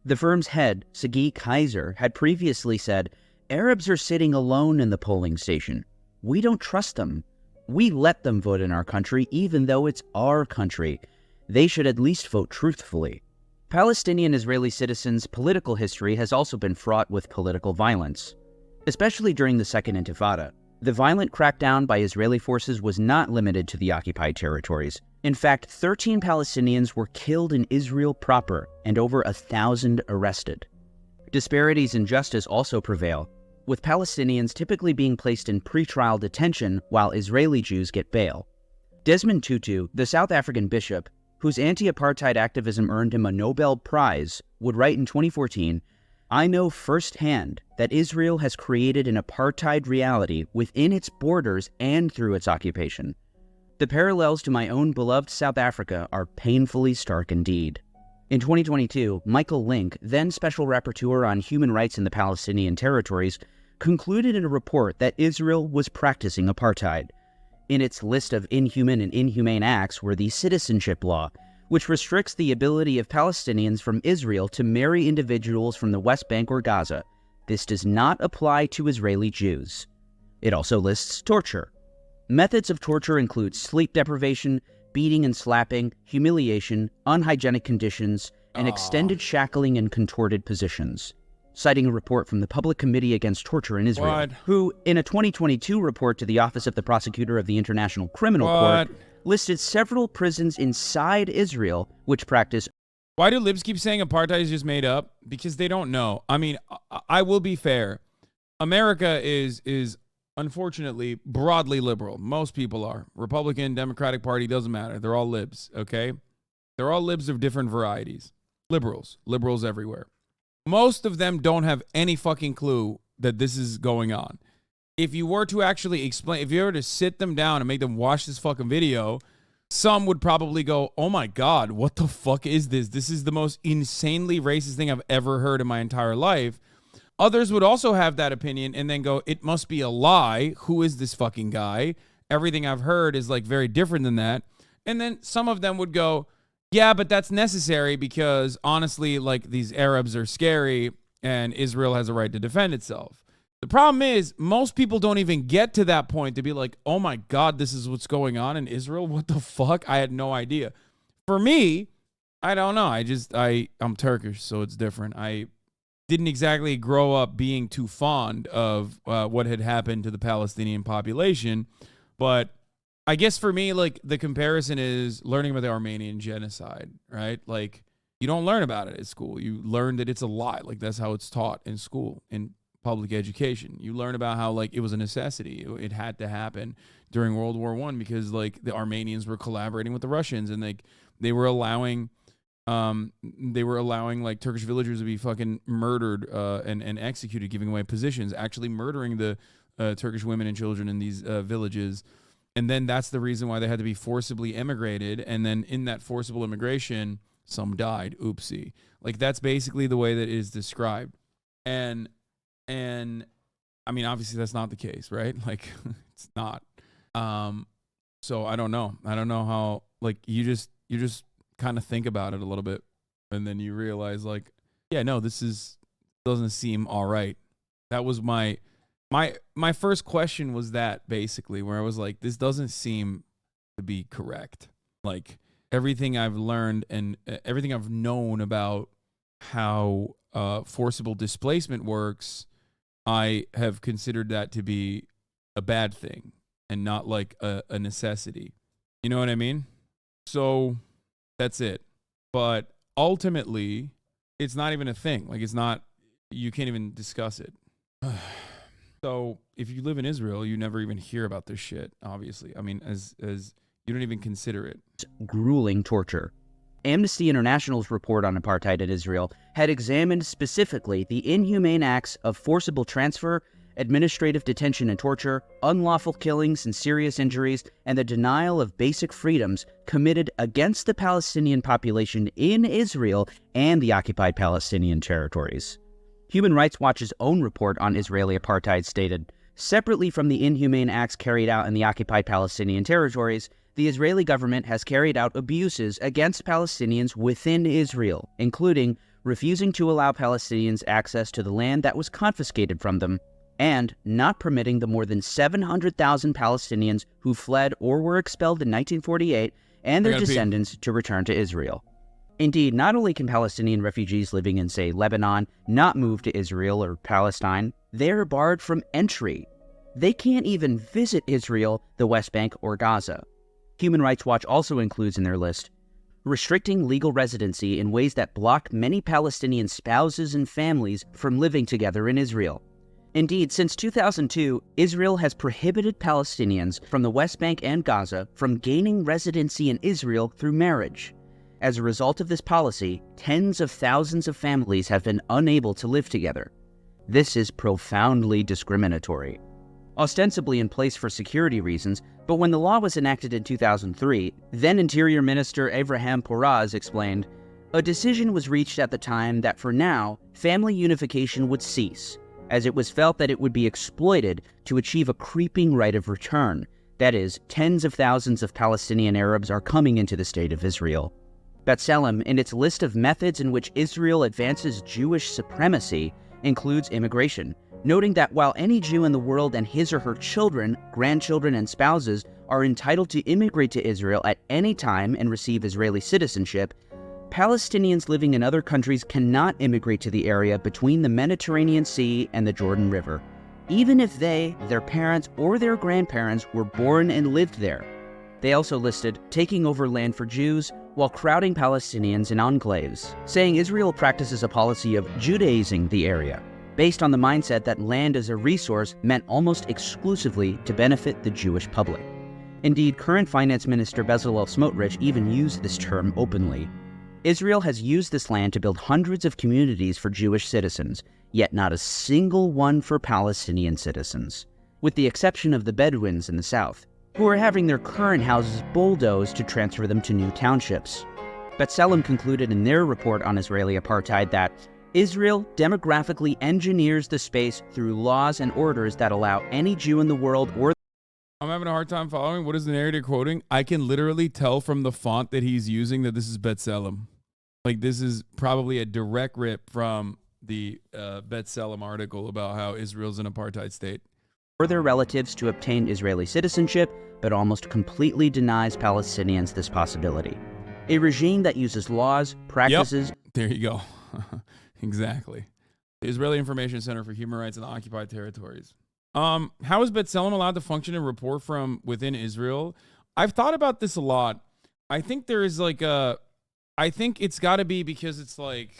Speaker 5: The firm's head, Sagi Kaiser, had previously said, "Arabs are sitting alone in the polling station. We don't trust them. We let them vote in our country, even though it's our country. They should at least vote truthfully." Palestinian Israeli citizens' political history has also been fraught with political violence, especially during the Second Intifada. The violent crackdown by Israeli forces was not limited to the occupied territories. In fact, 13 Palestinians were killed in Israel proper and over 1,000 arrested. Disparities in justice also prevail, with Palestinians typically being placed in pretrial detention while Israeli Jews get bail. Desmond Tutu, the South African bishop, whose anti-apartheid activism earned him a Nobel Prize, would write in 2014, "I know firsthand that Israel has created an apartheid reality within its borders and through its occupation. The parallels to my own beloved South Africa are painfully stark indeed." In 2022, Michael Link, then Special Rapporteur on Human Rights in the Palestinian territories, concluded in a report that Israel was practicing apartheid. In its list of inhuman and inhumane acts were the citizenship law, which restricts the ability of Palestinians from Israel to marry individuals from the West Bank or Gaza. This does not apply to Israeli Jews. It also lists torture. Methods of torture include sleep deprivation, beating and slapping, humiliation, unhygienic conditions, and extended shackling in contorted positions. Citing a report from the Public Committee Against Torture in Israel, who, in a 2022 report to the Office of the Prosecutor of the International Criminal Court, listed several prisons inside Israel which practice.
Speaker 1: Why do libs keep saying apartheid is just made up? Because they don't know. I mean, I will be fair. America is unfortunately broadly liberal. Most people are. Republican, Democratic Party, doesn't matter. They're all libs, okay? They're all libs of different varieties. Liberals everywhere. Most of them don't have any fucking clue that this is going on. If you were to actually explain, if you were to sit them down and make them watch this fucking video, some would probably go, "Oh my God, what the fuck is this? This is the most insanely racist thing I've ever heard in my entire life." Others would also have that opinion and then go, "It must be a lie. Who is this fucking guy? Everything I've heard is like very different than that." And then some of them would go, "Yeah, but that's necessary because honestly, like, these Arabs are scary and Israel has a right to defend itself." The problem is most people don't even get to that point to be like, "Oh my God, this is what's going on in Israel. What the fuck? I had no idea." For me, I don't know. I'm Turkish, so it's different. I didn't exactly grow up being too fond of what had happened to the Palestinian population, but I guess for me, like, the comparison is learning about the Armenian genocide, right? Like, you don't learn about it at school. You learn that it's a lie. Like, that's how it's taught in school, in public education. You learn about how like it was a necessity. It had to happen during World War I because like the Armenians were collaborating with the Russians, and like they were allowing like Turkish villagers to be fucking murdered and executed, giving away positions, actually murdering the Turkish women and children in these villages. And then that's the reason why they had to be forcibly immigrated. And then in that forcible immigration, some died. Oopsie. Like that's basically the way that it is described. And I mean, obviously that's not the case, right? Like it's not. So I don't know. I don't know how, like you just kind of think about it a little bit, and then you realize like, yeah, no, doesn't seem all right. That was my first question was that basically, where I was like, this doesn't seem to be correct. Like everything I've learned and everything I've known about how forcible displacement works, I have considered that to be a bad thing and not like a necessity. You know what I mean? So that's it. But ultimately, it's not even a thing. Like it's not, you can't even discuss it. So if you live in Israel, you never even hear about this shit, obviously. I mean, as you don't even consider it.
Speaker 5: Grueling torture. Amnesty International's report on apartheid in Israel had examined specifically the inhumane acts of forcible transfer, administrative detention and torture, unlawful killings and serious injuries, and the denial of basic freedoms committed against the Palestinian population in Israel and the occupied Palestinian territories. Human Rights Watch's own report on Israeli apartheid stated, separately from the inhumane acts carried out in the occupied Palestinian territories, the Israeli government has carried out abuses against Palestinians within Israel, including refusing to allow Palestinians access to the land that was confiscated from them, and not permitting the more than 700,000 Palestinians who fled or were expelled in 1948 and their descendants to return to Israel. Indeed, not only can Palestinian refugees living in, say, Lebanon not move to Israel or Palestine, they're barred from entry. They can't even visit Israel, the West Bank, or Gaza. Human Rights Watch also includes in their list restricting legal residency in ways that block many Palestinian spouses and families from living together in Israel. Indeed, since 2002, Israel has prohibited Palestinians from the West Bank and Gaza from gaining residency in Israel through marriage. As a result of this policy, tens of thousands of families have been unable to live together. This is profoundly discriminatory. Ostensibly in place for security reasons, but when the law was enacted in 2003, then Interior Minister Avraham Poraz explained, a decision was reached at the time that for now, family unification would cease, as it was felt that it would be exploited to achieve a creeping right of return. That is, tens of thousands of Palestinian Arabs are coming into the state of Israel. B'Tselem, in its list of methods in which Israel advances Jewish supremacy, includes immigration, noting that while any Jew in the world and his or her children, grandchildren, and spouses are entitled to immigrate to Israel at any time and receive Israeli citizenship, Palestinians living in other countries cannot immigrate to the area between the Mediterranean Sea and the Jordan River, even if they, their parents, or their grandparents were born and lived there. They also listed taking over land for Jews while crowding Palestinians in enclaves, saying Israel practices a policy of Judaizing the area, based on the mindset that land as a resource meant almost exclusively to benefit the Jewish public. Indeed, current Finance Minister Bezalel Smotrich even used this term openly. Israel has used this land to build hundreds of communities for Jewish citizens, yet not a single one for Palestinian citizens, with the exception of the Bedouins in the south, who are having their current houses bulldozed to transfer them to new townships. B'Tselem concluded in their report on Israeli apartheid that Israel demographically engineers the space through laws and orders that allow any Jew in the world or...
Speaker 1: I'm having a hard time following. What is the narrator quoting? I can literally tell from the font that he's using that this is B'Tselem. Like, this is probably a direct rip from the B'Tselem article about how Israel's an apartheid state.
Speaker 5: ...or their relatives to obtain Israeli citizenship, but almost completely denies Palestinians this possibility. A regime that uses laws, practices...
Speaker 1: Yep. There you go. Exactly. The Israeli Information Center for Human Rights in the Occupied Territories. How is B'Tselem allowed to function and report from within Israel? I've thought about this a lot. I think there is like a... I think it's got to be because it's like...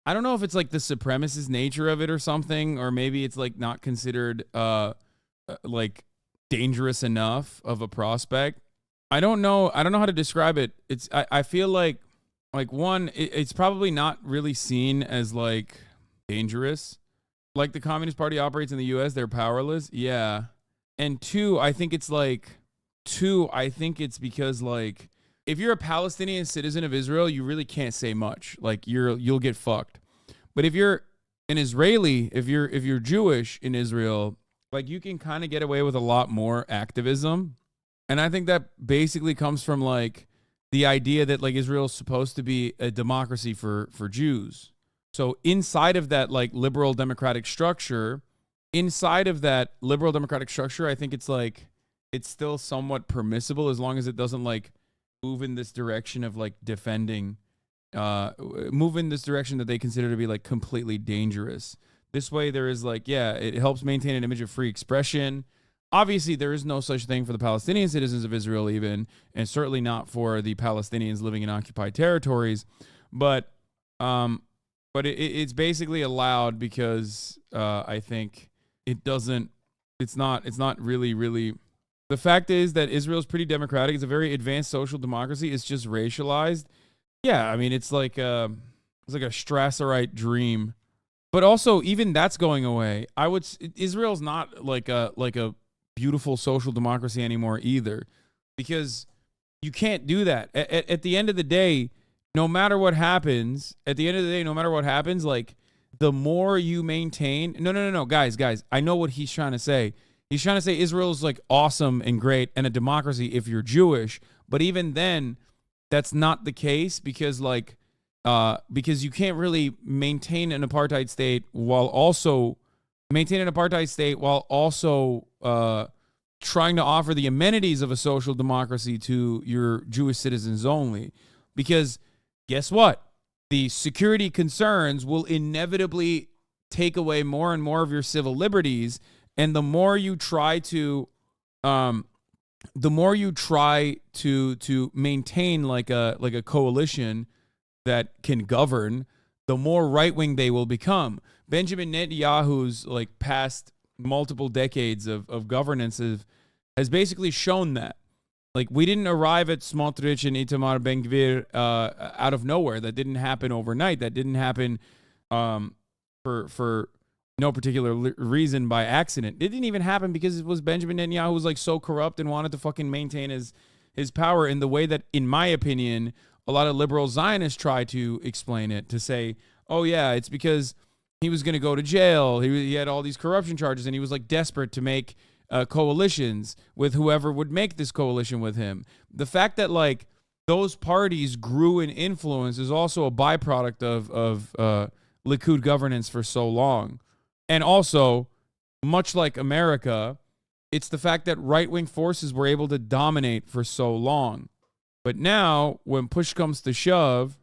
Speaker 1: I don't know if it's like the supremacist nature of it or something, or maybe it's like not considered like dangerous enough of a prospect. I don't know how to describe it. I feel like one, it's probably not really seen as like dangerous. Like the Communist Party operates in the US, they're powerless. Yeah. And two, I think it's because like if you're a Palestinian citizen of Israel, you really can't say much. Like you'll get fucked. But if you're an Israeli, if you're Jewish in Israel, like you can kind of get away with a lot more activism. And I think that basically comes from like the idea that like Israel is supposed to be a democracy for Jews. So inside of that like liberal democratic structure, I think it's like it's still somewhat permissible as long as it doesn't like move in this direction of like defending, move in this direction that they consider to be like completely dangerous. This way there is like, yeah, it helps maintain an image of free expression. Obviously, there is no such thing for the Palestinian citizens of Israel even, and certainly not for the Palestinians living in occupied territories. But it's basically allowed because I think it's not really. The fact is that Israel is pretty democratic. It's a very advanced social democracy. It's just racialized. Yeah, I mean, it's like a Strasserite dream. But also, even that's going away. Israel's not like a beautiful social democracy anymore either, because you can't do that. At the end of the day, no matter what happens, like the more you maintain, no, guys, I know what he's trying to say. He's trying to say Israel's like awesome and great and a democracy if you're Jewish, but even then, that's not the case because you can't really maintain an apartheid state while also trying to offer the amenities of a social democracy to your Jewish citizens only. Because guess what? The security concerns will inevitably take away more and more of your civil liberties, and the more you try to maintain like a coalition that can govern, the more right-wing they will become. Benjamin Netanyahu's like past multiple decades of governance has basically shown that. Like, we didn't arrive at Smotrich and Itamar Ben-Gvir out of nowhere. That didn't happen overnight. That didn't happen for no particular reason by accident. It didn't even happen because it was Benjamin Netanyahu who was like so corrupt and wanted to fucking maintain his power in the way that, in my opinion, a lot of liberal Zionists try to explain it, to say, oh yeah, it's because he was going to go to jail. He had all these corruption charges and he was like desperate to make coalitions with whoever would make this coalition with him. The fact that like those parties grew in influence is also a byproduct of Likud governance for so long. And also, much like America, it's the fact that right-wing forces were able to dominate for so long. But now, when push comes to shove,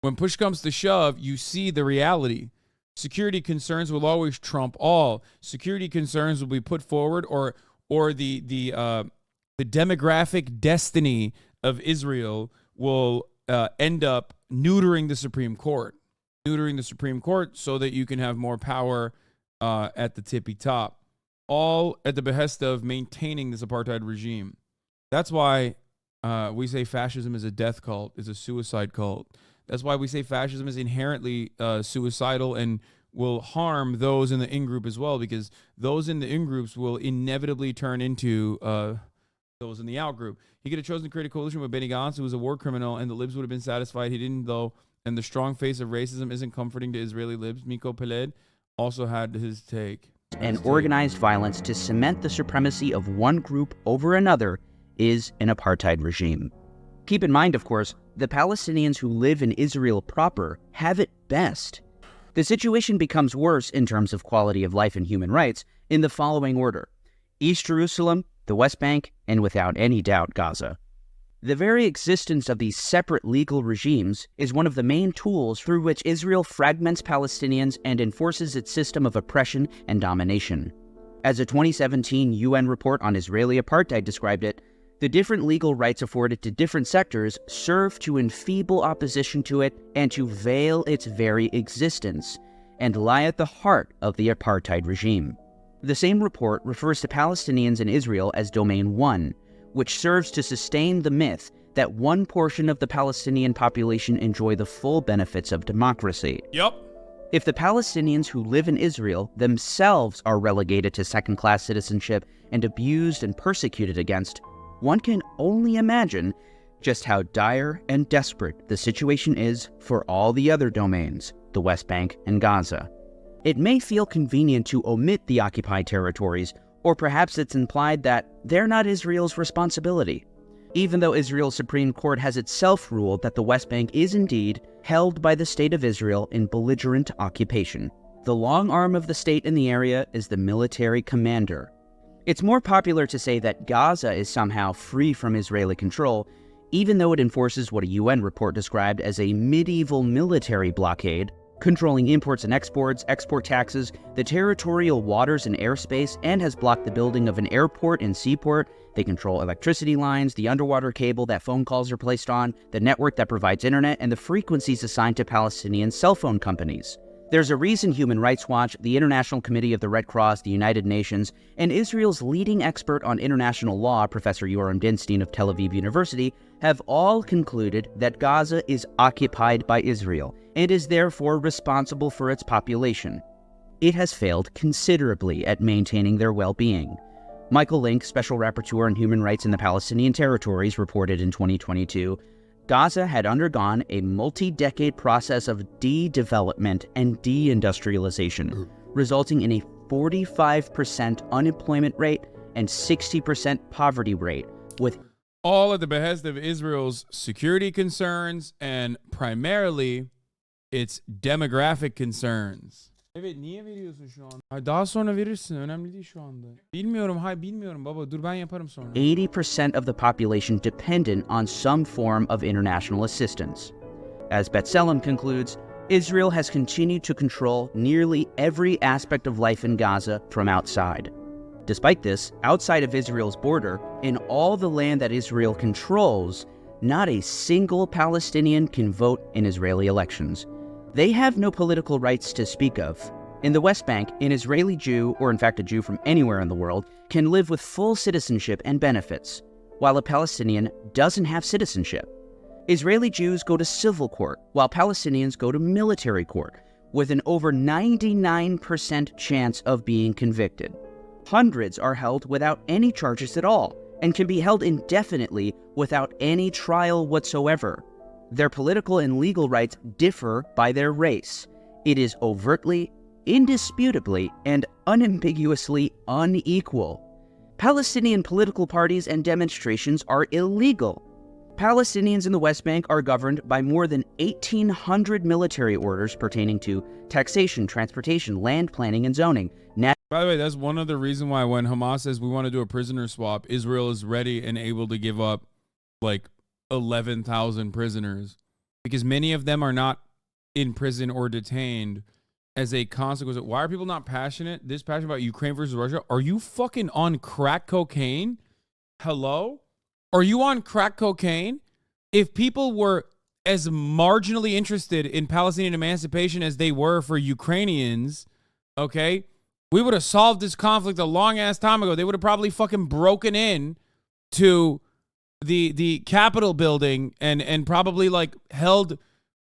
Speaker 1: you see the reality. Security concerns will always trump all. Security concerns will be put forward, or the demographic destiny of Israel will end up neutering the Supreme Court. So that you can have more power at the tippy top. All at the behest of maintaining this apartheid regime. That's why we say fascism is a death cult, is a suicide cult. That's why we say fascism is inherently suicidal and will harm those in the in-group as well, because those in the in-groups will inevitably turn into those in the out-group. He could have chosen to create a coalition with Benny Gantz, who was a war criminal, and the libs would have been satisfied. He didn't, though, and the strong face of racism isn't comforting to Israeli libs. Miko Peled also had his take.
Speaker 5: And organized violence to cement the supremacy of one group over another is an apartheid regime. Keep in mind, of course, the Palestinians who live in Israel proper have it best. The situation becomes worse in terms of quality of life and human rights in the following order: East Jerusalem, the West Bank, and without any doubt, Gaza. The very existence of these separate legal regimes is one of the main tools through which Israel fragments Palestinians and enforces its system of oppression and domination. As a 2017 UN report on Israeli apartheid described it, The different legal rights afforded to different sectors serve to enfeeble opposition to it and to veil its very existence, and lie at the heart of the apartheid regime. The same report refers to Palestinians in Israel as Domain 1, which serves to sustain the myth that one portion of the Palestinian population enjoy the full benefits of democracy.
Speaker 1: Yep.
Speaker 5: If the Palestinians who live in Israel themselves are relegated to second-class citizenship and abused and persecuted against, one can only imagine just how dire and desperate the situation is for all the other domains, the West Bank and Gaza. It may feel convenient to omit the occupied territories, or perhaps it's implied that they're not Israel's responsibility, even though Israel's Supreme Court has itself ruled that the West Bank is indeed held by the State of Israel in belligerent occupation. The long arm of the state in the area is the military commander. It's more popular to say that Gaza is somehow free from Israeli control, even though it enforces what a UN report described as a medieval military blockade, controlling imports and exports, export taxes, the territorial waters and airspace, and has blocked the building of an airport and seaport. They control electricity lines, the underwater cable that phone calls are placed on, the network that provides internet, and the frequencies assigned to Palestinian cell phone companies. There's a reason Human Rights Watch, the International Committee of the Red Cross, the United Nations, and Israel's leading expert on international law, Professor Yoram Dinstein of Tel Aviv University, have all concluded that Gaza is occupied by Israel and is therefore responsible for its population. It has failed considerably at maintaining their well-being. Michael Link, Special Rapporteur on Human Rights in the Palestinian Territories, reported in 2022, Gaza had undergone a multi-decade process of de-development and de-industrialization, resulting in a 45% unemployment rate and 60% poverty rate, with
Speaker 1: all at the behest of Israel's security concerns and primarily its demographic concerns. Evet, niye veriyorsun şu an? Daha sonra verirsin. Önemli değil şu anda. Bilmiyorum baba. Dur ben yaparım sonra.
Speaker 5: 80% of the population dependent on some form of international assistance. As B'Tselem concludes, Israel has continued to control nearly every aspect of life in Gaza from outside. Despite this, outside of Israel's border, in all the land that Israel controls, not a single Palestinian can vote in Israeli elections. They have no political rights to speak of. In the West Bank, an Israeli Jew, or in fact a Jew from anywhere in the world, can live with full citizenship and benefits, while a Palestinian doesn't have citizenship. Israeli Jews go to civil court, while Palestinians go to military court, with an over 99% chance of being convicted. Hundreds are held without any charges at all, and can be held indefinitely without any trial whatsoever. Their political and legal rights differ by their race. It is overtly, indisputably, and unambiguously unequal. Palestinian political parties and demonstrations are illegal. Palestinians in the West Bank are governed by more than 1,800 military orders pertaining to taxation, transportation, land planning, and zoning.
Speaker 1: By the way, that's one other reason why when Hamas says we want to do a prisoner swap, Israel is ready and able to give up like 11,000 prisoners, because many of them are not in prison or detained as a consequence. Why are people not passionate about Ukraine versus Russia? Are you fucking on crack cocaine? Hello? Are you on crack cocaine? If people were as marginally interested in Palestinian emancipation as they were for Ukrainians, okay, we would have solved this conflict a long ass time ago. They would have probably fucking broken in to the Capitol building and probably like held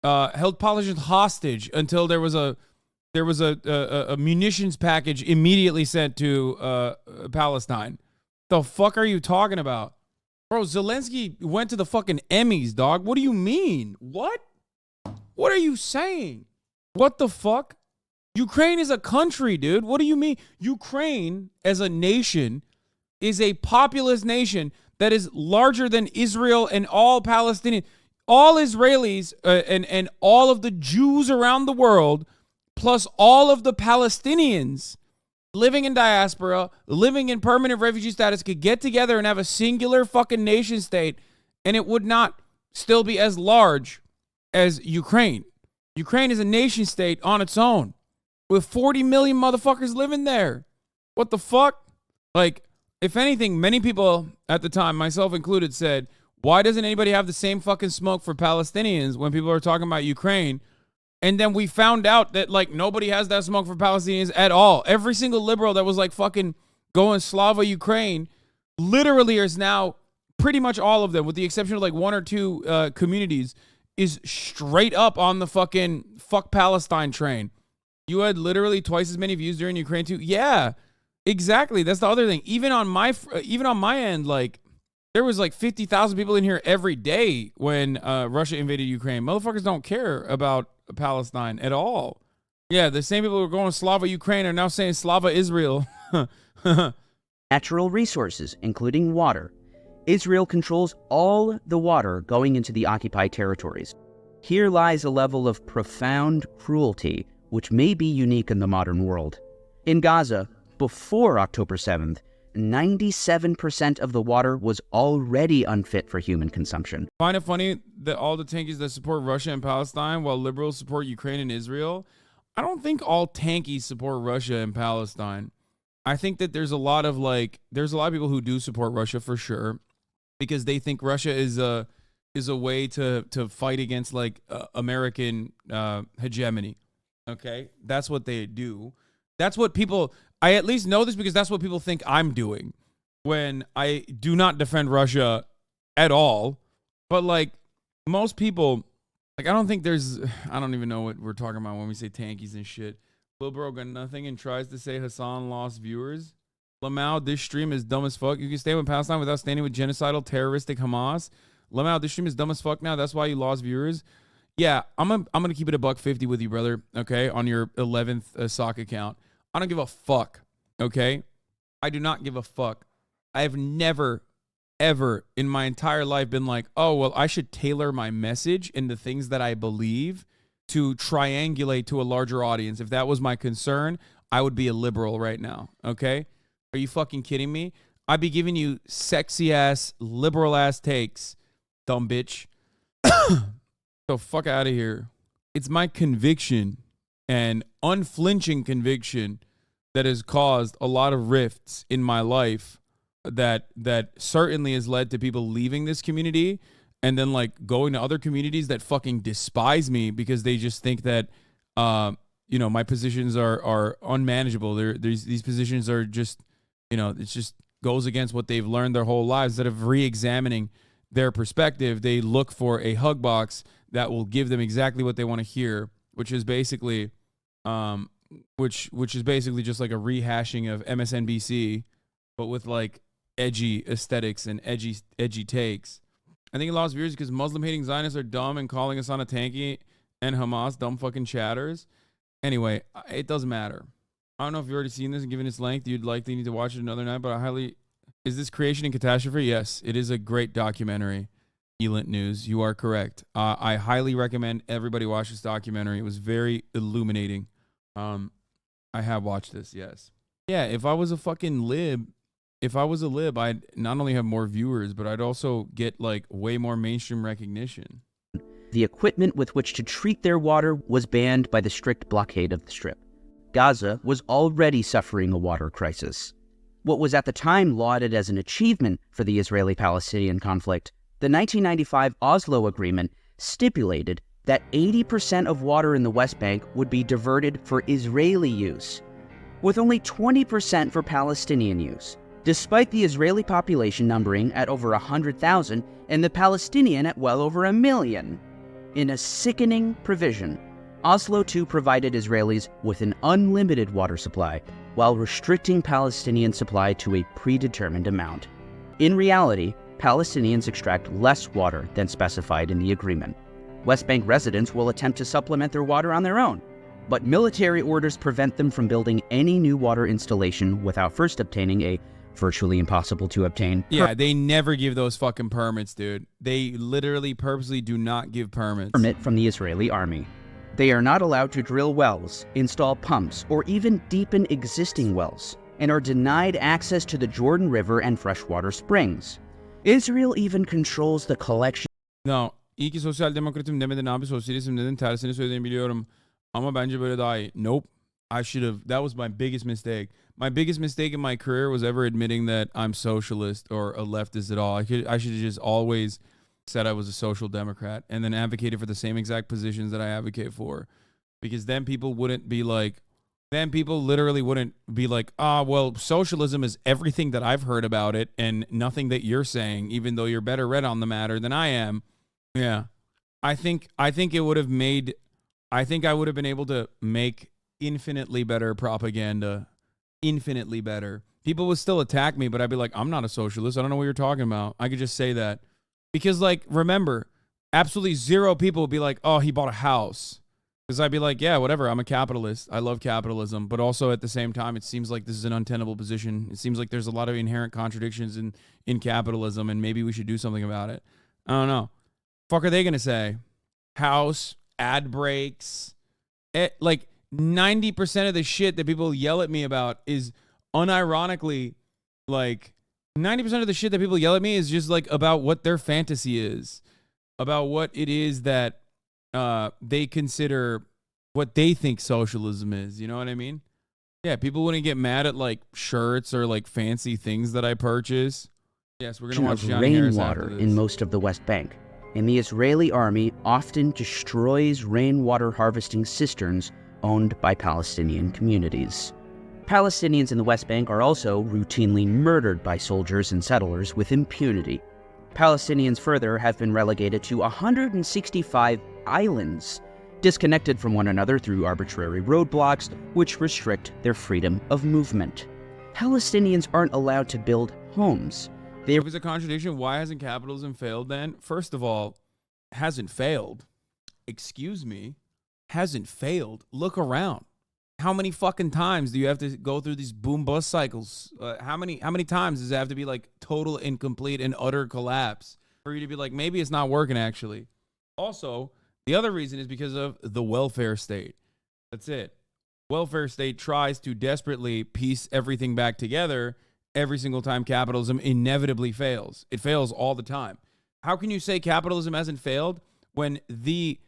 Speaker 1: politicians hostage until there was a munitions package immediately sent to Palestine. The fuck are you talking about? Bro, Zelensky went to the fucking Emmys, dog. What do you mean? What? What are you saying? What the fuck? Ukraine is a country, dude. What do you mean? Ukraine as a nation is a populous nation that is larger than Israel and all Palestinians. All Israelis and all of the Jews around the world, plus all of the Palestinians living in diaspora, living in permanent refugee status, could get together and have a singular fucking nation state, and it would not still be as large as Ukraine. Ukraine is a nation state on its own with 40 million motherfuckers living there. What the fuck? Like, if anything, many people at the time, myself included, said, why doesn't anybody have the same fucking smoke for Palestinians when people are talking about Ukraine? And then we found out that, like, nobody has that smoke for Palestinians at all. Every single liberal that was, like, fucking going Slava Ukraine literally is now, pretty much all of them, with the exception of, like, one or two communities, is straight up on the fucking fuck Palestine train. You had literally twice as many views during Ukraine too. Yeah, exactly. That's the other thing. Even on my end, like, there was like 50,000 people in here every day when Russia invaded Ukraine. Motherfuckers don't care about Palestine at all. Yeah, the same people who are going Slava Ukraine are now saying Slava Israel.
Speaker 5: Natural resources, including water. Israel controls all the water going into the occupied territories. Here lies a level of profound cruelty which may be unique in the modern world. In Gaza, before October 7th, 97% of the water was already unfit for human consumption.
Speaker 1: Find it funny that all the tankies that support Russia and Palestine while liberals support Ukraine and Israel? I don't think all tankies support Russia and Palestine. I think that there's a lot of people who do support Russia for sure because they think Russia is a way to fight against like American hegemony. Okay? That's what they do. That's what people, I at least know this because that's what people think I'm doing when I do not defend Russia at all. But like most people, like I don't even know what we're talking about when we say tankies and shit. Lil Bro got nothing and tries to say Hasan lost viewers. Lamau, this stream is dumb as fuck. You can stay with Palestine without standing with genocidal, terroristic Hamas. Lamau, this stream is dumb as fuck now. That's why you lost viewers. Yeah, I'm gonna keep it $150 with you, brother. Okay, on your 11th sock account. I don't give a fuck. Okay, I do not give a fuck. I have never, ever in my entire life been like, oh well, I should tailor my message into things that I believe to triangulate to a larger audience. If that was my concern, I would be a liberal right now. Okay, are you fucking kidding me? I'd be giving you sexy ass, liberal ass takes, dumb bitch. So fuck out of here. It's my conviction and unflinching conviction that has caused a lot of rifts in my life that certainly has led to people leaving this community and then like going to other communities that fucking despise me because they just think that my positions are unmanageable. These positions are just, it just goes against what they've learned their whole lives. Instead of re-examining their perspective, they look for a hug box that will give them exactly what they want to hear, which is basically which is basically just like a rehashing of MSNBC, but with like edgy aesthetics and edgy takes. I think it lost viewers because Muslim-hating Zionists are dumb and calling us on a tanky and Hamas dumb fucking chatters. Anyway, it doesn't matter. I don't know if you've already seen this and given its length, you'd likely need to watch it another night, but is this Creation and Catastrophe? Yes, it is a great documentary. Elent News, you are correct. I highly recommend everybody watch this documentary. It was very illuminating. I have watched this, yes. Yeah, if I was a lib, I'd not only have more viewers, but I'd also get like way more mainstream recognition.
Speaker 5: The equipment with which to treat their water was banned by the strict blockade of the Strip. Gaza was already suffering a water crisis. What was at the time lauded as an achievement for the Israeli-Palestinian conflict, the 1995 Oslo Agreement stipulated that 80% of water in the West Bank would be diverted for Israeli use, with only 20% for Palestinian use, despite the Israeli population numbering at over 100,000 and the Palestinian at well over 1 million. In a sickening provision, Oslo II provided Israelis with an unlimited water supply, while restricting Palestinian supply to a predetermined amount. In reality, Palestinians extract less water than specified in the agreement. West Bank residents will attempt to supplement their water on their own, but military orders prevent them from building any new water installation without first obtaining a virtually impossible to obtain.
Speaker 1: Yeah, they never give those fucking permits, dude. They literally purposely do not give permits.
Speaker 5: Permit from the Israeli army. They are not allowed to drill wells, install pumps, or even deepen existing wells, and are denied access to the Jordan River and freshwater springs. Israel even controls the collection.
Speaker 1: No, iyi ki sosyal demokratım demedin abi, sosyalizm dedin, tersini söylediğini biliyorum. Ama bence böyle daha iyi. Nope. That was my biggest mistake. My biggest mistake in my career was ever admitting that I'm socialist or a leftist at all. I should have just always said I was a social democrat and then advocated for the same exact positions that I advocate for, because then people wouldn't be like, then people literally wouldn't be like, well, socialism is everything that I've heard about it and nothing that you're saying, even though you're better read on the matter than I am. Yeah. I think it would have made, I think I would have been able to make infinitely better propaganda. Infinitely better. People would still attack me, but I'd be like, I'm not a socialist. I don't know what you're talking about. I could just say that. Because, like, remember, absolutely zero people would be like, oh, he bought a house. Because I'd be like, yeah, whatever. I'm a capitalist. I love capitalism. But also at the same time, it seems like this is an untenable position. It seems like there's a lot of inherent contradictions in capitalism, and maybe we should do something about it. I don't know. Fuck are they going to say? House, ad breaks, like 90% of the shit that people yell at me about is unironically, like 90% of the shit that people yell at me is just like about what their fantasy is, about what it is that they consider what they think socialism is. You know what I mean? Yeah, people wouldn't get mad at like shirts or like fancy things that I purchase. Yes, we're going to watch Johnny Harris after
Speaker 5: rainwater
Speaker 1: this.
Speaker 5: in most of the West Bank, and the Israeli army often destroys rainwater harvesting cisterns owned by Palestinian communities. Palestinians in the West Bank are also routinely murdered by soldiers and settlers with impunity. Palestinians further have been relegated to 165 islands, disconnected from one another through arbitrary roadblocks which restrict their freedom of movement. Palestinians aren't allowed to build homes.
Speaker 1: If it's a contradiction, why hasn't capitalism failed then? First of all, hasn't failed. Excuse me. Hasn't failed. Look around. How many fucking times do you have to go through these boom bust cycles? How many times does it have to be like total incomplete and utter collapse for you to be like, maybe it's not working actually? Also, the other reason is because of the welfare state. That's it. Welfare state tries to desperately piece everything back together every single time capitalism inevitably fails. It fails all the time. How can you say capitalism hasn't failed when the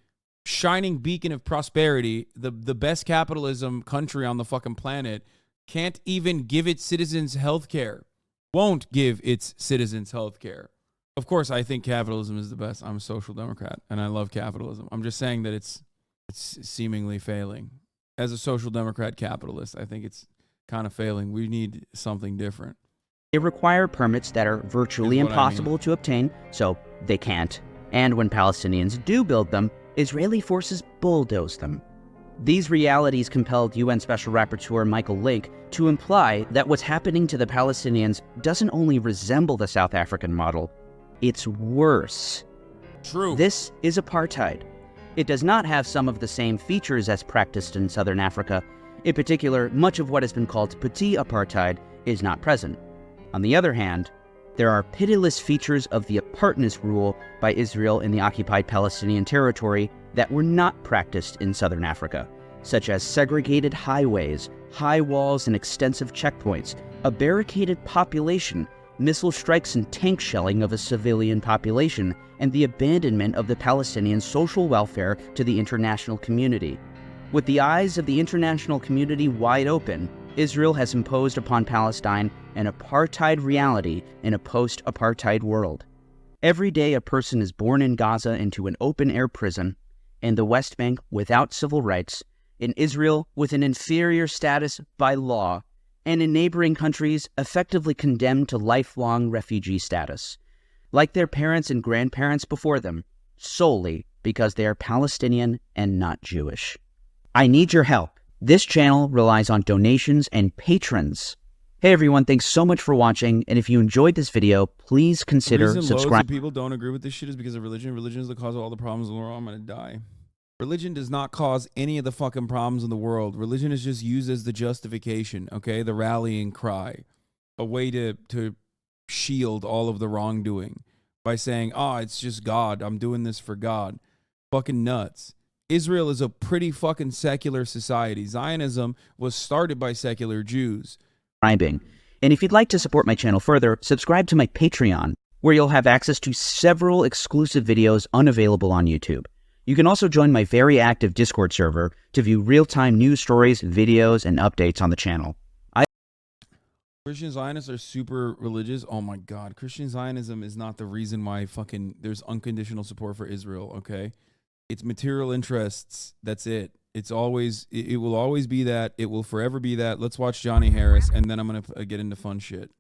Speaker 1: shining beacon of prosperity, the best capitalism country on the fucking planet, can't even give its citizens health care, won't give its citizens health care? Of course, I think capitalism is the best. I'm a social democrat, and I love capitalism. I'm just saying that it's seemingly failing. As a social democrat capitalist, I think it's kind of failing. We need something different.
Speaker 5: They require permits that are virtually impossible to obtain, so they can't. And when Palestinians do build them, Israeli forces bulldoze them. These realities compelled UN Special Rapporteur Michael Lake to imply that what's happening to the Palestinians doesn't only resemble the South African model, it's worse.
Speaker 1: True.
Speaker 5: This is apartheid. It does not have some of the same features as practiced in Southern Africa. In particular, much of what has been called petit apartheid is not present. On the other hand, there are pitiless features of the apartness rule by Israel in the occupied Palestinian territory that were not practiced in Southern Africa, such as segregated highways, high walls and extensive checkpoints, a barricaded population, missile strikes and tank shelling of a civilian population, and the abandonment of the Palestinian social welfare to the international community. With the eyes of the international community wide open, Israel has imposed upon Palestine an apartheid reality in a post-apartheid world. Every day a person is born in Gaza into an open-air prison, in the West Bank without civil rights, in Israel with an inferior status by law, and in neighboring countries effectively condemned to lifelong refugee status, like their parents and grandparents before them, solely because they are Palestinian and not Jewish. I need your help. This channel relies on donations and patrons. Hey everyone, thanks so much for watching, and if you enjoyed this video, please consider
Speaker 1: subscribing. Loads of
Speaker 5: subscribing.
Speaker 1: people don't agree with this shit is because of religion. Religion is the cause of all the problems in the world. I'm gonna die. Religion does not cause any of the fucking problems in the world. Religion is just used as the justification, okay? The rallying cry. A way to shield all of the wrongdoing by saying, oh, it's just God. I'm doing this for God. Fucking nuts. Israel is a pretty fucking secular society. Zionism was started by secular Jews.
Speaker 5: And if you'd like to support my channel further, subscribe to my Patreon, where you'll have access to several exclusive videos unavailable on YouTube. You can also join my very active Discord server to view real-time news stories, videos, and updates on the channel.
Speaker 1: Christian Zionists are super religious. Oh my God. Christian Zionism is not the reason why fucking there's unconditional support for Israel, okay? It's material interests. That's it. It's always, it will always be that. It will forever be that. Let's watch Johnny Harris, and then I'm going to get into fun shit.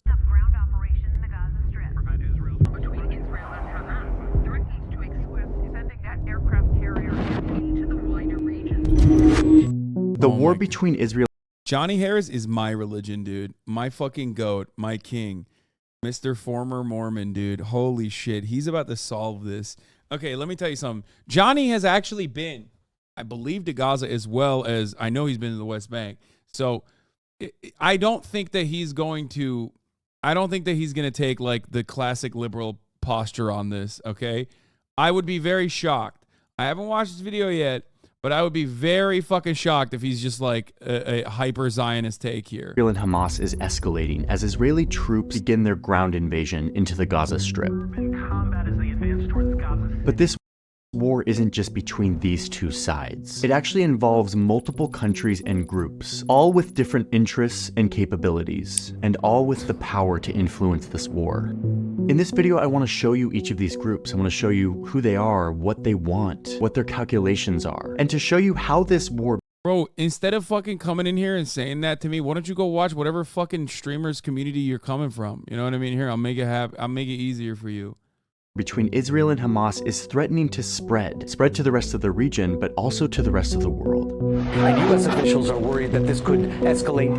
Speaker 13: The war between Israel...
Speaker 1: Johnny Harris is my religion, dude. My fucking goat. My king. Mr. Former Mormon, dude. Holy shit. He's about to solve this. Okay, let me tell you something. Johnny has actually been, I believe, to Gaza as well as I know he's been to the West Bank. So I don't think that he's going to, take like the classic liberal posture on this, okay? I would be very shocked. I haven't watched this video yet, but I would be very fucking shocked if he's just like a hyper Zionist take here.
Speaker 13: Israel and Hamas is escalating as Israeli troops begin their ground invasion into the Gaza Strip. But this war isn't just between these two sides. It actually involves multiple countries and groups, all with different interests and capabilities, and all with the power to influence this war. In this video, I want to show you each of these groups. I want to show you who they are, what they want, what their calculations are, and to show you how this war...
Speaker 1: Bro, instead of fucking coming in here and saying that to me, why don't you go watch whatever fucking streamers community you're coming from? You know what I mean? Here, I'll make it easier for you.
Speaker 13: Between Israel and Hamas is threatening to spread to the rest of the region, but also to the rest of the world.
Speaker 15: And U.S. officials are worried that this could escalate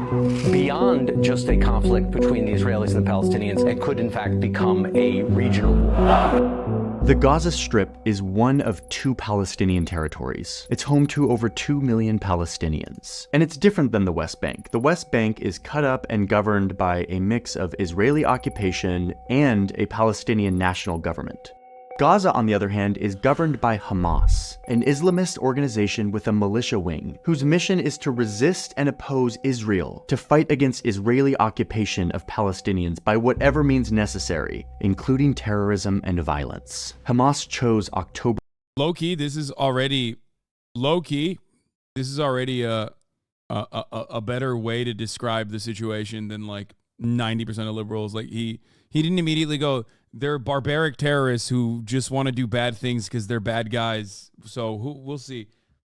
Speaker 15: beyond just a conflict between the Israelis and the Palestinians and could in fact become a regional war.
Speaker 13: The Gaza Strip is one of 2 Palestinian territories. It's home to over 2 million Palestinians. And it's different than the West Bank. The West Bank is cut up and governed by a mix of Israeli occupation and a Palestinian national government. Gaza, on the other hand, is governed by Hamas, an Islamist organization with a militia wing, whose mission is to resist and oppose Israel, to fight against Israeli occupation of Palestinians by whatever means necessary, including terrorism and violence. Hamas chose October...
Speaker 1: Low-key, this is already a better way to describe the situation than like 90% of liberals. Like he didn't immediately go, they're barbaric terrorists who just want to do bad things because they're bad guys. So we'll see.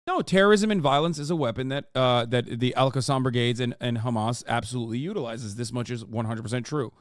Speaker 1: No, terrorism and violence is a weapon that the Al-Qassam brigades and Hamas absolutely utilizes. This much is 100% true.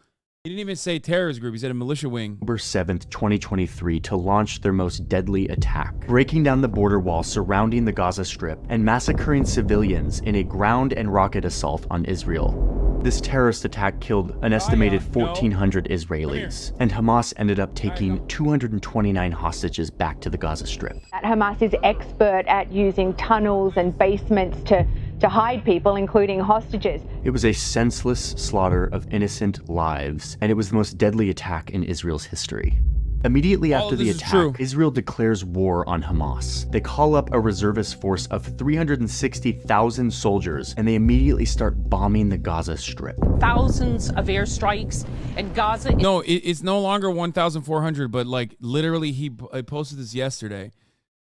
Speaker 1: He didn't even say terrorist group. He said a militia wing.
Speaker 13: October 7th, 2023 to launch their most deadly attack, breaking down the border wall surrounding the Gaza Strip and massacring civilians in a ground and rocket assault on Israel. This terrorist attack killed an estimated 1,400 Israelis, and Hamas ended up taking 229 hostages back to the Gaza Strip.
Speaker 16: Hamas is expert at using tunnels and basements to hide people, including hostages.
Speaker 13: It was a senseless slaughter of innocent lives, and it was the most deadly attack in Israel's history. Immediately after the attack, Israel declares war on Hamas. They call up a reservist force of 360,000 soldiers, and they immediately start bombing the Gaza Strip.
Speaker 24: Thousands of airstrikes, and Gaza...
Speaker 1: No, it's no longer 1,400, but like literally I posted this yesterday.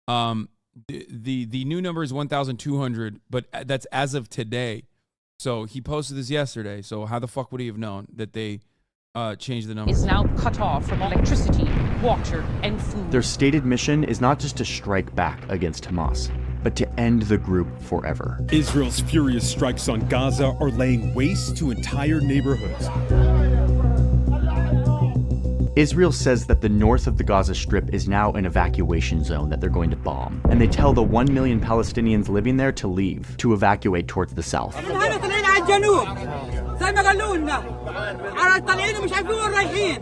Speaker 1: The new number is 1,200, but that's as of today. So he posted this yesterday. So how the fuck would he have known that they changed the number?
Speaker 24: Is now cut off from electricity, water, and food.
Speaker 13: Their stated mission is not just to strike back against Hamas, but to end the group forever.
Speaker 25: Israel's furious strikes on Gaza are laying waste to entire neighborhoods.
Speaker 13: Israel says that the north of the Gaza Strip is now an evacuation zone that they're going to bomb. And they tell the 1 million Palestinians living there to leave, to evacuate towards the south.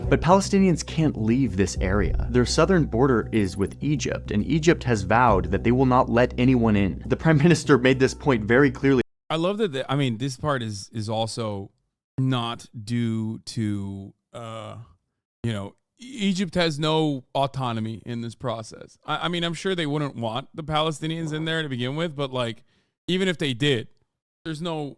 Speaker 13: But Palestinians can't leave this area. Their southern border is with Egypt, and Egypt has vowed that they will not let anyone in. The Prime Minister made this point very clearly.
Speaker 1: I love that, this part is also not due to, Egypt has no autonomy in this process. I'm sure they wouldn't want the Palestinians in there to begin with, but like, even if they did, there's no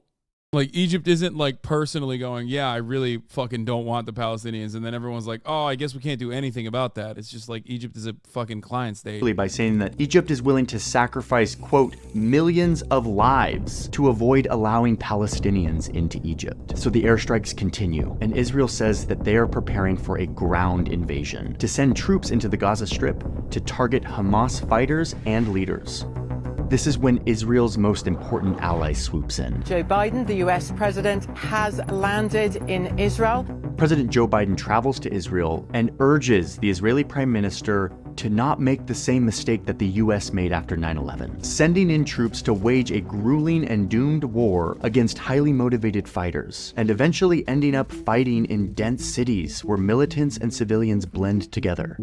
Speaker 1: Like, Egypt isn't like personally going, yeah, I really fucking don't want the Palestinians. And then everyone's like, oh, I guess we can't do anything about that. It's just like Egypt is a fucking client state.
Speaker 13: By saying that Egypt is willing to sacrifice, quote, millions of lives to avoid allowing Palestinians into Egypt. So the airstrikes continue, and Israel says that they are preparing for a ground invasion to send troops into the Gaza Strip to target Hamas fighters and leaders. This is when Israel's most important ally swoops in.
Speaker 9: Joe Biden, the US president, has landed in Israel.
Speaker 13: President Joe Biden travels to Israel and urges the Israeli prime minister to not make the same mistake that the US made after 9/11, sending in troops to wage a grueling and doomed war against highly motivated fighters, and eventually ending up fighting in dense cities where militants and civilians blend together.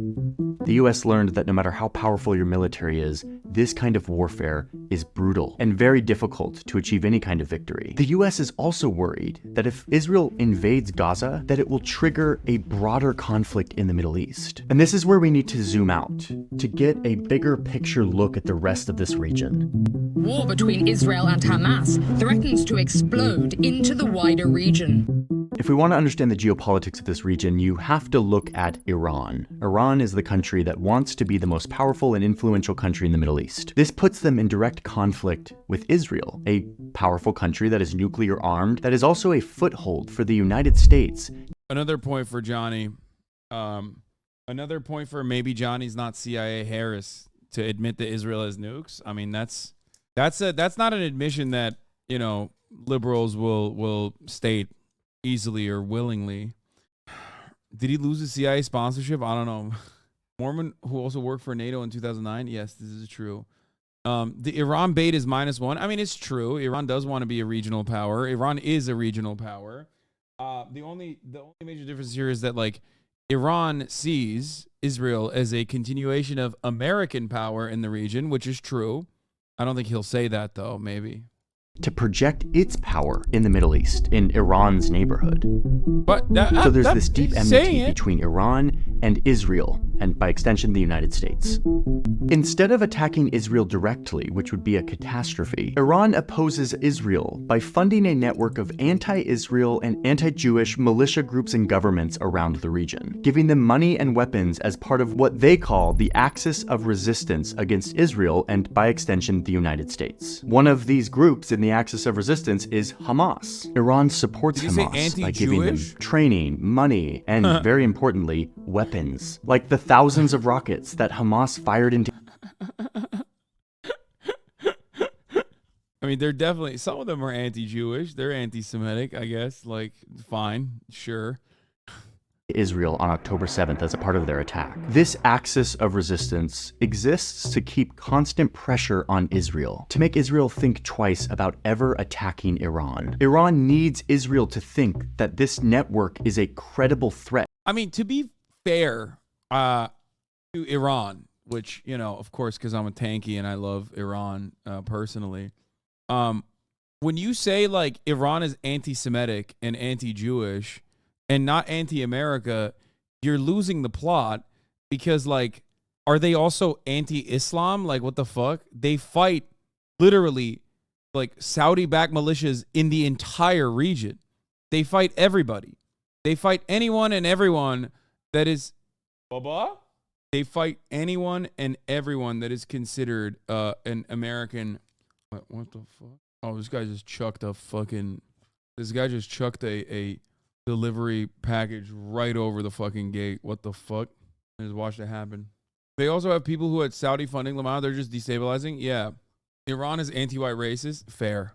Speaker 13: The US learned that no matter how powerful your military is, this kind of warfare is brutal and very difficult to achieve any kind of victory. The US is also worried that if Israel invades Gaza, that it will trigger a broader conflict in the Middle East. And this is where we need to zoom out to get a bigger picture look at the rest of this region.
Speaker 24: War between Israel and Hamas threatens to explode into the wider region.
Speaker 13: If we want to understand the geopolitics of this region, you have to look at Iran. Iran is the country that wants to be the most powerful and influential country in the Middle East. This puts them in direct conflict with Israel, a powerful country that is nuclear armed, that is also a foothold for the United States.
Speaker 1: Another point for Johnny. Another point for maybe Johnny's not CIA Harris to admit that Israel has nukes. I mean, that's not an admission that, you know, liberals will state easily or willingly. Did he lose his CIA sponsorship? I don't know. Mormon, who also worked for NATO in 2009. Yes, this is true. The Iran bait is -1. I mean, it's true. Iran does want to be a regional power. Iran is a regional power. The only major difference here is that, like, Iran sees Israel as a continuation of American power in the region, which is true. I don't think he'll say that, though, maybe.
Speaker 13: To project its power in the Middle East, in Iran's neighborhood.
Speaker 1: But
Speaker 13: so there's this deep enmity between Iran and Israel, and by extension, the United States. Instead of attacking Israel directly, which would be a catastrophe, Iran opposes Israel by funding a network of anti-Israel and anti-Jewish militia groups and governments around the region, giving them money and weapons as part of what they call the axis of resistance against Israel and, by extension, the United States. One of these groups in the axis of resistance is Hamas. Iran supports Hamas by giving them training, money, and very importantly, weapons, like the thousands of rockets that Hamas fired into.
Speaker 1: I mean, they're definitely, some of them are anti-Jewish. They're anti-Semitic, I guess. Like, fine, sure.
Speaker 13: Israel on October 7th as a part of their attack. This axis of resistance exists to keep constant pressure on Israel, to make Israel think twice about ever attacking Iran. Iran needs Israel to think that this network is a credible threat.
Speaker 1: I mean, to be fair to Iran, which, you know, of course, because I'm a tanky and I love Iran personally. When you say, like, Iran is anti-Semitic and anti-Jewish and not anti-America, you're losing the plot, because, like, are they also anti-Islam? Like, what the fuck? They fight literally, like, Saudi-backed militias in the entire region. They fight everybody. They fight anyone and everyone that is... Baba? They fight anyone and everyone that is considered an American... What the fuck? Oh, this guy just chucked a fucking... This guy just chucked a delivery package right over the fucking gate. What the fuck? I just watched it happen. They also have people who had Saudi funding Lamar. They're just destabilizing. Yeah. Iran is anti-white racist. Fair.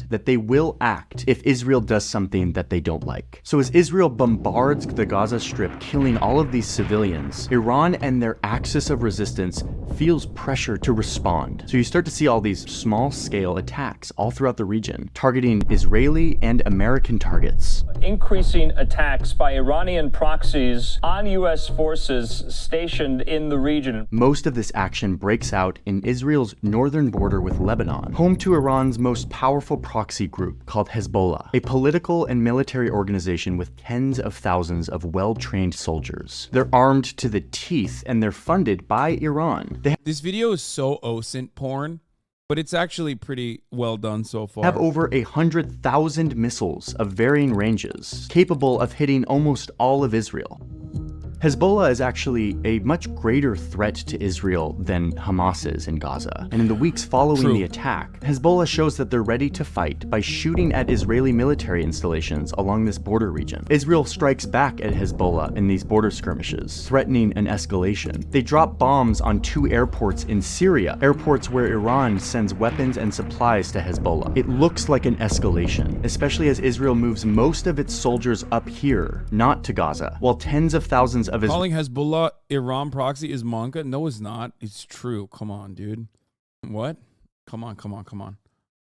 Speaker 13: That they will act if Israel does something that they don't like. So as Israel bombards the Gaza Strip, killing all of these civilians, Iran and their axis of resistance feels pressure to respond. So you start to see all these small-scale attacks all throughout the region, targeting Israeli and American targets.
Speaker 14: Increasing attacks by Iranian proxies on U.S. forces stationed in the region.
Speaker 13: Most of this action breaks out in Israel's northern border with Lebanon, home to Iran's most powerful proxy group called Hezbollah, a political and military organization with tens of thousands of well-trained soldiers. They're armed to the teeth and they're funded by Iran.
Speaker 1: This video is so OSINT porn. but it's actually pretty well done so far.
Speaker 13: Have over 100,000 missiles of varying ranges, capable of hitting almost all of Israel. Hezbollah is actually a much greater threat to Israel than Hamas is in Gaza. And in the weeks following the attack, Hezbollah shows that they're ready to fight by shooting at Israeli military installations along this border region. Israel strikes back at Hezbollah in these border skirmishes, threatening an escalation. They drop bombs on 2 airports in Syria, airports where Iran sends weapons and supplies to Hezbollah. It looks like an escalation, especially as Israel moves most of its soldiers up here, not to Gaza, while tens of thousands of
Speaker 1: Calling Hezbollah Iran proxy is manga? No, it's not. It's true. Come on, dude. What? Come on.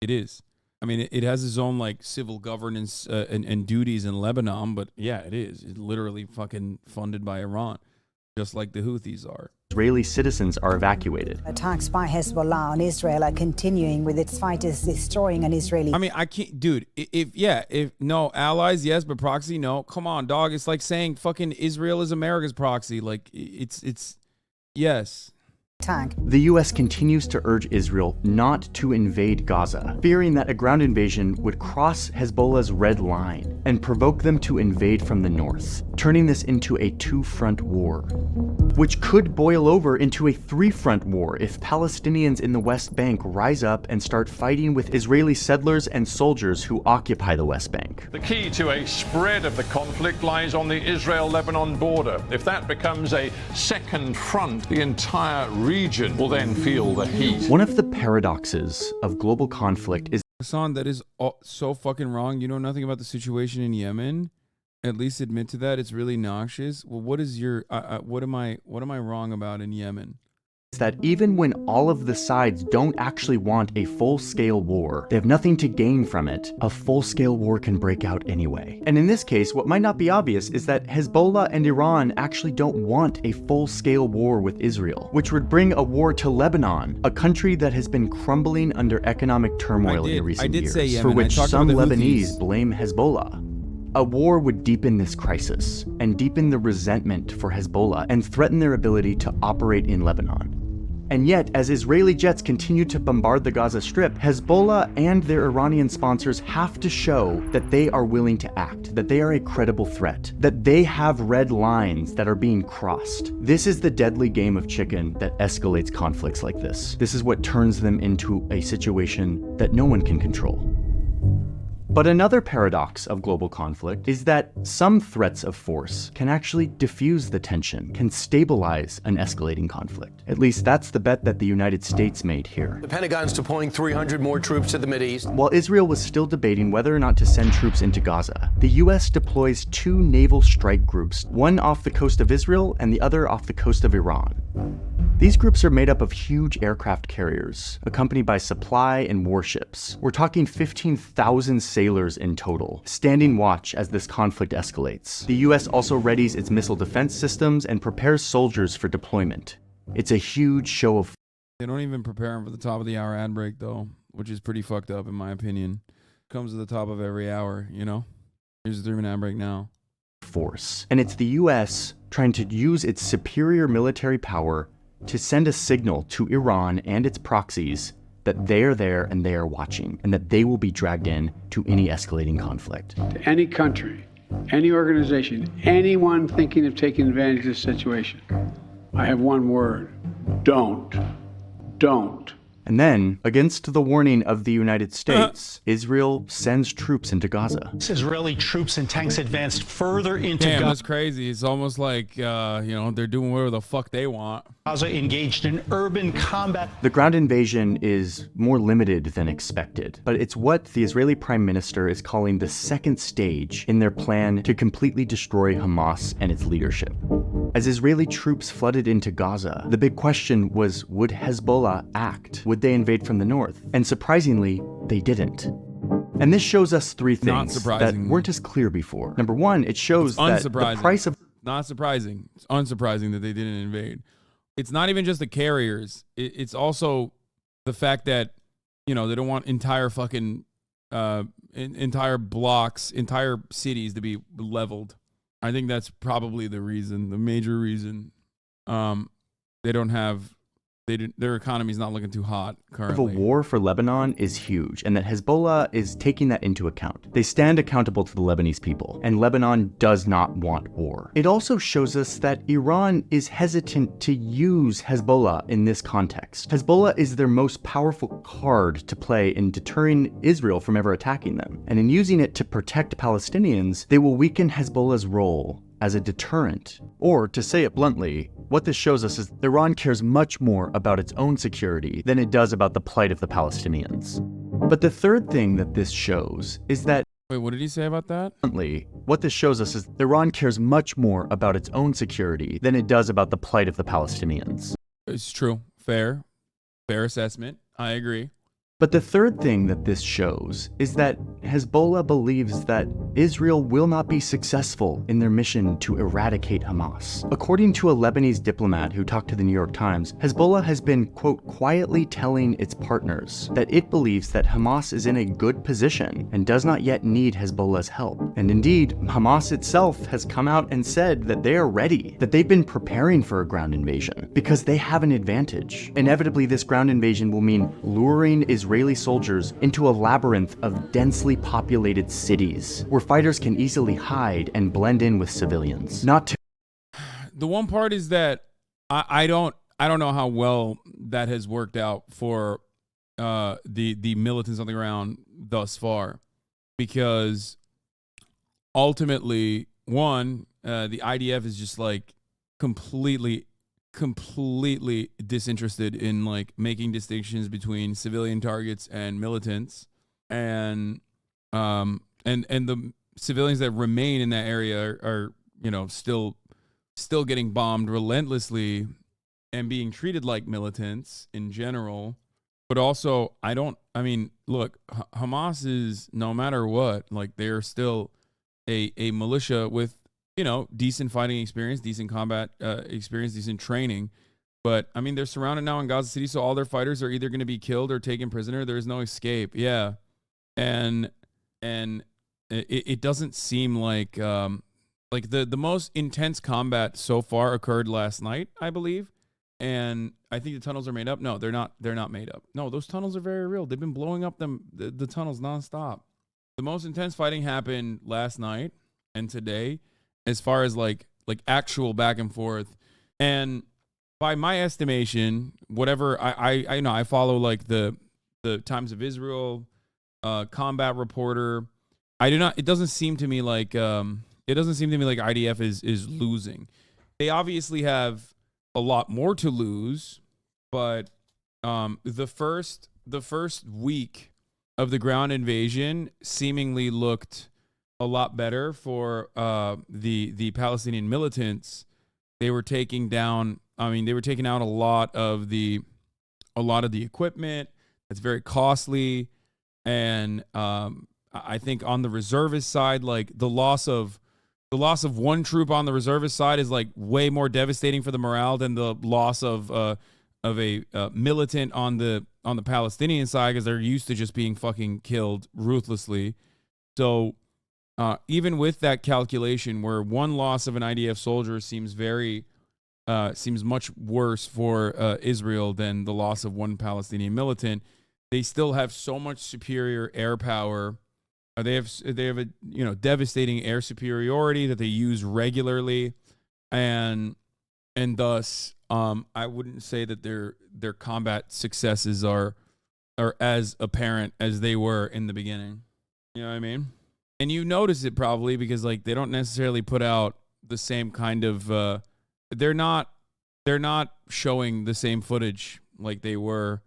Speaker 1: It is. I mean, it has its own like civil governance and duties in Lebanon, but yeah, it is. It's literally fucking funded by Iran, just like the Houthis are.
Speaker 13: Israeli citizens are evacuated.
Speaker 17: Attacks by Hezbollah on Israel are continuing, with its fighters destroying an Israeli...
Speaker 1: I mean, I can't... Dude, if no, allies, yes, but proxy, no. Come on, dog. It's like saying fucking Israel is America's proxy. Like, it's... Yes.
Speaker 13: The U.S. continues to urge Israel not to invade Gaza, fearing that a ground invasion would cross Hezbollah's red line and provoke them to invade from the north, turning this into a 2-front war, which could boil over into a 3-front war if Palestinians in the West Bank rise up and start fighting with Israeli settlers and soldiers who occupy the West Bank.
Speaker 18: The key to a spread of the conflict lies on the Israel-Lebanon border. If that becomes a second front, the entire region will then feel the heat.
Speaker 13: One of the paradoxes of global conflict is...
Speaker 1: Hasan, that is so fucking wrong. You know nothing about the situation in Yemen? At least admit to that. It's really noxious. Well, what is your... what am I wrong about in Yemen?
Speaker 13: That even when all of the sides don't actually want a full-scale war, they have nothing to gain from it, a full-scale war can break out anyway. And in this case, what might not be obvious is that Hezbollah and Iran actually don't want a full-scale war with Israel, which would bring a war to Lebanon, a country that has been crumbling under economic turmoil in recent years, for which some Lebanese blame Hezbollah. A war would deepen this crisis and deepen the resentment for Hezbollah and threaten their ability to operate in Lebanon. And yet, as Israeli jets continue to bombard the Gaza Strip, Hezbollah and their Iranian sponsors have to show that they are willing to act, that they are a credible threat, that they have red lines that are being crossed. This is the deadly game of chicken that escalates conflicts like this. This is what turns them into a situation that no one can control. But another paradox of global conflict is that some threats of force can actually diffuse the tension, can stabilize an escalating conflict. At least that's the bet that the United States made here.
Speaker 19: The Pentagon's deploying 300 more troops to the Mideast.
Speaker 13: While Israel was still debating whether or not to send troops into Gaza, the US deploys 2 naval strike groups, one off the coast of Israel and the other off the coast of Iran. These groups are made up of huge aircraft carriers, accompanied by supply and warships. We're talking 15,000 sailors in total, standing watch as this conflict escalates. The US also readies its missile defense systems and prepares soldiers for deployment. It's a huge show of...
Speaker 1: They don't even prepare them for the top of the hour ad break, though, which is pretty fucked up in my opinion. Comes to the top of every hour, you know? Here's the 3-minute ad break now.
Speaker 13: Force. And it's the US trying to use its superior military power to send a signal to Iran and its proxies that they are there and they are watching, and that they will be dragged in to any escalating conflict.
Speaker 4: To any country, any organization, anyone thinking of taking advantage of this situation, I have one word: don't. Don't.
Speaker 13: And then, against the warning of the United States, Israel sends troops into Gaza.
Speaker 20: Israeli troops and tanks advanced further into Gaza.
Speaker 1: That's crazy. It's almost like, they're doing whatever the fuck they want.
Speaker 20: Gaza engaged in urban combat.
Speaker 13: The ground invasion is more limited than expected, but it's what the Israeli Prime Minister is calling the second stage in their plan to completely destroy Hamas and its leadership. As Israeli troops flooded into Gaza, the big question was, would Hezbollah act? Would they invade from the north? And surprisingly, they didn't. And this shows us 3 things that weren't as clear before. Number 1, it shows that the price of...
Speaker 1: Not surprising. It's unsurprising that they didn't invade. It's not even just the carriers. It's also the fact that, they don't want entire fucking, entire blocks, entire cities to be leveled. I think that's probably the reason, the major reason. They don't have their economy's not looking too hot
Speaker 13: Of a
Speaker 1: currently.
Speaker 13: war for Lebanon is huge, and that Hezbollah is taking that into account. They stand accountable to the Lebanese people, and Lebanon does not want war. It also shows us that Iran is hesitant to use Hezbollah in this context. Hezbollah is their most powerful card to play in deterring Israel from ever attacking them, and in using it to protect Palestinians, they will weaken Hezbollah's role as a deterrent. Or, to say it bluntly, what this shows us is Iran cares much more about its own security than it does about the plight of the Palestinians. But the third thing that this shows is that
Speaker 1: Wait, what did he say about that?
Speaker 13: What this shows us is Iran cares much more about its own security than it does about the plight of the Palestinians.
Speaker 1: It's true. Fair assessment. I agree.
Speaker 13: But the third thing that this shows is that Hezbollah believes that Israel will not be successful in their mission to eradicate Hamas. According to a Lebanese diplomat who talked to the New York Times, Hezbollah has been, quote, quietly telling its partners that it believes that Hamas is in a good position and does not yet need Hezbollah's help. And indeed, Hamas itself has come out and said that they are ready, that they've been preparing for a ground invasion because they have an advantage. Inevitably, this ground invasion will mean luring Israeli soldiers into a labyrinth of densely populated cities where fighters can easily hide and blend in with civilians.
Speaker 1: The one part is that I don't know how well that has worked out for the militants on the ground thus far, because ultimately, one, the IDF is just like completely disinterested in like making distinctions between civilian targets and militants, and the civilians that remain in that area are still getting bombed relentlessly and being treated like militants in general. But also, look, Hamas is, no matter what, like, they're still a militia with decent fighting experience, decent combat experience, decent training. But I mean, they're surrounded now in Gaza City, so all their fighters are either going to be killed or taken prisoner. There is no escape. Yeah, and it doesn't seem like the most intense combat so far occurred last night, I believe. And I think the tunnels are made up. No, they're not. They're not made up. No, those tunnels are very real. They've been blowing up the tunnels nonstop. The most intense fighting happened last night and today, as far as like actual back and forth. And by my estimation, whatever I know, I follow like the Times of Israel combat reporter. It doesn't seem to me like IDF is losing. They obviously have a lot more to lose, but the first week of the ground invasion seemingly looked a lot better for the Palestinian militants. They were taking down. They were taking out a lot of the equipment that's very costly, and I think on the reservist side, like the loss of one troop on the reservist side is like way more devastating for the morale than the loss of a militant on the Palestinian side, because they're used to just being fucking killed ruthlessly. So even with that calculation, where one loss of an IDF soldier seems much worse for Israel than the loss of one Palestinian militant, they still have so much superior air power. They have a devastating air superiority that they use regularly, and thus I wouldn't say that their combat successes are as apparent as they were in the beginning. You know what I mean? And you notice it probably because like they don't necessarily put out the same kind of they're not showing the same footage like they were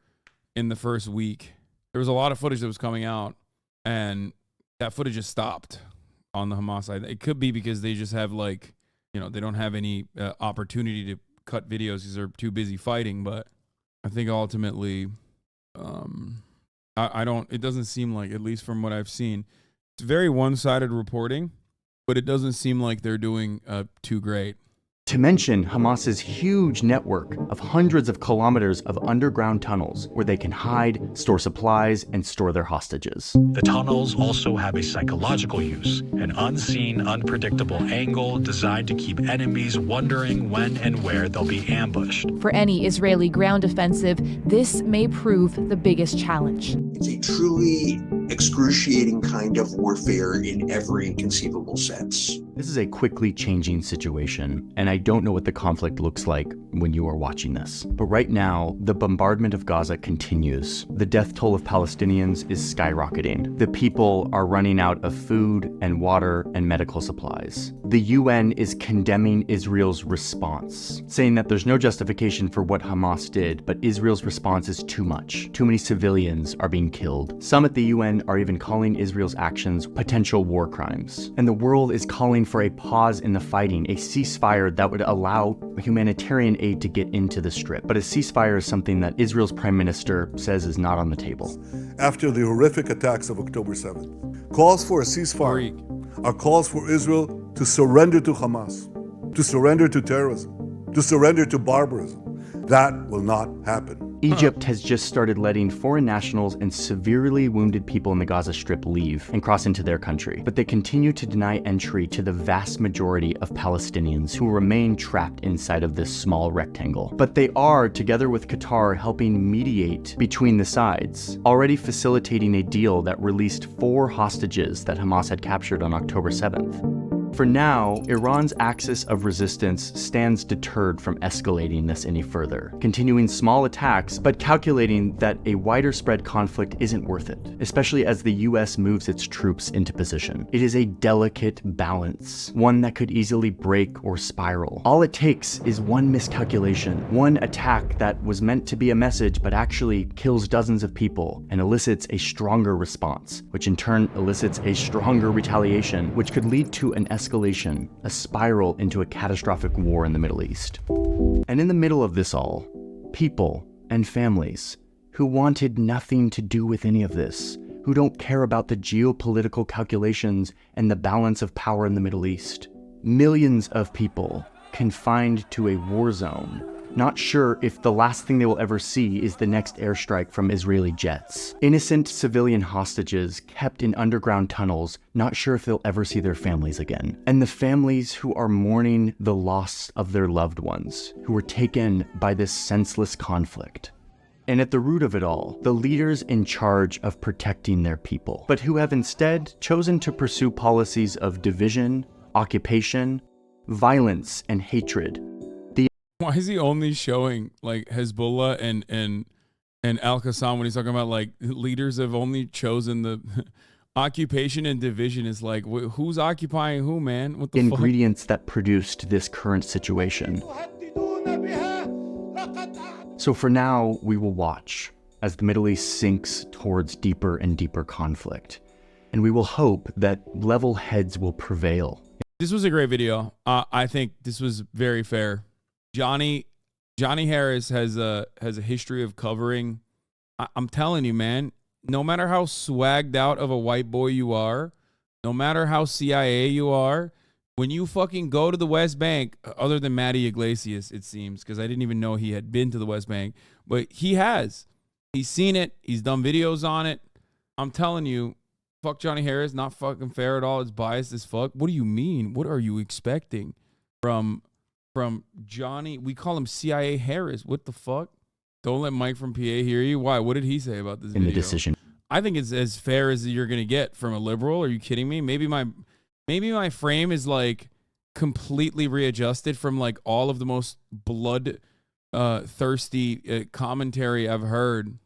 Speaker 1: in the first week. There was a lot of footage that was coming out, and that footage just stopped on the Hamas side. It could be because they just have they don't have any opportunity to cut videos because they're too busy fighting. But I think ultimately, it doesn't seem like, at least from what I've seen, it's very one-sided reporting, but it doesn't seem like they're doing too great.
Speaker 13: To mention Hamas's huge network of hundreds of kilometers of underground tunnels where they can hide, store supplies, and store their hostages.
Speaker 2: The tunnels also have a psychological use, an unseen, unpredictable angle designed to keep enemies wondering when and where they'll be ambushed.
Speaker 3: For any Israeli ground offensive, this may prove the biggest challenge.
Speaker 6: It's a truly excruciating kind of warfare in every conceivable sense.
Speaker 13: This is a quickly changing situation, and I don't know what the conflict looks like when you are watching this. But right now, the bombardment of Gaza continues. The death toll of Palestinians is skyrocketing. The people are running out of food and water and medical supplies. The UN is condemning Israel's response, saying that there's no justification for what Hamas did, but Israel's response is too much. Too many civilians are being killed. Some at the UN are even calling Israel's actions potential war crimes. And the world is calling for a pause in the fighting, a ceasefire that would allow humanitarian aid to get into the Strip. But a ceasefire is something that Israel's prime minister says is not on the table.
Speaker 21: After the horrific attacks of October 7th, calls for a ceasefire are calls for Israel to surrender to Hamas, to surrender to terrorism, to surrender to barbarism. That will not happen.
Speaker 13: Egypt has just started letting foreign nationals and severely wounded people in the Gaza Strip leave and cross into their country, but they continue to deny entry to the vast majority of Palestinians who remain trapped inside of this small rectangle. But they are, together with Qatar, helping mediate between the sides, already facilitating a deal that released 4 hostages that Hamas had captured on October 7th. For now, Iran's axis of resistance stands deterred from escalating this any further, continuing small attacks, but calculating that a wider spread conflict isn't worth it, especially as the US moves its troops into position. It is a delicate balance, one that could easily break or spiral. All it takes is one miscalculation, one attack that was meant to be a message but actually kills dozens of people and elicits a stronger response, which in turn elicits a stronger retaliation, which could lead to an escalation, a spiral into a catastrophic war in the Middle East. And in the middle of this all, people and families who wanted nothing to do with any of this, who don't care about the geopolitical calculations and the balance of power in the Middle East. Millions of people confined to a war zone, not sure if the last thing they will ever see is the next airstrike from Israeli jets. Innocent civilian hostages kept in underground tunnels, not sure if they'll ever see their families again. And the families who are mourning the loss of their loved ones, who were taken by this senseless conflict. And at the root of it all, the leaders in charge of protecting their people, but who have instead chosen to pursue policies of division, occupation, violence, and hatred.
Speaker 1: Why is he only showing like Hezbollah and Al-Qassam when he's talking about like leaders have only chosen the occupation and division? Is like, who's occupying who, man? What the
Speaker 13: ingredients that produced this current situation. So for now, we will watch as the Middle East sinks towards deeper and deeper conflict. And we will hope that level heads will prevail.
Speaker 1: This was a great video. I think this was very fair. Johnny Harris has a history of covering. I'm telling you, man, no matter how swagged out of a white boy you are, no matter how CIA you are, when you fucking go to the West Bank, other than Matty Iglesias, it seems, because I didn't even know he had been to the West Bank, but he has. He's seen it. He's done videos on it. I'm telling you, fuck Johnny Harris, not fucking fair at all. It's biased as fuck. What do you mean? What are you expecting from Johnny? We call him CIA Harris. What the fuck? Don't let Mike from PA hear you. Why? What did he say about this video?
Speaker 13: In the decision.
Speaker 1: I think it's as fair as you're going to get from a liberal. Are you kidding me? Maybe my frame is like completely readjusted from like all of the most blood thirsty commentary I've heard.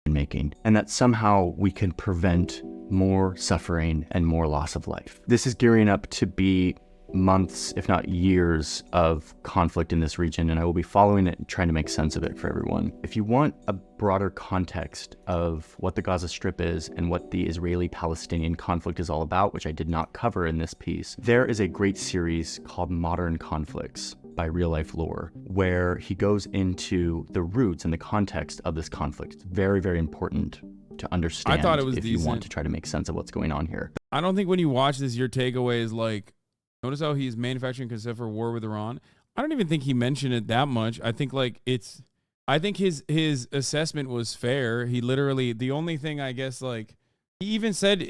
Speaker 13: Making, and that somehow we can prevent more suffering and more loss of life. This is gearing up to be months, if not years, of conflict in this region, and I will be following it and trying to make sense of it for everyone. If you want a broader context of what the Gaza Strip is and what the Israeli-Palestinian conflict is all about, which I did not cover in this piece, there is a great series called Modern Conflicts by Real Life Lore, where he goes into the roots and the context of this conflict. It's very, very important to understand.
Speaker 1: I thought it was
Speaker 13: if
Speaker 1: decent.
Speaker 13: You want to try to make sense of what's going on here.
Speaker 1: I don't think when you watch this, your takeaway is like, notice how he's manufacturing consent for war with Iran. I don't even think he mentioned it that much. I think like I think his assessment was fair. He literally, the only thing I guess, like, he even said,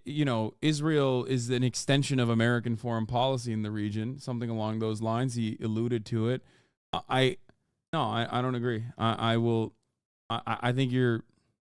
Speaker 1: you know, Israel is an extension of American foreign policy in the region, something along those lines. He alluded to it. I don't agree. I think you're.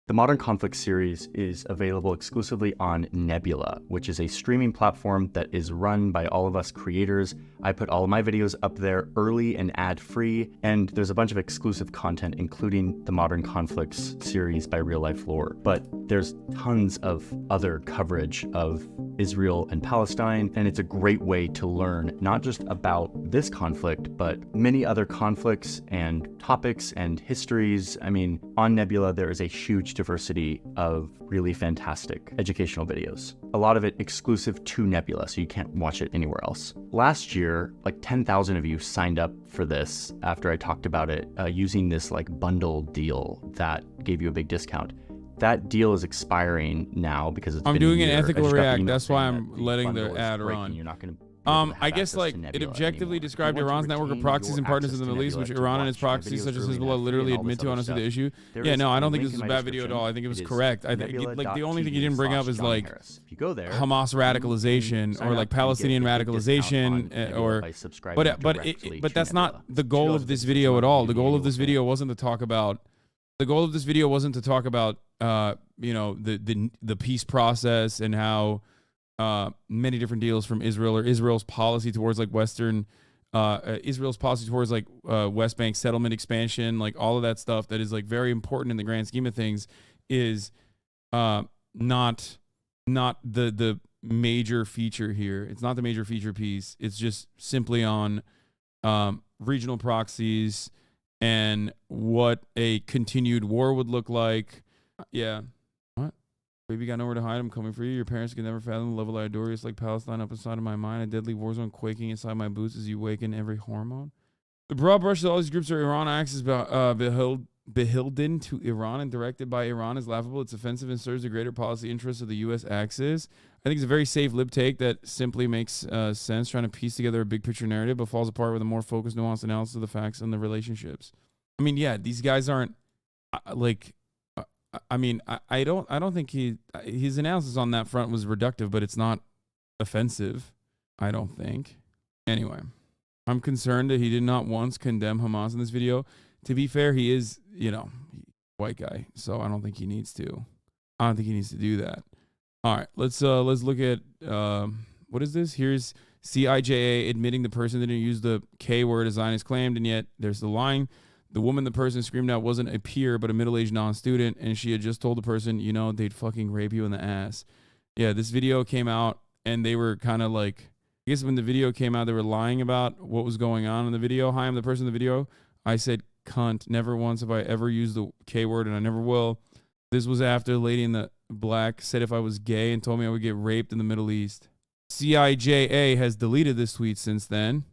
Speaker 13: The Modern Conflict series is available exclusively on Nebula, which is a streaming platform that is run by all of us creators. I put all of my videos up there early and ad-free, and there's a bunch of exclusive content, including the Modern Conflicts series by Real Life Lore. But there's tons of other coverage of Israel and Palestine, and it's a great way to learn not just about this conflict, but many other conflicts and topics and histories. I mean, on Nebula, there is a huge diversity of really fantastic educational videos. A lot of it exclusive to Nebula, so you can't watch it anywhere else. Last year, like 10,000 of you signed up for this after I talked about it using this like bundle deal that gave you a big discount. That deal is expiring now because it's
Speaker 1: I'm
Speaker 13: been a
Speaker 1: doing an
Speaker 13: year.
Speaker 1: ethical
Speaker 13: I just got the
Speaker 1: react.
Speaker 13: email
Speaker 1: That's why
Speaker 13: saying
Speaker 1: I'm
Speaker 13: that the
Speaker 1: letting
Speaker 13: bundle
Speaker 1: the
Speaker 13: is
Speaker 1: ad
Speaker 13: breaking.
Speaker 1: run.
Speaker 13: You're not going to
Speaker 1: I guess like it objectively described Iran's network of proxies and partners in the Middle East, which Iran and its proxies such as Hezbollah literally admit to honestly the issue. Yeah, no, I don't think this is a bad video at all. I think it was correct. I think like the only thing you didn't bring up is like Hamas radicalization or like Palestinian radicalization but that's not the goal of this video at all. The goal of this video wasn't to talk about you know, the peace process and how many different deals from Israel or Israel's policy towards like West Bank settlement expansion, like all of that stuff that is like very important in the grand scheme of things is not the major feature here. It's not the major feature piece. It's just simply on regional proxies and what a continued war would look like. Yeah. What? Baby got nowhere to hide. I'm coming for you. Your parents can never fathom the level I adore you. It's like Palestine up inside of my mind. A deadly war zone quaking inside my boots as you waken every hormone. The broad brush that all these groups are Iran axis beholden to Iran and directed by Iran is laughable. It's offensive and serves the greater policy interests of the U.S. axis. I think it's a very safe lib take that simply makes sense, trying to piece together a big picture narrative, but falls apart with a more focused, nuanced analysis of the facts and the relationships. I mean, yeah, these guys aren't like. I mean, I don't think his analysis on that front was reductive, but it's not offensive, I don't think. Anyway, I'm concerned that he did not once condemn Hamas in this video. To be fair, he is, you know, white guy, so I don't think he needs to. I don't think he needs to do that. All right, let's look at what is this? Here's CIJA admitting the person didn't use the K word as Zionist claimed, and yet there's the line. The woman the person screamed out wasn't a peer, but a middle-aged non-student, and she had just told the person, you know, they'd fucking rape you in the ass. Yeah, this video came out, and they were kind of like, I guess when the video came out, they were lying about what was going on in the video. Hi, I'm the person in the video. I said cunt. Never once have I ever used the K word, and I never will. This was after a lady in the black said if I was gay and told me I would get raped in the Middle East. CIJA has deleted this tweet since then.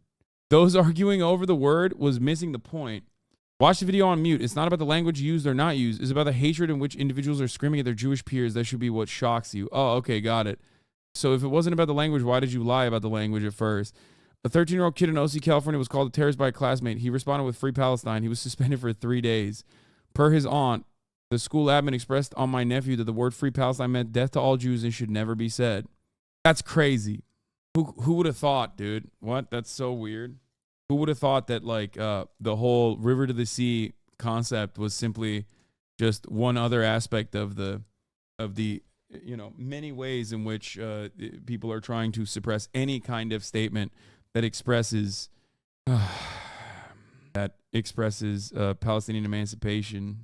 Speaker 1: Those arguing over the word was missing the point. Watch the video on mute. It's not about the language used or not used. It's about the hatred in which individuals are screaming at their Jewish peers. That should be what shocks you. Oh, okay, got it. So if it wasn't about the language, why did you lie about the language at first? A 13-year-old kid in OC, California was called a terrorist by a classmate. He responded with Free Palestine. He was suspended for 3 days. Per his aunt, the school admin expressed on my nephew that the word Free Palestine meant death to all Jews and should never be said. That's crazy. Who would have thought, dude? What? That's so weird. Who would have thought that like the whole river to the sea concept was simply just one other aspect of the you know, many ways in which people are trying to suppress any kind of statement that expresses Palestinian emancipation.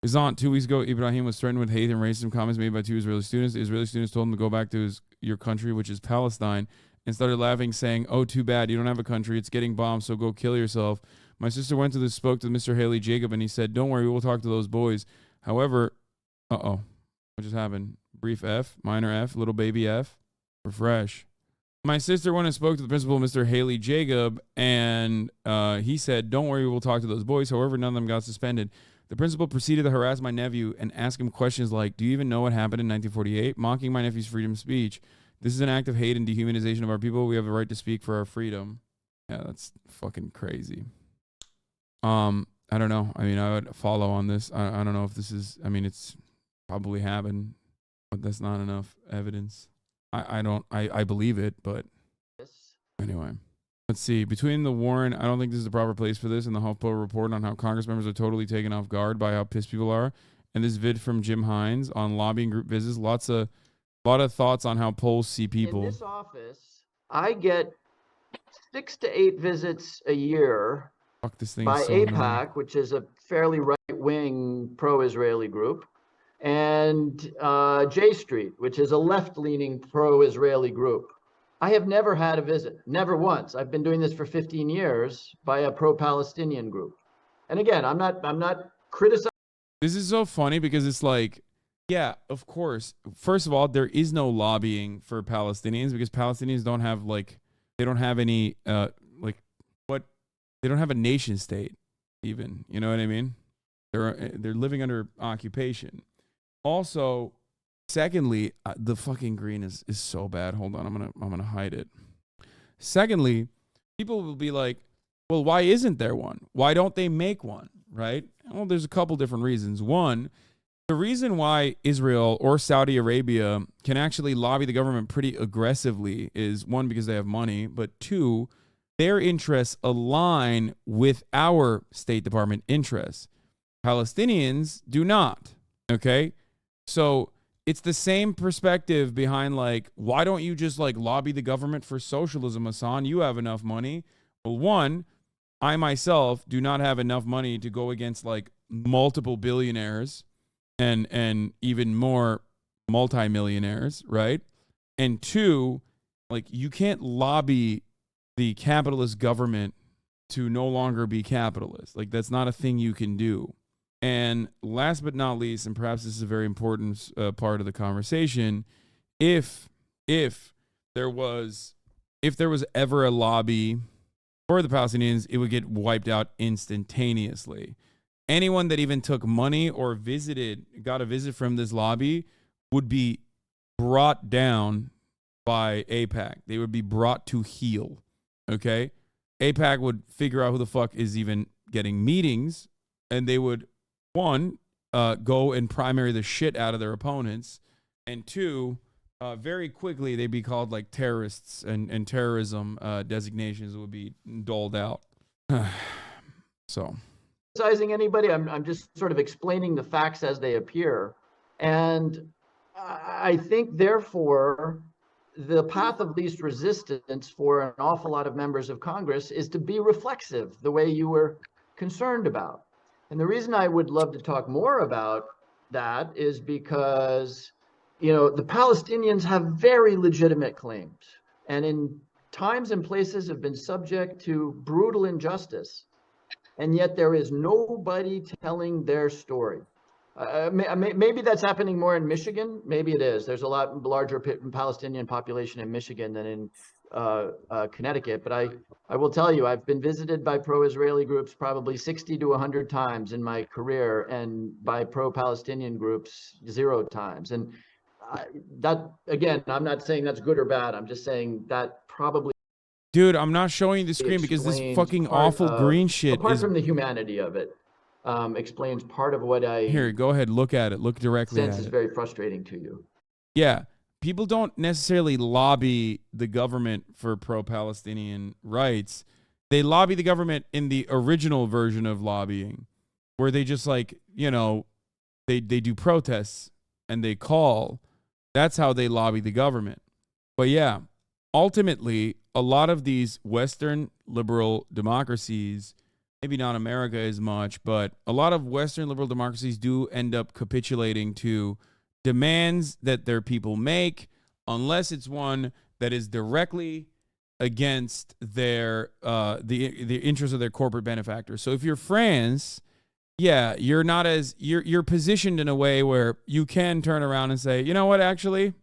Speaker 1: His aunt 2 weeks ago, Ibrahim was threatened with hate and racism comments made by 2 Israeli students. The Israeli students told him to go back to your country, which is Palestine, and started laughing, saying, "Oh, too bad, you don't have a country. It's getting bombed, so go kill yourself." My sister spoke to Mr. Haley Jacob, and he said, "Don't worry, we'll talk to those boys." However, what just happened? Brief F, minor F, little baby F, refresh. My sister went and spoke to the principal, Mr. Haley Jacob, and he said, "Don't worry, we'll talk to those boys." However, none of them got suspended. The principal proceeded to harass my nephew and ask him questions like, "Do you even know what happened in 1948?" Mocking my nephew's freedom of speech. This is an act of hate and dehumanization of our people. We have the right to speak for our freedom. Yeah, that's fucking crazy. I don't know. I mean, I would follow on this. I don't know if this is, I mean, it's probably happened, but that's not enough evidence. I believe it, but anyway. Let's see. Between the Warren, I don't think this is the proper place for this, and the HuffPo report on how Congress members are totally taken off guard by how pissed people are, and this vid from Jim Hines on lobbying group visits. A lot of thoughts on how polls see people.
Speaker 7: In this office, I get 6 to 8 visits a year by
Speaker 1: so
Speaker 7: AIPAC,
Speaker 1: annoying.
Speaker 7: which is a fairly right-wing pro-Israeli group, and J Street, which is a left-leaning pro-Israeli group. I have never had a visit, never once. I've been doing this for 15 years by a pro-Palestinian group. And again, I'm not criticizing.
Speaker 1: This is so funny because it's like, yeah, of course. First of all, there is no lobbying for Palestinians because Palestinians don't have they don't have any they don't have a nation state even. You know what I mean? They're living under occupation. Also, secondly, the fucking green is so bad. Hold on, I'm gonna hide it. Secondly, people will be like, well, why isn't there one? Why don't they make one? Right? Well, there's a couple different reasons. One, the reason why Israel or Saudi Arabia can actually lobby the government pretty aggressively is, one, because they have money, but two, their interests align with our State Department interests. Palestinians do not. Okay? So it's the same perspective behind why don't you just lobby the government for socialism, Hasan? You have enough money. Well, one, I myself do not have enough money to go against multiple billionaires and even more multimillionaires, right? And two, you can't lobby the capitalist government to no longer be capitalist. That's not a thing you can do. And last but not least, and perhaps this is a very important part of the conversation, if there was ever a lobby for the Palestinians, it would get wiped out instantaneously. Anyone that even took money or got a visit from this lobby would be brought down by AIPAC. They would be brought to heel. Okay? AIPAC would figure out who the fuck is even getting meetings, and they would, one, go and primary the shit out of their opponents, and two, very quickly they'd be called terrorists, and terrorism designations would be doled out. So.
Speaker 7: Criticizing anybody. I'm just sort of explaining the facts as they appear. And I think, therefore, the path of least resistance for an awful lot of members of Congress is to be reflexive, the way you were concerned about. And the reason I would love to talk more about that is because, the Palestinians have very legitimate claims, and in times and places have been subject to brutal injustice. And yet there is nobody telling their story. Maybe that's happening more in Michigan. Maybe it is. There's a lot larger Palestinian population in Michigan than in Connecticut. But I will tell you, I've been visited by pro-Israeli groups probably 60 to 100 times in my career, and by pro-Palestinian groups 0 times. And that, again, I'm not saying that's good or bad. I'm just saying that probably.
Speaker 1: Dude, I'm not showing you the screen because this fucking awful green shit
Speaker 7: apart from the humanity of it, explains part of what I
Speaker 1: Here, go ahead, look at it. Look directly at it.
Speaker 7: sense is very frustrating to you.
Speaker 1: Yeah. People don't necessarily lobby the government for pro-Palestinian rights. They lobby the government in the original version of lobbying, where they just they do protests and they call. That's how they lobby the government. But yeah, ultimately, a lot of these Western liberal democracies, maybe not America as much, but a lot of Western liberal democracies do end up capitulating to demands that their people make, unless it's one that is directly against their the interests of their corporate benefactors. So if you're France, yeah, you're positioned in a way where you can turn around and say, you know what, actually,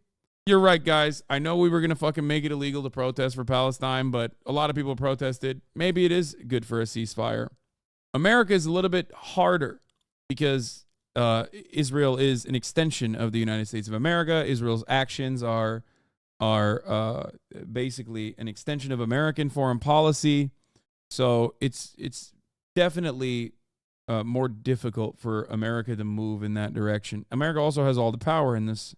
Speaker 1: you're right, guys. I know we were going to fucking make it illegal to protest for Palestine, but a lot of people protested. Maybe it is good for a ceasefire. America is a little bit harder because Israel is an extension of the United States of America. Israel's actions are are basically an extension of American foreign policy. So it's definitely more difficult for America to move in that direction. America also has all the power in this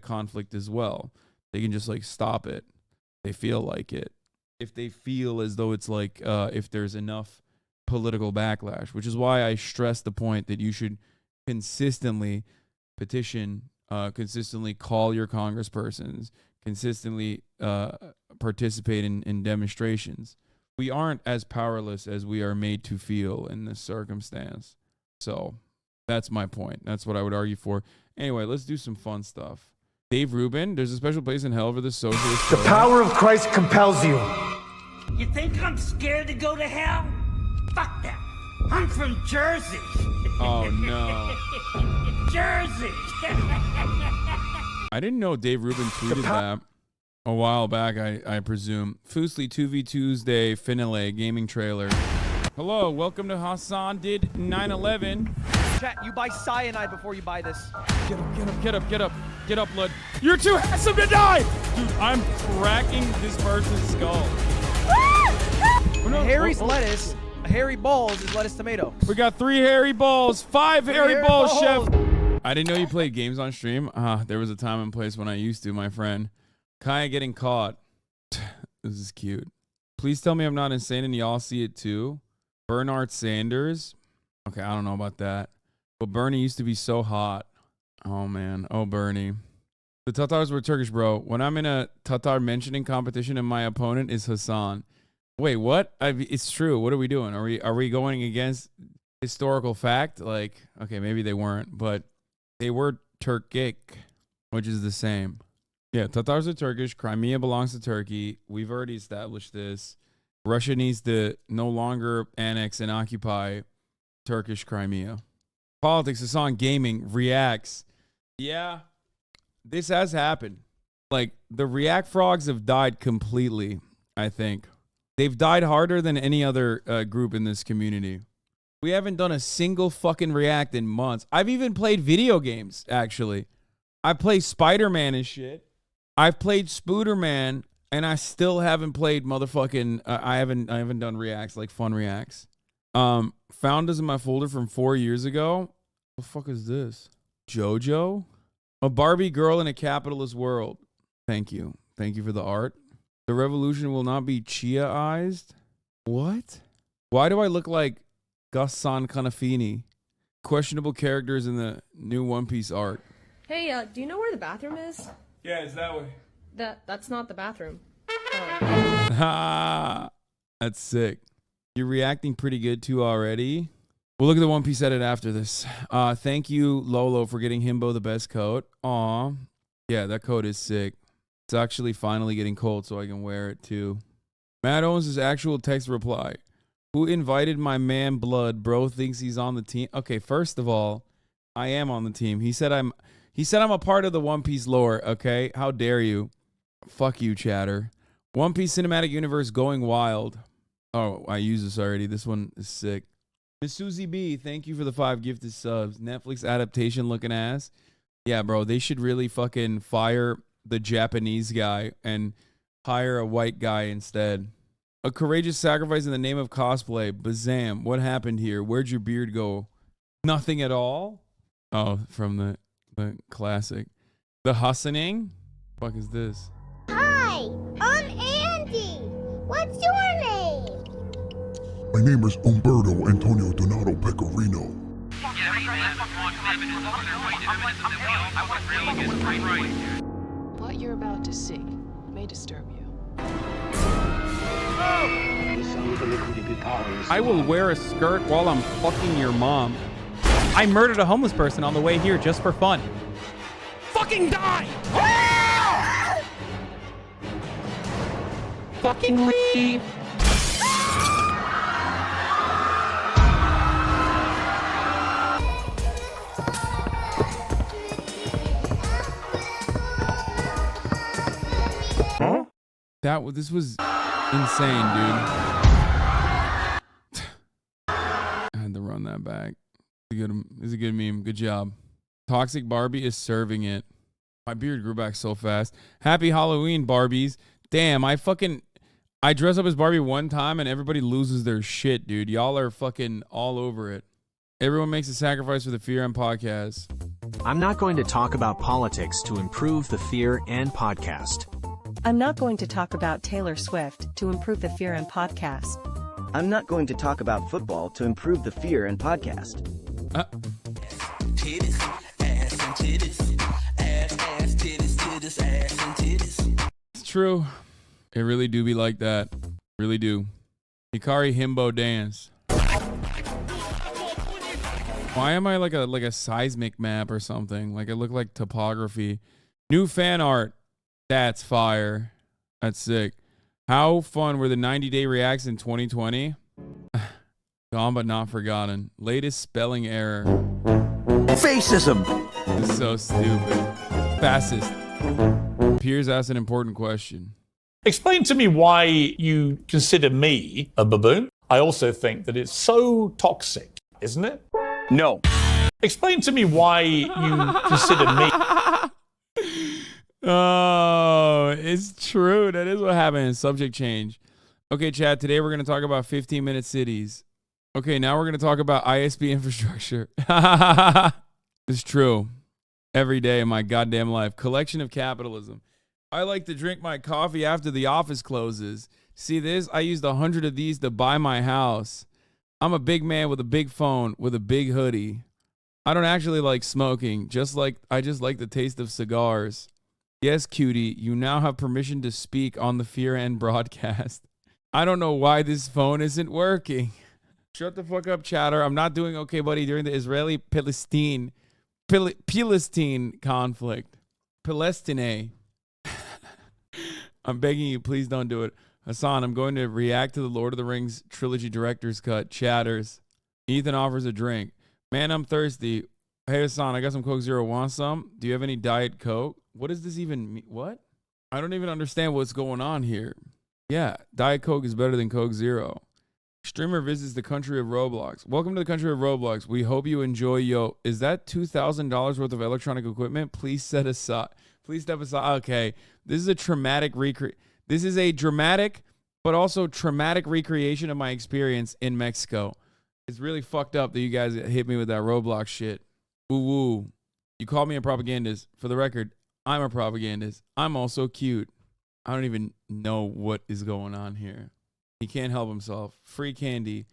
Speaker 1: conflict as well. They can just like stop it. They feel like it. If they feel as though it's like if there's enough political backlash, which is why I stress the point that you should consistently petition, consistently call your congresspersons, consistently participate in demonstrations. We aren't as powerless as we are made to feel in this circumstance. So that's my point. That's what I would argue for. Anyway, let's do some fun stuff. Dave Rubin, there's a special place in hell for the socialist.
Speaker 8: The power of Christ compels you.
Speaker 10: You think I'm scared to go to hell? Fuck that. I'm from Jersey.
Speaker 1: Oh, no.
Speaker 10: Jersey.
Speaker 1: I didn't know Dave Rubin tweeted that a while back, I presume. Foosly 2v Tuesday finale gaming trailer. Hello, welcome to Hasan Did 9/11.
Speaker 11: Chat, you buy cyanide before you buy this.
Speaker 1: Get up, get up, get up, get up. Get up, Lud. You're too handsome to die! Dude, I'm cracking this person's skull.
Speaker 11: Harry's lettuce, hairy balls is lettuce tomato.
Speaker 1: We got 3 hairy balls, 5 hairy balls, chef. I didn't know you played games on stream. There was a time and place when I used to, my friend. Kaya getting caught. This is cute. Please tell me I'm not insane and y'all see it too. Bernard Sanders. Okay, I don't know about that. But Bernie used to be so hot. Oh, man. Oh, Bernie. The Tatars were Turkish, bro. When I'm in a Tatar mentioning competition and my opponent is Hasan. Wait, what? It's true. What are we doing? Are we going against historical fact? Like, okay, maybe they weren't, but they were Turkic, which is the same. Yeah, Tatars are Turkish. Crimea belongs to Turkey. We've already established this. Russia needs to no longer annex and occupy Turkish Crimea. Politics, Hasan Gaming reacts. Yeah, this has happened. Like, the React frogs have died completely, I think. They've died harder than any other group in this community. We haven't done a single fucking React in months. I've even played video games, actually. I play Spider-Man and shit. I've played Spooderman, and I still haven't played motherfucking... I haven't done Reacts, like fun Reacts. Found this in my folder from 4 years ago. What the fuck is this? JoJo? A Barbie girl in a capitalist world. Thank you. Thank you for the art. The revolution will not be Chia-ized? What? Why do I look like Ghassan Kanafini? Questionable characters in the new One Piece art.
Speaker 22: Hey, do you know where the bathroom is?
Speaker 1: Yeah, it's that way.
Speaker 22: That's not the bathroom.
Speaker 1: Ha! That's sick. You're reacting pretty good too already. We'll look at the One Piece edit after this. Thank you, Lolo, for getting Himbo the best coat. Aw. Yeah, that coat is sick. It's actually finally getting cold, so I can wear it too. Matt Owens' actual text reply. Who invited my man Blood? Bro thinks he's on the team. Okay, first of all, I am on the team. He said I'm a part of the One Piece lore, okay? How dare you? Fuck you, chatter. One Piece Cinematic Universe going wild. Oh, I used this already. This one is sick. Miss Susie B, thank you for the 5 gifted subs. Netflix adaptation looking ass. Yeah, bro, they should really fucking fire the Japanese guy and hire a white guy instead. A courageous sacrifice in the name of cosplay. Bazam, what happened here? Where'd your beard go? Nothing at all? Oh, from the classic. The Hasaning? What the fuck is this?
Speaker 23: Hi, I'm Andy. What's your name?
Speaker 26: My name is Umberto Antonio Donato Pecorino.
Speaker 27: What you're about to see may disturb you.
Speaker 28: I will wear a skirt while I'm fucking your mom. I murdered a homeless person on the way here just for fun. Fucking die! Fucking leave!
Speaker 1: Huh? This was insane, dude. I had to run that back. It's a good meme. Good job. Toxic Barbie is serving it. My beard grew back so fast. Happy Halloween, Barbies. Damn, I dress up as Barbie one time and everybody loses their shit, dude. Y'all are fucking all over it. Everyone makes a sacrifice for the Fear and podcast.
Speaker 5: I'm not going to talk about politics to improve the Fear and podcast.
Speaker 9: I'm not going to talk about Taylor Swift to improve the Fear and podcast.
Speaker 12: I'm not going to talk about football to improve the Fear and podcast.
Speaker 10: Titties, ass and titties, ass, titties, titties, ass and titties.
Speaker 1: It's true. It really do be like that. Really do. Hikari Himbo dance. Why am I like a seismic map or something? Like I look like topography. New fan art. That's fire. That's sick. How fun were the 90-day reacts in 2020? Gone but not forgotten. Latest spelling error.
Speaker 12: Fascism.
Speaker 1: This is so stupid. Fascist. Piers asked an important question.
Speaker 18: Explain to me why you consider me a baboon. I also think that it's so toxic, isn't it?
Speaker 12: No.
Speaker 18: Explain to me why you consider me.
Speaker 1: Oh, it's true. That is what happened. Subject change. Okay, chat. Today we're going to talk about 15-minute cities. Okay, now we're going to talk about ISP infrastructure. It's true. Every day in my goddamn life. Collection of capitalism. I like to drink my coffee after the office closes. See this? I used 100 of these to buy my house. I'm a big man with a big phone with a big hoodie. I don't actually like smoking. I just like the taste of cigars. Yes, cutie, you now have permission to speak on the Fear and broadcast. I don't know why this phone isn't working. Shut the fuck up, chatter. I'm not doing okay, buddy, during the Israeli-Palestine conflict. Palestine. I'm begging you, please don't do it. Hasan, I'm going to react to the Lord of the Rings trilogy director's cut. Chatters. Ethan offers a drink. Man, I'm thirsty. Hey, Hasan, I got some Coke Zero. Want some? Do you have any Diet Coke? What does this even mean? What? I don't even understand what's going on here. Yeah, Diet Coke is better than Coke Zero. Streamer visits the country of Roblox. Welcome to the country of Roblox. We hope you enjoy. Yo, is that $2,000 worth of electronic equipment? Please step aside. Okay, this is a traumatic This is a dramatic, but also traumatic recreation of my experience in Mexico. It's really fucked up that you guys hit me with that Roblox shit. Woo woo. You called me a propagandist. For the record, I'm a propagandist. I'm also cute. I don't even know what is going on here. He can't help himself. Free candy.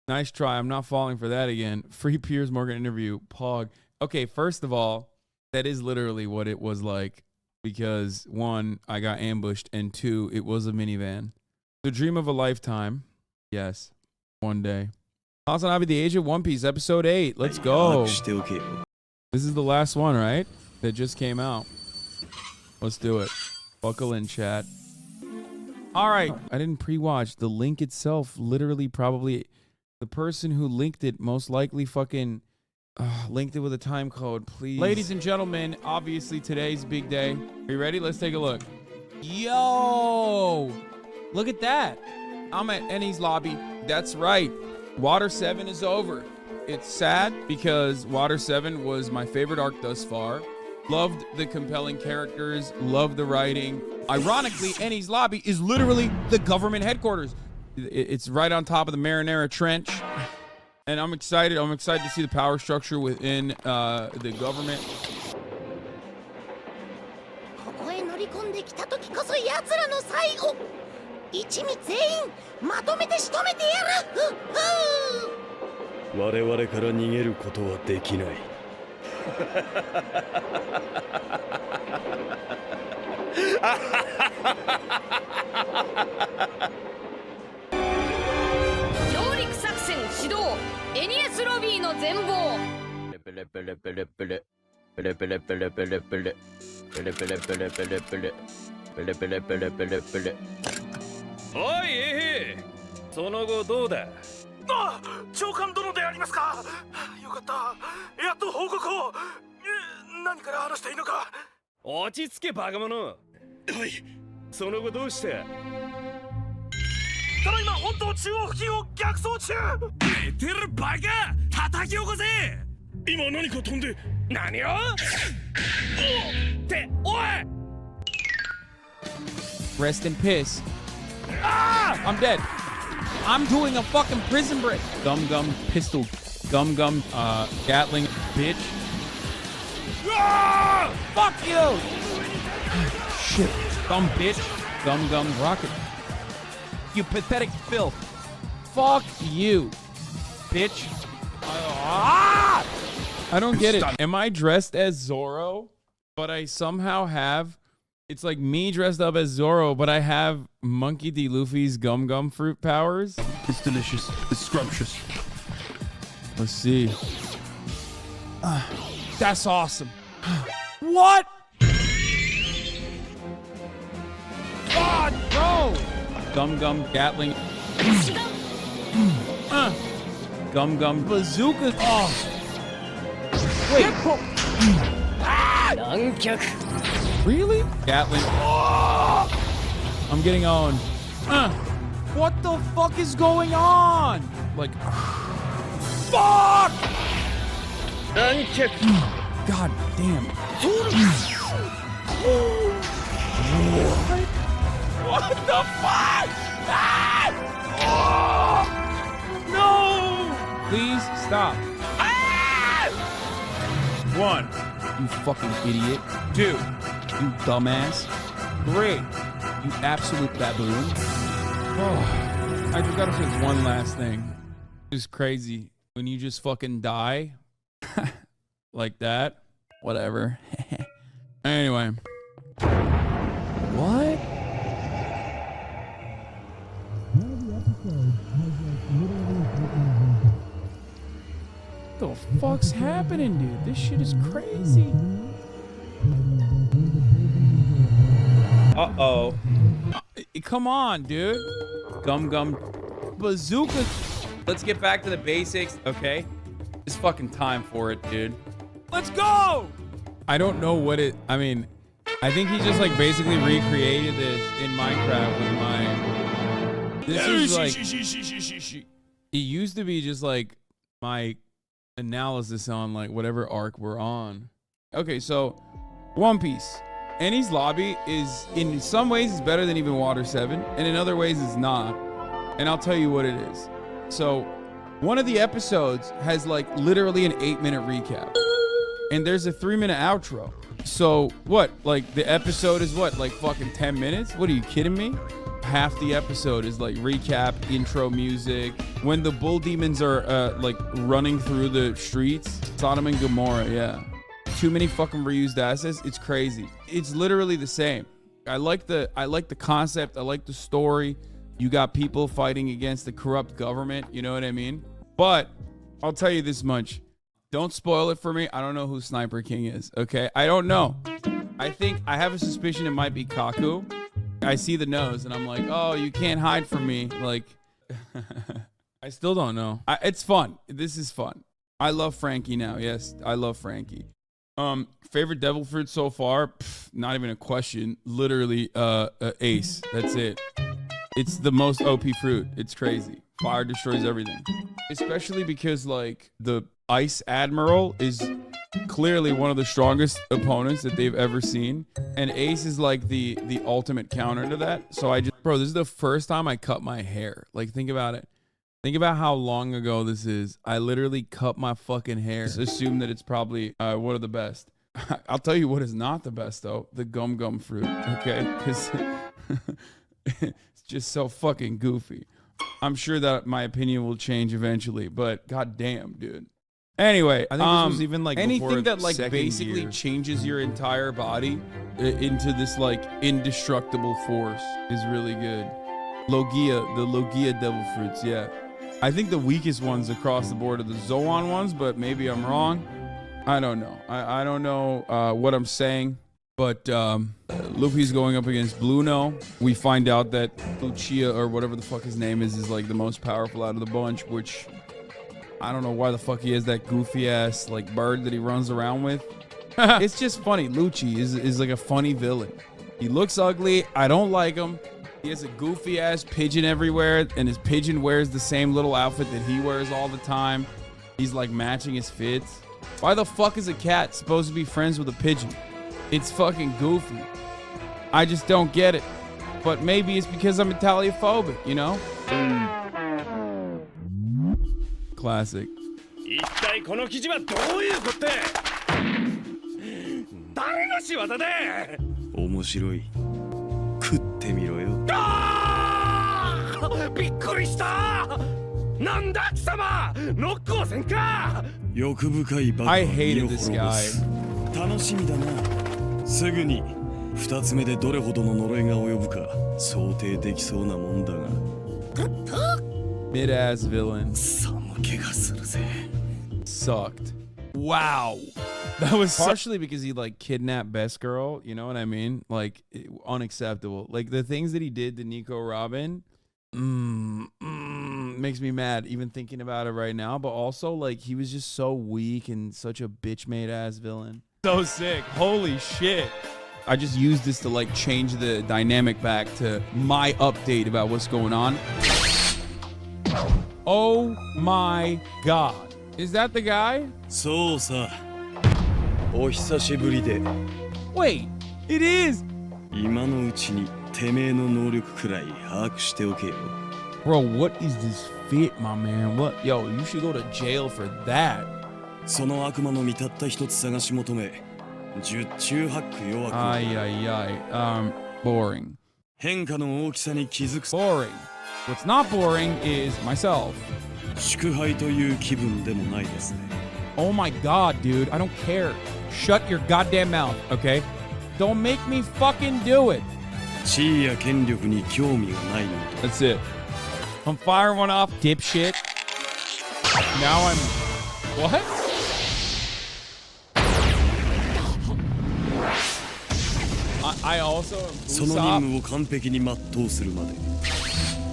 Speaker 1: Nice try. I'm not falling for that again. Free Piers Morgan interview. Pog. Okay, first of all, that is literally what it was like. Because, one, I got ambushed, and two, it was a minivan. The dream of a lifetime. Yes. One day. HasanAbi, The Age of One Piece, episode 8. Let's go. This is the last one, right? That just came out. Let's do it. Buckle in, chat. All right. I didn't pre-watch. The link itself, literally, probably, the person who linked it most likely fucking linked it with a time code, please. Ladies and gentlemen, obviously today's big day. Are you ready? Let's take a look. Yo! Look at that. I'm at Ennie's lobby. That's right. Water 7 is over. It's sad because Water 7 was my favorite arc thus far. Loved the compelling characters. Loved the writing. Ironically, Ennie's lobby is literally the government headquarters. It's right on top of the Marinara Trench. And I'm excited. I'm excited to see the power structure within the government.
Speaker 10: 今何か飛んで何をっておい
Speaker 1: Rest in piss. Ah! I'm dead. I'm doing a fucking prison break. Gum gum pistol. Gum gum Gatling bitch. Ah! Fuck you! Shit. Dumb bitch. Gum gum rocket. You pathetic filth. Fuck you, bitch. Ah! I don't get it. Am I dressed as Zorro, but I somehow have... It's like me dressed up as Zorro, but I have Monkey D. Luffy's gum gum fruit powers. It's delicious. It's scrumptious. Let's see. That's awesome. What? God, bro! Gum gum Gatling. Gum gum bazooka. Oh. Wait. Really? Gatling. Oh! I'm getting on. What the fuck is going on? Like, fuck! God damn. What the fuck? Ah! Oh! No! Please stop. Ah! 1, you fucking idiot. 2, you dumbass. 3, you absolute baboon. Oh, I just gotta say one last thing. It's crazy when you just fucking die like that. Whatever. Anyway. What? What the fuck's happening, dude? This shit is crazy. Uh-oh. Come on, dude. Gum gum bazooka. Let's get back to the basics, okay? It's fucking time for it, dude. Let's go! I don't know what it... I mean, I think he just like basically recreated this in Minecraft with my... This is like... It used to be just like my analysis on like whatever arc we're on. Okay, so One Piece. Enies Lobby is in some ways is better than even Water 7, and in other ways it's not. And I'll tell you what it is. So one of the episodes has like literally an 8-minute recap, and there's a 3-minute outro. So what, like the episode is what, like fucking 10 minutes? What, are you kidding me? Half the episode is like recap, intro music. When the bull demons are like running through the streets, Sodom and Gomorrah, yeah. Too many fucking reused assets. It's crazy. It's literally the same. I like the concept. I like the story. You got people fighting against the corrupt government. You know what I mean? But I'll tell you this much. Don't spoil it for me. I don't know who Sniper King is. Okay, I don't know. I have a suspicion it might be Kaku. I see the nose and I'm like, oh, you can't hide from me. Like, I still don't know. It's fun. This is fun. I love Frankie now. Yes, I love Frankie. Favorite devil fruit so far? Pff, not even a question. Literally, Ace. That's it. It's the most OP fruit. It's crazy. Fire destroys everything. Especially because like the Ice Admiral is clearly one of the strongest opponents that they've ever seen, and Ace is like the ultimate counter to that. So bro, this is the first time I cut my hair. Like, think about it. Think about how long ago this is. I literally cut my fucking hair. Just assume that it's probably one of the best. I'll tell you what is not the best though. The gum gum fruit. Okay, because it's just so fucking goofy. I'm sure that my opinion will change eventually, but goddamn, dude. Anyway,
Speaker 28: I think this was even like
Speaker 1: anything that like basically changes your entire body into this like indestructible force is really good. Logia, the Logia devil fruits, yeah. I think the weakest ones across the board are the Zoan ones, but maybe I'm wrong. I don't know. I don't know what I'm saying, but Luffy's going up against Bluno. We find out that Lucia, or whatever the fuck his name is like the most powerful out of the bunch, which I don't know why the fuck he has that goofy ass like bird that he runs around with. It's just funny. Lucci is like a funny villain. He looks ugly. I don't like him. He has a goofy ass pigeon everywhere, and his pigeon wears the same little outfit that he wears all the time. He's like matching his fits. Why the fuck is a cat supposed to be friends with a pigeon? It's fucking goofy. I just don't get it. But maybe it's because I'm Italiophobic, you know? Classic.
Speaker 4: 一体この記事はどういうことだ。誰の仕業だ。面白い。食ってみろよ。びっくりした。なんだ貴様。ノックをせんか。欲深いバカを見滅ぼす。楽しみだな。すぐに二つ目でどれほどの呪いが及ぶか想定できそうなもんだが。
Speaker 1: Mid-ass villain.
Speaker 4: 寒気がするぜ。
Speaker 1: Sucked. Wow. That was partially because he like kidnapped Best Girl, you know what I mean? Like unacceptable. Like the things that he did to Nico Robin makes me mad even thinking about it right now, but also like he was just so weak and such a bitch made ass villain. So sick. Holy shit. I just used this to like change the dynamic back to my update about what's going on. Oh my god. Is that the guy?
Speaker 4: そうさ。お久しぶりで。
Speaker 1: Wait, it is.
Speaker 4: 今のうちにてめえの能力くらい把握しておけよ。
Speaker 1: Bro, what is this fit, my man? What? Yo, you should go to jail for that.
Speaker 4: その悪魔の見たった一つ探し求め、十中八九弱く。
Speaker 1: Boring.
Speaker 4: 変化の大きさに気づく。
Speaker 1: Boring. What's not boring is myself.
Speaker 4: 祝杯という気分でもないですね。
Speaker 1: Oh my god, dude. I don't care. Shut your goddamn mouth, okay? Don't make me fucking do it.
Speaker 4: 地位や権力に興味がないのと。
Speaker 1: That's it. I'm firing one off, dipshit. Now I'm... What? I also am Usopp.
Speaker 4: その任務を完璧に全うするまで。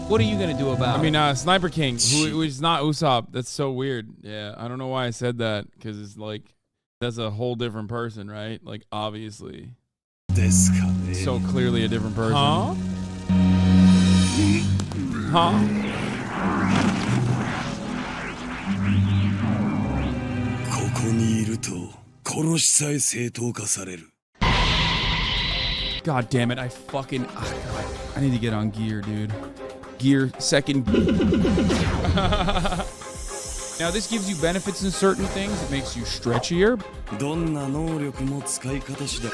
Speaker 1: What are you gonna do about it? I mean, Sniper King, who is not Usopp. That's so weird. Yeah, I don't know why I said that, because it's like, that's a whole different person, right? Like, obviously. So clearly a different person. Huh? Huh? God damn it, I fucking... Oh God, I need to get on gear, dude. Gear, second. Now, this gives you benefits in certain things. It makes you stretchier.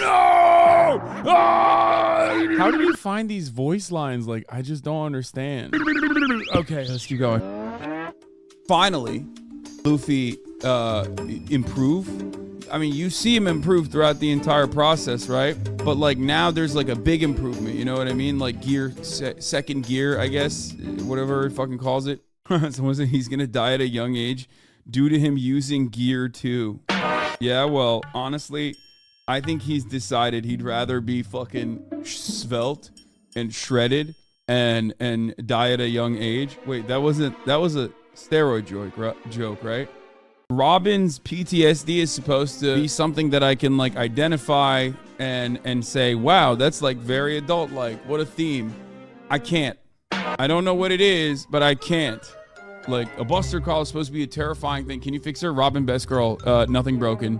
Speaker 1: No! How do you find these voice lines? Like, I just don't understand. Okay, let's keep going. Finally, Luffy improved. I mean, you see him improve throughout the entire process, right? But like now there's like a big improvement, you know what I mean? Like gear, second gear, I guess, whatever it fucking calls it. Someone said he's gonna die at a young age due to him using gear 2. Yeah, well, honestly, I think he's decided he'd rather be fucking svelte and shredded and die at a young age. Wait, that was a steroid joke, right? Robin's PTSD is supposed to be something that I can like identify and say, wow, that's like very adult-like. What a theme. I can't. I don't know what it is, but I can't. Like, a Buster Call is supposed to be a terrifying thing. Can you fix her? Robin, best girl, nothing broken.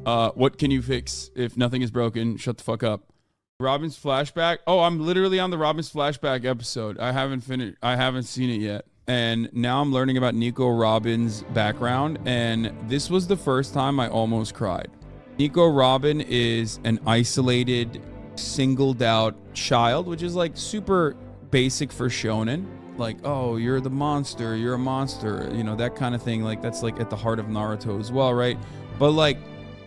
Speaker 1: What can you fix if nothing is broken? Shut the fuck up. Robin's flashback. Oh, I'm literally on the Robin's flashback episode. I haven't seen it yet. And now I'm learning about Nico Robin's background, and this was the first time I almost cried. Nico Robin is an isolated, singled out child, which is like super basic for shonen. Like, oh, you're the monster, you're a monster, you know, that kind of thing. Like, that's like at the heart of Naruto as well, right? But like,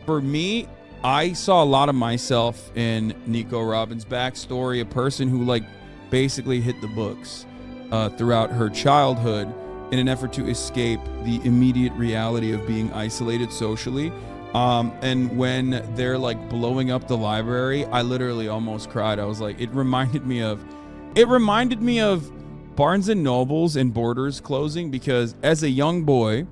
Speaker 1: for me, I saw a lot of myself in Nico Robin's backstory, a person who like basically hit the books throughout her childhood in an effort to escape the immediate reality of being isolated socially. And when they're like blowing up the library, I literally almost cried. I was like, it reminded me of Barnes and Nobles and Borders closing, because as a young boy,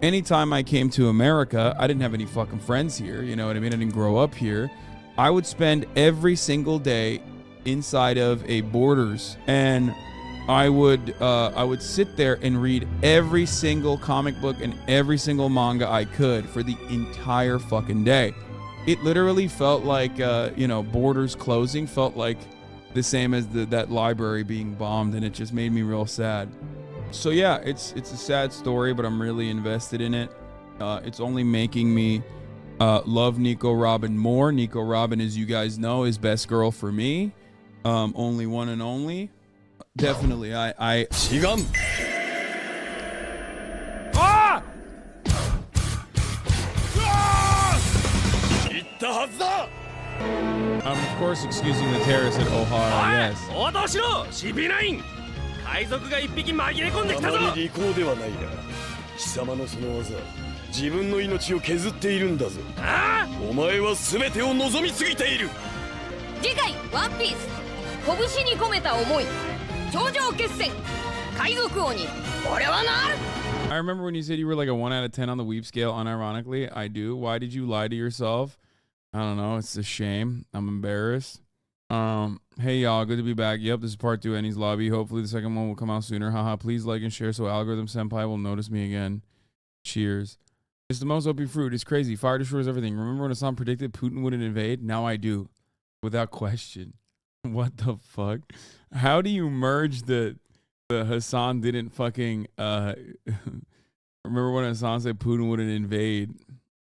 Speaker 1: anytime I came to America, I didn't have any fucking friends here. You know what I mean? I didn't grow up here. I would spend every single day inside of a Borders, and I would sit there and read every single comic book and every single manga I could for the entire fucking day. It literally felt like, Borders closing felt like the same as that library being bombed, and it just made me real sad. So yeah, it's a sad story, but I'm really invested in it. It's only making me love Nico Robin more. Nico Robin, as you guys know, is best girl for me. Only one and only. Definitely, I. Ah! I'm of course excusing the terrorists at Ohara. Yes.
Speaker 10: 応答しろ CP9 海賊が一匹紛れ込んできたぞ
Speaker 4: あまり利口ではないが貴様のその技自分の命を削っているんだぞお前は全てを望みすぎている
Speaker 14: 次回ワンピース拳に込めた思い頂上決戦海賊王に俺はなる
Speaker 1: I remember when you said you were like a 1 out of 10 on the weep scale. Unironically, I do. Why did you lie to yourself? I don't know. It's a shame. I'm embarrassed. Hey y'all, good to be back. Yep, this is part 2 Annie's Lobby. Hopefully the second one will come out sooner. Haha, please like and share so Algorithm Senpai will notice me again. Cheers. It's the most OP fruit. It's crazy. Fire destroys everything. Remember when Hasan predicted Putin wouldn't invade? Now I do. Without question. What the fuck? How do you merge the Hasan didn't fucking remember when Hasan said Putin wouldn't invade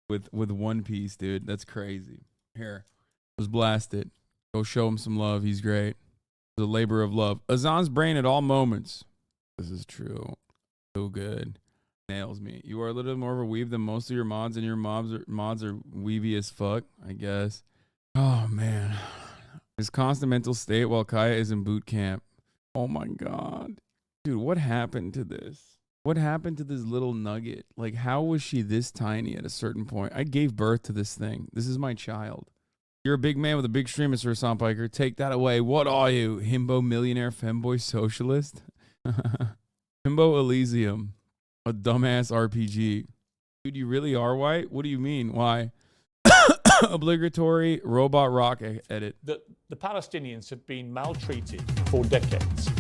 Speaker 1: with One Piece, dude? That's crazy. Here. Let's blast it. Go show him some love. He's great. It's a labor of love. Azan's brain at all moments. This is true. So good. Nails me. You are a little bit more of a weeb than most of your mods, and your mods are weeby as fuck, I guess. Oh, man. His constant mental state while Kaya is in boot camp. Oh, my God. Dude, what happened to this? What happened to this little nugget? Like, how was she this tiny at a certain point? I gave birth to this thing. This is my child. You're a big man with a big stream, Mr. Hassan Piker. Take that away. What are you? Himbo millionaire femboy socialist? Himbo Elysium. A dumbass RPG. Dude, you really are white? What do you mean? Why? Obligatory robot rock edit.
Speaker 15: The Palestinians have been maltreated for decades.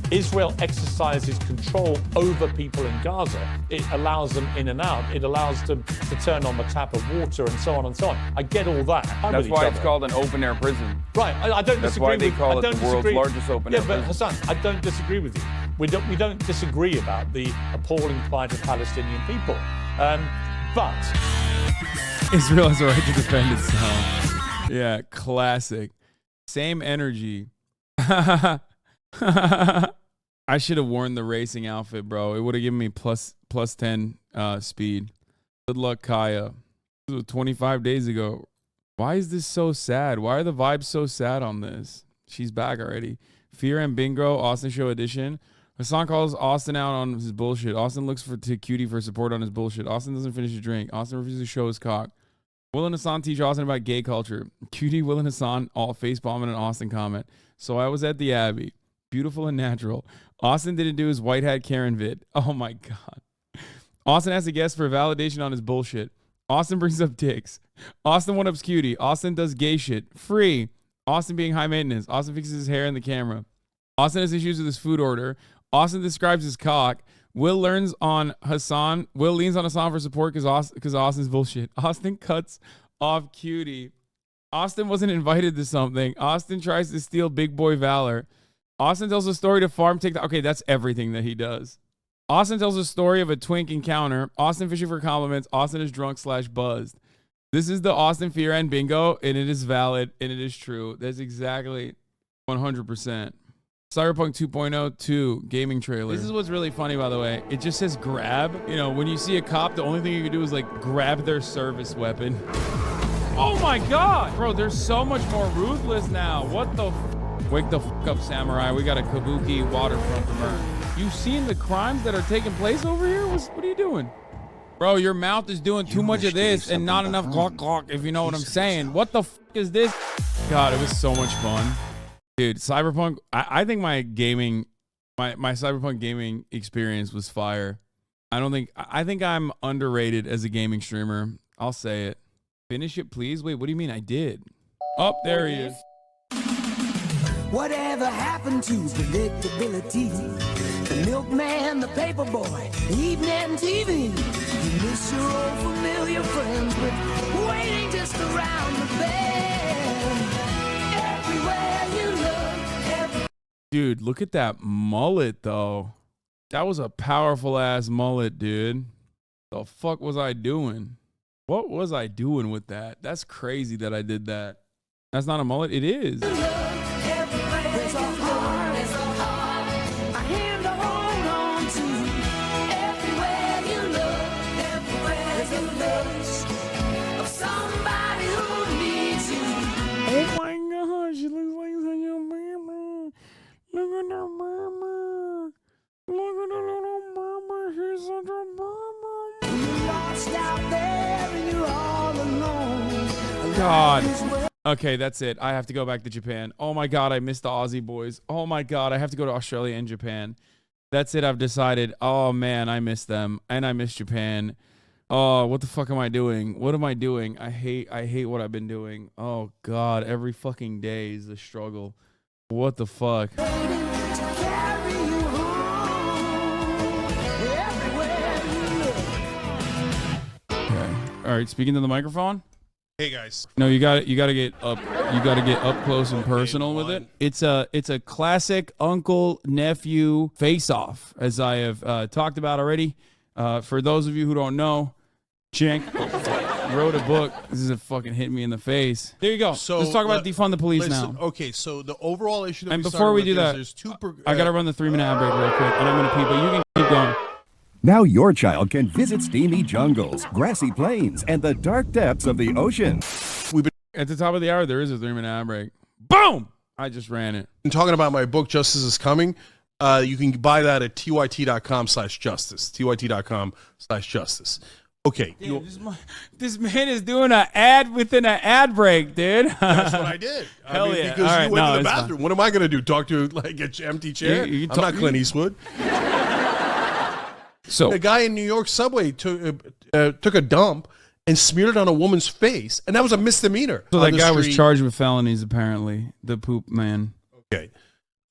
Speaker 15: Israel exercises control over people in Gaza. It allows them in and out. It allows them to turn on the tap of water and so on and so on. I get all that.
Speaker 1: That's why it's called an open-air prison.
Speaker 15: Right, I don't disagree with you.
Speaker 1: That's why they call it the world's largest open-air prison.
Speaker 15: Yeah, but Hassan, I don't disagree with you. We don't disagree about the appalling plight of Palestinian people. But
Speaker 1: Israel has a right to defend itself. Yeah, classic. Same energy. I should have worn the racing outfit, bro. It would have given me plus 10 speed. Good luck, Kaya. This was 25 days ago. Why is this so sad? Why are the vibes so sad on this? She's back already. Fear and Bingo, Austin Show Edition. Hassan calls Austin out on his bullshit. Austin looks to Cutie for support on his bullshit. Austin doesn't finish his drink. Austin refuses to show his cock. Will and Hassan teach Austin about gay culture. Cutie, Will and Hassan all face bombing an Austin comment. So I was at the Abbey. Beautiful and natural. Austin didn't do his white hat Karen vid. Oh my God. Austin has a guest for validation on his bullshit. Austin brings up dicks. Austin one-ups Cutie. Austin does gay shit. Free. Austin being high maintenance. Austin fixes his hair in the camera. Austin has issues with his food order. Austin describes his cock. Will leans on Hassan for support because Austin's bullshit. Austin cuts off Cutie. Austin wasn't invited to something. Austin tries to steal big boy valor. Austin tells a story to farm TikTok. Okay, that's everything that he does. Austin tells a story of a twink encounter. Austin fishing for compliments. Austin is drunk / buzzed. This is the Austin Fear and Bingo, and it is valid, and it is true. That's exactly 100%. Cyberpunk 2.0 gaming trailer. This is what's really funny, by the way. It just says grab. You know, when you see a cop, the only thing you can do is like grab their service weapon. Oh my God, bro, they're so much more ruthless now. What the Wake the fuck up, samurai. We got a kabuki waterfront to burn. You seen the crimes that are taking place over here? What are you doing? Bro, your mouth is doing too much of this and not enough clock, if you know what I'm saying. What the fuck is this? God, it was so much fun. Dude, Cyberpunk, I think my Cyberpunk gaming experience was fire. I think I'm underrated as a gaming streamer. I'll say it. Finish it, please. Wait, what do you mean I did? Oh, there he is.
Speaker 10: Whatever happened to predictability? The milkman, the paperboy, evening TV. You miss your old familiar friends, but waiting just around the bend. Everywhere you look,
Speaker 1: Dude, look at that mullet, though. That was a powerful ass mullet, dude. The fuck was I doing? What was I doing with that? That's crazy that I did that. That's not a mullet? It is.
Speaker 10: there's a heart, a hand to hold on to. Everywhere you look, there's a face of somebody who needs you.
Speaker 1: Oh my gosh, she looks like such a mama. Look at her mama. Look at her little mama. She's such a mama.
Speaker 10: You're lost out there and you're all alone.
Speaker 1: God. Okay, that's it. I have to go back to Japan. Oh my God, I missed the Aussie boys. Oh my God, I have to go to Australia and Japan. That's it. I've decided. Oh man, I miss them and I miss Japan. Oh, what the fuck am I doing? What am I doing? I hate what I've been doing. Oh God, every fucking day is a struggle. What the fuck? Okay. All right, speaking to the microphone.
Speaker 2: Hey guys.
Speaker 1: No, you got to get up close and personal with it. It's a classic uncle nephew face off, as I have talked about already. For those of you who don't know, Cenk wrote a book. This is a fucking hit me in the face. There you go.
Speaker 2: So
Speaker 1: let's talk about defund the police now.
Speaker 2: Okay, so the overall issue that
Speaker 1: And
Speaker 2: we
Speaker 1: before we
Speaker 2: started
Speaker 1: do
Speaker 2: with
Speaker 1: that,
Speaker 2: is there's
Speaker 1: I got to run the 3-minute ad break real quick, and I'm gonna pee. But you can keep going.
Speaker 3: Now your child can visit steamy jungles, grassy plains, and the dark depths of the ocean.
Speaker 1: At the top of the hour, there is a 3-minute ad break. Boom! I just ran it.
Speaker 2: I'm talking about my book, Justice is Coming. You can buy that at tyt.com/justice. tyt.com/justice. Okay.
Speaker 1: Damn, this man is doing an ad within an ad break, dude.
Speaker 2: That's what I did.
Speaker 1: Hell yeah.
Speaker 2: Because
Speaker 1: All right,
Speaker 2: you went to the
Speaker 1: it's
Speaker 2: bathroom.
Speaker 1: fine.
Speaker 2: What am I going to do? Talk to like an empty chair? I'm not Clint Eastwood.
Speaker 1: So
Speaker 2: the guy in New York subway took a dump and smeared it on a woman's face, and that was a misdemeanor.
Speaker 1: So that guy was charged with felonies, apparently. The poop man.
Speaker 2: Okay.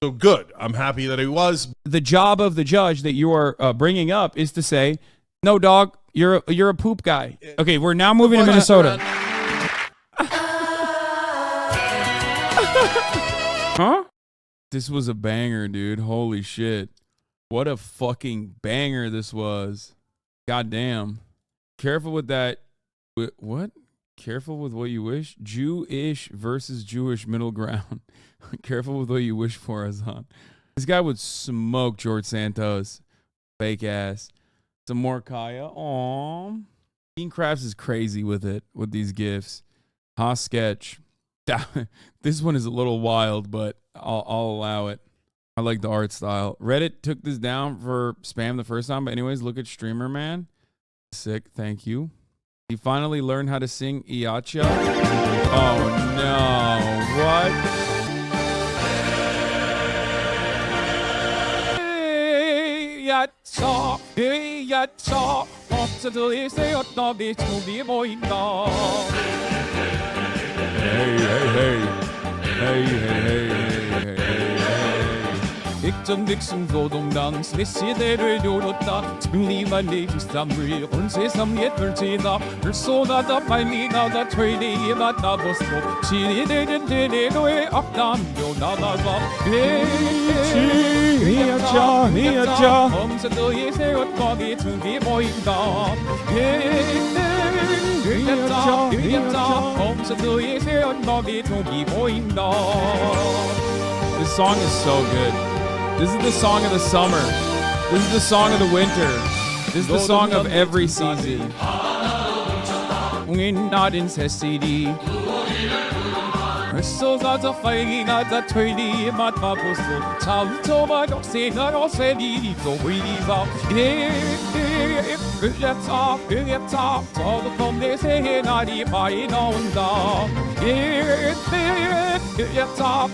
Speaker 2: So good. I'm happy that he was.
Speaker 1: The job of the judge that you are bringing up is to say, no, dog, you're a poop guy. Okay, we're now moving to Minnesota. Huh? This was a banger, dude. Holy shit. What a fucking banger this was. God damn. Careful with that. What? Careful with what you wish? Jewish versus Jewish middle ground. Careful with what you wish for, Hasan. This guy would smoke George Santos. Fake ass. Some more Kaya. Aww. Dean Crafts is crazy with it, with these gifts. Haas sketch. This one is a little wild, but I'll allow it. I like the art style. Reddit took this down for spam the first time, but anyways, look at Streamer Man. Sick, thank you. He finally learned how to sing Iacha. Oh no, what? 익전백승 소동당 시대를 열었다 승리만 내기삼을 온세상 옛별지나 불쏘나다 빨리나다 퇴리에 만나보소 지리들은 대대로의 악담교 나나가 이야자 검사도에 세웠더니 등이 보인다 이야자 검사도에 세웠더니 등이 보인다. This song is so good. This is the song of the summer. This is the song of the winter. This is the song of every season. Not in city. So that the fighting at the tree, my purpose. Town to my dog, say not all said he go breathe out. Let's talk, all the from they say, not if I don't know. Let's talk,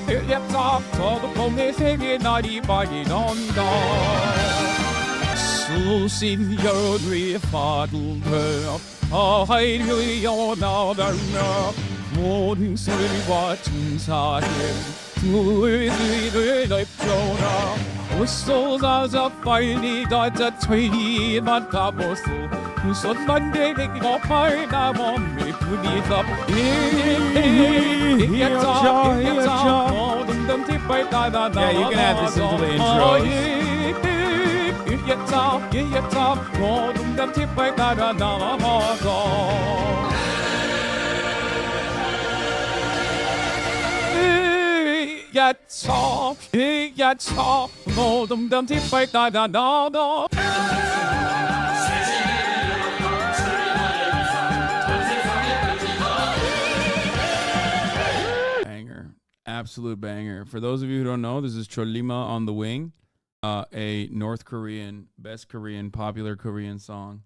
Speaker 1: all the from they say, not if I don't know. So, senior, father, oh, I really know now. 모든 소리와 중사해 Yeah, you can add this into the intro. Banger. Absolute banger. For those of you who don't know, this is Cholima on the Wing, a North Korean, best Korean, popular Korean song.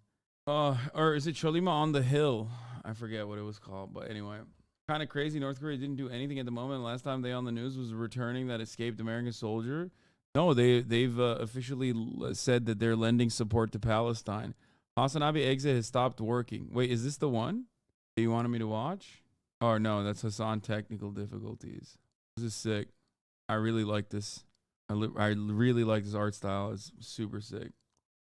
Speaker 1: Or is it Cholima on the Hill? I forget what it was called, but anyway. Kind of crazy. North Korea didn't do anything at the moment. Last time they on the news was returning that escaped American soldier. No, they've officially said that they're lending support to Palestine. HasanAbi exit has stopped working. Wait, is this the one that you wanted me to watch? Oh no, that's Hasan technical difficulties. This is sick. I really like this. I really like this art style. It's super sick.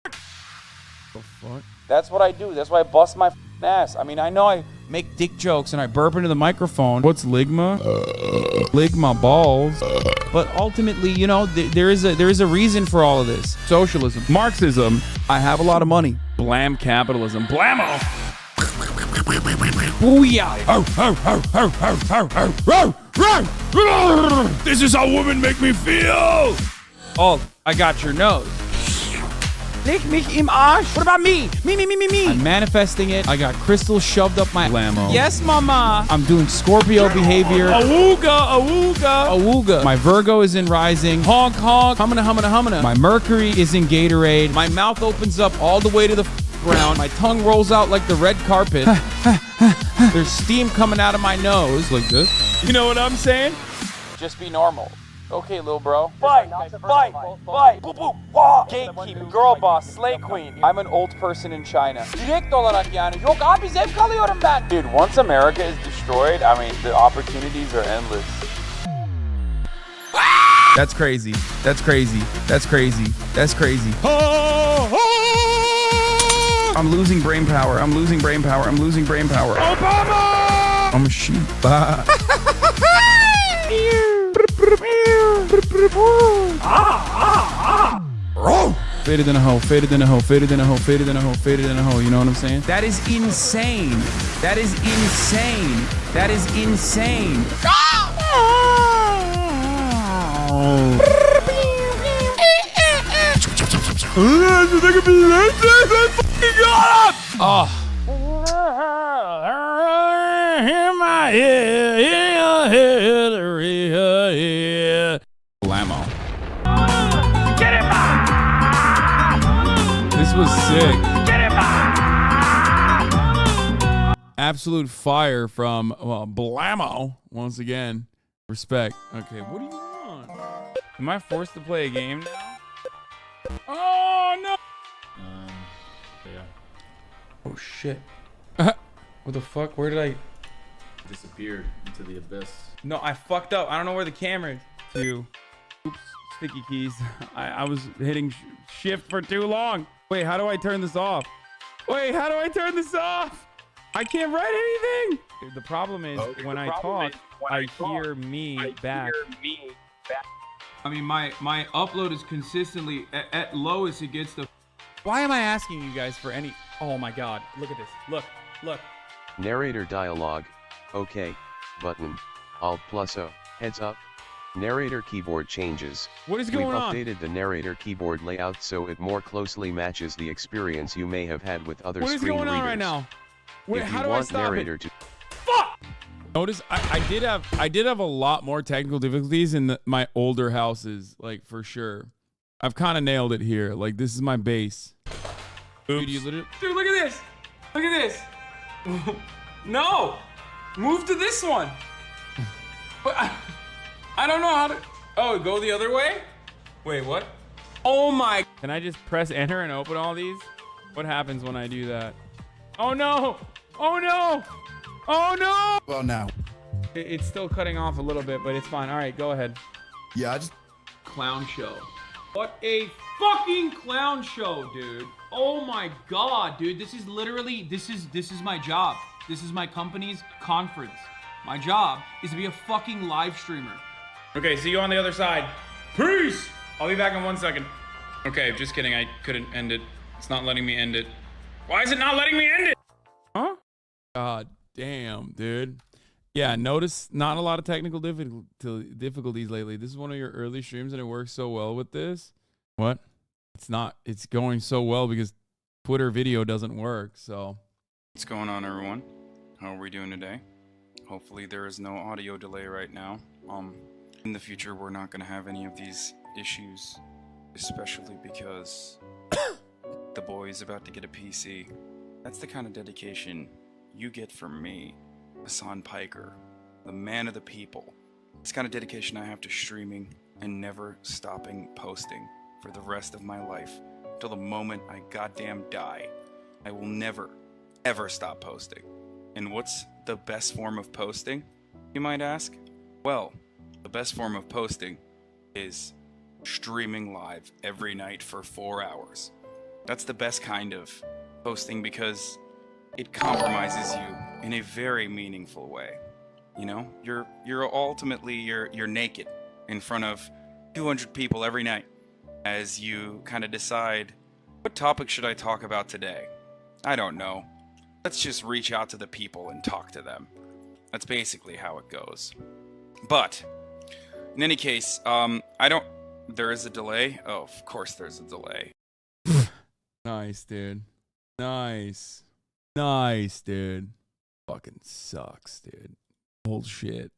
Speaker 1: The fuck? That's what I do. That's why I bust my ass. I mean, I know I make dick jokes and I burp into the microphone. What's ligma? Ligma balls. But ultimately, you know, there is a reason for all of this. Socialism, Marxism. I have a lot of money. Blam capitalism. Blammo. Booyah. This is how women make me feel. Oh, I got your nose. Leg mich im Arsch. What about me? Me. I'm manifesting it. I got crystals shoved up my Lamo. Yes, mama. I'm doing Scorpio behavior. Awooga. My Virgo is in rising. Honk. Humana. My Mercury is in Gatorade. My mouth opens up all the way to the ground. My tongue rolls out like the red carpet. There's steam coming out of my nose like this. You know what I'm saying? Just be normal. Okay, little bro. Fight. Boop, boop. Wah. Gatekeep, girl boss, slay queen. I'm an old person in China. Direkt olarak yani. Yok abi zevk alıyorum ben. Dude, once America is destroyed, I mean, the opportunities are endless. That's crazy. I'm losing brain power. Obama! I'm a sheep. Faded in a hoe. You know what I'm saying? That is insane. Blammo. Get him! This was sick. Get him! Absolute fire from Blammo once again. Respect. Okay, what do you want? Am I forced to play a game now? Oh no!
Speaker 6: Yeah.
Speaker 1: Oh shit. What the fuck? Where did I?
Speaker 6: Disappeared into the abyss.
Speaker 1: No, I fucked up. I don't know where the camera is. Oops, sticky keys. I was hitting shift for too long. Wait, how do I turn this off? I can't write anything. The problem is when I talk, I hear me back. I mean, my upload is consistently at lowest. It gets the. Why am I asking you guys for any? Oh my god! Look at this. Look.
Speaker 16: Narrator dialogue. Okay. Button. Alt plus O. Heads up. Narrator keyboard changes.
Speaker 1: What is going on?
Speaker 16: We've updated the narrator keyboard layout so it more closely matches the experience you may have had with other screen readers.
Speaker 1: What is going on right now? Wait,
Speaker 16: if
Speaker 1: how
Speaker 16: you
Speaker 1: do
Speaker 16: want
Speaker 1: I stop
Speaker 16: narrator
Speaker 1: it?
Speaker 16: to
Speaker 1: Fuck! Notice I did have a lot more technical difficulties in my older houses, like for sure. I've kind of nailed it here. Like this is my base. Dude, dude, look at this. No, move to this one. But I don't know how to. Oh, go the other way? Wait, what? Oh my. Can I just press enter and open all these? What happens when I do that? Oh no. Well, now. It's still cutting off a little bit, but it's fine. All right, go ahead.
Speaker 7: Yeah, I just...
Speaker 1: Clown show. What a fucking clown show, dude. Oh my god, dude. This is literally, this is my job. This is my company's conference. My job is to be a fucking live streamer. Okay, see you on the other side. Peace! I'll be back in 1 second. Okay, just kidding. I couldn't end it. It's not letting me end it. Why is it not letting me end it? Huh? God damn, dude. Yeah, notice not a lot of technical difficulties lately. This is one of your early streams and it works so well with this. What? It's not. It's going so well because Twitter video doesn't work, so.
Speaker 13: What's going on, everyone? How are we doing today? Hopefully there is no audio delay right now. In the future, we're not going to have any of these issues, especially because the boy is about to get a PC. That's the kind of dedication you get from me, Hassan Piker, the man of the people. It's the kind of dedication I have to streaming and never stopping posting for the rest of my life till the moment I goddamn die. I will never, ever stop posting. And what's the best form of posting, you might ask? Well, the best form of posting is streaming live every night for 4 hours. That's the best kind of posting because it compromises you in a very meaningful way. You know, you're ultimately you're naked in front of 200 people every night as you kind of decide, what topic should I talk about today? I don't know. Let's just reach out to the people and talk to them. That's basically how it goes. But in any case, there is a delay. Oh, of course there's a delay.
Speaker 1: Nice, dude. Nice. Nice, dude. Fucking sucks, dude. Bullshit.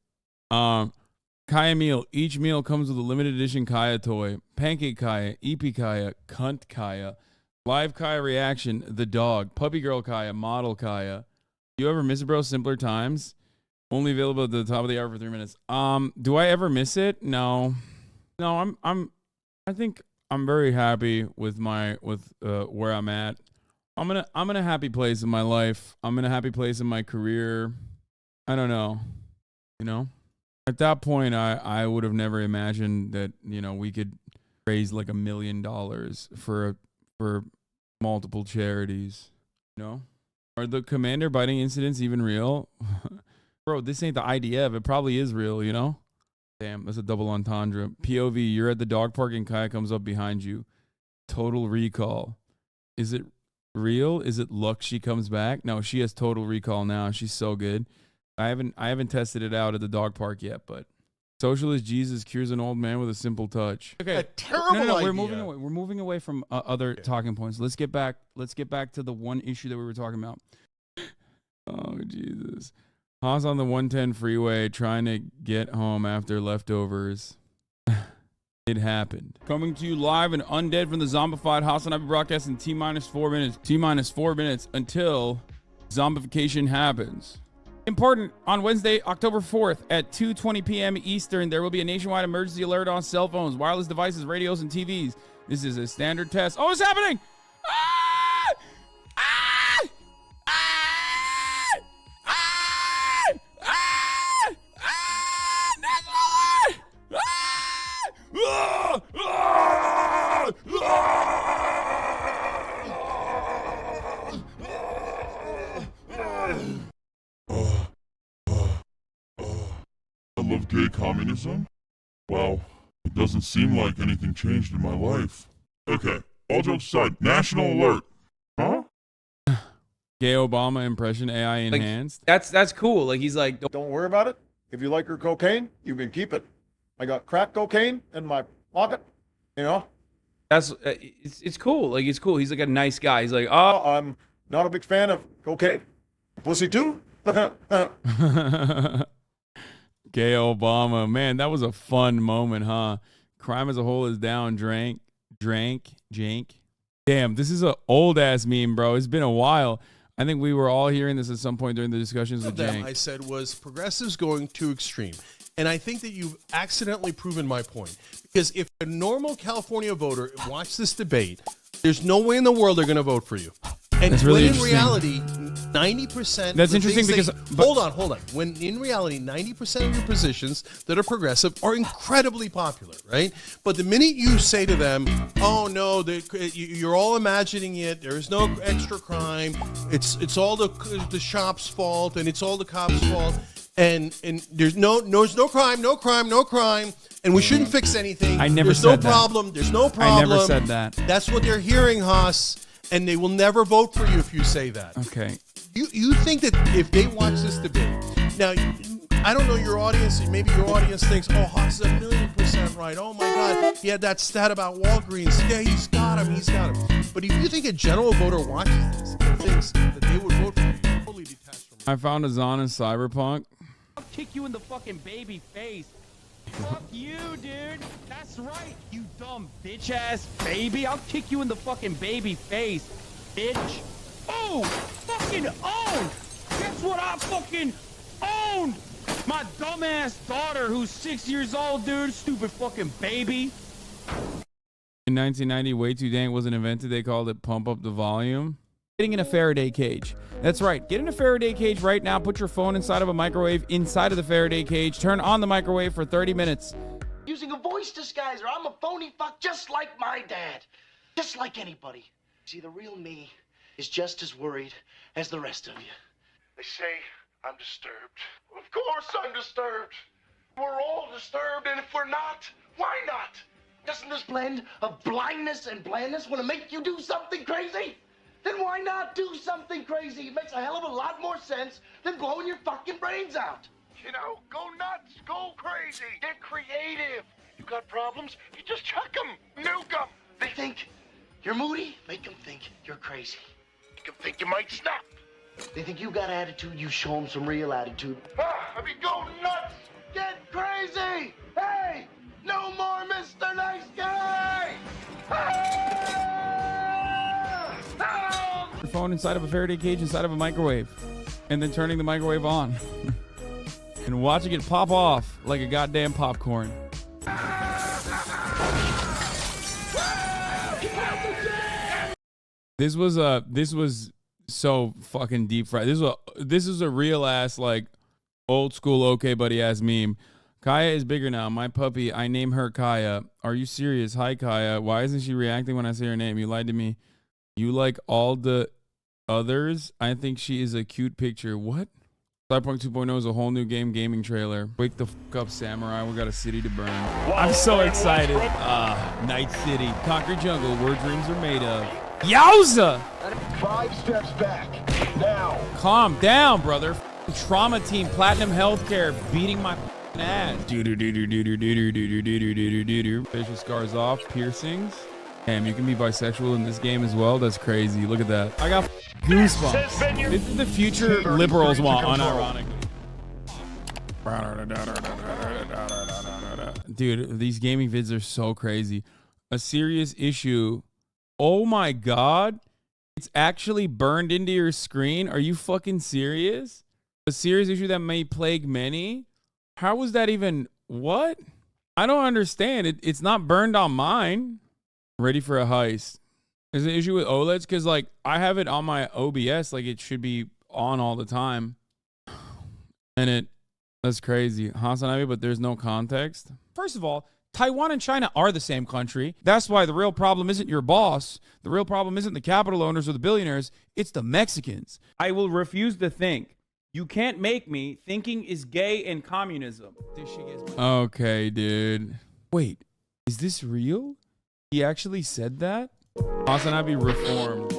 Speaker 1: Kaya meal. Each meal comes with a limited edition Kaya toy. Pancake Kaya, EP Kaya, Cunt Kaya, Live Kaya Reaction, The Dog, Puppy Girl Kaya, Model Kaya. You ever miss it, bro? Simpler Times. Only available at the top of the hour for 3 minutes. Do I ever miss it? No. No, I think I'm very happy with where I'm at. I'm in a happy place in my life. I'm in a happy place in my career. I don't know. You know? At that point, I would have never imagined that, you know, we could raise like $1 million for multiple charities. You know? Are the commander biting incidents even real? Bro, this ain't the IDF. It probably is real, you know? Damn, that's a double entendre. POV, you're at the dog park and Kaya comes up behind you. Total recall. Is it real? Is it luck she comes back? No, she has total recall now. She's so good. I haven't tested it out at the dog park yet, but Socialist Jesus cures an old man with a simple touch. Okay,
Speaker 2: a terrible idea.
Speaker 1: We're moving away. We're moving away from other talking points. Let's get back to the one issue that we were talking about. Oh Jesus. Haas on the 110 freeway trying to get home after leftovers. It happened. Coming to you live and undead from the zombified HasanAbi broadcast in T-minus 4 minutes. T-minus 4 minutes until zombification happens. Important, on Wednesday, October 4th at 2:20 p.m. Eastern, there will be a nationwide emergency alert on cell phones, wireless devices, radios, and TVs. This is a standard test. Oh, it's happening! Ah! Ah! Ah! Ah! Ah! Ah! National alert! Ah! Ah!
Speaker 26: I love gay communism? Well, it doesn't seem like anything changed in my life. Okay, all jokes aside, national alert. Huh?
Speaker 1: Gay Obama impression AI enhanced.
Speaker 11: That's cool. Like he's like,
Speaker 17: don't worry about it. If you like your cocaine, you can keep it. I got crack cocaine in my pocket. You know.
Speaker 11: That's it's cool. Like it's cool. He's like a nice guy. He's like, oh,
Speaker 17: I'm not a big fan of cocaine. Pussy too.
Speaker 1: Gay Obama. Man, that was a fun moment, huh? Crime as a whole is down. Drank. Damn, this is an old ass meme, bro. It's been a while. I think we were all hearing this at some point during the discussions with Jank.
Speaker 2: I said was progressives going too extreme. And I think that you've accidentally proven my point. Because if a normal California voter watched this debate, there's no way in the world they're going to vote for you. And
Speaker 1: That's really
Speaker 2: in reality, 90%.
Speaker 1: That's interesting because
Speaker 2: hold on. When in reality, 90% of your positions that are progressive are incredibly popular, right? But the minute you say to them, "Oh no, you're all imagining it. There's no extra crime. It's all the shop's fault, and it's all the cops' fault, and there's no crime, and we shouldn't fix anything.
Speaker 1: I never
Speaker 2: There's
Speaker 1: said
Speaker 2: no problem. There's no problem."
Speaker 1: I never said that.
Speaker 2: That's what they're hearing, Haas, and they will never vote for you if you say that.
Speaker 1: Okay.
Speaker 2: You think that if they watch this debate, now, I don't know your audience, maybe your audience thinks, oh, Haas is 1,000,000% right. Oh my God, he had that stat about Walgreens. Yeah, he's got him. But if you think a general voter watches this and thinks that they would vote for you, you're totally detached from it.
Speaker 1: I found a Zon in Cyberpunk.
Speaker 28: I'll kick you in the fucking baby face. Fuck you, dude. That's right, you dumb bitch ass baby. I'll kick you in the fucking baby face, bitch. Oh, fucking owned. Guess what I fucking owned? My dumbass daughter who's 6 years old, dude. Stupid fucking baby.
Speaker 1: In 1990, Way Too Dang wasn't invented. They called it Pump Up the Volume. Getting in a Faraday cage. That's right. Get in a Faraday cage right now. Put your phone inside of a microwave inside of the Faraday cage. Turn on the microwave for 30 minutes.
Speaker 7: Using a voice disguiser. I'm a phony fuck just like my dad. Just like anybody. See, the real me is just as worried as the rest of you.
Speaker 17: They say I'm disturbed. Of course I'm disturbed. We're all disturbed, and if we're not, why not?
Speaker 7: Doesn't this blend of blindness and blandness want to make you do something crazy? Then why not do something crazy? It makes a hell of a lot more sense than blowing your fucking brains out.
Speaker 17: You know, go nuts, go crazy, get creative. You got problems? You just chuck them, nuke them.
Speaker 7: They think you're moody? Make them think you're crazy.
Speaker 17: Make them think you might snap.
Speaker 7: They think you got attitude, you show them some real attitude.
Speaker 17: I mean, go nuts, get crazy. Hey, no more Mr. Nice Guy.
Speaker 1: Your phone inside of a Faraday cage inside of a microwave. And then turning the microwave on. And watching it pop off like a goddamn popcorn. This was so fucking deep fried. This is a real ass, like, old school okay buddy ass meme. Kaya is bigger now. My puppy, I name her Kaya. Are you serious? Hi Kaya. Why isn't she reacting when I say her name? You lied to me. You like all the others? I think she is a cute picture. What? Cyberpunk 2.0 is a whole new gaming trailer. Wake the fuck up, Samurai. We got a city to burn. I'm so excited. Night City. Concrete jungle where dreams are made of. Yowza!
Speaker 17: 5 steps back. Now.
Speaker 1: Calm down, brother. Trauma team, platinum healthcare, beating my ass. Facial scars off, piercings. Damn, you can be bisexual in this game as well. That's crazy. Look at that. I got goosebumps. This is the future liberals want, unironically. Dude, these gaming vids are so crazy. A serious issue. Oh my God. It's actually burned into your screen. Are you fucking serious? A serious issue that may plague many? How was that even? What? I don't understand. It's not burned on mine. Ready for a heist. There's an issue with OLEDs because, like, I have it on my OBS. Like, it should be on all the time. And that's crazy. HasanAbi, but there's no context. First of all, Taiwan and China are the same country. That's why the real problem isn't your boss. The real problem isn't the capital owners or the billionaires. It's the Mexicans. I will refuse to think. You can't make me. Thinking is gay and communism. Okay, dude. Wait, is this real? He actually said that? HasanAbi reformed.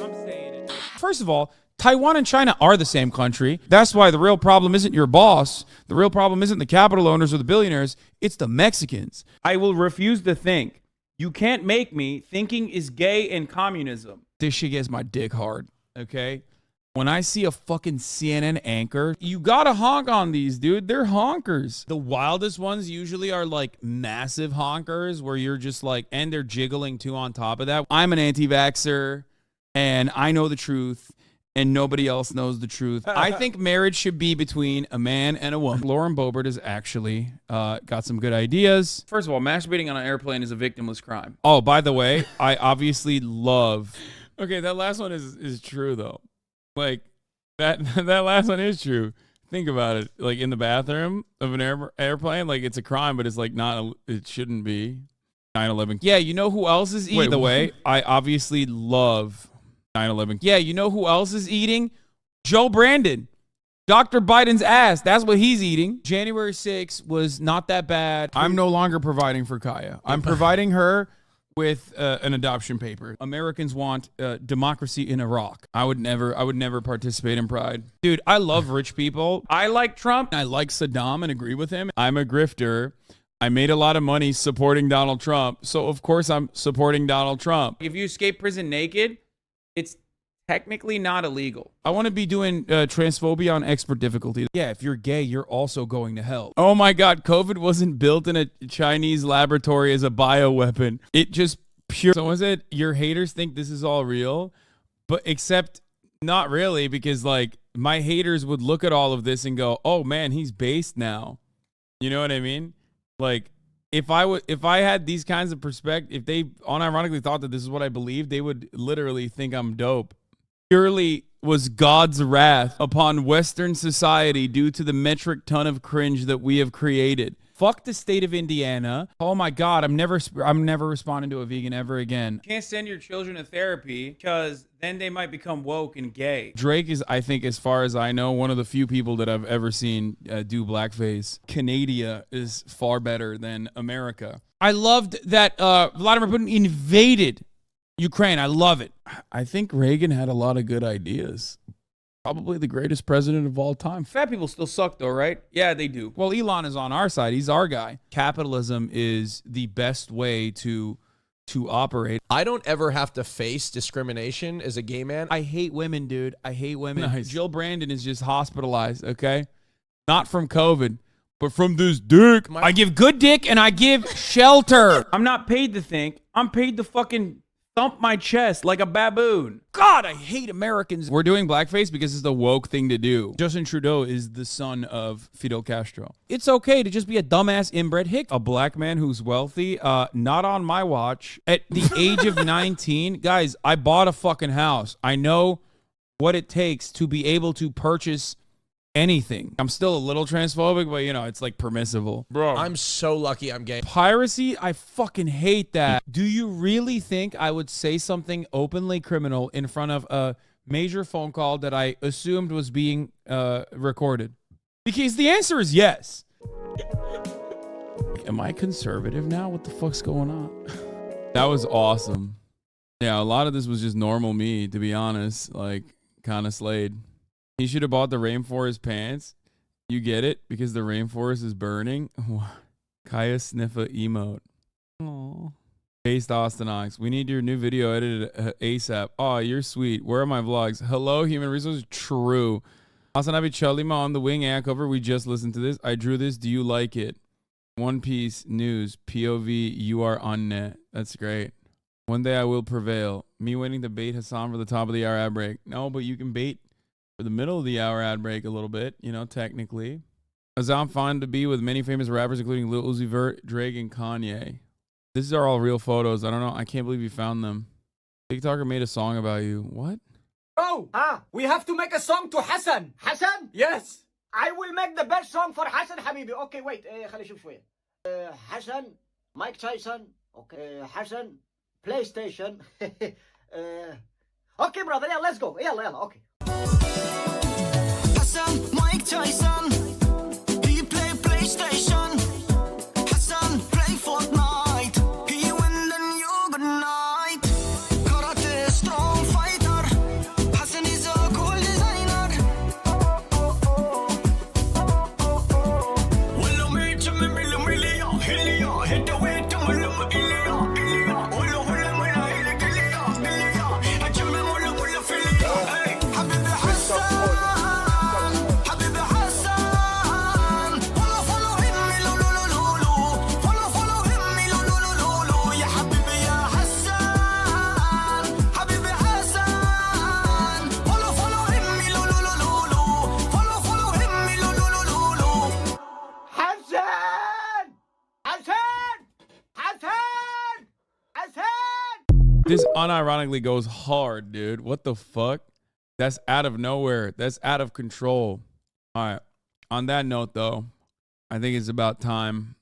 Speaker 1: I'm saying it. First of all, Taiwan and China are the same country. That's why the real problem isn't your boss. The real problem isn't the capital owners or the billionaires. It's the Mexicans. I will refuse to think. You can't make me. Thinking is gay and communism. This shit gets my dick hard, okay? When I see a fucking CNN anchor, you gotta honk on these, dude. They're honkers. The wildest ones usually are like massive honkers where you're just like, and they're jiggling too on top of that. I'm an anti-vaxxer and I know the truth and nobody else knows the truth. I think marriage should be between a man and a woman. Lauren Boebert has actually got some good ideas. First of all, masturbating on an airplane is a victimless crime. Oh, by the way, I obviously love... Okay, that last one is true though. Like, That last one is true. Think about it. Like in the bathroom of an airplane, like it's a crime, but it's like not. It shouldn't be. 9/11. Yeah, you know who else is eating? By the way, I obviously love 9/11. Yeah, you know who else is eating? Joe Brandon. Dr. Biden's ass. That's what he's eating. January 6th was not that bad. I'm no longer providing for Kaya. I'm providing her with an adoption paper. Americans want democracy in Iraq. I would never participate in Pride. Dude, I love rich people. I like Trump. I like Saddam and agree with him. I'm a grifter. I made a lot of money supporting Donald Trump. So of course I'm supporting Donald Trump. If you escape prison naked, it's technically not illegal. I want to be doing transphobia on expert difficulty. Yeah, if you're gay, you're also going to hell. Oh my God, COVID wasn't built in a Chinese laboratory as a bioweapon. It just pure. So was it your haters think this is all real? But except not really, because like my haters would look at all of this and go, oh man, he's based now. You know what I mean? Like if I had these kinds of perspective, if they unironically thought that this is what I believe, they would literally think I'm dope. Purely was God's wrath upon Western society due to the metric ton of cringe that we have created. Fuck the state of Indiana. Oh my God, I'm never responding to a vegan ever again. You can't send your children to therapy because then they might become woke and gay. Drake is, I think, as far as I know, one of the few people that I've ever seen do blackface. Canada is far better than America. I loved that Vladimir Putin invaded Ukraine. I love it. I think Reagan had a lot of good ideas. Probably the greatest president of all time. Fat people still suck though, right? Yeah, they do. Well, Elon is on our side. He's our guy. Capitalism is the best way to operate.
Speaker 8: I don't ever have to face discrimination as a gay man.
Speaker 1: I hate women, dude. I hate women. Nice. Jill Brandon is just hospitalized, okay? Not from COVID, but from this dick. I give good dick and I give shelter. I'm not paid to think. I'm paid to fucking thump my chest like a baboon. God, I hate Americans. We're doing blackface because it's the woke thing to do. Justin Trudeau is the son of Fidel Castro. It's okay to just be a dumbass inbred hick. A black man who's wealthy, not on my watch. At the age of 19, guys, I bought a fucking house. I know what it takes to be able to purchase anything. I'm still a little transphobic, but you know, it's like permissible. Bro,
Speaker 8: I'm so lucky I'm gay.
Speaker 1: Piracy, I fucking hate that. Do you really think I would say something openly criminal in front of a major phone call that I assumed was being recorded? Because the answer is yes. Am I conservative now? What the fuck's going on? That was awesome. Yeah, a lot of this was just normal me, to be honest. Like, kind of slayed. He should have bought the rainforest pants. You get it? Because the rainforest is burning. Kaya sniffa emote. Aww. Based Austin Ox. We need your new video edited ASAP. Oh, you're sweet. Where are my vlogs? Hello, human resources. True. HasanAbi Chalima on the wing ad cover. We just listened to this. I drew this. Do you like it? One Piece news. POV. You are on net. That's great. One day I will prevail. Me waiting to bait Hassan for the top of the hour ad break. No, but you can bait for the middle of the hour ad break a little bit, you know, technically. Azam fond to be with many famous rappers, including Lil Uzi Vert, Drake, and Kanye. These are all real photos. I don't know. I can't believe you found them. TikToker made a song about you. What?
Speaker 19: Bro, we have to make a song to Hassan. Hassan? Yes. I will make the best song for Hassan Habibi. Okay, wait. خلي أشوف شوية. Hassan, Mike Tyson. Okay, Hassan, PlayStation. Okay, brother. Yeah, let's go. يلا. Okay. Hassan, Mike Tyson, he play PlayStation. Hassan play Fortnite, he win then you good night. Karate strong fighter, Hassan is a cool designer. Willow me to me million, hit the way to
Speaker 1: This unironically goes hard, dude. What the fuck? That's out of nowhere. That's out of control. All right. On that note, though, I think it's about time.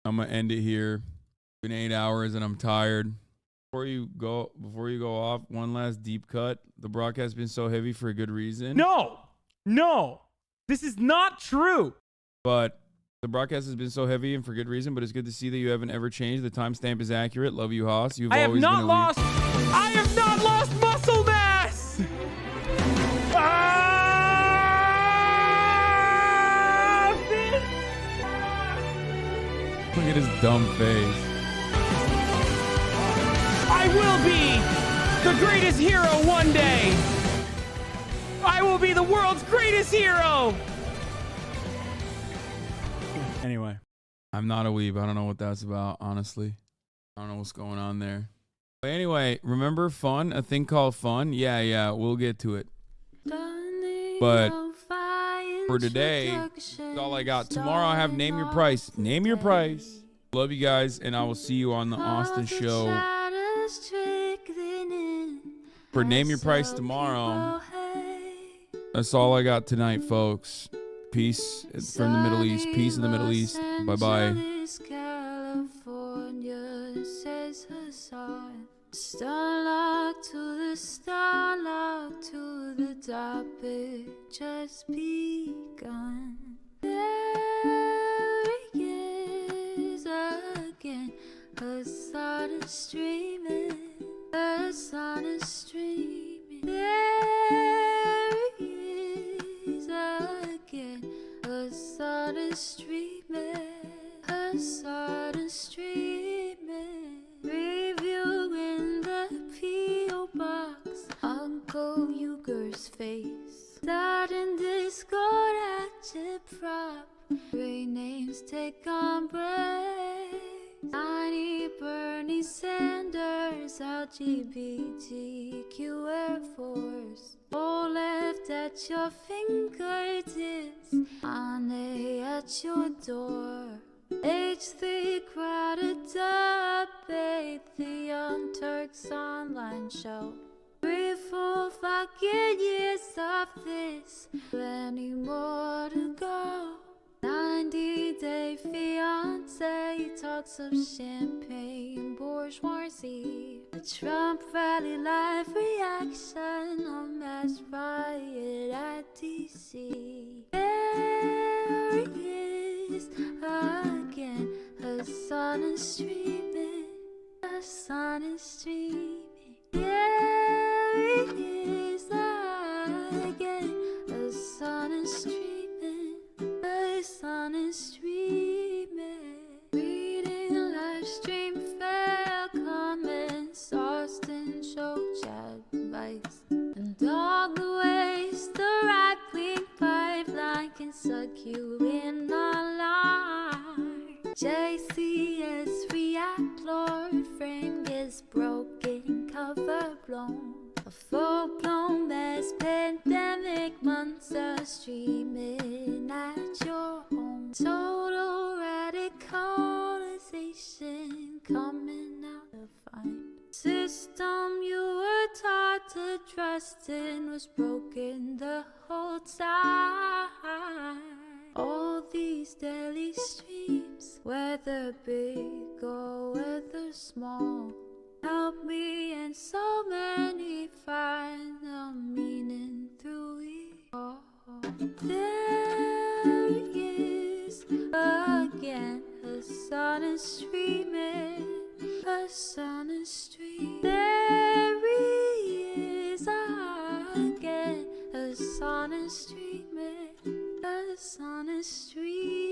Speaker 1: I'm gonna end it here. It's been 8 hours and I'm tired. Before you go off, one last deep cut. The broadcast has been so heavy for a good reason.
Speaker 28: No, this is not true.
Speaker 1: But the broadcast has been so heavy and for good reason. But it's good to see that you haven't ever changed. The timestamp is accurate. Love you, Haas.
Speaker 28: I have not lost muscle mass.
Speaker 1: Look at his dumb face.
Speaker 28: I will be the greatest hero one day. I will be the world's greatest hero.
Speaker 1: Anyway, I'm not a weeb. I don't know what that's about, honestly. I don't know what's going on there. But anyway, remember fun? A thing called fun? Yeah, we'll get to it. But for today, that's all I got. Tomorrow I'll have Name Your Price. Name Your Price. Love you guys, and I will see you on the Austin show for Name Your Price tomorrow. That's all I got tonight, folks. Peace from the Middle East. Peace in the Middle East. Bye-bye.
Speaker 5: California, says Hasan. Starlock to the starlock to the topic just begun. There he is again. Hasan is streaming. Hasan is streaming. There he is again. Hasan is streaming. Hasan is streaming. Review in the P.O. box. Uncle Uger's face. Starting Discord agitprop. Great names take on break. Tiny Bernie Sanders, LGBTQ Air Force. All left at your fingertips. Ane at your door. H3 crowded debate. The Young Turks online show. 3 full fucking years of this. Plenty more to go. 90-day fiance talks of champagne bourgeoisie. A Trump rally live reaction on mass riot at DC. There he is again. Hasan is streaming. Hasan is streaming. There he is again. Hasan is streaming. Hasan is streaming. Reading live stream fair comments. Austin show chat advice. And all the ways the right wing pipeline can suck you in online. JCS react, Lord frame gets broken, cover blown. A full-blown mass pandemic monster streaming at your home. Total radicalization coming out to find. System you were taught to trust in was broken the whole time. All these daily streams, whether big or whether small, help me and so many find the meaning through it all. There he is again. Hasan is streaming. Hasan is streaming. There he is again. Hasan is streaming. Hasan is streaming.